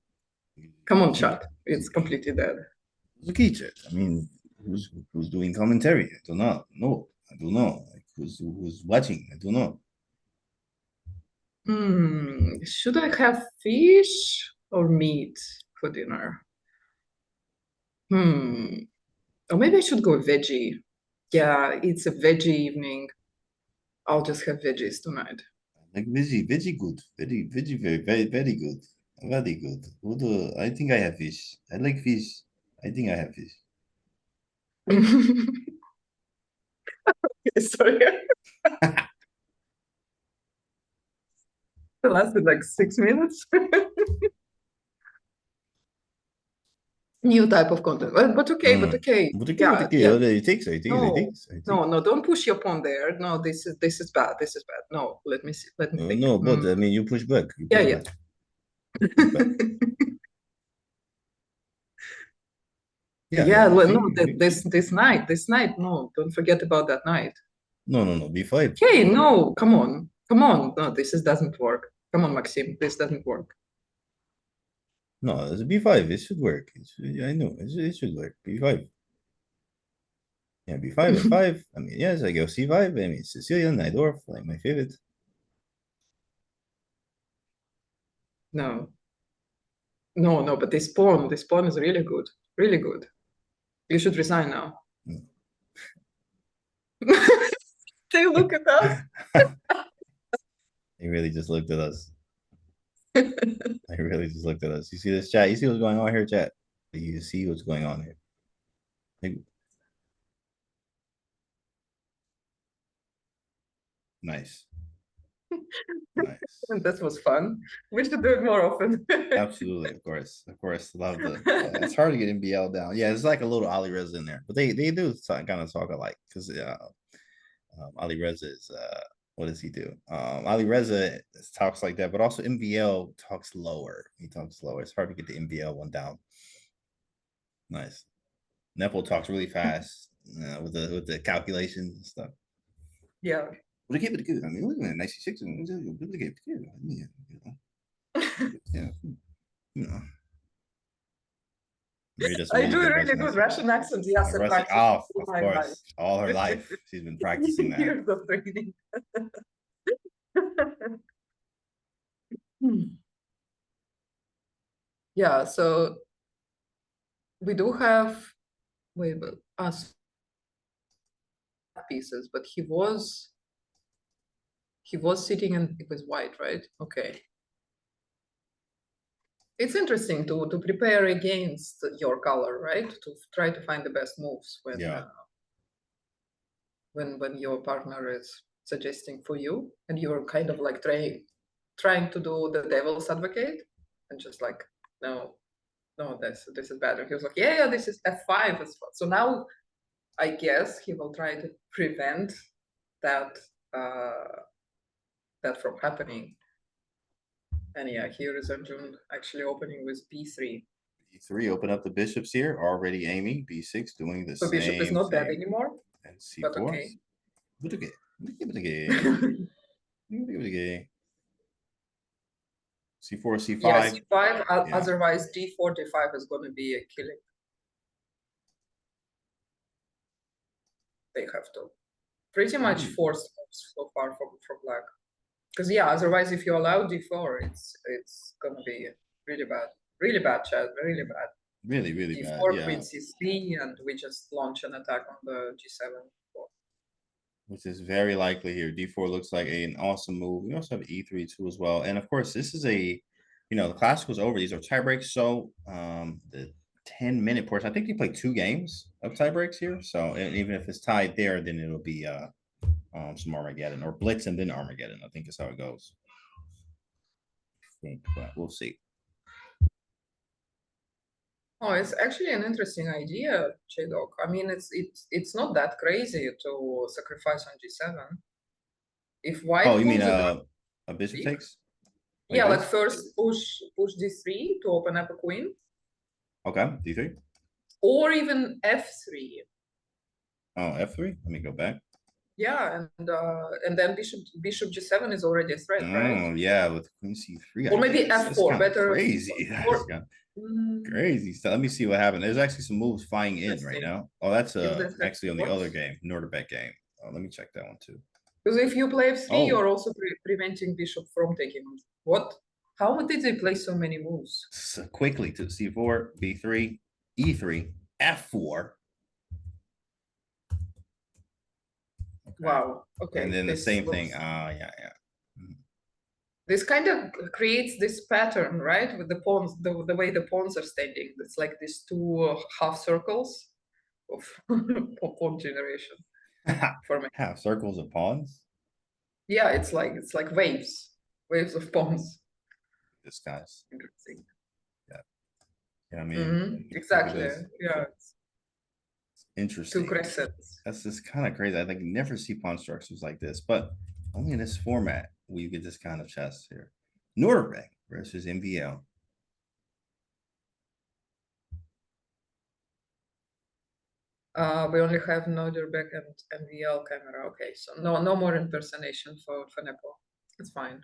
Come on, chat. It's completely dead. Okay, chat. I mean, who's doing commentary? I don't know. No, I don't know. Like, who's watching? I don't know. Should I have fish? or meat for dinner? Or maybe I should go veggie. Yeah, it's a veggie evening. I'll just have veggies tonight. Like veggie good. Veggie very good. Very good. I think I have fish. I like fish. I think I have fish. Sorry. It lasted like 6 minutes. New type of content, but okay. But okay, it takes. No, don't push your pawn there. No, this is bad. This is bad. No, let me see. Let me think. No, but I mean, you push back. Yeah. Yeah, no, this night, no, don't forget about that night. No, b5. Okay, no, come on. No, doesn't work. Come on, Maxim, this doesn't work. No, it's a b5. It should work. I know it should work. b5. Yeah, b5 and 5. I mean, yes, I go c5. I mean, Sicilian, Najdorf, like my favorite. No, but this pawn is really good. Really good. You should resign now. They look at us. He really just looked at us. I really just looked at us. You see this chat? You see what's going on here, chat? You see what's going on here. Nice. That was fun. We should do it more often. Absolutely, of course. Love the. It's hard to get NBL down. Yeah, it's like a little Ali Reza in there, but they do kind of talk alike because Ali Reza is what does he do? Ali Reza talks like that, but also MBL talks lower. He talks lower. It's hard to get the MBL one down. Nice. Nepo talks really fast with the calculations and stuff. Yeah. But it kept it good. I mean, look at that 96 and it kept it good. Yeah. I do a really good Russian accent. Yes, of course. All her life, she's been practicing that. Years of training. Yeah, so we do have us pieces, but he was sitting and it was white, right? Okay. It's interesting to prepare against your color, right? To try to find the best moves when your partner is suggesting for you, and you're kind of like trying to do the devil's advocate, and just like no, this is bad. And he was like, yeah, this is f5 as well. So now, I guess he will try to prevent that from happening. And yeah, here is Arjun actually opening with b3. b3, open up the bishops here, already aiming. b6, doing the same. So bishop is not bad anymore. And c4. But okay. But okay. c4, c5. Yeah, c5. Otherwise, d4, d5 is going to be a killing. They have to pretty much force moves so far from black. Because yeah, otherwise if you allow d4, it's gonna be really bad, chat, really bad. Really d4, bad. Yeah. queen c3, and we just launch an attack on the g7. Which is very likely here. d4 looks like an awesome move. We also have e3 too as well, and of course this is the classical's over. These are tie breaks, so the 10-minute portion. I think they play 2 games of tie breaks here, so even if it's tied there, then it'll be some Armageddon or Blitz and then Armageddon. I think is how it goes. But we'll see. Oh, it's actually an interesting idea, Chedok. I mean, it's not that crazy to sacrifice on g7. If white. Oh, you mean a bishop takes? Yeah, like first push d3 to open up a queen. Okay, d3. Or even f3. Oh, f3. Let me go back. Yeah, and then bishop g7 is already a threat, right? Oh yeah, with queen c3. Or maybe f4. Better. Crazy. Crazy. So let me see what happened. There's actually some moves flying in right now. Oh, that's actually on the other game, Nordebek game. Oh, let me check that one too. Because if you play f3, you're also preventing bishop from taking. What? How did they play so many moves? So quickly to C4, B3, E3, F4. Wow. Okay. And then the this same thing. looks- Yeah. This kind of creates this pattern, right? With the pawns, the way the pawns are standing. It's like these two half circles of pawn generation for me. Half circles of pawns. Yeah, it's like waves of pawns. This guy's. Interesting. Yeah, I mean, Mhm, exactly. this. Yeah, Interesting. two crescents. That's just kind of crazy. I think you never see pawn structures like this, but only in this format will you get this kind of chess here. Nuremberg versus MVL. We only have Nuremberg and MVL camera. Okay, so no more impersonation for Nepo. It's fine.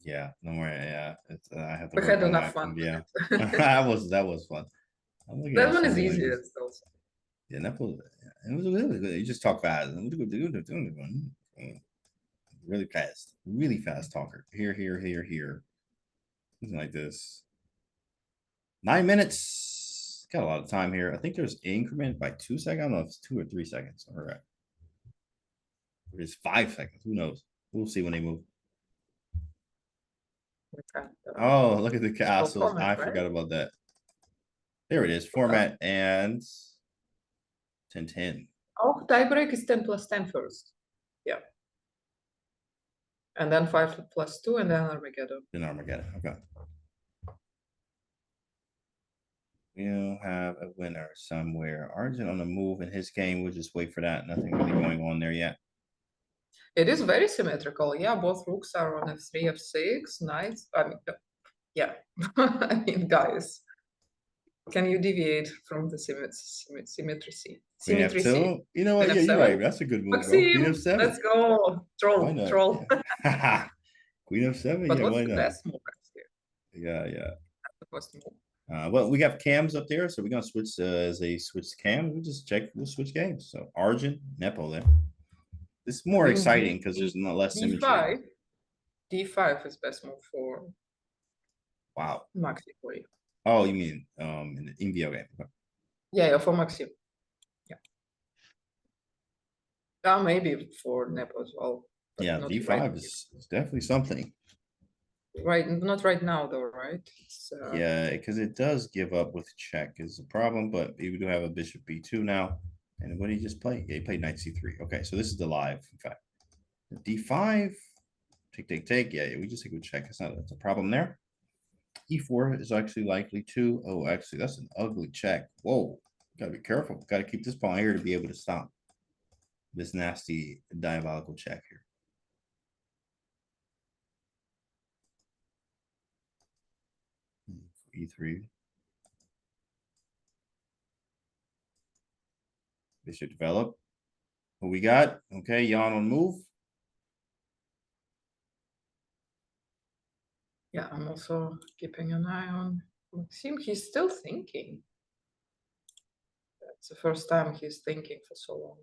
Yeah, no more. Yeah, it's, I have to. We work had on enough my- fun. Yeah, that was fun. I'm looking That at one is something like easy. this. It's also. Yeah, Nepo. It was really good. You just talk fast. Really fast talker. Here. Something like this. 9 minutes. Got a lot of time here. I think there's increment by 2 seconds. I don't know if it's 2 or 3 seconds. All right. It's 5 seconds. Who knows? We'll see when they move. Oh, look at the castles. format, I right? forgot about that. There it is. Format and 10-10. Oh, tiebreak is 10 plus 10 first. Yeah. And then 5 plus 2, and then Armageddon. Then Armageddon. Okay. We'll have a winner somewhere. Arjun on the move in his game. We'll just wait for that. Nothing really going on there yet. It is very symmetrical. Yeah, both rooks are on f3, f6, knights. I mean, yeah. I mean, guys, can you deviate from the symmetry? Queen F2. You know what? Queen Yeah, you're F7. right. That's a good move, bro. Maxime, Queen F7. let's go. Why Troll, not? troll. Yeah. Queen F7. But Yeah, what's why the not? best move here? Yeah. The first move. Well, we have cams up there, so we're gonna switch as a switch cam. We'll just check. We'll switch games. So Arjun, Nepo there. It's more Queen exciting because there's not less symmetry. D5. D5 is best move for Wow. Maxi for you. Oh, you mean in the MVO game? Okay. Yeah, for Maxim. Yeah. Maybe for Nepo as well. but Yeah, not D5 right, is definitely something. right. Not right now though, right? It's, Yeah, because it does give up with check is the problem, but we do have a bishop B2 now. And what did he just play? Yeah, he played knight C3. Okay, so this is the live, in fact. D5, take. Yeah, we just take a check. It's a problem there. E4 is actually likely to. Oh, actually, that's an ugly check. Whoa, gotta be careful. Gotta keep this pawn here to be able to stop this nasty diabolical check here. E3. They should develop. What we got? Okay, Jan on move. yeah, I'm also keeping an eye on Maxim. He's still thinking. That's the first time he's thinking for so long.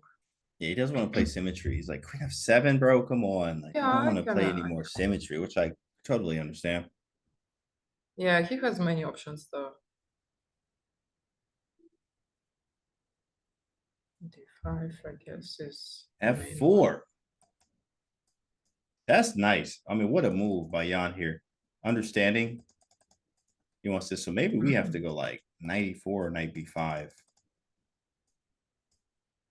Yeah, he doesn't want to play symmetry. He's like, Queen F7, bro. Come on. Like, Yeah, I I don't want to play kinda- any more symmetry, which I totally understand. Yeah, he has many options though. D5, I guess, is the main one. F4. That's nice. I mean, what a move by Jan here. Understanding. He wants this. So maybe we have to go like 94 or knight B5.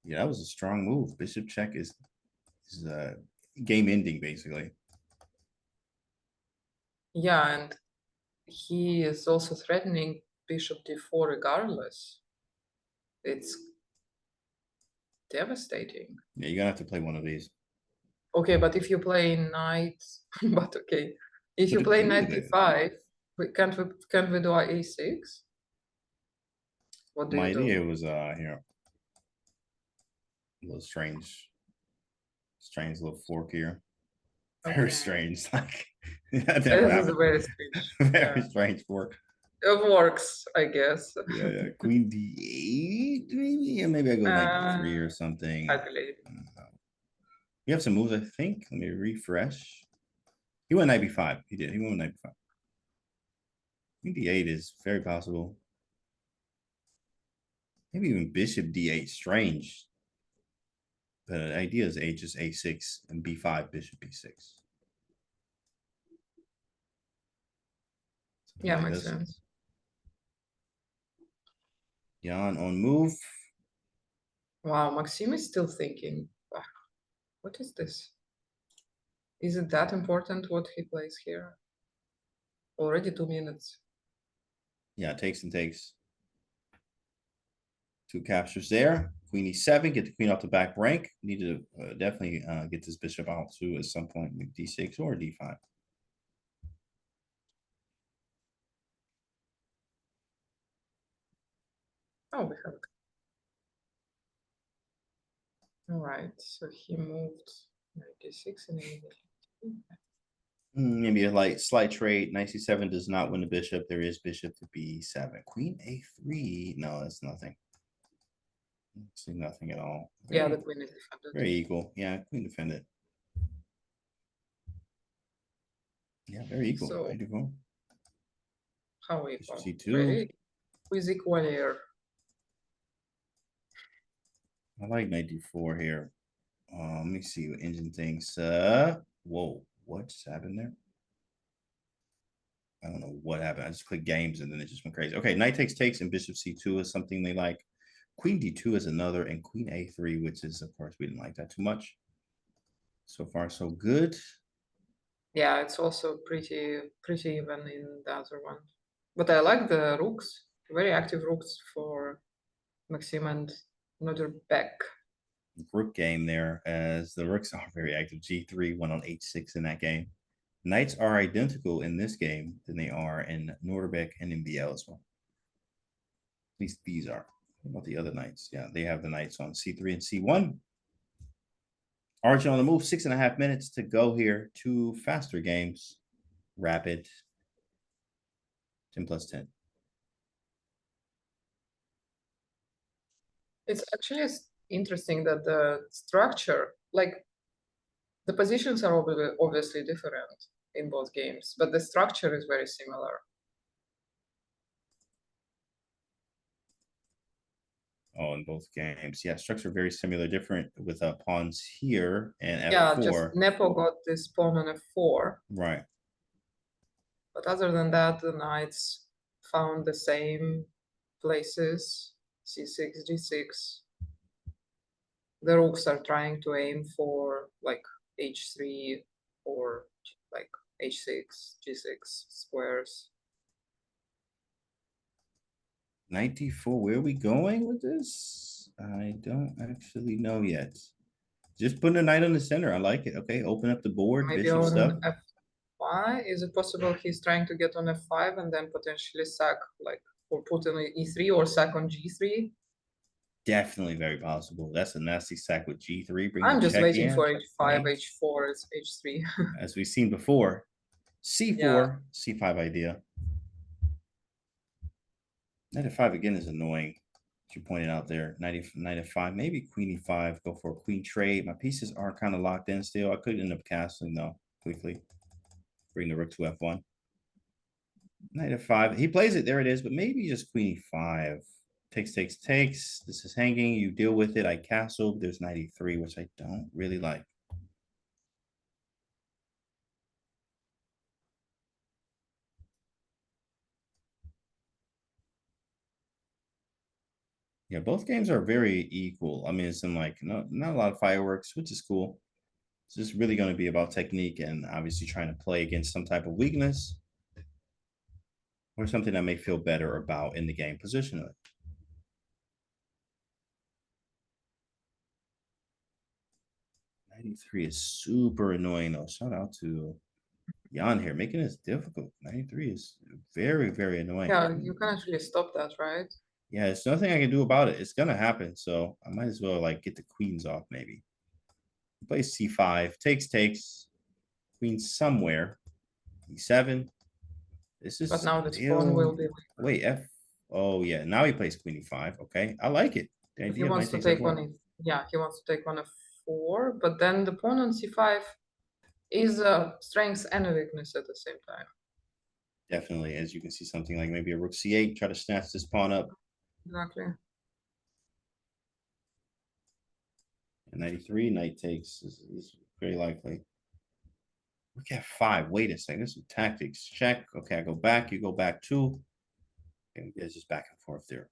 Yeah, that was a strong move. Bishop check is game ending, basically. Yeah, and he is also threatening bishop d4 regardless. It's devastating. Yeah, you're gonna have to play one of these. Okay, but if you play knight, but okay, if you But play it's knight really- d5, can't we do a6? What do My you do? idea was here. A little strange little fork here. Very Okay. strange. Like that This never is happened. very strange. Very yeah. strange fork. It works, I guess. Yeah. Queen D8, maybe. Yeah, maybe I go knight D3 or something. I believe. We have some moves, I think. Let me refresh. He went knight B5. He did. He went knight B5. Queen d8 is very possible. Maybe even bishop d8, strange. But the idea is a just a6 and b5, bishop b6. Yeah, makes sense. Jan on move. Wow, Maxime is still thinking. Wow, what is this? Is it that important what he plays here? Already 2 minutes. Yeah, takes and takes. 2 captures there. Queen e7, get the queen off the back rank. Need to definitely get this bishop out too at some point with d6 or d5. Oh, we have. All right, so he moved 96 and 80. Maybe a slight trade. Knight c7 does not win the bishop. There is bishop to b7. Queen a3. No, that's nothing. See nothing at all. Yeah, the queen is defended. Very equal. Yeah, queen defended. Yeah, very equal. So, how equal? c2. Very, who is equal here? I like knight d4 here. Let me see what engine thinks. Whoa, what just happened there? I don't know what happened. I just clicked games and then it just went crazy. Okay, knight takes and bishop c2 is something they like. Queen d2 is another, and queen a3, which is, of course, we didn't like that too much. So far, so good. Yeah, it's also pretty even in the other one. But I like the rooks, very active rooks for Maxime and another back. Rook game there, as the rooks are very active. g3 went on h6 in that game. Knights are identical in this game than they are in Norderbeck and in BL as well. At least these are. What about the other knights? Yeah, they have the knights on c3 and c1. Arjun on the move, 6.5 minutes to go here. 2 faster games. Rapid. 10 plus 10. It's actually interesting that the structure, like the positions are obviously different in both games, but the structure is very similar. Oh, in both games. Yeah, structure very similar, different with pawns here and f4. Yeah, just Nepo got this pawn on f4. Right. But other than that, the knights found the same places, c6, g6. The rooks are trying to aim for like h3 or like h6, g6 squares. 94, where are we going with this? I don't actually know yet. Just putting a knight on the center. I like it. Okay, open up the board. Maybe bishop on stuff. f5. Is it possible he's trying to get on f5 and then potentially sack, like, or put on e3 or sack on g3? Definitely very possible. That's a nasty sack with g3. I'm just waiting for h5, h4, it's h3. As we've seen before. c4, Yeah. c5 idea. Knight f5 again is annoying. You pointed out there. Knight f5, maybe queen e5. Go for a queen trade. My pieces are kind of locked in still. I could end up castling though quickly. Bring the rook to f1. Knight f5. He plays it. There it is. But maybe just queen e5. Takes. This is hanging. You deal with it. I castle. There's knight e3, which I don't really like. Yeah, both games are very equal. I mean, it's in like not a lot of fireworks, which is cool. It's just really going to be about technique and obviously trying to play against some type of weakness or something that may feel better about in the game positionally. '93 is super annoying though. Shout out to Jan here, making this difficult. '93 is very, very annoying. Yeah, you can actually stop that, right? Yeah, there's nothing I can do about it. It's gonna happen, so I might as well like get the queens off maybe. Play c5, takes, queen somewhere, e7. This is. But now the pawn will be. Wait, f. Oh yeah, now he plays queen e5. Okay, I like it. The He idea wants to take one. Yeah, he wants to take one f4, but then the pawn on c5 is a strength and a weakness at the same time. Definitely, as you can see, something like maybe a rook c8, try to snatch this pawn up. Exactly. And 93, knight takes is very likely. Rook f5. Wait a second. There's some tactics. Check. Okay, I go back. You go back too. Okay, it's just back and forth there.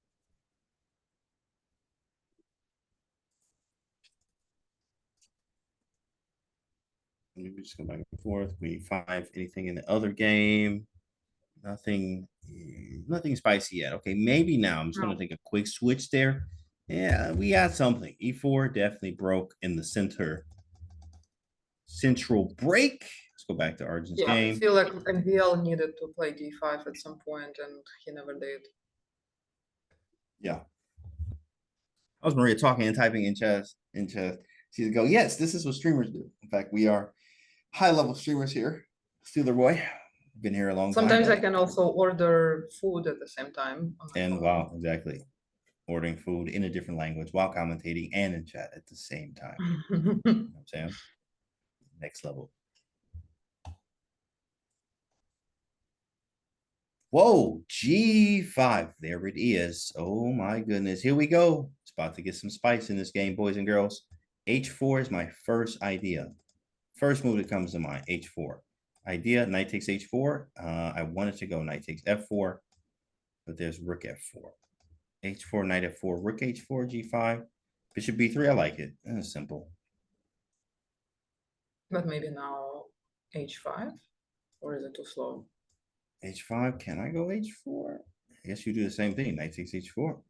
Maybe just go back and forth. We5. Anything in the other game? Nothing. Nothing spicy yet. Okay, maybe now. I'm just gonna take a quick switch there. Yeah, we got something. E4 definitely broke in the central break. Let's go back to Arjun's Yeah, I game. feel like MVL needed to play d5 at some point, and he never did. Yeah. I was Maria talking and typing in chat. She's go, yes, this is what streamers do. In fact, we are high-level streamers here. Steeler boy. Been here a long time. Sometimes I can also order food at the same time. And wow, exactly. Ordering food in a different language while commentating and in chat at the same time. You know what I'm saying? Next level. Whoa, G5. There it is. Oh my goodness. Here we go. It's about to get some spice in this game, boys and girls. H4 is my first idea. First move that comes to mind, H4. Idea, knight takes H4. I wanted to go knight takes F4, but there's rook F4. H4, knight F4, rook H4, G5. Bishop B3, I like it. It's simple. But maybe now H5? Or is it too slow? H5, can I go H4? I guess you do the same thing, knight takes H4.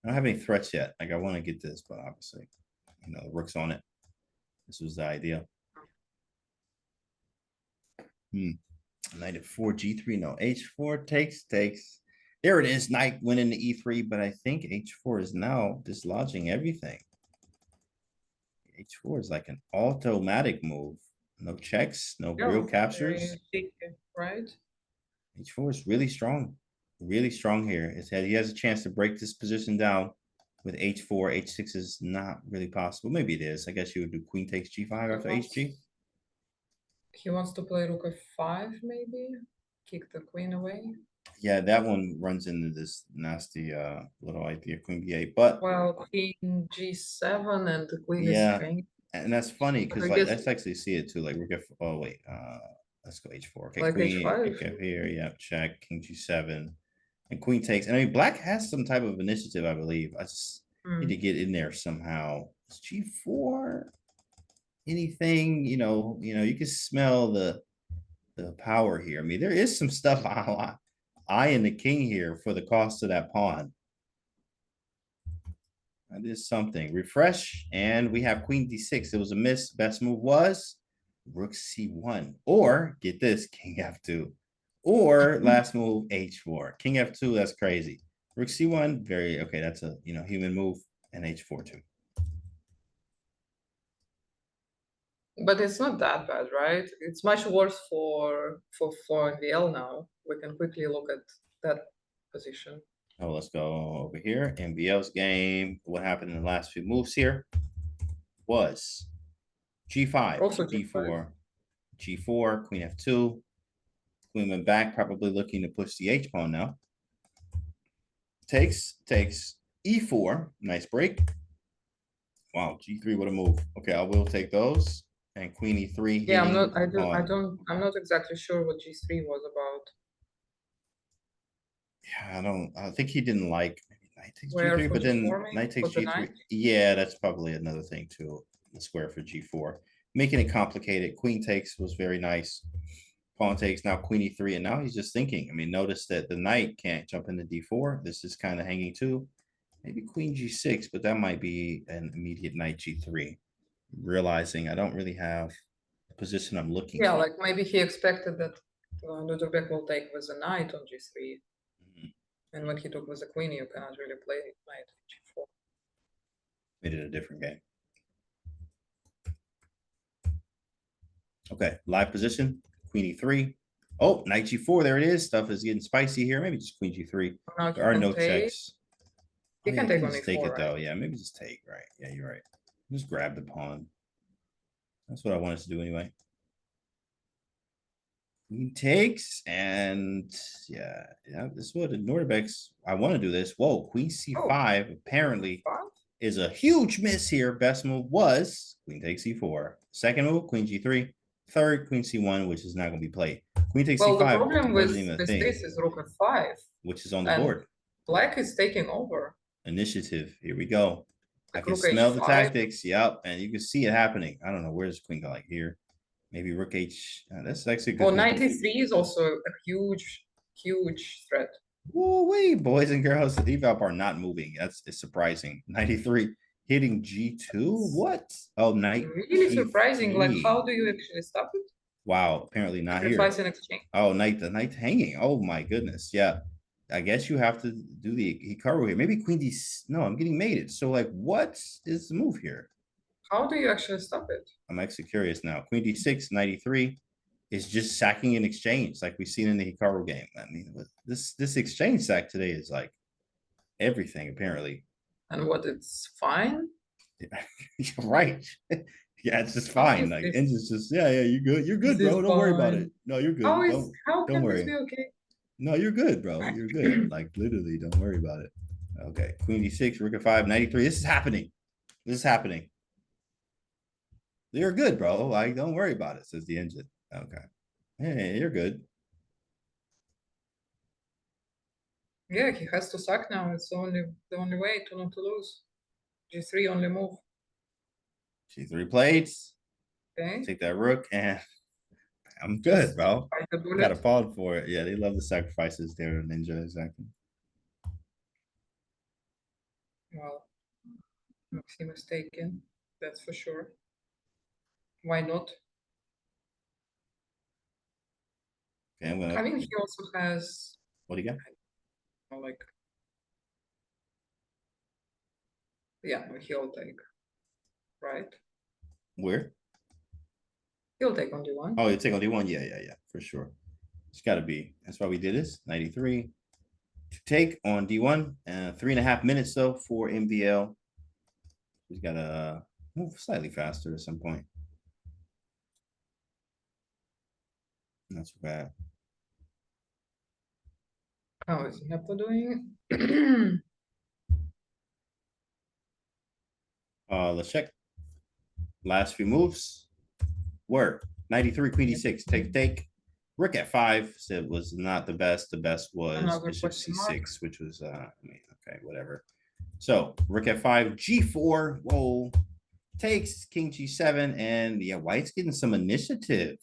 I don't have any threats yet. Like, I want to get this, but obviously, you know, the rook's on it. This was the idea. Knight at 4, G3, no. H4 takes. There it is, knight went into E3, but I think H4 is now dislodging everything. H4 is like an automatic move. No checks, no real captures. Right? H4 is really strong here. He has a chance to break this position down with H4. H6 is not really possible. Maybe it is. I guess you would do queen takes G5 after HG. He wants to play rook f5, maybe? Kick the queen away? Yeah, that one runs into this nasty little idea, queen B8. But well, queen G7 and the queen is hanging. And that's funny because like let's actually see it too. Like we're good. Oh wait, let's go H4. Okay, like queen H5 here. Yeah, check. King G7, and queen takes. And I mean, black has some type of initiative, I believe. I just need to get in there somehow. It's G4. Anything, you know, you can smell the power here. I mean, there is some stuff eyeing the king here for the cost of that pawn. That is something. Refresh, and we have queen d6. It was a miss. Best move was rook c1, or get this, king f2, or last move h4. King f2, that's crazy. Rook c1, very okay. That's a human move, and h4 too. But it's not that bad, right? It's much worse for NVL now. We can quickly look at that position. Oh, let's go over here. NVL's game. What happened in the last few moves here was G5, also D4, G4, Queen F2. Queen went back, probably looking to push the H pawn now. Takes E4. Nice break. Wow, G3, what a move. Okay, I will take those. And Queen E3. Yeah, I'm not exactly sure what G3 was about. Yeah, I think he didn't like maybe knight takes G3, but then knight takes G3. Yeah, that's probably another thing too. The square for G4. Making it complicated. Queen takes was very nice. Pawn takes, now Queen E3, and now he's just thinking. I mean, notice that the knight can't jump into D4. This is kind of hanging too. Maybe Queen G6, but that might be an immediate knight G3. Realizing I don't really have the position I'm looking for. For. Like maybe he expected that Ludwig will take with a knight on G3. And when he took with a queen, you cannot really play knight G4. Made it a different game. Okay, live position, Queen E3. Oh, knight G4, there it is. Stuff is getting spicy here. Maybe just Queen G3. There are no checks. You can take on just E4, take it right? though. Yeah, maybe just take, right? Yeah, you're right. Just grab the pawn. That's what I wanted to do anyway. Queen takes, and yeah, this is what the Nordbecks. I want to do this. Whoa, Queen C5 apparently is a huge miss here. Best move was Queen takes C4. Second move, Queen G3. Third, Queen C1, which is not going to be played. Queen takes Well, C5 the problem with wasn't even a this thing, is Rook F5. which is on the and board. Black is taking over. Initiative. Here we go. I Like can Rook smell the H5. tactics. Yep, and you can see it happening. I don't know where's the Queen go, like here. Maybe Rook H. That's actually a good. Well, move. 93 is also a huge threat. Whoa, wait, boys and girls, the develop are not moving. It's surprising. 93 hitting G2. What? Oh, knight. Really surprising. Like, G3. how do you actually stop it? Wow, apparently not here. Sacrifice in exchange. Oh, the knight hanging. Oh my goodness. Yeah. I guess you have to do the Hikaru here. Maybe Queen D. No, I'm getting mated. So like, what is the move here? How do you actually stop it? I'm actually curious now. Queen D6, 93 is just sacking in exchange, like we've seen in the Hikaru game. I mean, this exchange sack today is like everything, apparently. And what, it's fine? You're right. Yeah, it's just fine. Like, and it's just, yeah, you're good. You're good, This bro. is Don't worry about fine. it. No, you're good. How Don't can worry. this be okay? No, you're good, bro. You're good. Like, literally, don't worry about it. Okay, Queen D6, Rook F5, 93. This is happening. This is happening. You're good, bro. Like, don't worry about it, says the engine. Okay. Hey, you're good. Yeah, he has to sack now. It's the only way to not to lose. G3 only move. G3 plates. Okay. Take that rook, and I'm good, bro. Fight the bullet. Got a pawn for it. Yeah, they love the sacrifices there, Ninja, exactly. Well, Maxim is taken, that's for sure. Why not? Okay, I'm gonna. I mean, he also has What do you got? like, yeah, he'll take, right? Where? He'll take on D1. Oh, you take on D1? Yeah, for sure. It's got to be. That's why we did this. 93 to take on D1. 3.5 minutes though for MVL. He's got to move slightly faster at some point. Not too bad. How is Nepo doing? Let's check. Last few moves were 93 Queen D6. Take. Rook F5 said was not the best. The best was Another Bishop question C6, mark. which was I mean, okay, whatever. So Rook F5, G4. Whoa, takes King G7, and yeah, White's getting some initiative.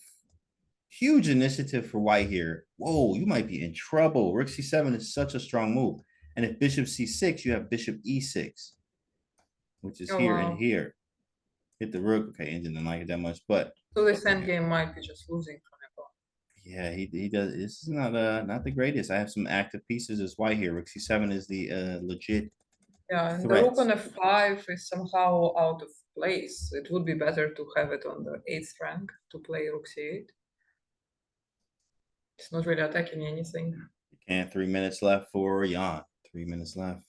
Huge initiative for White here. Whoa, you might be in trouble. Rook C7 is such a strong move, and if Bishop C6, you have Bishop E6, which is here wow. and here. Hit the rook. Okay, engine didn't like it that much, but So this endgame might be just losing for Nepo. yeah, he does. This is not the greatest. I have some active pieces as White here. Rook C7 is the legit. Yeah, and threat. the rook on F5 is somehow out of place. It would be better to have it on the 8th rank to play Rook C8. It's not really attacking anything. You can't. 3 minutes left for Jan. 3 minutes left.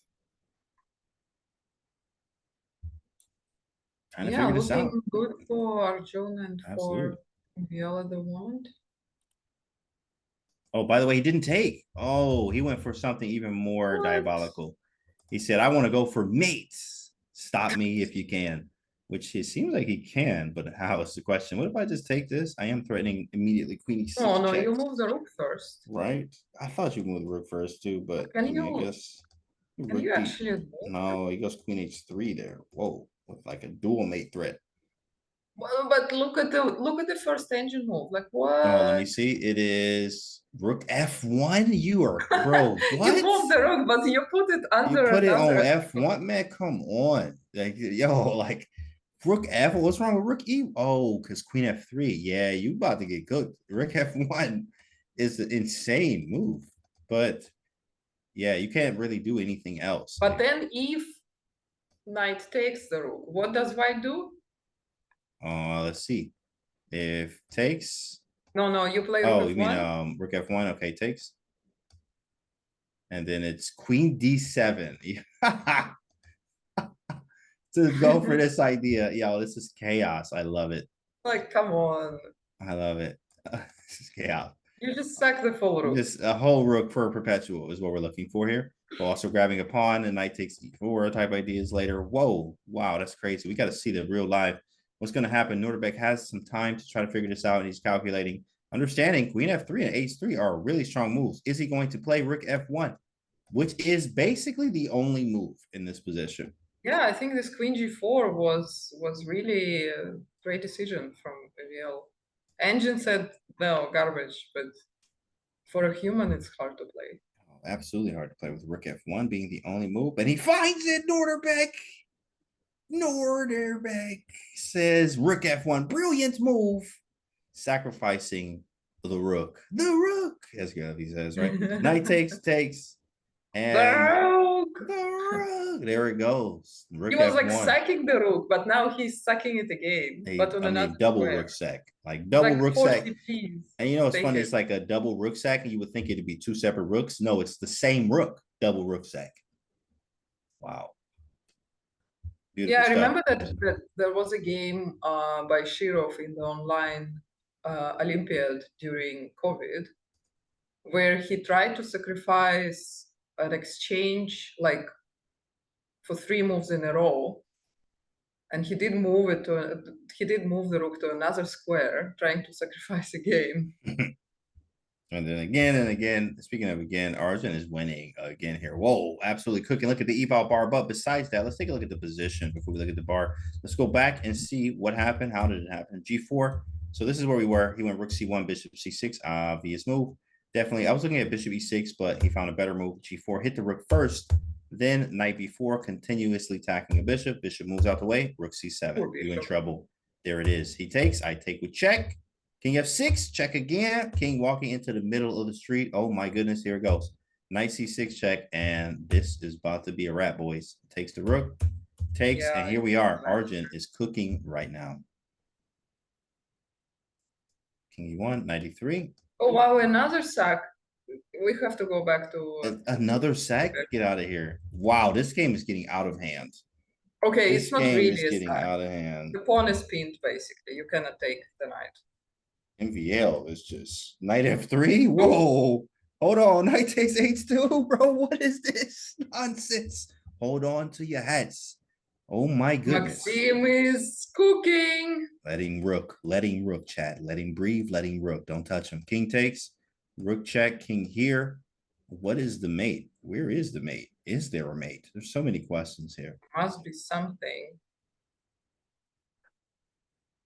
Trying to Yeah, figure this out. looking good for Arjun and Absolutely. for MVL at the moment. Oh, by the way, he didn't take. Oh, he went for something even more diabolical. He said, I want to go for mates. Stop me if you can. Which it seems like he can, but how is the question? What if I just take this? I am threatening immediately Queen E6. Oh no, check. you move the rook first. Right? I thought you moved the rook first too, but Can I mean, you- I guess Can rook you D- actually move? No, he goes Queen H3 there. Whoa, with like a dual mate threat. Well, but look at the first engine move. Like what? Oh, let me see. It is Rook F1. You are, bro. What? You moved the rook, but you put it You under. put it on another- F1, man. Come on, like yo, like Rook F. What's wrong with Rook E? Oh, because Queen F3. Yeah, you about to get cooked. Rook F1 is an insane move, but yeah, you can't really do anything else. But then if knight takes the rook, what does white do? Let's see. If takes. No, you play rook Oh, F1. you mean Rook F1? Okay, takes. And then it's Queen D7. To go for this idea, yo, this is chaos. I love it. Like, come on. I love it. This is chaos. You just sack the full rook. Just a whole rook for a perpetual is what we're looking for here. We're also grabbing a pawn and knight takes e4 type ideas later. Whoa, wow, that's crazy. We got to see the real live. What's going to happen? Norderbeck has some time to try to figure this out, and he's calculating. Understanding queen f3 and h3 are really strong moves. Is he going to play rook f1, which is basically the only move in this position? Yeah, I think this queen g4 was really a great decision from AVL. Engine said no, garbage, but for a human, it's hard to play. Oh, absolutely hard to play with rook f1 being the only move, and he finds it. Norderbeck says rook f1, brilliant move, sacrificing the rook, as he says, right? Knight takes, and the rook, there it goes. Rook He was f1. like sacking the rook, but now he's sacking it again. But on another double square. rook sack, like double Like rook 4 sack. CPs. And you know, it's Take funny. it. It's like a double rook sack, and you would think it'd be two separate rooks. No, it's the same rook, double rook sack. Wow. Beautiful Yeah, I stuff. remember that there was a game by Shirov in the online Olympiad during COVID, where he tried to sacrifice an exchange like for 3 moves in a row, and he did move the rook to another square, trying to sacrifice a game. And then again and again, speaking of again, Arjun is winning again here. Whoa, absolutely cooking. Look at the eval bar. But besides that, let's take a look at the position before we look at the bar. Let's go back and see what happened. How did it happen? G4. So this is where we were. He went rook c1, bishop c6. Obvious move. Definitely. I was looking at bishop e6, but he found a better move. G4. Hit the rook first. Then knight b4, continuously attacking a bishop. Bishop moves out the way. Rook c7. You in trouble. There it is. He takes. I take with check. King f6, check again. King walking into the middle of the street. Oh my goodness, here it goes. Knight c6 check, and this is about to be a wrap, boys. Takes the rook, takes, Yeah, and here we are. Arjun is cooking right now. King e1, knight e3. Oh wow, another sack. We have to go back to Another sack? Get out of here. Wow, this game is getting out of hand. okay, This it's not game really is a getting sack. out of hand. The pawn is pinned basically. You cannot take the knight. MVL is just knight f3. Whoa, hold on. Knight takes h2, bro. What is this nonsense? Hold on to your hats. Oh my goodness. Maxim is cooking. Letting rook, chat. Let him breathe, letting rook. Don't touch him. King takes, rook check, king here. What is the mate? Where is the mate? Is there a mate? There's so many questions here. Must be something.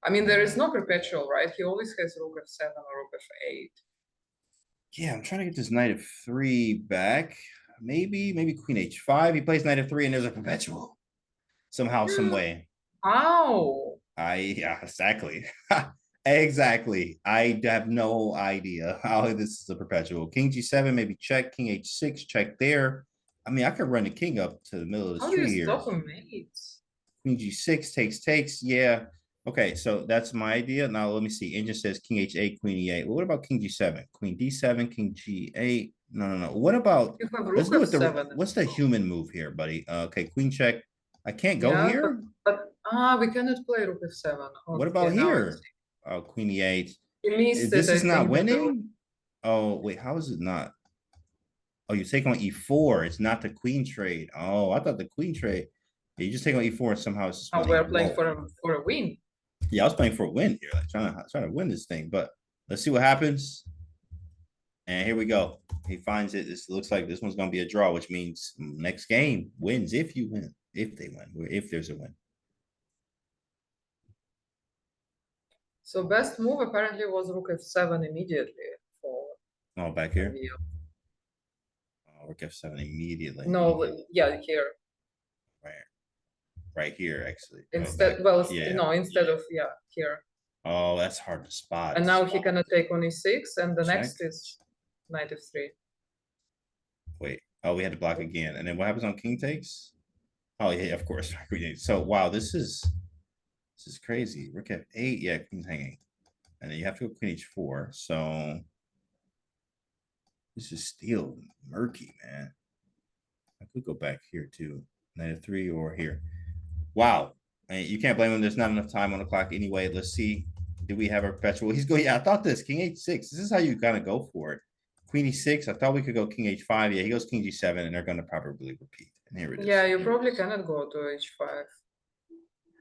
I mean, there is no perpetual, right? He always has rook f7 or rook f8. Yeah, I'm trying to get this knight f3 back. Maybe queen h5. He plays knight f3 and there's a perpetual. Somehow, some way. How? Yeah, exactly. Exactly. I have no idea how this is a perpetual. King g7, maybe check. King h6, check there. I mean, I could run the king up to the middle of the How do street you here. stop a mate? Queen g6 takes. Yeah. Okay, so that's my idea. Now let me see. Engine says king h8, queen e8. Well, what about king g7? Queen d7, king g8. No. What about? You have Let's rook go with the. f7. What's the human move here, buddy? Okay, queen check. I can't go Yeah, here. But we cannot play rook f7. What about Okay, now here? Oh, queen e8. He missed This it, is I not think, with the rook. winning. Oh wait, how is it not? Oh, you take on e4. It's not the queen trade. Oh, I thought the queen trade. Yeah, you just take on e4 and somehow it's just Now winning. we're playing Whoa. for a win. Yeah, I was playing for a win here, like trying to win this thing. But let's see what happens. And here we go. He finds it. This looks like this one's gonna be a draw, which means next game wins if you win. If they win, if there's a win. So best move apparently was rook f7 immediately for Oh, back here. AVL. Oh, rook f7 immediately. Yeah, here. Right here, actually. Instead, instead of here. Oh, that's hard to spot. And now he gonna take on e6, and the next Check. is knight f3. Wait. Oh, we had to block again. And then what happens on king takes? Oh yeah, of course. So wow, this is crazy. Rook f8, yeah, queen's hanging. And then you have to go queen h4. So this is still murky, man. I could go back here too. Knight f3 or here. Wow. And you can't blame him. There's not enough time on the clock anyway. Let's see Do we have a perpetual? He's going, yeah, I thought this. King H6. This is how you kind of go for it. Queen E6. I thought we could go King H5. Yeah, he goes King G7, and they're going to probably repeat. And here it is. Yeah, you probably cannot go to H5.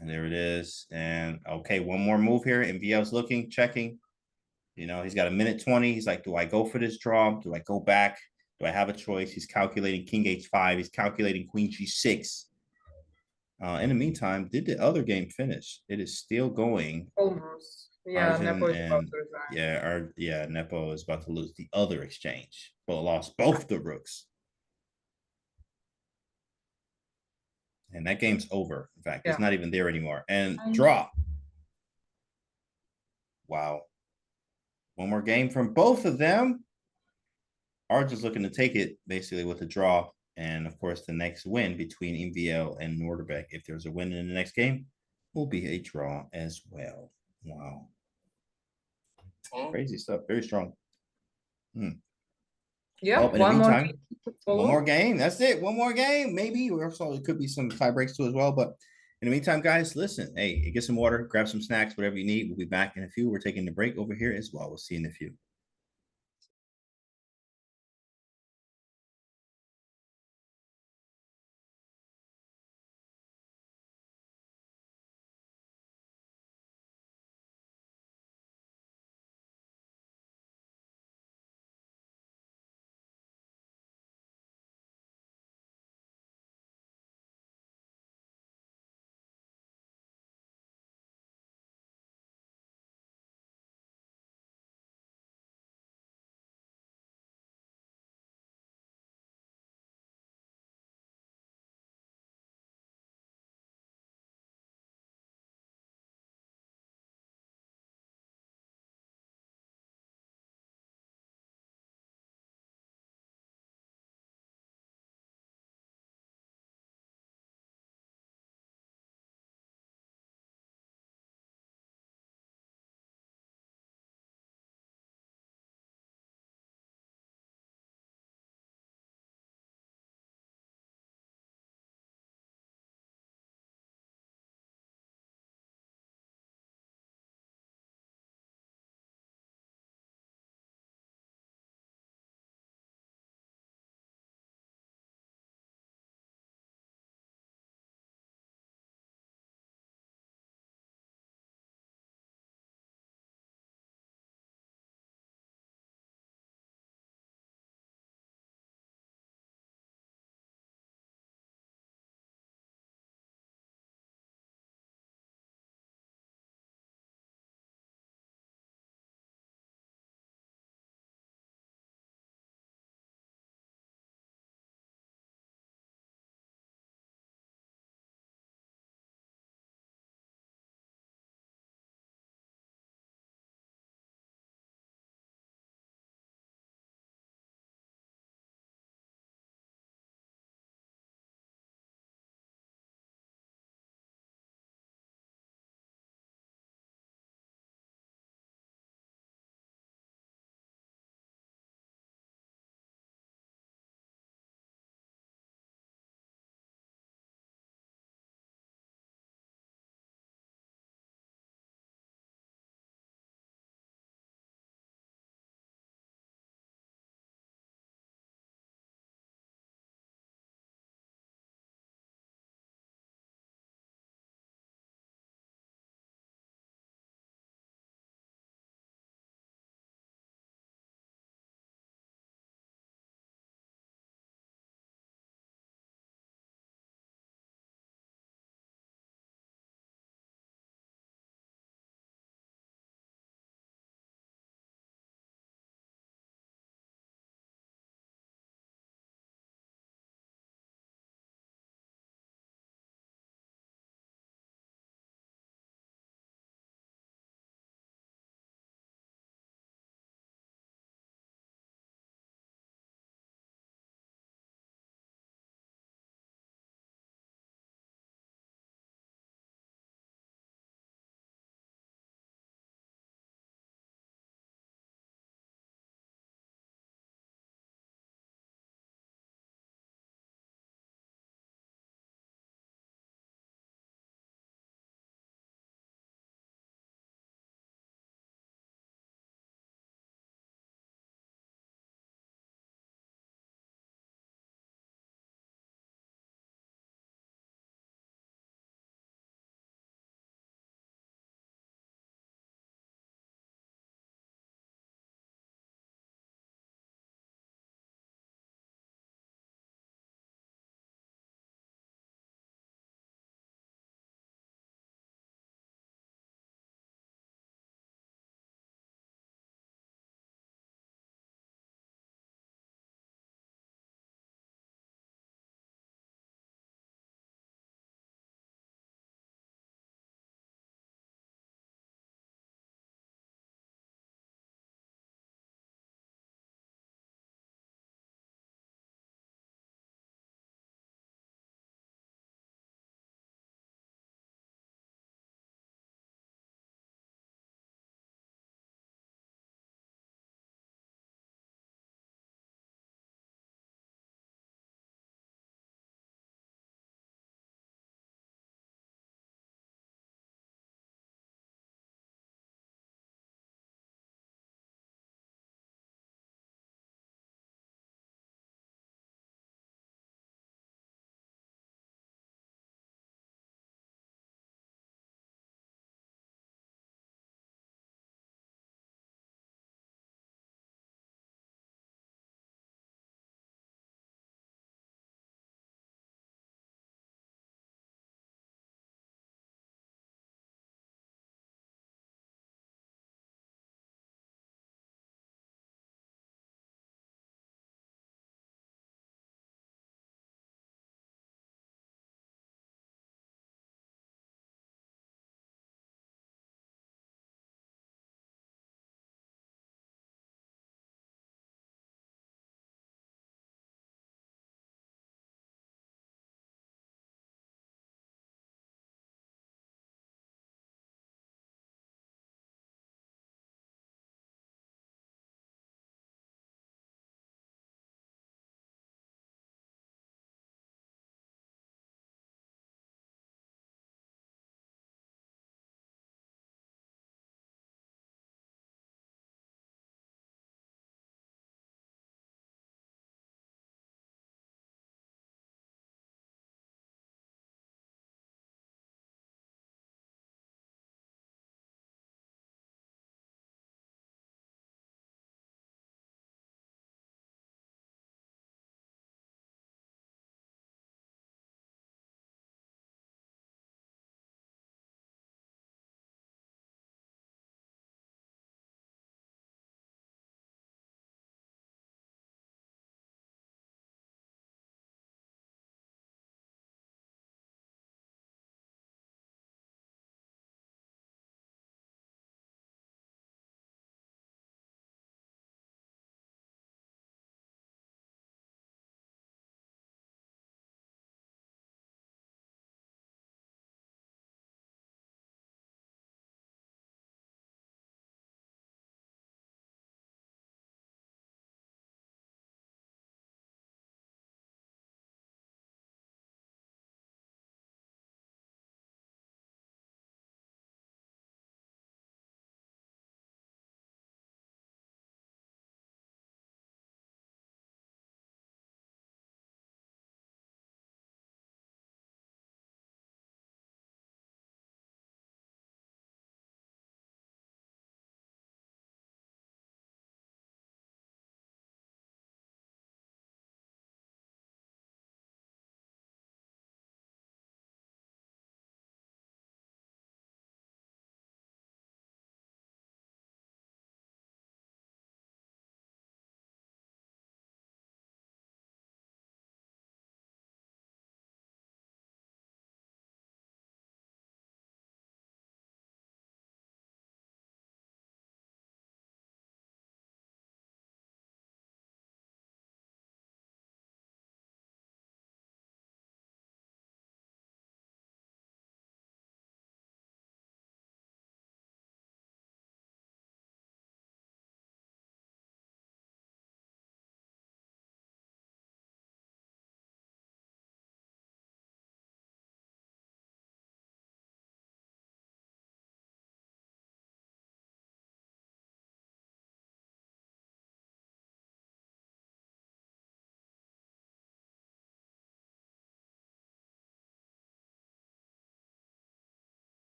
And there it is. And okay, one more move here. MVL's looking, checking. You know, he's got a minute 20. He's like, do I go for this draw? Do I go back? Do I have a choice? He's calculating King H5. He's calculating Queen G6. In the meantime, did the other game finish? It is still going. Almost. Yeah, Arjun Nepo is about and to resign. Nepo is about to lose the other exchange, but lost both the rooks. And that game's over. In fact, it's not even there anymore. And draw. Wow. One more game from both of them. Arjun's looking to take it basically with a draw. And of course, the next win between MVL and Norderbeck, if there's a win in the next game, will be a draw as well. Wow. Crazy stuff. Very strong. Yeah, in the meantime, one more game. That's it. One more game. Maybe. Also, it could be some tie breaks too as well. But in the meantime, guys, listen. Hey, get some water, grab some snacks, whatever you need. We'll be back in a few. We're taking the break over here as well. We'll see you in a few.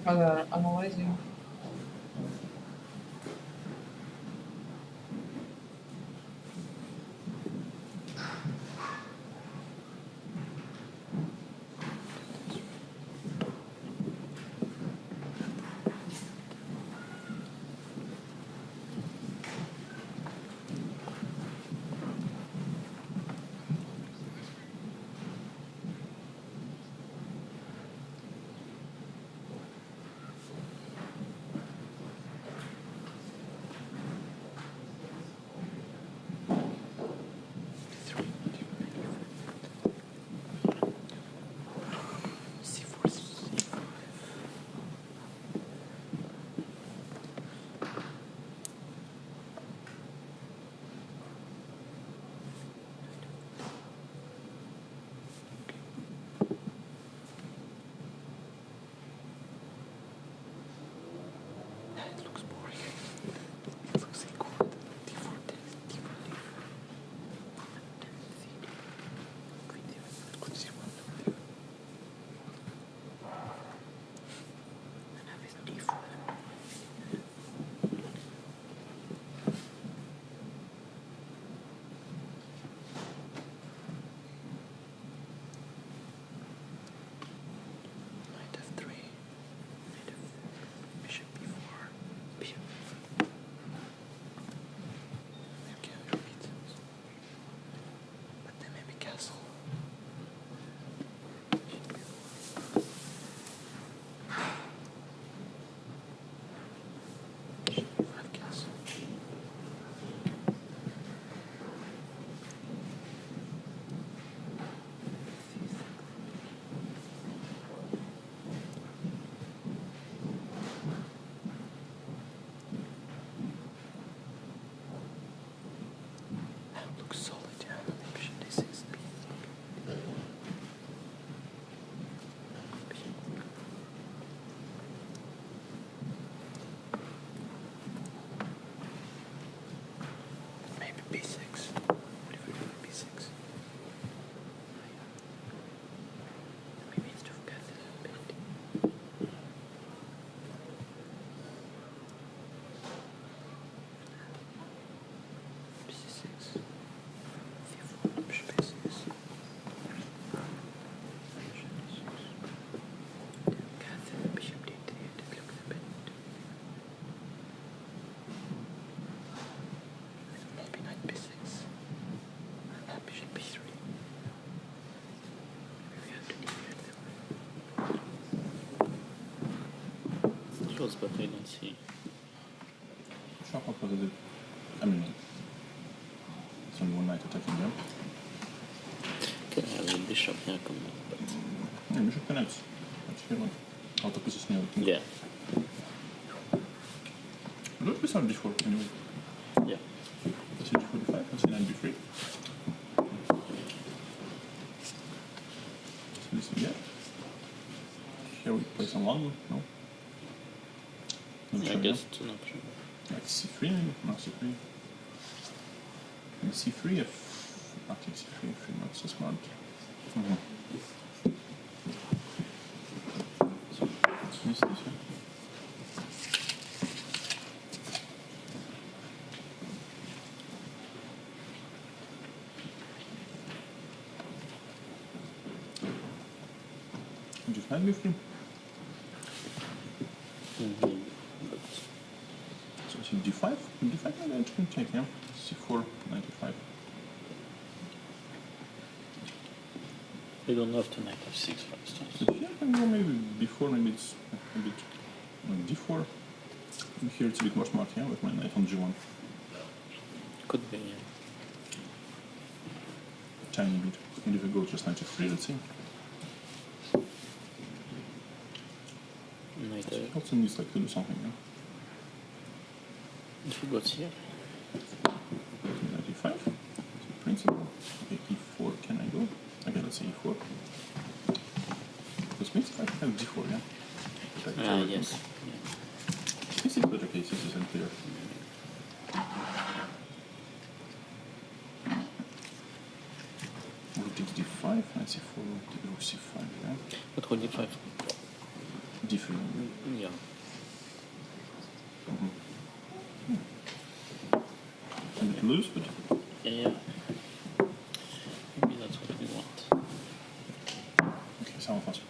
Analyzing. But I don't see. Sure, what was it? I mean, it's only one knight attacking them. Can I have a bishop here come up? But... Yeah, bishop connects. That's here one. Out of position, yeah. Don't we start d4 anyway? Yeah. Let's see d4, d5, let's see knight b3. So this again. Here we play some London, no? I guess it's an option. Like c3 maybe? No, c3. And c3 if... Okay, c3 if you're not so smart. Mm-hmm. So, let's miss this one. Just knight b3. Mm-hmm. So d5? d5 maybe I can take, yeah? c4, 95. We don't have to knight f6 first. So here I can go maybe before, maybe it's a bit d4. And here it's a bit more smart, yeah, with my knight on g1. Could be, yeah. Tiny bit. And if I go just knight f3, let's see. Knight So also needs like to do something, yeah? If we got here. Knight e5. So principle. Okay, e4 can I go? Okay, let's say e4. Because means I have d4, yeah? Yes. Yeah. This is better case, this is unclear. Rook takes d5, knight c4, rook c5, yeah? But rook d5. D3. Yeah. A bit loose, but Yeah. Maybe that's what we want. okay, ça va pas.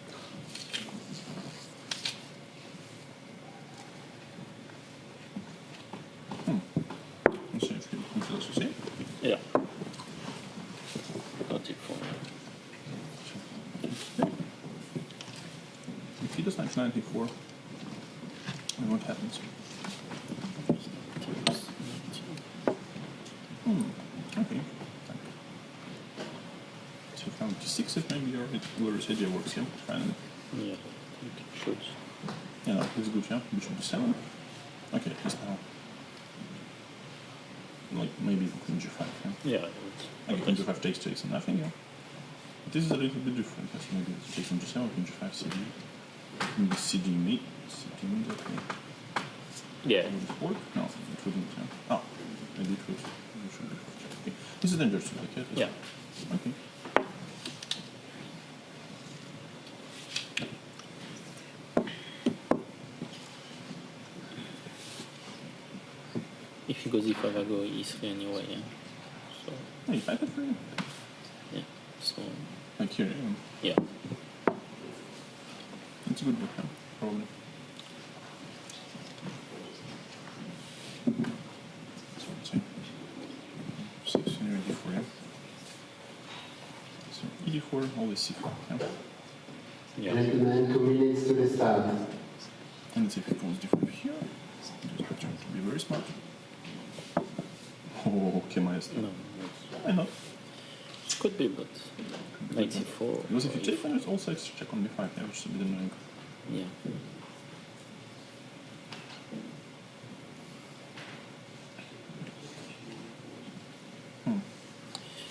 On sait if you can associate. Yeah. Got it for If he does knight 94, then what happens? Okay. So if I'm d6, if maybe your Glorious idea works here, finally. yeah. You can shoot. Yeah, no, this is good, yeah. Bishop d7. Okay, he's now. Like maybe queen g5, yeah. Yeah. Like queen g5 takes and nothing, yeah. But this is a little bit different, because maybe it takes on g7, queen g5, cd. Maybe cd mate, okay. Yeah. Would it work? No, it wouldn't, yeah. Oh, maybe it would. It should be. Okay. This is dangerous, like, yeah? Yeah. Okay. If he goes e5, I go e3 anyway, yeah. So, Hey, I could for you. yeah. So, Like here, yeah. it's a good book, yeah, probably. So let's see. 6 anyway, d4, yeah. So e4, always c4, yeah. Yeah. Gentlemen, 2 minutes to the start. And let's see if he pulls d5 here. Just pretend to be very smart. Oh, okay, maestro. No, Why not? could be, but knight c4. Because if you take, then it's also extra check on b5, yeah, which is a bit annoying. Yeah.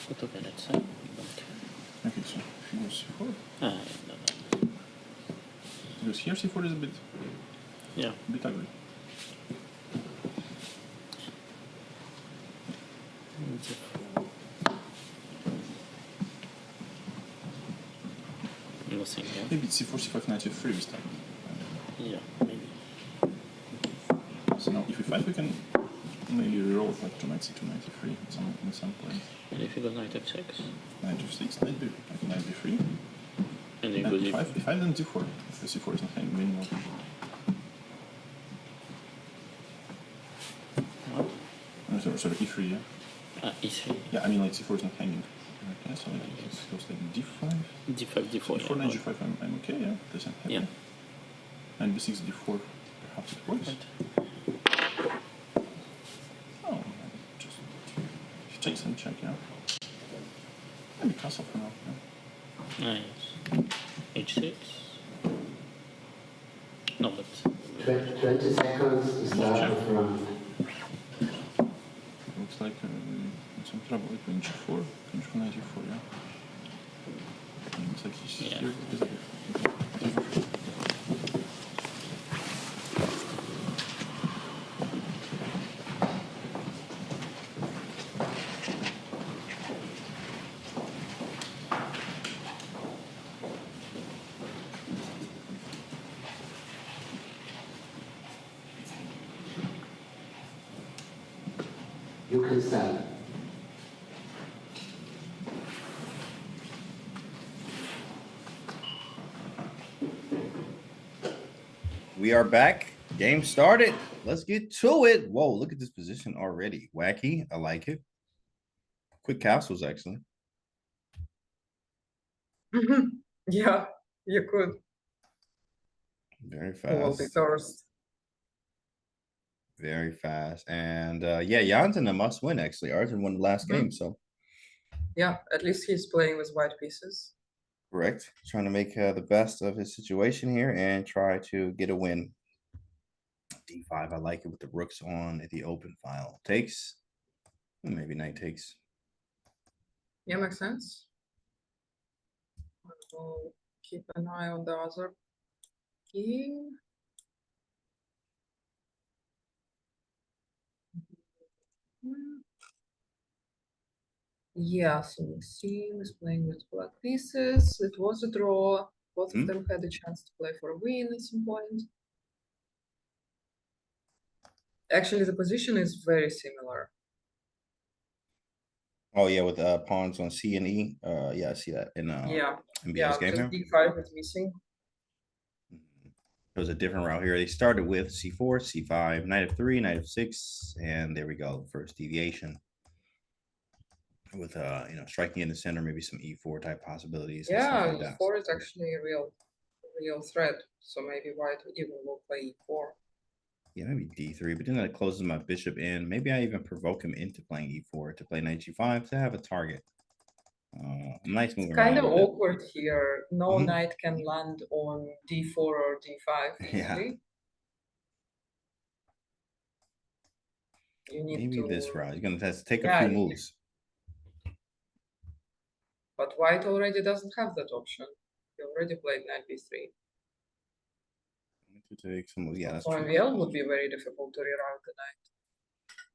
But okay, let's say. Okay, so if he goes c4, Ah, no. because here c4 is a bit Yeah. ugly. Nothing, yeah. Maybe it's c4, c5, knight f3 this time. Yeah, maybe. So now if we fight, we can maybe reroll like to knight c2, knight e3 in some point. And if you go knight f6, Knight f6, knight b, knight b3, and you knight go e5, e5 then d4. If the c4 is not hanging anymore. What? Sorry, e3, yeah. e3. Yeah, I mean like c4 is not hanging. Okay, so like it goes like d5. d5, d4. d4, knight g5, I'm okay, yeah. Doesn't happen. Yeah. And b6, d4, perhaps it works. Right. Oh, just he takes and check, yeah. Maybe castle for now, yeah. Nice. h6. No, but 20 seconds to start the round. Looks like some trouble with queen g4, queen g4, knight g4, yeah. Looks like he's Yeah. here. Is it? You can start. We are back. Game started. Let's get to it. Whoa, look at this position already. Wacky. I like it. Quick castles, actually. Yeah, you could. Very Who will be fast. first? Very fast. And yeah, Jan's in a must win, actually. Arjun won the last game, so Yeah, at least he's playing with white pieces. correct. Trying to make the best of his situation here and try to get a win. D5, I like it with the rooks on at the open file. Takes. Maybe knight takes. Yeah, makes sense. We'll keep an eye on the other king. Yeah, so Maxime is playing with black pieces. It was a draw. both of them had a chance to play for a win at some point. Actually, the position is very similar. Oh yeah, with pawns on C and E. Yeah, I see that in Yeah, NBA's game just here. D5 is missing. It was a different route here. They started with C4, C5, knight of 3, knight of 6, and there we go. First deviation with you know, striking in the center, maybe some E4 type possibilities. And stuff Yeah, like that. E4 is actually a real threat. So maybe white even will play E4. Yeah, maybe D3, but then that closes my bishop in. Maybe I even provoke him into playing E4 to play knight G5 to have a target. Nice moving Kind around of a bit. awkward here. No Mhm. knight can land on D4 or D5 Yeah. easily. You need Maybe to... this route. You're gonna have to take a Yeah, few you- moves. But white already doesn't have that option. He already played knight B3. To take some moves. Yeah, that's For true. MVL would be very difficult to reroute the knight.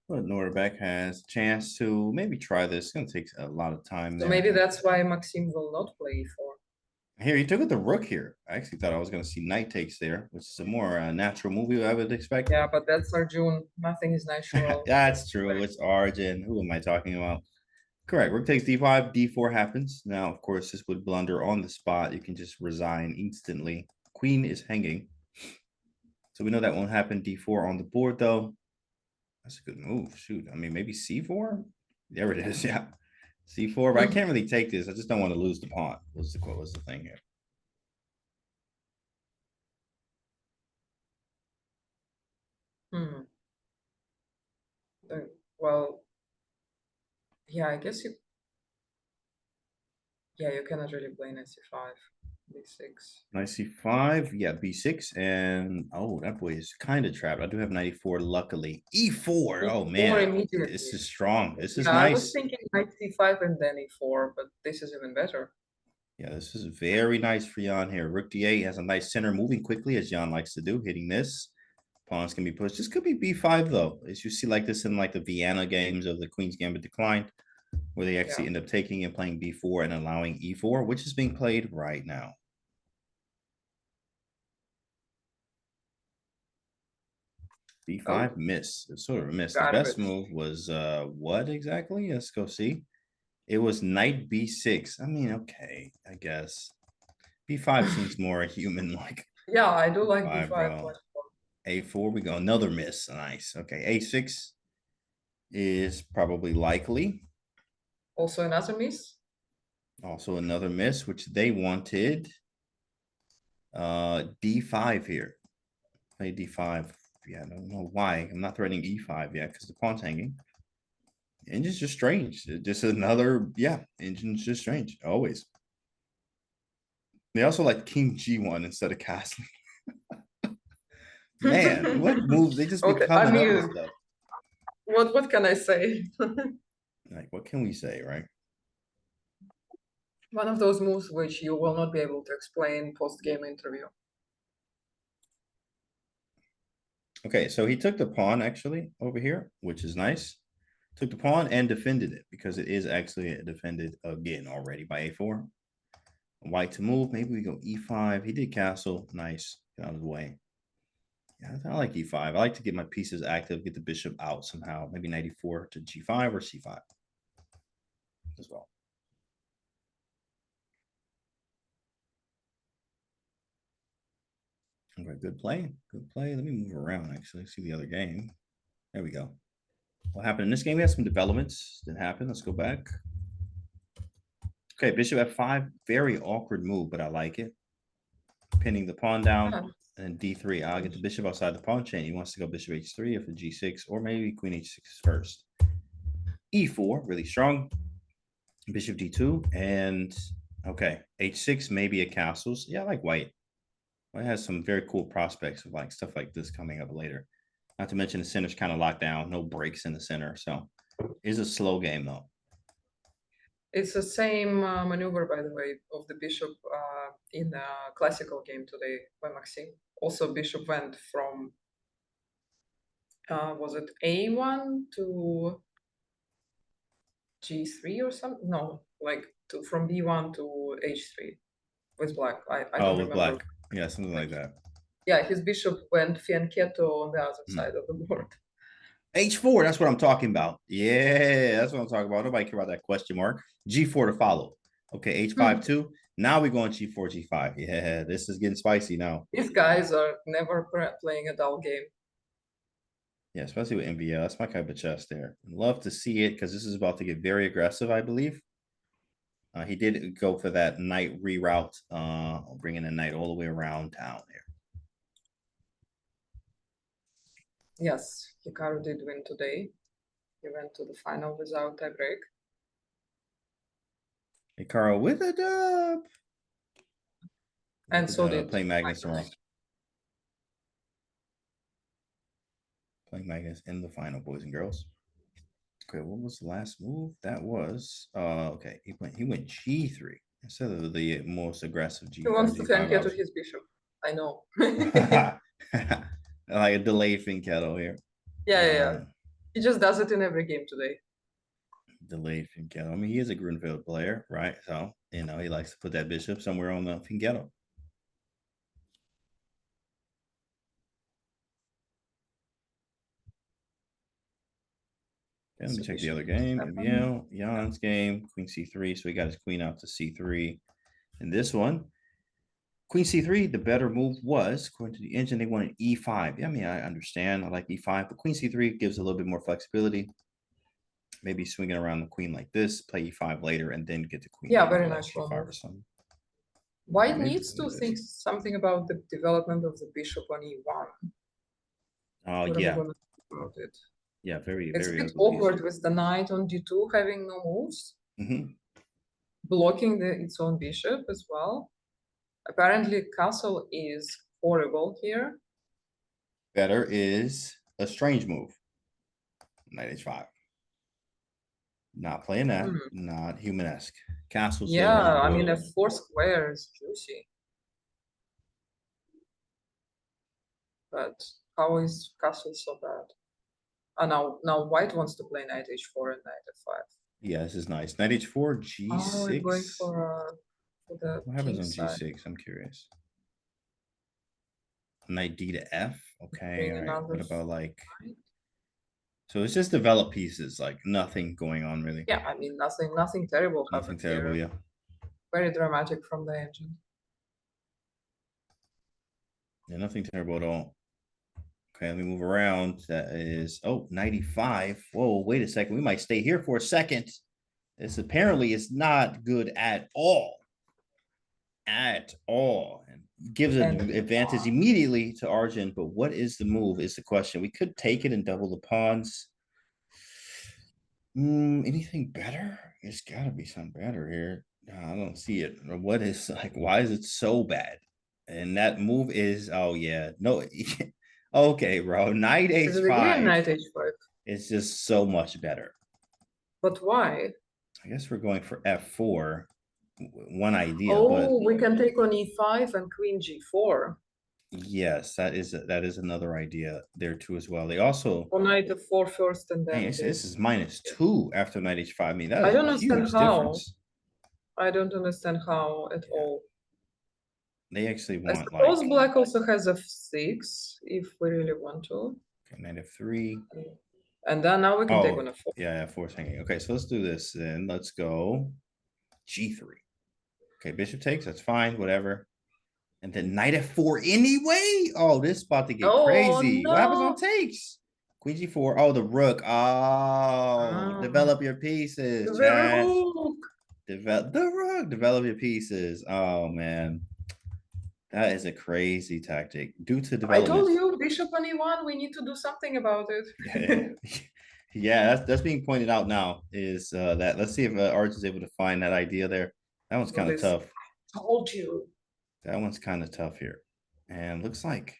But Norbeck has a chance to maybe try this. It's gonna take a lot of time So there. maybe that's why Maxime will not play E4. Here, he took with the rook here. I actually thought I was gonna see knight takes there, which is a more natural move I would expect. Yeah, but that's Arjun. Nothing is natural. That's true. It's Arjun. Who am I talking about? Correct. Rook takes D5, D4 happens. Now, of course, this would blunder on the spot. You can just resign instantly. Queen is hanging. So we know that won't happen. D4 on the board, though. That's a good move. Shoot. I mean, maybe C4? There it is. Yeah. C4, but I can't really take this. I just don't want to lose the pawn. What's the thing here? Well, yeah, I guess you... Yeah, you cannot really play knight C5, B6. Knight C5, yeah, B6, and oh, that boy is kind of trapped. I do have 94, luckily. E4, oh man, immediately. this is strong. This is Yeah, nice. I was thinking knight C5 and then E4, but this is even better. Yeah, this is very nice for Jan here. Rook D8 has a nice center, moving quickly as Jan likes to do, hitting this. Pawns can be pushed. This could be B5 though, as you see like this in like the Vienna games of the Queen's Gambit Decline, where they actually end up taking and playing B4 and allowing E4, which is being played right now. B5 miss. It's sort of a miss. The best move was what exactly? Let's go see. It was knight B6. I mean, okay, I guess. B5 seems more human like. Yeah, I do like B5, B5. A4, we go another miss. Nice. Okay, A6 is probably likely. Also another miss. Also another miss, which they wanted. D5 here. Play D5. Yeah, I don't know why. I'm not threatening E5 yet because the pawn's hanging. Engine's just strange. Just another, yeah, engine's just strange. Always. They also like King G1 instead of castling. Man, what moves? They just be coming up with stuff. What can I say? Like, what can we say, right? One of those moves which you will not be able to explain post-game interview. Okay, so he took the pawn actually over here, which is nice. Took the pawn and defended it because it is actually defended again already by A4. White to move. Maybe we go E5. He did castle. Nice. Get out of the way. Yeah, I like E5. I like to get my pieces active, get the bishop out somehow. Maybe 94 to G5 or C5 as well. Okay, good play. Good play. Let me move around actually. See the other game. There we go. What happened in this game? We had some developments that happened. Let's go back. Okay, bishop F5. Very awkward move, but I like it. Pinning the pawn down. And D3. I'll get the bishop outside the pawn chain. He wants to go bishop H3 or for G6, or maybe queen H6 first. E4, really strong. Bishop D2. And okay, H6, maybe a castles. Yeah, I like white. White has some very cool prospects of like stuff like this coming up later. Not to mention the center's kind of locked down, no breaks in the center. So it's a slow game though. It's the same maneuver, by the way, of the bishop in the classical game today by Maxime. Also, bishop went from, was it A1 to G3 or something? No, like from B1 to H3. with black. I Oh, don't with remember. black. Yeah, something like that. Yeah, his bishop went fianchetto on the other Hmm. side of the board. H4, that's what I'm talking about. Yeah, that's what I'm talking about. Nobody care about that question mark. G4 to follow. Okay, H5 2. Now we're going G4, G5. Yeah, this is getting spicy now. These guys are never playing a dull game. Yeah, especially with NVL. That's my type of chess there. Love to see it because this is about to get very aggressive, I believe. He did go for that knight reroute, bringing the knight all the way around town there. Yes, Hikaru did win today. He went to the final without tiebreak. Hikaru with a dub. And so did playing Magnus tomorrow. Playing Magnus in the final, boys and girls. Okay, what was the last move? That was okay. He went G3 instead of the most aggressive G5. He wants to fianchetto his bishop. I know. Like a delayed fianchetto here. Yeah. He just does it in every game today. Delayed fianchetto. I mean, he is a Grunfeld player, right? So, you know, he likes to put that bishop somewhere on the fianchetto. Okay, let me check the other game. Yeah, Jan's game, Queen C3. So he got his queen out to C3. And this one, Queen C3, the better move was, according to the engine, they wanted E5. Yeah, I mean, I understand. I like E5, but Queen C3 gives a little bit more flexibility. Maybe swinging around the queen like this, play E5 later, and then get the queen. Yeah, very nice G5 or something. White needs to think something about the development of the bishop on E1. Oh, yeah. About it. Yeah, very, it's very a bit awkward with the knight on D2 having no moves. Blocking its own bishop as well. Apparently, castle is horrible here. Better is a strange move. Knight H5. Not playing that. Not human-esque. Castle's yeah, I mean, F4 square is juicy. But how is castle so bad? Now white wants to play knight H4 and knight F5. Yeah, this is nice. Knight H4, G6. Oh, we're going for the what happens on side. G6? I'm curious. Knight D to F. Okay, all right. What about like? So it's just developed pieces, like nothing going on really. Yeah, I mean nothing terrible. Nothing terrible, here. Yeah. Very dramatic from the engine. Yeah, nothing terrible at all. Okay, let me move around. That is, oh, 95. Whoa, wait a second. We might stay here for a second. This apparently is not good at all. At all. And gives an advantage immediately to Arjun, but what is the move is the question. We could take it and double the pawns. Anything better? There's got to be something better here. I don't see it. What is, like, why is it so bad? And that move is, oh, yeah. No. Okay, bro. Knight H5. Knight H5. It's just so much better. But why? I guess we're going for F4. One idea. Oh, but we can take on E5 and Queen G4. Yes, that is another idea there too as well. They also knight F4 first and then. This is -2 after knight H5. I mean, that I is don't a understand huge how. difference. I don't understand how at all. They actually want I suppose black also has F6 if we really want to. Okay, knight F3. And then now we can take on F4. Yeah, F4 hanging. Okay, so let's do this then. Let's go G3. Okay, bishop takes, that's fine, whatever. And then knight F4 anyway. Oh, this is about to get crazy. No. What happens on takes? Queen G4. Oh, the rook. Oh, develop your pieces. Chad. The rook. Develop your pieces. Oh man, that is a crazy tactic. Due to development. I told you, bishop on E1. We need to do something about it. Yeah, that's being pointed out now. Is that? Let's see if Arjun's able to find that idea there. That one's kind of tough. Told you. That one's kind of tough here. And looks like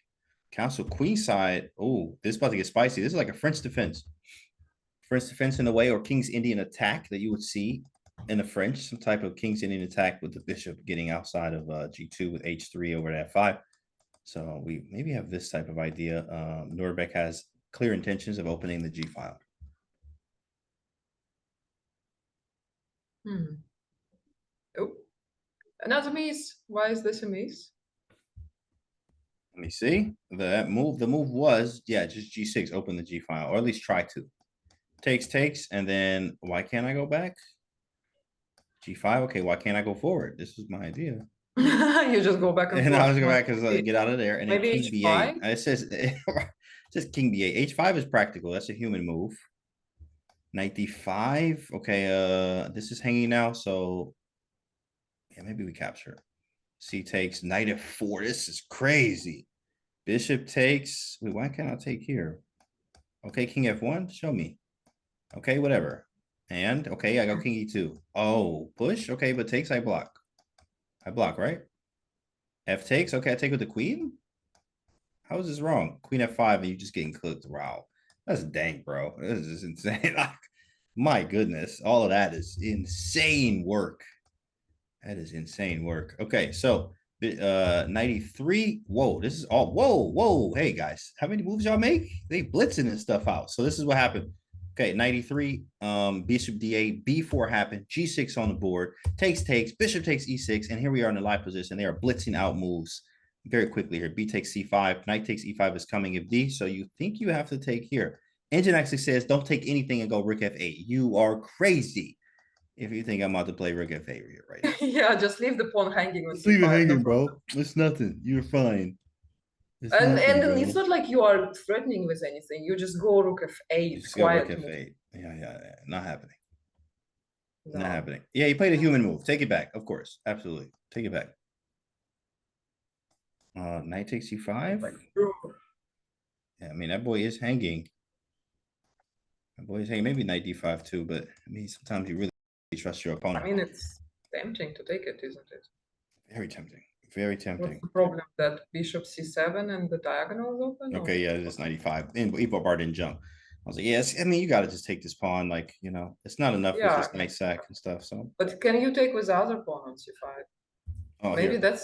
castle queenside. Oh, this is about to get spicy. This is like a French defense. French defense in a way, or King's Indian attack that you would see in the French. Some type of King's Indian attack with the bishop getting outside of G2 with H3 over to F5. So we maybe have this type of idea. Nordbeck has clear intentions of opening the G file. Oh. Another miss. Why is this a miss? Let me see. The move was, yeah, just G6, open the G file, or at least try to. Takes, and then why can't I go back? G5, okay, why can't I go forward? This was my idea. You just go back and And forth. I was going back because get out of there. And then Maybe King H5? B8. It says, it says King B8. H5 is practical. That's a human move. Knight D5. Okay, this is hanging now, so yeah, maybe we capture. C takes, Knight F4. This is crazy. Bishop takes. Wait, why can't I take here? Okay, King F1. Show me. Okay, whatever. And okay, I go King E2. Oh, push. Okay, but takes, I block. I block, right? F takes. Okay, I take with the queen. How is this wrong? Queen F5 and you just getting cooked. Wow. That's dang, bro. This is insane. My goodness. All of that is insane work. That is insane work. Okay, so 93. Whoa, this is all. Whoa. Hey, guys. How many moves y'all make? They blitzing this stuff out. So this is what happened. Okay, 93. Bishop D8, B4 happened. G6 on the board. Takes. Bishop takes E6. And here we are in the live position. They are blitzing out moves very quickly here. B takes C5. Knight takes E5 is coming of D. So you think you have to take here. Engine actually says don't take anything and go Rook F8. You are crazy if you think I'm about to play Rook F8 here right now. Yeah, just leave the pawn hanging on Just leave it C5, hanging, bro. It's nothing. You're fine. It's And nothing, bro. it's not like you are threatening with anything. You just go Rook F8. Just go Rook Quiet move. F8. Yeah. Not happening. No. Not happening. Yeah, you played a human move. Take it back. Of course. Absolutely. Take it back. Knight takes C5. Yeah, I mean, that boy is hanging. That boy is hanging. Maybe Knight D5 too, but I mean, sometimes you really trust your opponent. I mean, it's tempting to take it, isn't it? Very tempting. Very tempting. What's the problem? That Bishop C7 and the diagonal is open? Okay, yeah, it's 95. And Evo bar didn't jump. I was like, yes, I mean, you got to just take this pawn. Like, you know, it's not enough with this knight sack and stuff. So, but can you take with the other pawn on C5? oh, Maybe here.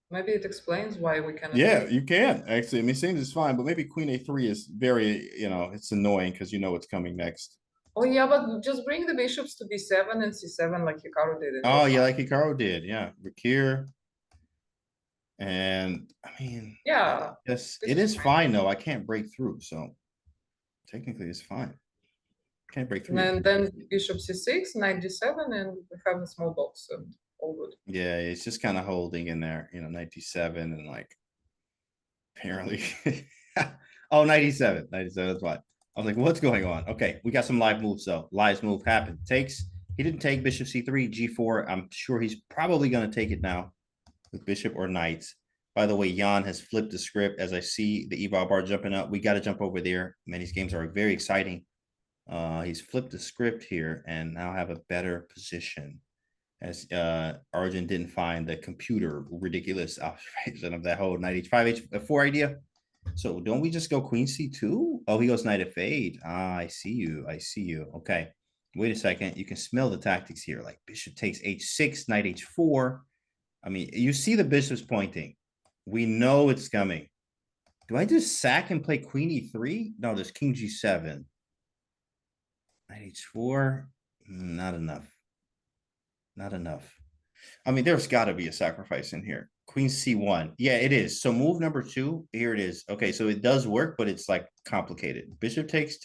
maybe it explains why we cannot. Yeah, you can actually. I mean, seems it's fine, but maybe Queen A3 is very, you know, it's annoying because you know what's coming next. Oh yeah, but just bring the bishops to B7 and C7 like Hikaru did. Oh yeah, like Hikaru did. Yeah, Rakir. And I mean, yeah, yes, it is fine though. I can't break through, so technically it's fine. Can't break through. And then Bishop C6, Knight D7, and we have a small box and all good. Yeah, it's just kind of holding in there, you know, 97 and like apparently. Oh, 97. That's why. I was like, what's going on? Okay, we got some live moves though. Live move happened. Takes. He didn't take Bishop C3, G4. I'm sure he's probably going to take it now with Bishop or Knights. By the way, Jan has flipped the script as I see the eval bar jumping up. We got to jump over there. Man, these games are very exciting. He's flipped the script here and now have a better position as Arjun didn't find the computer ridiculous observation of that whole Knight H5, H4 idea. So don't we just go Queen C2? Oh, he goes Knight F8. Ah, I see you. Okay. Wait a second. You can smell the tactics here. Like Bishop takes H6, Knight H4. I mean, you see the bishops pointing. We know it's coming. Do I just sack and play Queen E3? No, there's King G7. Knight H4. Not enough. Not enough. I mean, there's got to be a sacrifice in here. Queen C1. Yeah, it is. So move number 2. Here it is. Okay, so it does work, but it's like complicated. Bishop takes.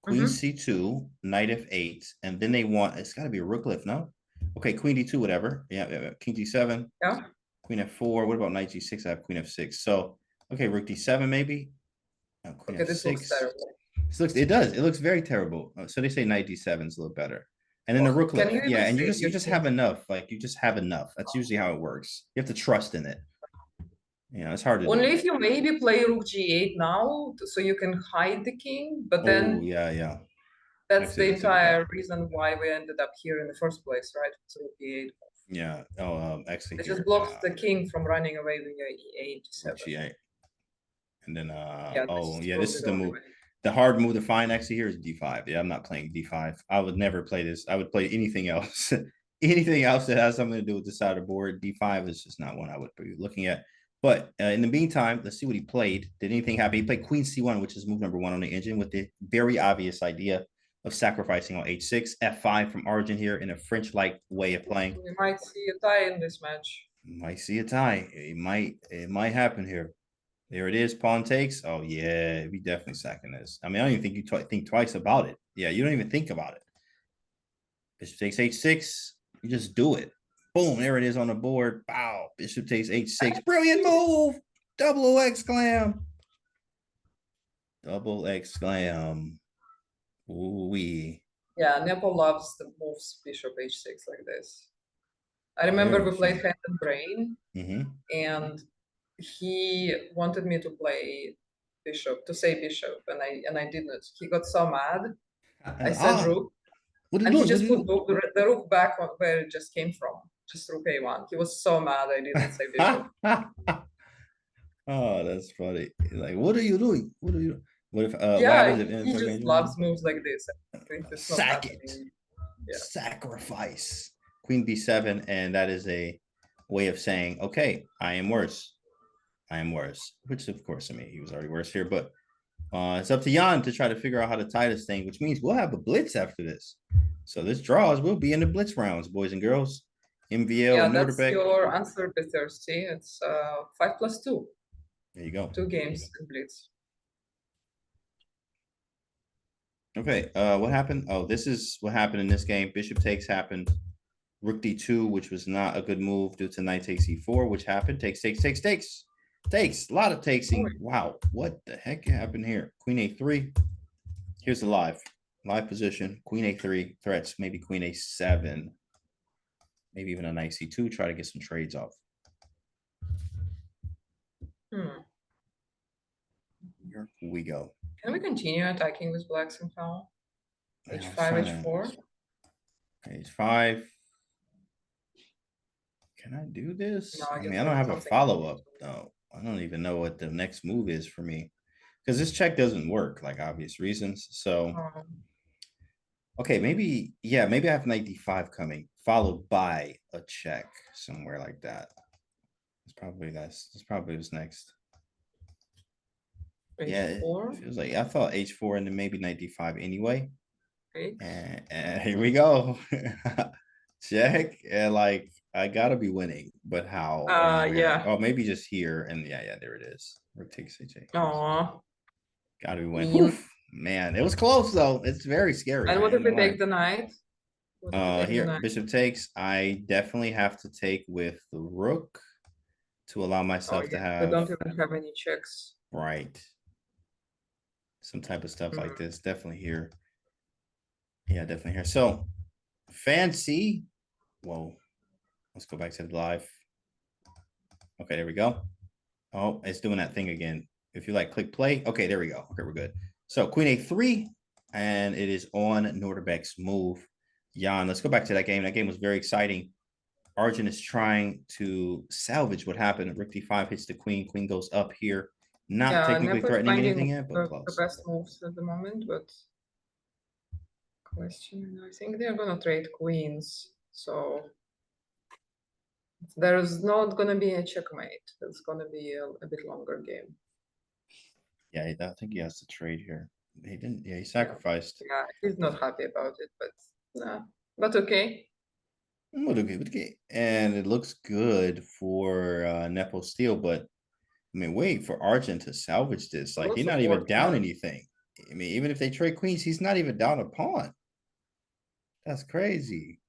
Queen C2, Knight F8. And then they want, it's got to be a rook lift, no? Okay, Queen D2, whatever. Yeah. King D7. Yeah. Queen F4. What about Knight G6? I have Queen F6. So, okay, Rook D7 maybe. Queen F6. This looks terrible. It does. It looks very terrible. So they say Knight D7 is a little better. And then the rook lift. Yeah, and you just have enough. Like you just have enough. That's usually how it works. You have to trust in it. You know, it's hard to only if you maybe play Rook G8 now, so you can hide the king. But then yeah. That's the entire reason why we ended up here in the first place, right? So Rook E8. Yeah. Oh, actually, it just blocks the king from running away with your E8. G8. And then this is the move. The hard move to find actually here is D5. Yeah, I'm not playing D5. I would never play this. I would play anything else. Anything else that has something to do with the side of the board. D5 is just not one I would be looking at. But in the meantime, let's see what he played. Did anything happen? He played Queen C1, which is move number 1 on the engine with the very obvious idea of sacrificing on h6. f5 from Arjun here in a French-like way of playing. We might see a tie in this match. Might see a tie. It might happen here. There it is. Pawn takes. Oh yeah, we definitely sacking this. I mean, I don't even think you think twice about it. Yeah, you don't even think about it. Bishop takes h6. You just do it. Boom, there it is on the board. Wow. Bishop takes h6. Brilliant move. Double exclam. Double exclam. Ooh-wee. Yeah, Nepo loves the moves bishop h6 like this. I remember we played hand and brain, and he wanted me to play bishop, to say bishop, and I didn't. He got so mad. I said rook, and he just put the rook back on where it just came from, just rook a1. He was so mad I didn't say bishop. Oh, that's funny. He's like, what are you doing? What are you? What if? Yeah, he just loves moves like this. Sack it. Yeah. Sacrifice. Queen b7, and that is a way of saying, okay, I am worse. I am worse. Which, of course, I mean, he was already worse here, but it's up to Jan to try to figure out how to tie this thing, which means we'll have a blitz after this. So this draws will be in the blitz rounds, boys and girls. MVL yeah, and that's Norderbeck. your answer, Thirsty. It's 5+2. There you go. 2 games in blitz. Okay, what happened? Oh, this is what happened in this game. Bishop takes happened. Rook d2, which was not a good move due to knight takes e4, which happened. Takes. Takes. A lot of takesing. Wow, what the heck happened here? Queen a3. Here's the live position. Queen a3 threats. Maybe queen a7. Maybe even a knight c2. Try to get some trades off. Here we go. Can we continue attacking with black somehow? h5, h4. h5. Can I do this? No, I mean, I don't have a follow-up though. I don't even know what the next move is for me, because this check doesn't work, like obvious reasons. So, okay, maybe, yeah, maybe I have knight d5 coming, followed by a check somewhere like that. It's probably that's probably what's next. H4? Yeah, it feels like I thought h4 and then maybe knight d5 anyway. Okay. And here we go. Check, and like I gotta be winning, but how? Yeah. Oh, maybe just here, and yeah, there it is. Rook takes h8. Aww. Gotta be winning. Oof, man, it was close though. It's very scary. And what if we take the knight? Here, bishop takes. I definitely have to take with the rook to allow myself to have. We don't even have any checks. Right. Some type of stuff like this. Definitely here. Yeah, definitely here. So fancy. Whoa. Let's go back to the live. Okay, there we go. Oh, it's doing that thing again. If you like click play. Okay, there we go. Okay, we're good. So queen a3, and it is on Norderbeck's move. Jan, let's go back to that game. That game was very exciting. Arjun is trying to salvage what happened. Rook d5 hits the queen. Queen goes up here. Not technically threatening anything yet, but close. The best moves at the moment, but question. I think they're gonna trade queens, so there is not gonna be a checkmate. It's gonna be a bit longer game. Yeah, I think he has to trade here. He didn't. Yeah, he sacrificed. Yeah, he's not happy about it, but nah. But okay. Okay. And it looks good for Nepo Steel, but I mean, wait for Arjun to salvage this. Like, he's not even down anything. I mean, even if they trade queens, he's not even down a pawn. That's crazy.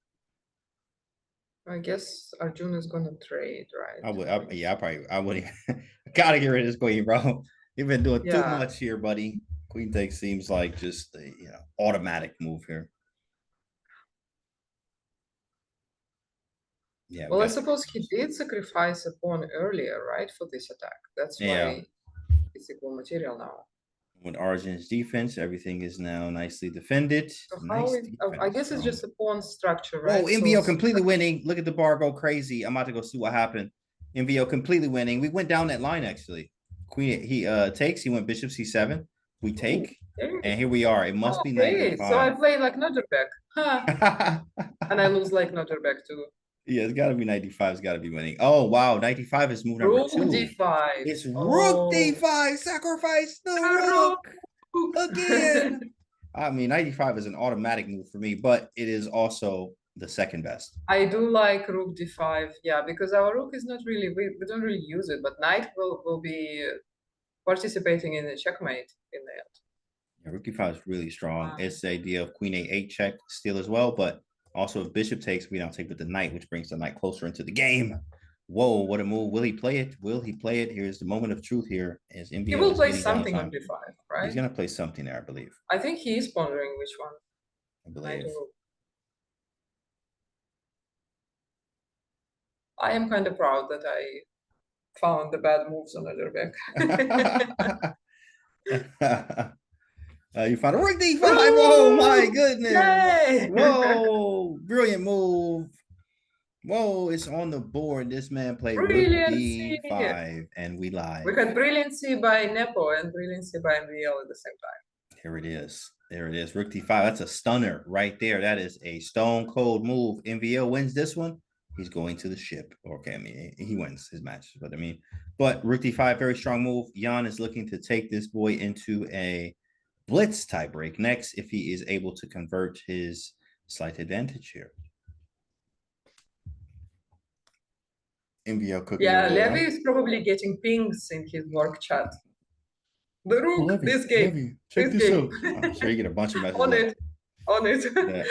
I guess Arjun is gonna trade, right? I wouldn't. I gotta get rid of this queen, bro. You've been doing too much here, buddy. Queen takes seems like just a automatic move here. Yeah. Well, I suppose he did sacrifice a pawn earlier, right, for this attack. That's why it's equal material now. With Arjun's defense, everything is now nicely defended. So I guess it's just a pawn structure, right? Oh, MVO completely winning. Look at the bar go crazy. I'm about to go see what happened. MVO completely winning. We went down that line actually. Queen, he takes. He went bishop c7. We take, and here we are. It must be knight d5. So I play like Norderbeck, and I lose like Norderbeck too. Yeah, it's got to be knight d5. It's got to be winning. Oh wow, knight d5 is move number 2. Rook d5. It's rook d5. Sacrifice the rook again. I mean, 95 is an automatic move for me, but it is also the second best. I do like rook d5, yeah, because our rook is not really, we don't really use it, but knight will be participating in the checkmate in the end. Yeah, rook d5 is really strong. It's the idea of queen a8 check steal as well, but also if bishop takes, we now take with the knight, which brings the knight closer into the game. Whoa, what a move. Will he play it? Will he play it? Here's the moment of truth here. As He will play something on d5, right? He's going to play something there, I believe. I think he is pondering which one. I believe. I am kind of proud that I found the bad moves on Otterbeck. You found a rook d5. Oh my goodness. Yay! Whoa, brilliant move. Whoa, it's on the board. This man played rook d5 and we lied. We had brilliancy by Nepo and brilliancy by MVL at the same time. Here it is. There it is. Rook d5. That's a stunner right there. That is a stone cold move. MVL wins this one. He's going to the ship. Okay, I mean, he wins his match. But I mean, but rook d5, very strong move. Jan is looking to take this boy into a blitz tiebreak next if he is able to convert his slight advantage here. MVL cooking. Yeah, Levy is probably getting pings in his work chat. The rook, Levy, this game. Levy, check this out. I'm sure you get a bunch of messages. On it. Yeah.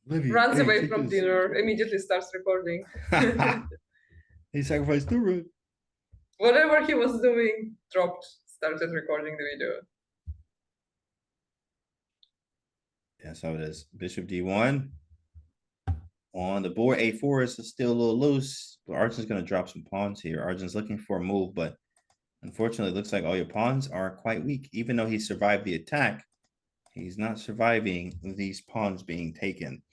Levy, Runs hey, away from this. dinner, immediately starts recording. He sacrificed the rook. Whatever he was doing, started recording the video. That's how it is. Bishop d1. On the board, a4 is still a little loose. But Arjun's going to drop some pawns here. Arjun's looking for a move, but unfortunately, it looks like all your pawns are quite weak. Even though he survived the attack, he's not surviving these pawns being taken.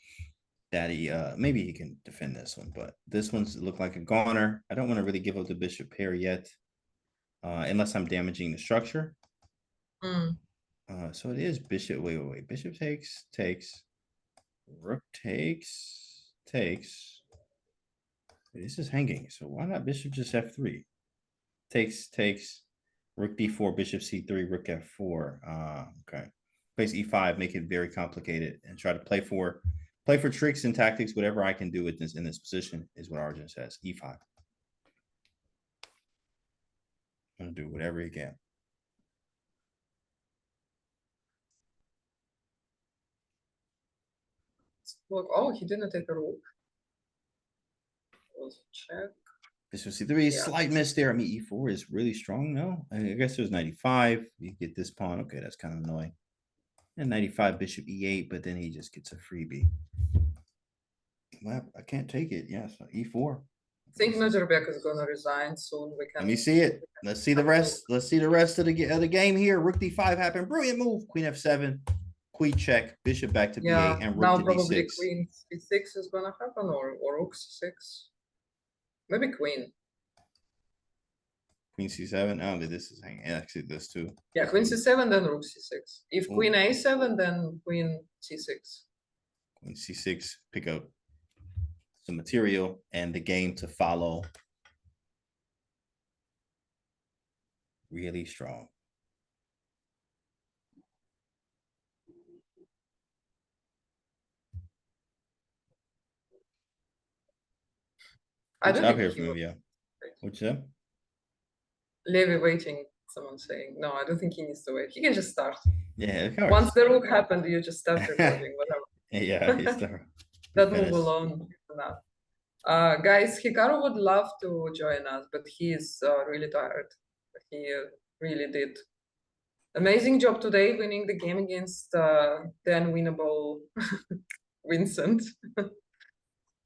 That he, maybe he can defend this one, but this one's look like a goner. I don't want to really give up the bishop pair yet, unless I'm damaging the structure. So it is bishop. Wait. Bishop takes. Rook takes. This is hanging, so why not bishop just f3? Takes. Rook d4, bishop c3, rook f4. Okay. Plays e5, make it very complicated, and try to play for tricks and tactics. Whatever I can do with this in this position is what Arjun says. E5. I'm gonna do whatever he can. Look, oh, he didn't take a rook. Check. Bishop c3, slight miss there. I mean, e4 is really strong. No, I guess there's 95. You get this pawn. Okay, that's kind of annoying. And 95, bishop e8, but then he just gets a freebie. Well, I can't take it. Yeah, so e4. I think Rebecca is gonna resign soon. We can. Let me see it. Let's see the rest. Let's see the rest of the game here. Rook d5 happened. Brilliant move. Queen f7. Queen check. Bishop back to b8 and rook now to probably d6. queen c6 is gonna happen, or rook c6. Maybe queen. Queen c7. Oh, this is hanging. Actually, this too. Yeah, queen c7, then rook c6. If queen a7, then queen c6. Queen c6. Pick up some material and the game to follow. Really strong. Good job here from you. What's up? Levy waiting. Someone saying no. I don't think he needs to wait. He can just start. Yeah. Once the rook happened, you just start recording. Whatever. Yeah. That move alone is enough. Guys, Hikaru would love to join us, but he is really tired. He really did amazing job today, winning the game against the unwinnable Vincent.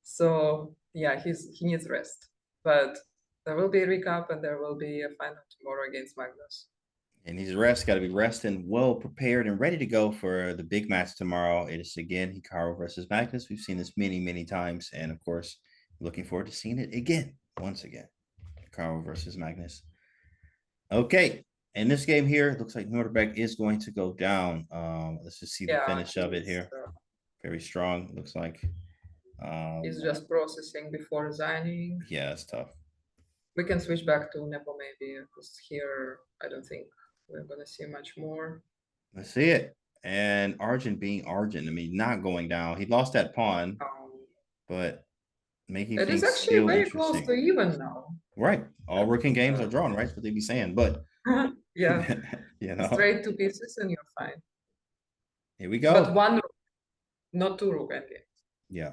So yeah, he needs rest. But there will be a recap and there will be a final tomorrow against Magnus. And he's rest, got to be resting, well prepared and ready to go for the big match tomorrow. It is again Hikaru versus Magnus. We've seen this many times, and of course, looking forward to seeing it again, once again. Hikaru versus Magnus. Okay, in this game here, it looks like Norderbeck is going to go down. Let's just see the finish of it here. Very strong, looks like. He's just processing before resigning. Yeah, it's tough. We can switch back to Nepo maybe, because here I don't think we're gonna see much more. Let's see it. And Arjun being Arjun, I mean, not going down. He lost that pawn, but making It is things actually still very close to interesting. even now. Right. All working games are drawn, right? That's what they be saying. But Yeah, you know, straight to pieces and you're fine. here we But go. one rook, not two rook endgames. Yeah.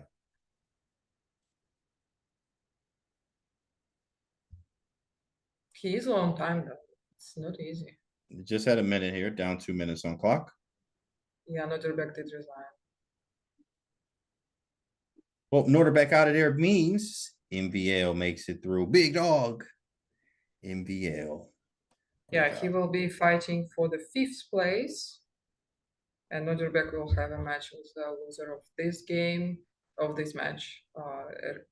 He is a long time though. It's not easy. We just had a minute here, down 2 minutes on clock. Yeah, Norderbeck did resign. Well, Norderbeck out of there means MVL makes it through. Big dog. MVL. Yeah, he will be fighting for the 5th place. And Norderbeck will have a match with the loser of this game, of this match,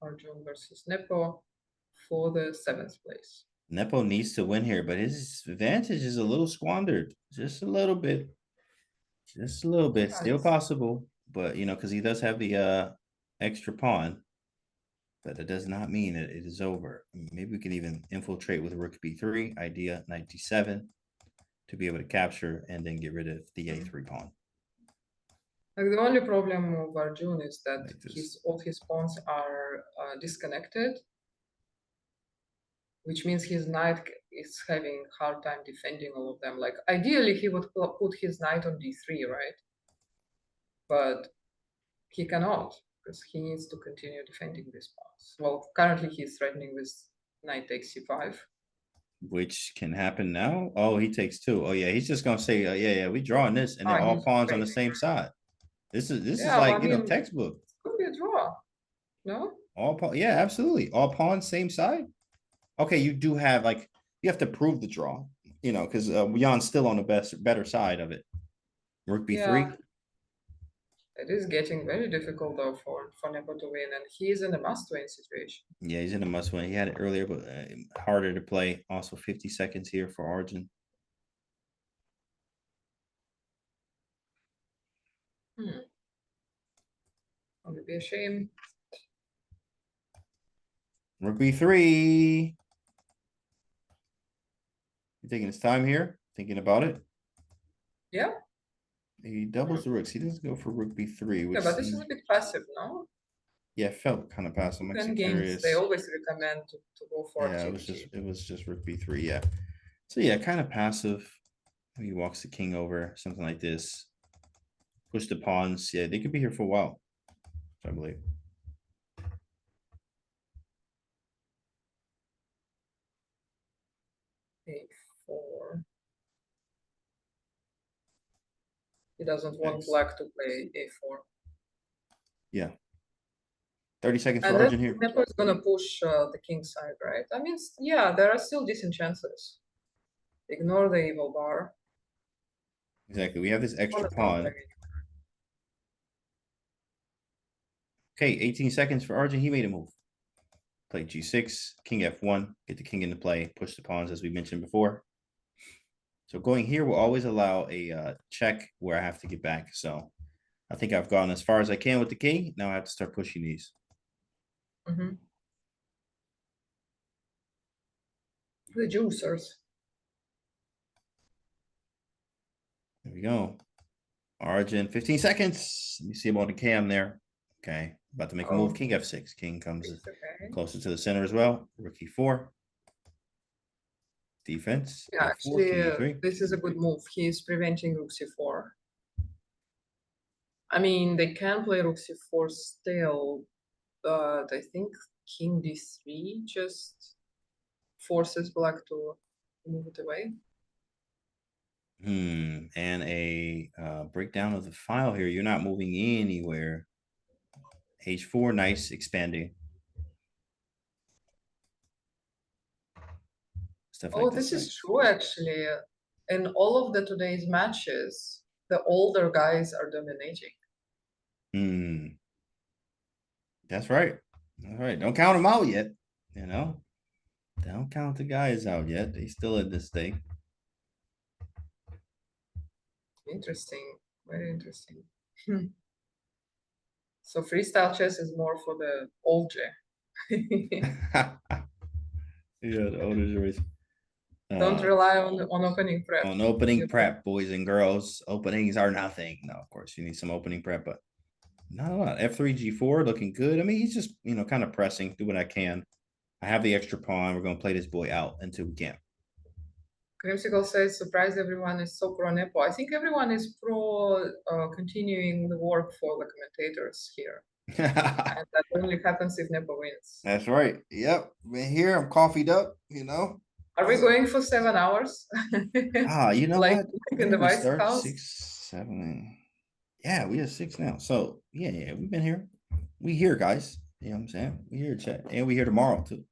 Arjun versus Nepo, for the 7th place. Nepo needs to win here, but his advantage is a little squandered. Just a little bit. Just a little bit. Still possible. But, you know, because he does have the extra pawn. But that does not mean that it is over. Maybe we can even infiltrate with rook b3, idea 97, to be able to capture and then get rid of the a3 pawn. Like the only problem of Arjun is that all his pawns are disconnected, which means his knight is having hard time defending all of them. Like ideally he would put his knight on d3, right? But he cannot because he needs to continue defending these pawns. Well, currently he's threatening with knight takes c5. Which can happen now. Oh, he takes 2. Oh yeah, he's just gonna say, yeah, we drawing this, and then all pawns on the same side. This is like, you know, textbook. It could be a draw. No? All pawn, yeah, absolutely. All pawns same side. Okay, you do have like you have to prove the draw, you know, because Jan's still on the better side of it. Rook b3. Yeah. It is getting very difficult though for Nepo to win, and he's in a must-win situation. Yeah, he's in a must-win. He had it earlier, but harder to play. Also, 50 seconds here for Arjun. Would be a shame. Rook b3. You taking his time here, thinking about it. Yeah. He doubles the rooks. He doesn't go for rook b3. Yeah, but this is a bit passive, no? Yeah, it felt kind of passive. I'm actually games, curious. they always recommend to go for yeah, it was just rook b3. Yeah. So yeah, kind of passive. He walks the king over, something like this. Push the pawns. Yeah, they could be here for a while, I believe. a4. He doesn't want black to play a4. Yeah. 30 seconds for And Arjun here. Nepo is gonna push the king side, right? I mean, yeah, there are still decent chances. Ignore the evil bar. Exactly. We have this extra pawn. Okay, 18 seconds for Arjun. He made a move. Play g6, king f1, get the king into play, push the pawns as we mentioned before. So going here will always allow a check where I have to get back. So I think I've gone as far as I can with the king. Now I have to start pushing these. The juicers. There we go. Arjun, 15 seconds. Let me see about the cam there. Okay, about to make a move. King f6. King comes closer to the center as well. Rook e4. Defense. Yeah, actually, this is a good move. He is preventing rook c4. I mean, they can play rook c4 still, but I think king d3 just forces black to move it away. And a breakdown of the file here. You're not moving anywhere. H4, nice, expanding. Stuff Oh, like this is true, actually. In all of today's matches, the older guys are dominating. That's right. All right. Don't count them out yet. You know, don't count the guys out yet. They still in this thing. Interesting. Very interesting. So freestyle chess is more for the older. Yeah, the older generation. Don't rely on opening prep. On opening prep, boys and girls. Openings are nothing. No, of course, you need some opening prep, but not a lot. F3, G4 looking good. I mean, he's just, kind of pressing, do what I can. I have the extra pawn. We're going to play this boy out until we can. Creamsicle says, surprised everyone is so pro Nepo. I think everyone is pro continuing the work for the commentators here. And that only happens if Nepo wins. That's right. Yep. Been here. I'm coffeeed up, Are we going for 7 hours? You know like, what? Like in the We Vice start House? 6, 7. Yeah, we have 6 now. So yeah, we've been here. We here, guys. You know what I'm saying? We here, chat. And we here tomorrow too.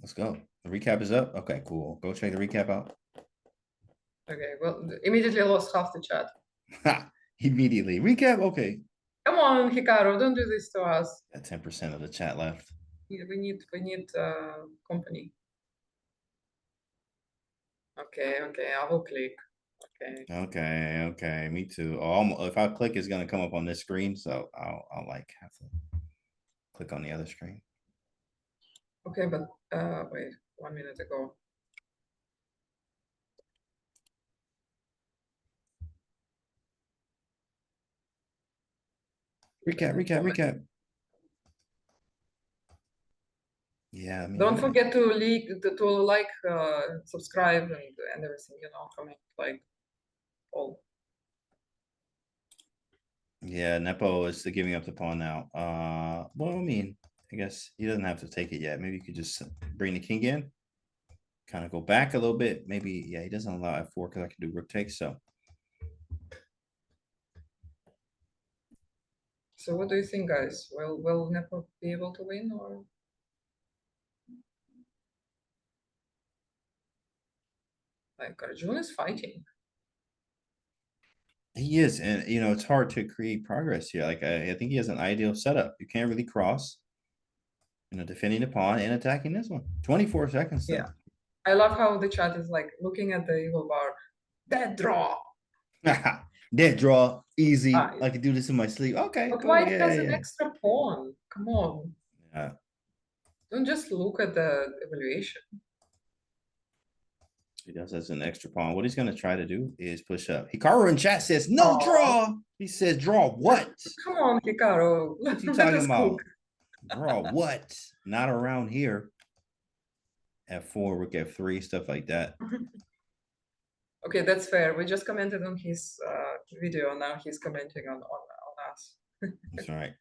Let's go. The recap is up. Okay, cool. Go check the recap out. Okay, well, immediately lost half the chat. Immediately. Recap, okay. Come on, Hikaru, don't do this to us. 10% of the chat left. We need company. Okay, I will click. Okay. Me too. If I click, it's gonna come up on this screen, so I'll like have to click on the other screen. Okay, but wait, 1 minute ago. Recap. Yeah, I mean, Don't forget to like, subscribe, and everything, comment, like, all. Yeah, Nepo is giving up the pawn now. Well, I mean, I guess he doesn't have to take it yet. Maybe you could just bring the king in, kind of go back a little bit. Maybe, yeah, he doesn't allow f4 because I can do rook takes. So what do you think, guys? Will Nepo be able to win, or? Like, Arjun is fighting. He is, and it's hard to create progress here. Like I think he has an ideal setup. You can't really cross. Defending the pawn and attacking this one. 24 seconds. Yeah, I love how the chat is like looking at the evil bar. Dead draw. Dead draw, easy. I could do this in my sleep. Okay, but cool. White has an extra pawn. Come on. Yeah. Don't just look at the evaluation. He does has an extra pawn. What he's going to try to do is push up. Hikaru in chat says no draw. He says draw what? Come on, Hikaru. What's he talking about? Draw what? Not around here. F4, rook F3, stuff like that. Okay, that's fair. We just commented on his video. Now he's commenting on us. That's right.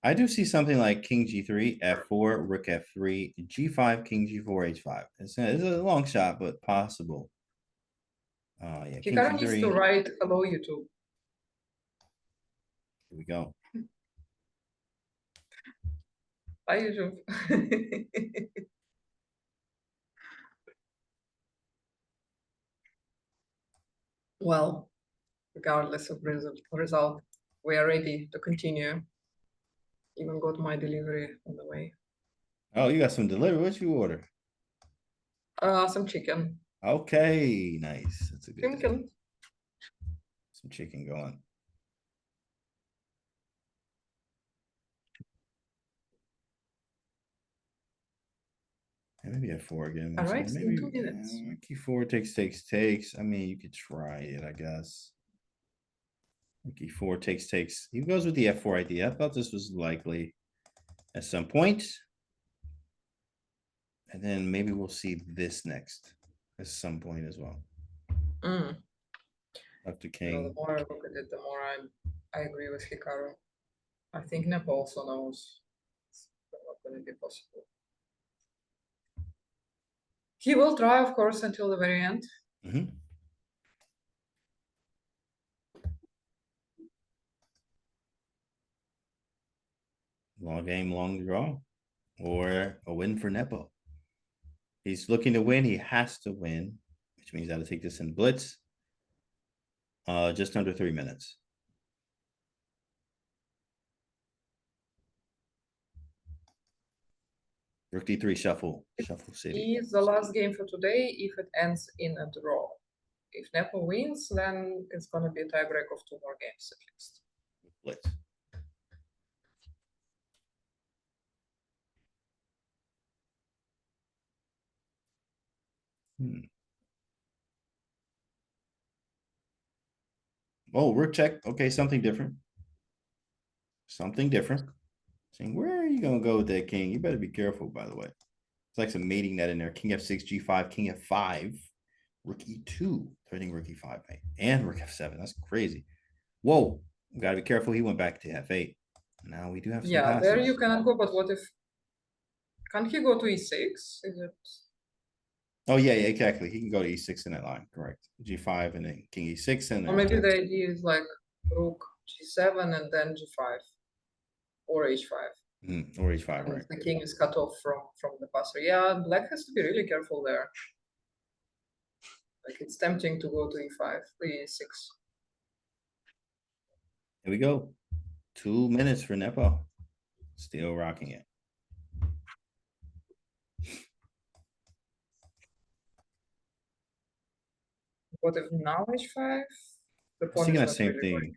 I do see something like king G3, F4, rook F3, G5, king G4, H5. It's a long shot, but possible. Yeah, king Hikaru G3. needs to write hello YouTube. Here we go. Hi YouTube. Well, regardless of result, we are ready to continue. Even got my delivery on the way. Oh, you got some delivery. What you order? Some chicken. Okay, nice. That's a good Chicken. day. Some chicken going. Maybe F4 again. All right, maybe 2 minutes. Q4 takes. I mean, you could try it, I guess. Q4 takes. He goes with the F4 idea. I thought this was likely at some point. And then maybe we'll see this next at some point as well. After king. The more I look at it, the more I agree with Hikaru. I think Nepo also knows it's not going to be possible. He will try, of course, until the very end. Long game, long draw, or a win for Nepo. He's looking to win. He has to win, which means I have to take this in blitz. Just under 3 minutes. Rook D3 shuffle city. Is the last game for today if it ends in a draw. If Nepo wins, then it's going to be a tiebreak of 2 more games at least. Blitz. Oh, rook check. Okay, something different. Something different. Saying, where are you gonna go with that king? You better be careful, by the way. It's like some mating net in there. King f6, g5, king f5, rook e2, threatening rook e5, mate. And rook f7. That's crazy. Whoa. Gotta be careful. He went back to f8. Now we do have some Yeah, there passes. you cannot go, but what if... Can't he go to e6? Is it... Oh, yeah, exactly. He can go to e6 in that line. Correct. g5 and then king e6 and then... Or maybe the idea is like rook g7 and then g5. Or h5. Or h5, And right. the king is cut off from the passer. Yeah, black has to be really careful there. Like it's tempting to go to e5, e6. Here we go. 2 minutes for Nepo. Still rocking it. What if now h5? The I'm pawn thinking is that not same really thing. going.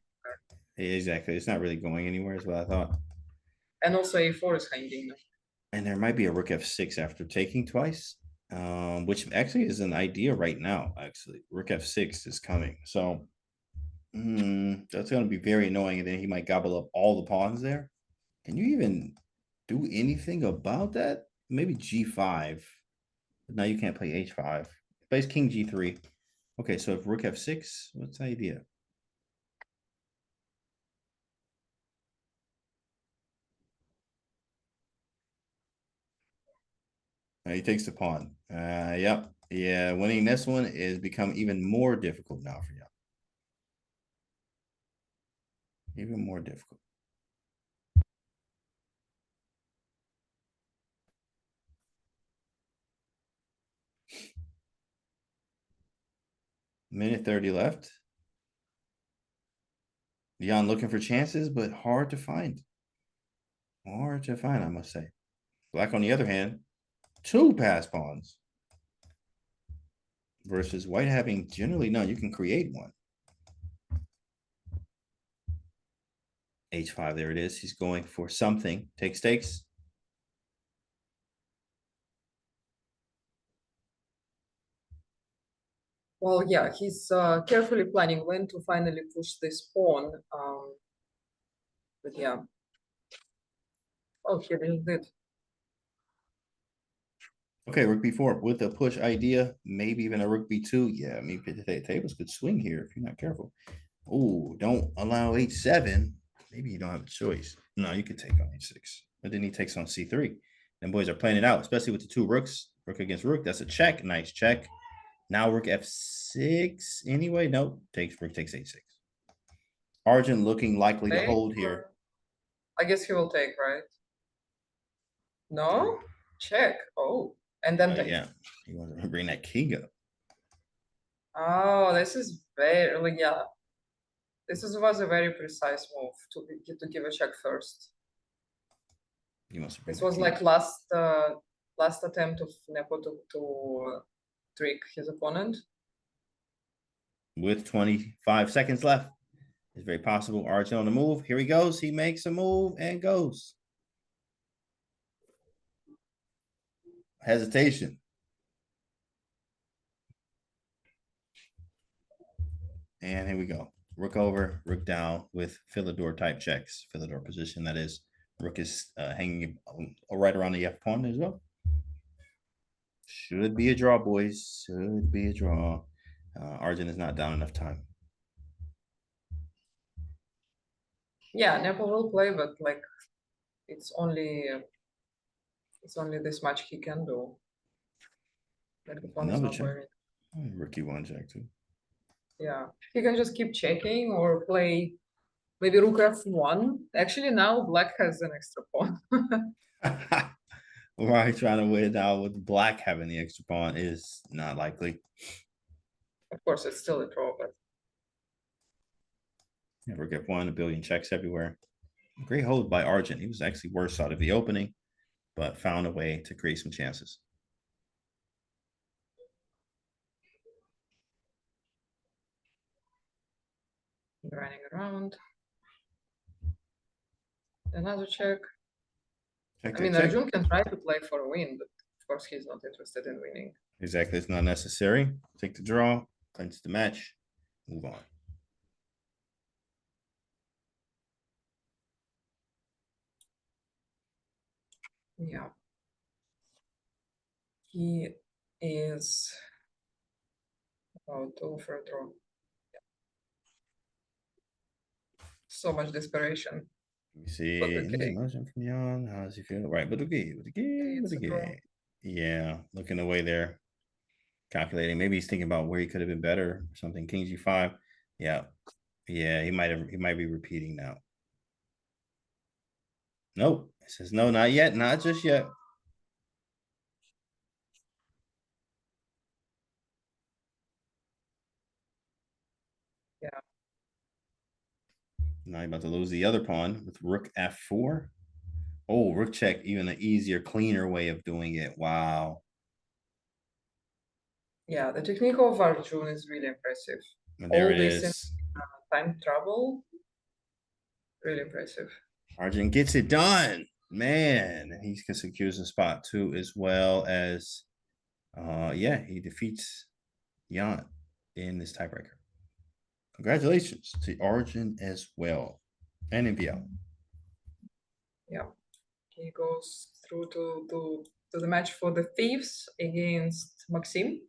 Exactly. It's not really going anywhere is what I thought. And also a4 is hanging now. And there might be a rook f6 after taking twice, which actually is an idea right now, actually. Rook f6 is coming. So that's going to be very annoying. And then he might gobble up all the pawns there. Can you even do anything about that? Maybe g5. But now you can't play h5. Plays king g3. Okay, so if rook f6, what's the idea? He takes the pawn. Yep. Yeah, winning this one is become even more difficult now for you. Even more difficult. Minute 30 left. Jan looking for chances, but hard to find. Hard to find, I must say. Black, on the other hand, 2 pass pawns. Versus white having generally none. You can create one. H5, there it is. He's going for something. Takes. Well, yeah, he's carefully planning when to finally push this pawn. But yeah. Oh, he really did. Okay, rook b4 with a push idea, maybe even a rook b2. Yeah, maybe the tables could swing here if you're not careful. Oh, don't allow h7. Maybe you don't have a choice. No, you could take on h6. But then he takes on c3. Them boys are playing it out, especially with the 2 rooks. Rook against rook. That's a check. Nice check. Now rook f6. Anyway, nope. Rook takes h6. Arjun looking likely to hold here. I guess he will take, right? No? Check. Oh. And then yeah, he wants to bring that king up. Oh, this is very, yeah. Was a very precise move to give a check first. This was like last attempt of Nepo to trick his opponent. With 25 seconds left, it's very possible. Arjun on the move. Here he goes. He makes a move and goes. Hesitation. And here we go. Rook over, rook down with Philidor type checks. Philidor position, that is. Rook is hanging right around the F pawn as well. Should be a draw, boys. Should be a draw. Arjun is not down enough time. Yeah, Nepo will play, but like it's only this much he can do. Like the pawn is not very... Rookie 1 jack too. Yeah, he can just keep checking or play maybe rook f1. Actually, now black has an extra pawn. Why trying to win out with black having the extra pawn is not likely. Of course, it's still a draw, but yeah, rook f1, a billion checks everywhere. Great hold by Arjun. He was actually worse out of the opening, but found a way to create some chances. Running around. Another check. I mean, Arjun can try to play for a win, but of course he's not interested in winning. Exactly, it's not necessary. Take the draw, clinch the match, move on. Yeah. He is about to overdraw. Yeah. So much desperation. Let me see. But Any okay. emotion from Jan? How does he feel? Right, but okay, It's a draw. Yeah, looking away there, calculating. Maybe he's thinking about where he could have been better or something. King G5. Yeah, yeah, he might be repeating now. Nope. It says no, not yet, not just yet. Yeah. Now you're about to lose the other pawn with Rook F4. Oh, Rook check, even an easier, cleaner way of doing it. Wow. Yeah, the technique of Arjun is really impressive. And there All it this is. in time travel, really impressive. Arjun gets it done. Man, he secures the spot too, as well as yeah, he defeats Jan in this tiebreaker. Congratulations to Arjun as well. And NPL. Yeah. He goes through to the match for the Thieves against Maxim.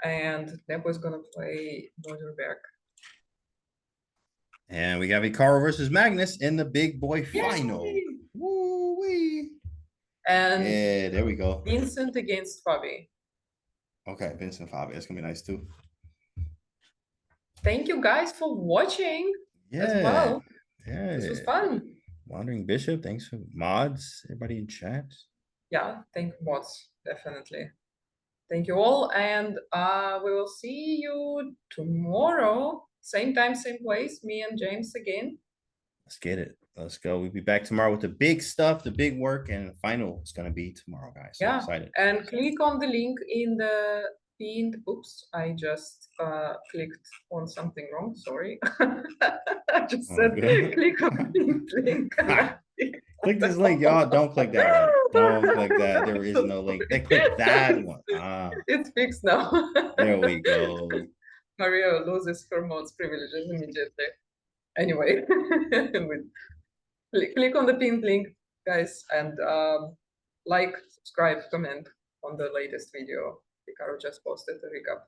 And Nepo is gonna play Norderberg. And we got Hikaru versus Magnus in the big boy final. Woo-wee. And yeah, there we go. Vincent against Fabi. Okay, Vincent Fabi. That's gonna be nice too. Thank you guys for watching as well. Yeah. This was fun. Wandering Bishop, thanks for mods, everybody in chat. Yeah, thank you, mods, definitely. Thank you all, and we will see you tomorrow. Same time, same place, me and James again. Let's get it. Let's go. We'll be back tomorrow with the big stuff, the big work, and the final is going to be tomorrow, guys. So Yeah, excited. and click on the link in the pinned. Oops, I just clicked on something wrong. Sorry. I just said click on the pinned link. Click this link, y'all. Don't click that one. Don't click that. There is no link. They click that one. It's fixed now. There we go. Maria loses her mods privileges immediately. Anyway, click on the pinned link, guys, and like, subscribe, comment on the latest video. Hikaru just posted a recap.